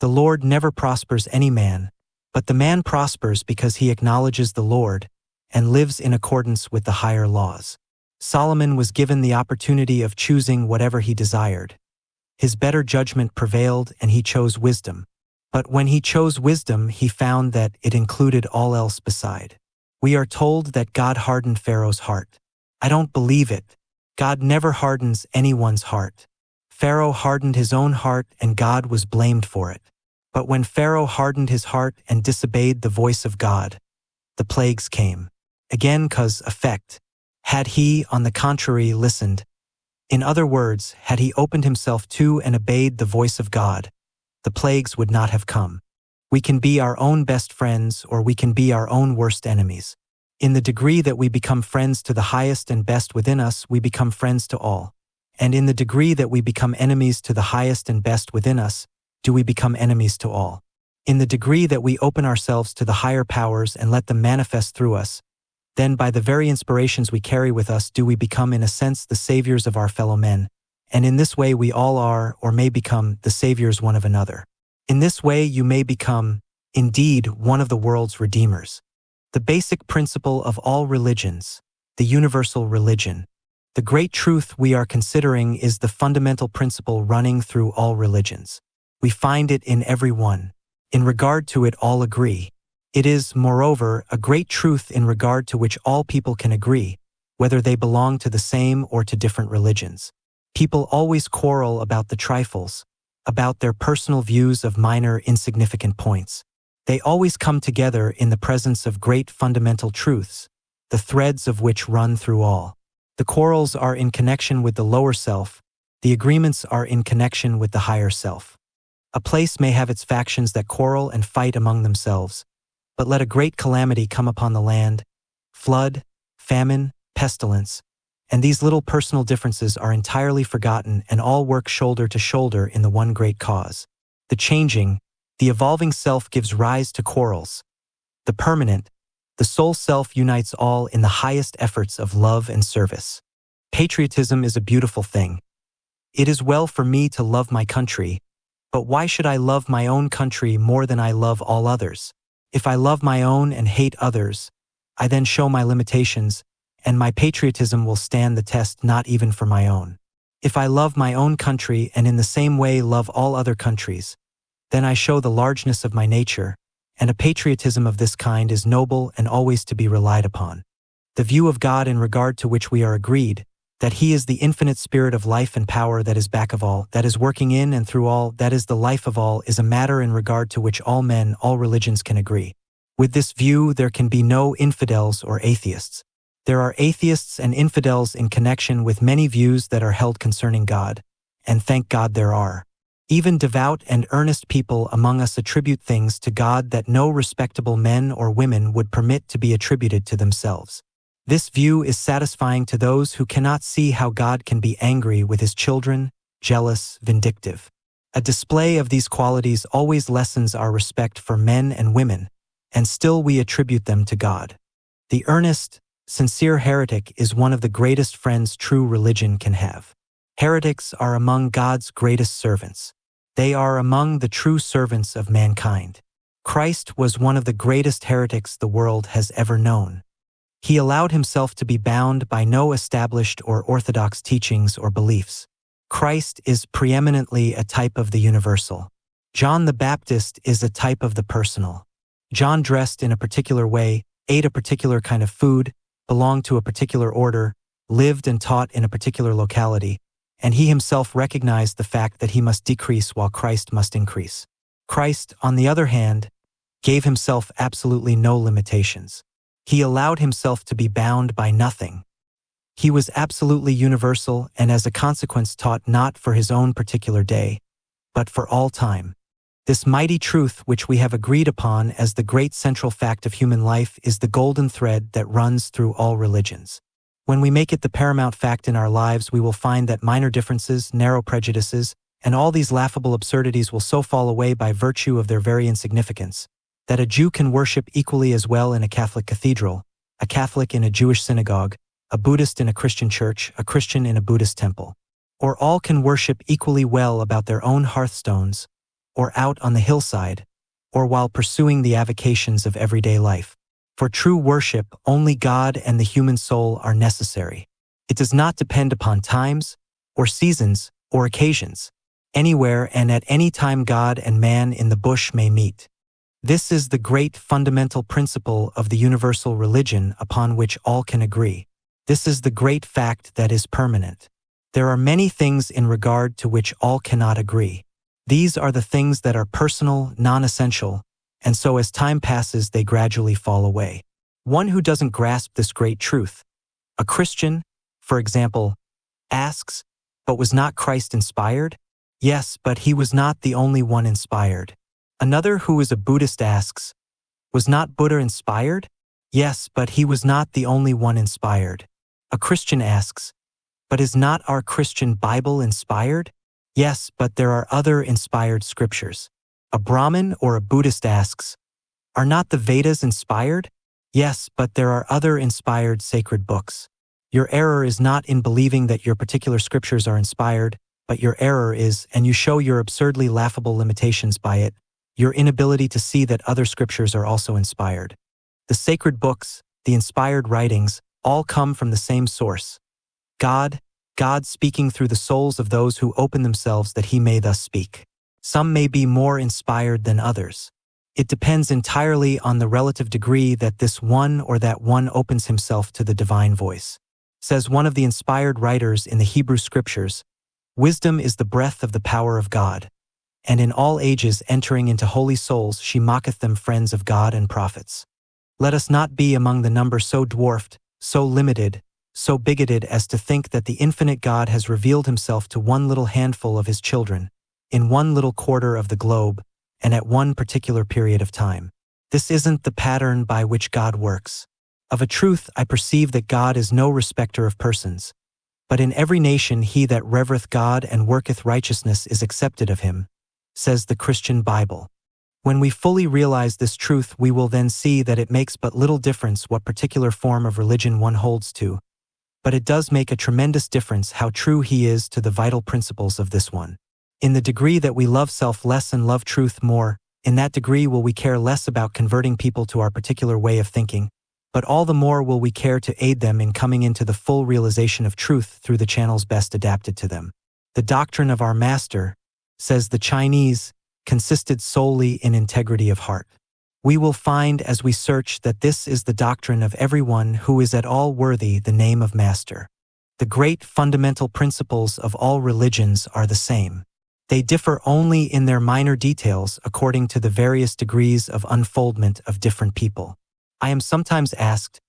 The Lord never prospers any man, but the man prospers because he acknowledges the Lord and lives in accordance with the higher laws. Solomon was given the opportunity of choosing whatever he desired. His better judgment prevailed and he chose wisdom. But when he chose wisdom, he found that it included all else beside. We are told that God hardened Pharaoh's heart. I don't believe it. God never hardens anyone's heart. Pharaoh hardened his own heart and God was blamed for it. But when Pharaoh hardened his heart and disobeyed the voice of God, the plagues came. Again, cause effect. Had he, on the contrary, listened, in other words, had he opened himself to and obeyed the voice of God, the plagues would not have come. We can be our own best friends or we can be our own worst enemies. In the degree that we become friends to the highest and best within us, we become friends to all. And in the degree that we become enemies to the highest and best within us, do we become enemies to all. In the degree that we open ourselves to the higher powers and let them manifest through us, then by the very inspirations we carry with us do we become in a sense the saviors of our fellow men, and in this way we all are or may become the saviors one of another. In this way you may become, indeed, one of the world's redeemers. The basic principle of all religions, the universal religion, the great truth we are considering is the fundamental principle running through all religions. We find it in every one. In regard to it all agree. It is, moreover, a great truth in regard to which all people can agree, whether they belong to the same or to different religions. People always quarrel about the trifles, about their personal views of minor, insignificant points. They always come together in the presence of great fundamental truths, the threads of which run through all. The quarrels are in connection with the lower self, the agreements are in connection with the higher self. A place may have its factions that quarrel and fight among themselves, but let a great calamity come upon the land, flood, famine, pestilence, and these little personal differences are entirely forgotten and all work shoulder to shoulder in the one great cause. The changing, the evolving self gives rise to quarrels. The permanent, the soul self unites all in the highest efforts of love and service. Patriotism is a beautiful thing. It is well for me to love my country, but why should I love my own country more than I love all others? If I love my own and hate others, I then show my limitations, and my patriotism will stand the test not even for my own. If I love my own country and in the same way love all other countries, then I show the largeness of my nature, and a patriotism of this kind is noble and always to be relied upon. The view of God in regard to which we are agreed, that He is the infinite spirit of life and power that is back of all, that is working in and through all, that is the life of all, is a matter in regard to which all men, all religions can agree. With this view there can be no infidels or atheists. There are atheists and infidels in connection with many views that are held concerning God, and thank God there are. Even devout and earnest people among us attribute things to God that no respectable men or women would permit to be attributed to themselves. This view is satisfying to those who cannot see how God can be angry with His children, jealous, vindictive. A display of these qualities always lessens our respect for men and women, and still we attribute them to God. The earnest, sincere heretic is one of the greatest friends true religion can have. Heretics are among God's greatest servants. They are among the true servants of mankind. Christ was one of the greatest heretics the world has ever known. He allowed himself to be bound by no established or orthodox teachings or beliefs. Christ is preeminently a type of the universal. John the Baptist is a type of the personal. John dressed in a particular way, ate a particular kind of food, belonged to a particular order, lived and taught in a particular locality, and he himself recognized the fact that he must decrease while Christ must increase. Christ, on the other hand, gave himself absolutely no limitations. He allowed himself to be bound by nothing. He was absolutely universal and as a consequence taught not for his own particular day, but for all time. This mighty truth which we have agreed upon as the great central fact of human life is the golden thread that runs through all religions. When we make it the paramount fact in our lives, we will find that minor differences, narrow prejudices, and all these laughable absurdities will so fall away by virtue of their very insignificance, that a Jew can worship equally as well in a Catholic cathedral, a Catholic in a Jewish synagogue, a Buddhist in a Christian church, a Christian in a Buddhist temple. Or all can worship equally well about their own hearthstones, or out on the hillside, or while pursuing the avocations of everyday life. For true worship, only God and the human soul are necessary. It does not depend upon times, or seasons, or occasions. Anywhere and at any time God and man in the bush may meet. This is the great fundamental principle of the universal religion upon which all can agree. This is the great fact that is permanent. There are many things in regard to which all cannot agree. These are the things that are personal, non-essential, and so as time passes they gradually fall away. One who doesn't grasp this great truth, a Christian, for example, asks, but was not Christ inspired? Yes, but he was not the only one inspired. Another who is a Buddhist asks, was not Buddha inspired? Yes, but he was not the only one inspired. A Christian asks, but is not our Christian Bible inspired? Yes, but there are other inspired scriptures. A Brahmin or a Buddhist asks, are not the Vedas inspired? Yes, but there are other inspired sacred books. Your error is not in believing that your particular scriptures are inspired, but your error is, and you show your absurdly laughable limitations by it, your inability to see that other scriptures are also inspired. The sacred books, the inspired writings, all come from the same source. God speaking through the souls of those who open themselves that he may thus speak. Some may be more inspired than others. It depends entirely on the relative degree that this one or that one opens himself to the divine voice. Says one of the inspired writers in the Hebrew scriptures, "Wisdom is the breath of the power of God, and in all ages entering into holy souls she mocketh them friends of God and prophets." Let us not be among the number so dwarfed, so limited, so bigoted as to think that the infinite God has revealed himself to one little handful of his children, in one little quarter of the globe, and at one particular period of time. This isn't the pattern by which God works. Of a truth I perceive that God is no respecter of persons, but in every nation he that revereth God and worketh righteousness is accepted of him, says the Christian Bible. When we fully realize this truth, we will then see that it makes but little difference what particular form of religion one holds to, but it does make a tremendous difference how true he is to the vital principles of this one. In the degree that we love self less and love truth more, in that degree will we care less about converting people to our particular way of thinking, but all the more will we care to aid them in coming into the full realization of truth through the channels best adapted to them. The doctrine of our master, says the Chinese, consisted solely in integrity of heart. We will find as we search that this is the doctrine of everyone who is at all worthy the name of master. The great fundamental principles of all religions are the same. They differ only in their minor details according to the various degrees of unfoldment of different people. I am sometimes asked,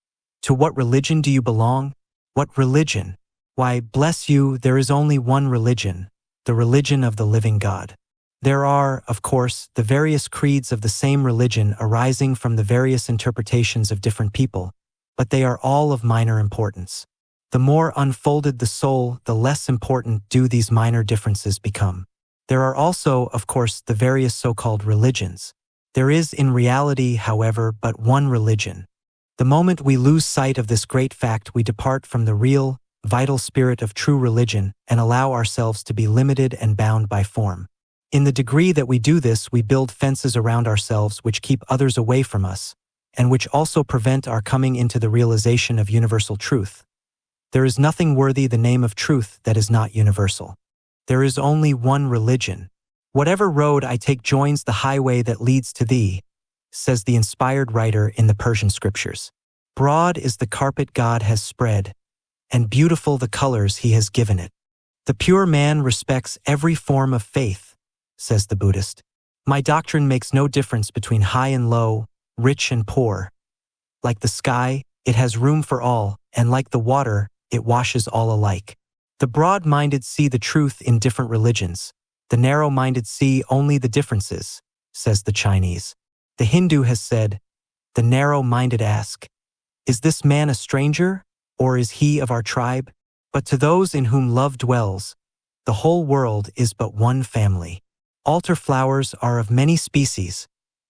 "To what religion do you belong?" "What religion?" Why, bless you, there is only one religion, the religion of the living God. There are, of course, the various creeds of the same religion arising from the various interpretations of different people, but they are all of minor importance. The more unfolded the soul, the less important do these minor differences become. There are also, of course, the various so-called religions. There is in reality, however, but one religion. The moment we lose sight of this great fact, we depart from the real, vital spirit of true religion and allow ourselves to be limited and bound by form. In the degree that we do this, we build fences around ourselves which keep others away from us, and which also prevent our coming into the realization of universal truth. There is nothing worthy the name of truth that is not universal. There is only one religion. Whatever road I take joins the highway that leads to thee, says the inspired writer in the Persian scriptures. Broad is the carpet God has spread, and beautiful the colors he has given it. The pure man respects every form of faith, says the Buddhist. My doctrine makes no difference between high and low, rich and poor. Like the sky, it has room for all, and like the water, it washes all alike. The broad-minded see the truth in different religions. The narrow-minded see only the differences, says the Chinese. The Hindu has said, the narrow-minded ask, "Is this man a stranger, or is he of our tribe?" But to those in whom love dwells, the whole world is but one family. Altar flowers are of many species,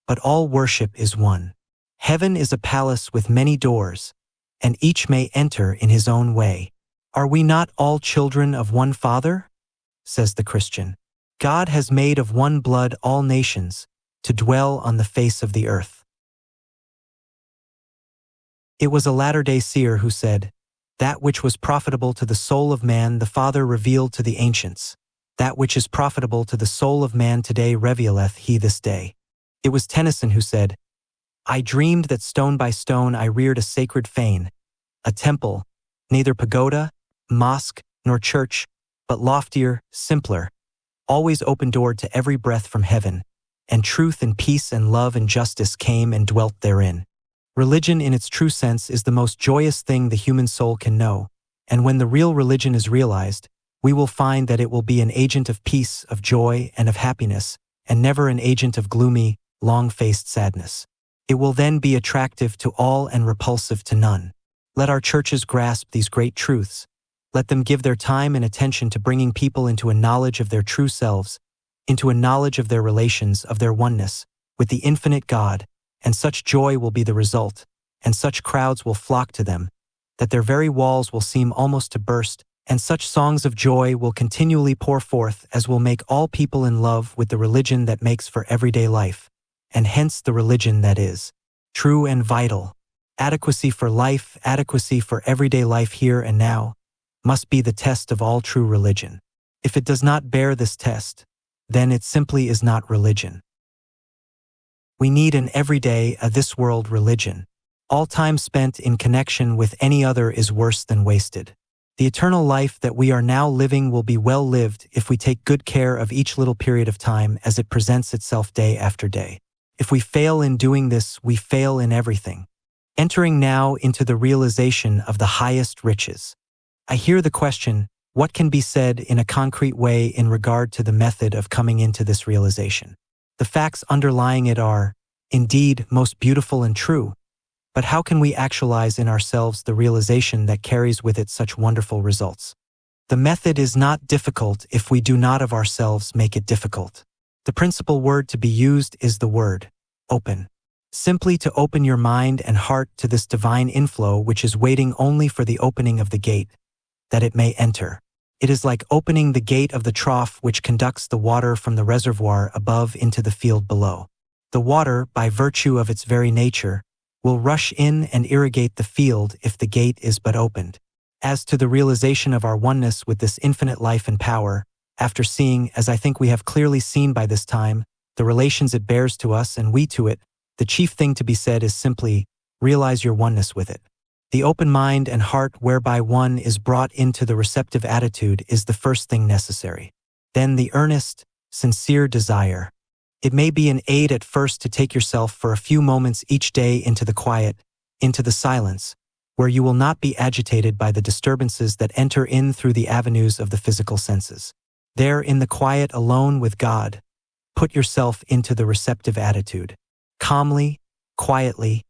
but all worship is one. Heaven is a palace with many doors, and each may enter in his own way. Are we not all children of one Father? Says the Christian. God has made of one blood all nations, to dwell on the face of the earth. It was a latter-day seer who said, "That which was profitable to the soul of man the Father revealed to the ancients. That which is profitable to the soul of man today revealeth he this day." It was Tennyson who said, "I dreamed that stone by stone I reared a sacred fane, a temple, neither pagoda, mosque, nor church, but loftier, simpler, always open-doored to every breath from heaven, and truth and peace and love and justice came and dwelt therein." Religion in its true sense is the most joyous thing the human soul can know, and when the real religion is realized, we will find that it will be an agent of peace, of joy, and of happiness, and never an agent of gloomy, long-faced sadness. It will then be attractive to all and repulsive to none. Let our churches grasp these great truths. Let them give their time and attention to bringing people into a knowledge of their true selves, into a knowledge of their relations, of their oneness with the infinite God, and such joy will be the result, and such crowds will flock to them, that their very walls will seem almost to burst, and such songs of joy will continually pour forth as will make all people in love with the religion that makes for everyday life, and hence the religion that is true and vital. Adequacy for life, adequacy for everyday life here and now, must be the test of all true religion. If it does not bear this test, then it simply is not religion. We need an everyday, this world religion. All time spent in connection with any other is worse than wasted. The eternal life that we are now living will be well lived if we take good care of each little period of time as it presents itself day after day. If we fail in doing this, we fail in everything. Entering now into the realization of the highest riches. I hear the question, what can be said in a concrete way in regard to the method of coming into this realization? The facts underlying it are, indeed, most beautiful and true, but how can we actualize in ourselves the realization that carries with it such wonderful results? The method is not difficult if we do not of ourselves make it difficult. The principal word to be used is the word, open. Simply to open your mind and heart to this divine inflow which is waiting only for the opening of the gate, that it may enter. It is like opening the gate of the trough which conducts the water from the reservoir above into the field below. The water, by virtue of its very nature, will rush in and irrigate the field if the gate is but opened. As to the realization of our oneness with this infinite life and power, after seeing, as I think we have clearly seen by this time, the relations it bears to us and we to it, the chief thing to be said is simply, realize your oneness with it. The open mind and heart whereby one is brought into the receptive attitude is the first thing necessary. Then the earnest, sincere desire. It may be an aid at first to take yourself for a few moments each day into the quiet, into the silence, where you will not be agitated by the disturbances that enter in through the avenues of the physical senses. There in the quiet alone with God, put yourself into the receptive attitude. Calmly, quietly,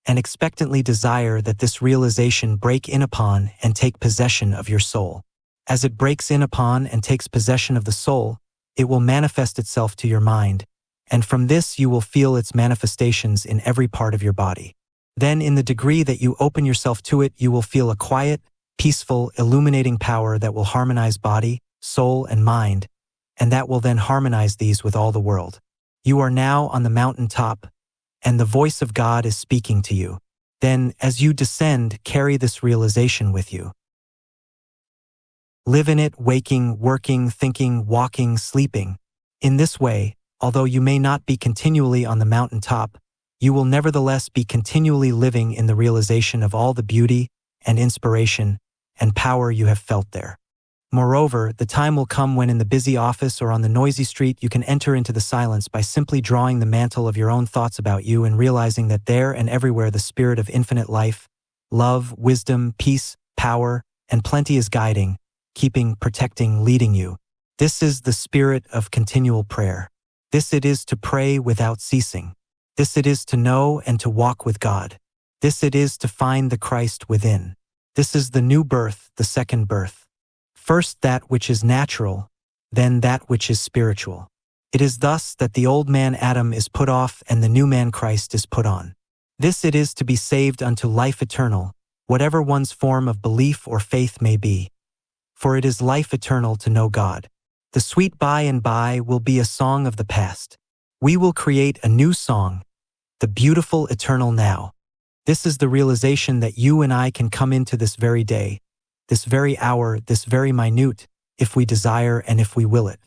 and expectantly desire that this realization break in upon and take possession of your soul. As it breaks in upon and takes possession of the soul, it will manifest itself to your mind, and from this you will feel its manifestations in every part of your body. Then in the degree that you open yourself to it, you will feel a quiet, peaceful, illuminating power that will harmonize body, soul, and mind, and that will then harmonize these with all the world. You are now on the mountain top, and the voice of God is speaking to you. Then, as you descend, carry this realization with you. Live in it, waking, working, thinking, walking, sleeping. In this way, although you may not be continually on the mountain top, you will nevertheless be continually living in the realization of all the beauty and inspiration and power you have felt there. Moreover, the time will come when in the busy office or on the noisy street you can enter into the silence by simply drawing the mantle of your own thoughts about you and realizing that there and everywhere the spirit of infinite life, love, wisdom, peace, power, and plenty is guiding, keeping, protecting, leading you. This is the spirit of continual prayer. This it is to pray without ceasing. This it is to know and to walk with God. This it is to find the Christ within. This is the new birth, the second birth. First that which is natural, then that which is spiritual. It is thus that the old man Adam is put off and the new man Christ is put on. This it is to be saved unto life eternal, whatever one's form of belief or faith may be. For it is life eternal to know God. The sweet by and by will be a song of the past. We will create a new song, the beautiful eternal now. This is the realization that you and I can come into this very day, this very hour, this very minute, if we desire and if we will it.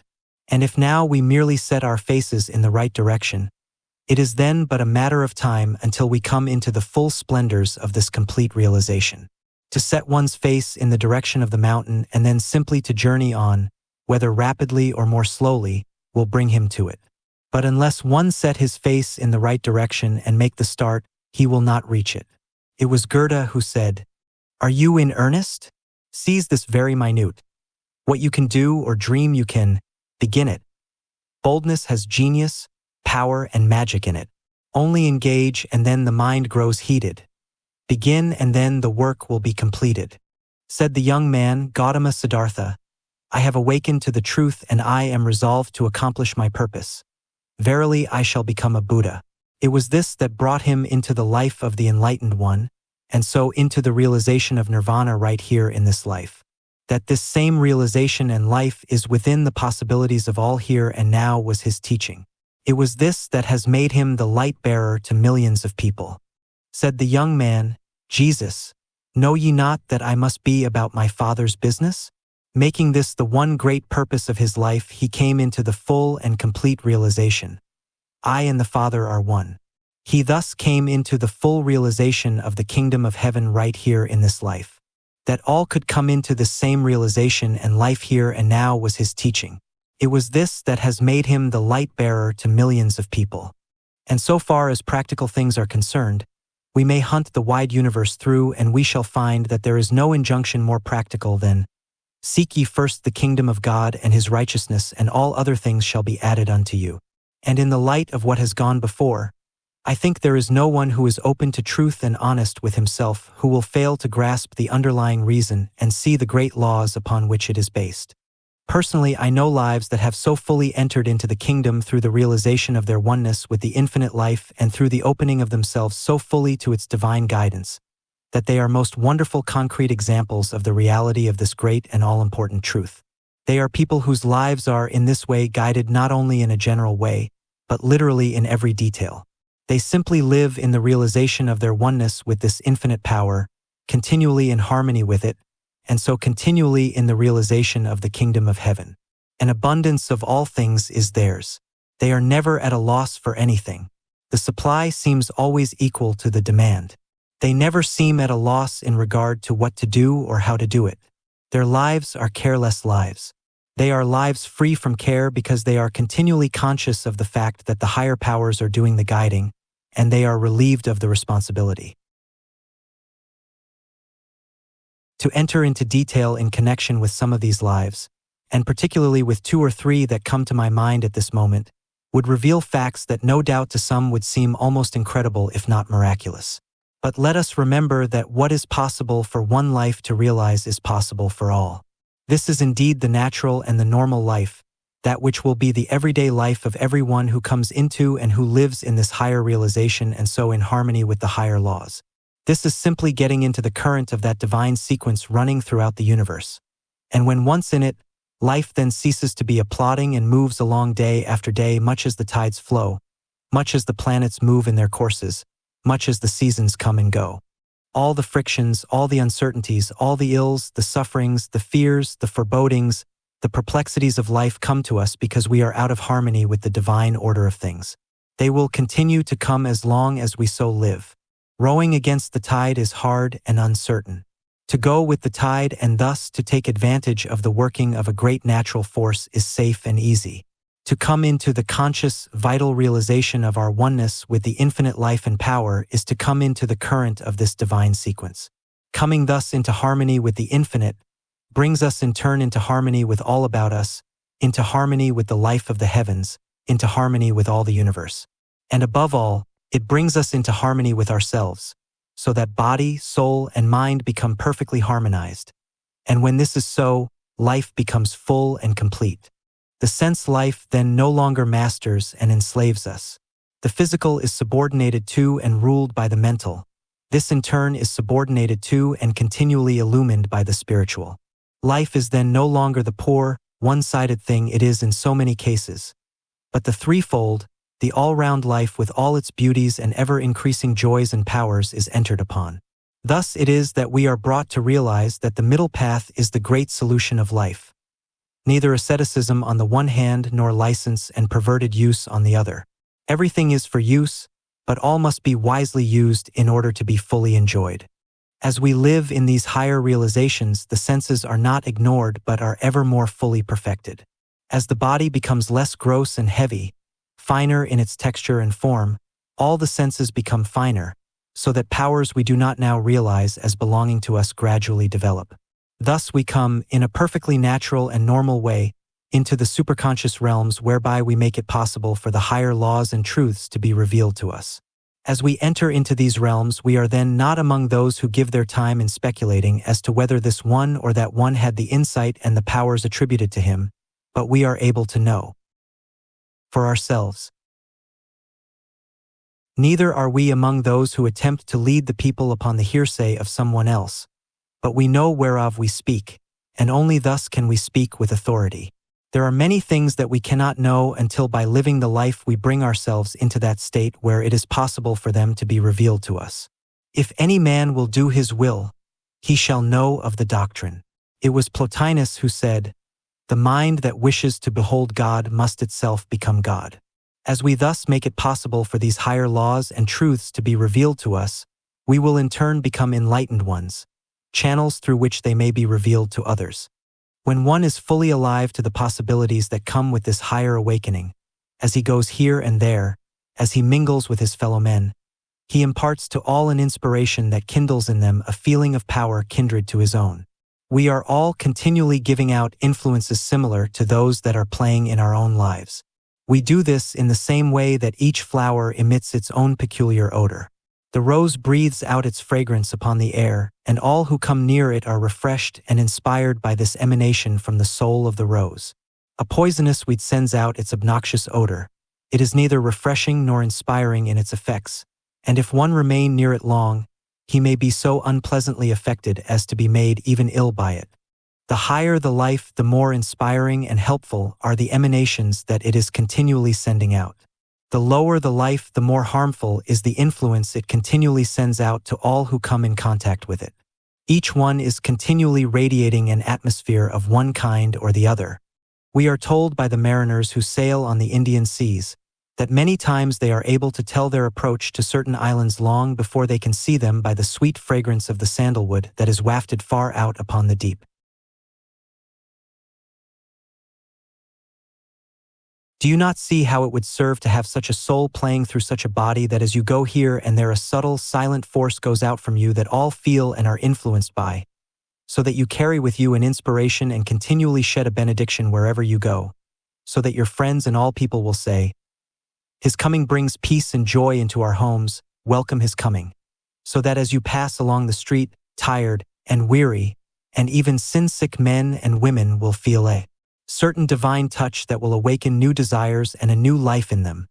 And if now we merely set our faces in the right direction, it is then but a matter of time until we come into the full splendors of this complete realization. To set one's face in the direction of the mountain and then simply to journey on, whether rapidly or more slowly, will bring him to it. But unless one set his face in the right direction and make the start, he will not reach it. It was Goethe who said, "Are you in earnest? Seize this very minute. What you can do or dream you can, begin it. Boldness has genius, power, and magic in it. Only engage and then the mind grows heated. Begin and then the work will be completed." Said the young man, Gautama Siddhartha, "I have awakened to the truth and I am resolved to accomplish my purpose. Verily I shall become a Buddha." It was this that brought him into the life of the enlightened one, and so into the realization of nirvana right here in this life. That this same realization and life is within the possibilities of all here and now was his teaching. It was this that has made him the light bearer to millions of people. Said the young man, Jesus, know ye not that I must be about my Father's business? Making this the one great purpose of his life, he came into the full and complete realization. I and the Father are one. He thus came into the full realization of the kingdom of heaven right here in this life. That all could come into this same realization and life here and now was his teaching. It was this that has made him the light bearer to millions of people. And so far as practical things are concerned, we may hunt the wide universe through and we shall find that there is no injunction more practical than, seek ye first the kingdom of God and his righteousness, and all other things shall be added unto you. And in the light of what has gone before, I think there is no one who is open to truth and honest with himself who will fail to grasp the underlying reason and see the great laws upon which it is based. Personally, I know lives that have so fully entered into the kingdom through the realization of their oneness with the infinite life and through the opening of themselves so fully to its divine guidance, that they are most wonderful concrete examples of the reality of this great and all-important truth. They are people whose lives are in this way guided not only in a general way, but literally in every detail. They simply live in the realization of their oneness with this infinite power, continually in harmony with it, and so continually in the realization of the kingdom of heaven. An abundance of all things is theirs. They are never at a loss for anything. The supply seems always equal to the demand. They never seem at a loss in regard to what to do or how to do it. Their lives are careless lives. They are lives free from care because they are continually conscious of the fact that the higher powers are doing the guiding, and they are relieved of the responsibility. To enter into detail in connection with some of these lives, and particularly with 2 or 3 that come to my mind at this moment, would reveal facts that no doubt to some would seem almost incredible if not miraculous. But let us remember that what is possible for one life to realize is possible for all. This is indeed the natural and the normal life, that which will be the everyday life of everyone who comes into and who lives in this higher realization and so in harmony with the higher laws. This is simply getting into the current of that divine sequence running throughout the universe. And when once in it, life then ceases to be a plodding and moves along day after day, much as the tides flow, much as the planets move in their courses, much as the seasons come and go. All the frictions, all the uncertainties, all the ills, the sufferings, the fears, the forebodings, the perplexities of life come to us because we are out of harmony with the divine order of things. They will continue to come as long as we so live. Rowing against the tide is hard and uncertain. To go with the tide and thus to take advantage of the working of a great natural force is safe and easy. To come into the conscious, vital realization of our oneness with the infinite life and power is to come into the current of this divine sequence. Coming thus into harmony with the infinite brings us in turn into harmony with all about us, into harmony with the life of the heavens, into harmony with all the universe. And above all, it brings us into harmony with ourselves, so that body, soul, and mind become perfectly harmonized. And when this is so, life becomes full and complete. The sense life then no longer masters and enslaves us. The physical is subordinated to and ruled by the mental. This in turn is subordinated to and continually illumined by the spiritual. Life is then no longer the poor, one-sided thing it is in so many cases, but the threefold, the all-round life with all its beauties and ever-increasing joys and powers is entered upon. Thus it is that we are brought to realize that the middle path is the great solution of life. Neither asceticism on the one hand nor license and perverted use on the other. Everything is for use, but all must be wisely used in order to be fully enjoyed. As we live in these higher realizations, the senses are not ignored but are ever more fully perfected. As the body becomes less gross and heavy, finer in its texture and form, all the senses become finer, so that powers we do not now realize as belonging to us gradually develop. Thus we come, in a perfectly natural and normal way, into the superconscious realms whereby we make it possible for the higher laws and truths to be revealed to us. As we enter into these realms, we are then not among those who give their time in speculating as to whether this one or that one had the insight and the powers attributed to him, but we are able to know for ourselves. Neither are we among those who attempt to lead the people upon the hearsay of someone else, but we know whereof we speak, and only thus can we speak with authority. There are many things that we cannot know until by living the life we bring ourselves into that state where it is possible for them to be revealed to us. If any man will do his will, he shall know of the doctrine. It was Plotinus who said, "The mind that wishes to behold God must itself become God." As we thus make it possible for these higher laws and truths to be revealed to us, we will in turn become enlightened ones, channels through which they may be revealed to others. When one is fully alive to the possibilities that come with this higher awakening, as he goes here and there, as he mingles with his fellow men, he imparts to all an inspiration that kindles in them a feeling of power kindred to his own. We are all continually giving out influences similar to those that are playing in our own lives. We do this in the same way that each flower emits its own peculiar odor. The rose breathes out its fragrance upon the air, and all who come near it are refreshed and inspired by this emanation from the soul of the rose. A poisonous weed sends out its obnoxious odor. It is neither refreshing nor inspiring in its effects, and if one remain near it long, he may be so unpleasantly affected as to be made even ill by it. The higher the life, the more inspiring and helpful are the emanations that it is continually sending out. The lower the life, the more harmful is the influence it continually sends out to all who come in contact with it. Each one is continually radiating an atmosphere of one kind or the other. We are told by the mariners who sail on the Indian seas that many times they are able to tell their approach to certain islands long before they can see them by the sweet fragrance of the sandalwood that is wafted far out upon the deep. Do you not see how it would serve to have such a soul playing through such a body that as you go here and there a subtle, silent force goes out from you that all feel and are influenced by, so that you carry with you an inspiration and continually shed a benediction wherever you go, so that your friends and all people will say, "His coming brings peace and joy into our homes, welcome his coming," so that as you pass along the street, tired and weary, and even sin-sick men and women will feel a certain divine touch that will awaken new desires and a new life in them,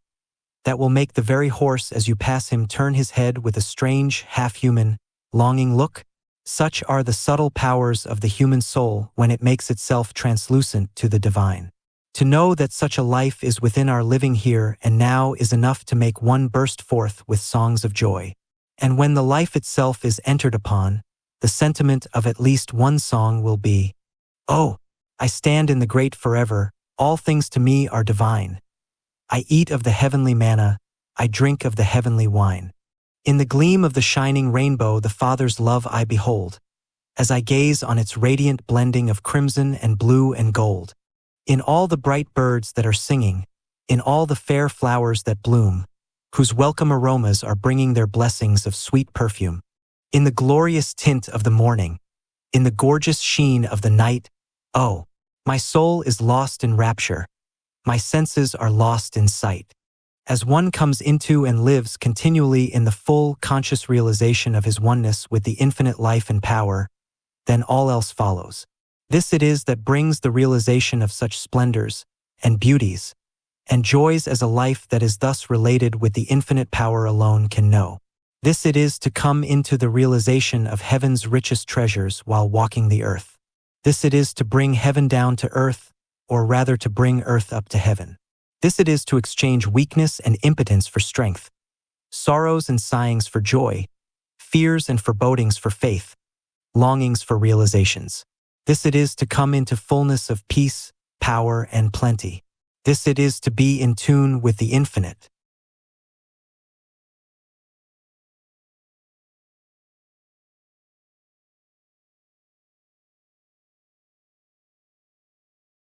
that will make the very horse as you pass him turn his head with a strange, half-human, longing look. Such are the subtle powers of the human soul when it makes itself translucent to the divine. To know that such a life is within our living here and now is enough to make one burst forth with songs of joy. And when the life itself is entered upon, the sentiment of at least one song will be, "Oh, I stand in the great forever, all things to me are divine. I eat of the heavenly manna, I drink of the heavenly wine. In the gleam of the shining rainbow the Father's love I behold, as I gaze on its radiant blending of crimson and blue and gold. In all the bright birds that are singing, in all the fair flowers that bloom, whose welcome aromas are bringing their blessings of sweet perfume. In the glorious tint of the morning, in the gorgeous sheen of the night, oh, my soul is lost in rapture, my senses are lost in sight." As one comes into and lives continually in the full, conscious realization of his oneness with the infinite life and power, then all else follows. This it is that brings the realization of such splendors, and beauties, and joys as a life that is thus related with the infinite power alone can know. This it is to come into the realization of heaven's richest treasures while walking the earth. This it is to bring heaven down to earth, or rather to bring earth up to heaven. This it is to exchange weakness and impotence for strength, sorrows and sighings for joy, fears and forebodings for faith, longings for realizations. This it is to come into fullness of peace, power, and plenty. This it is to be in tune with the infinite.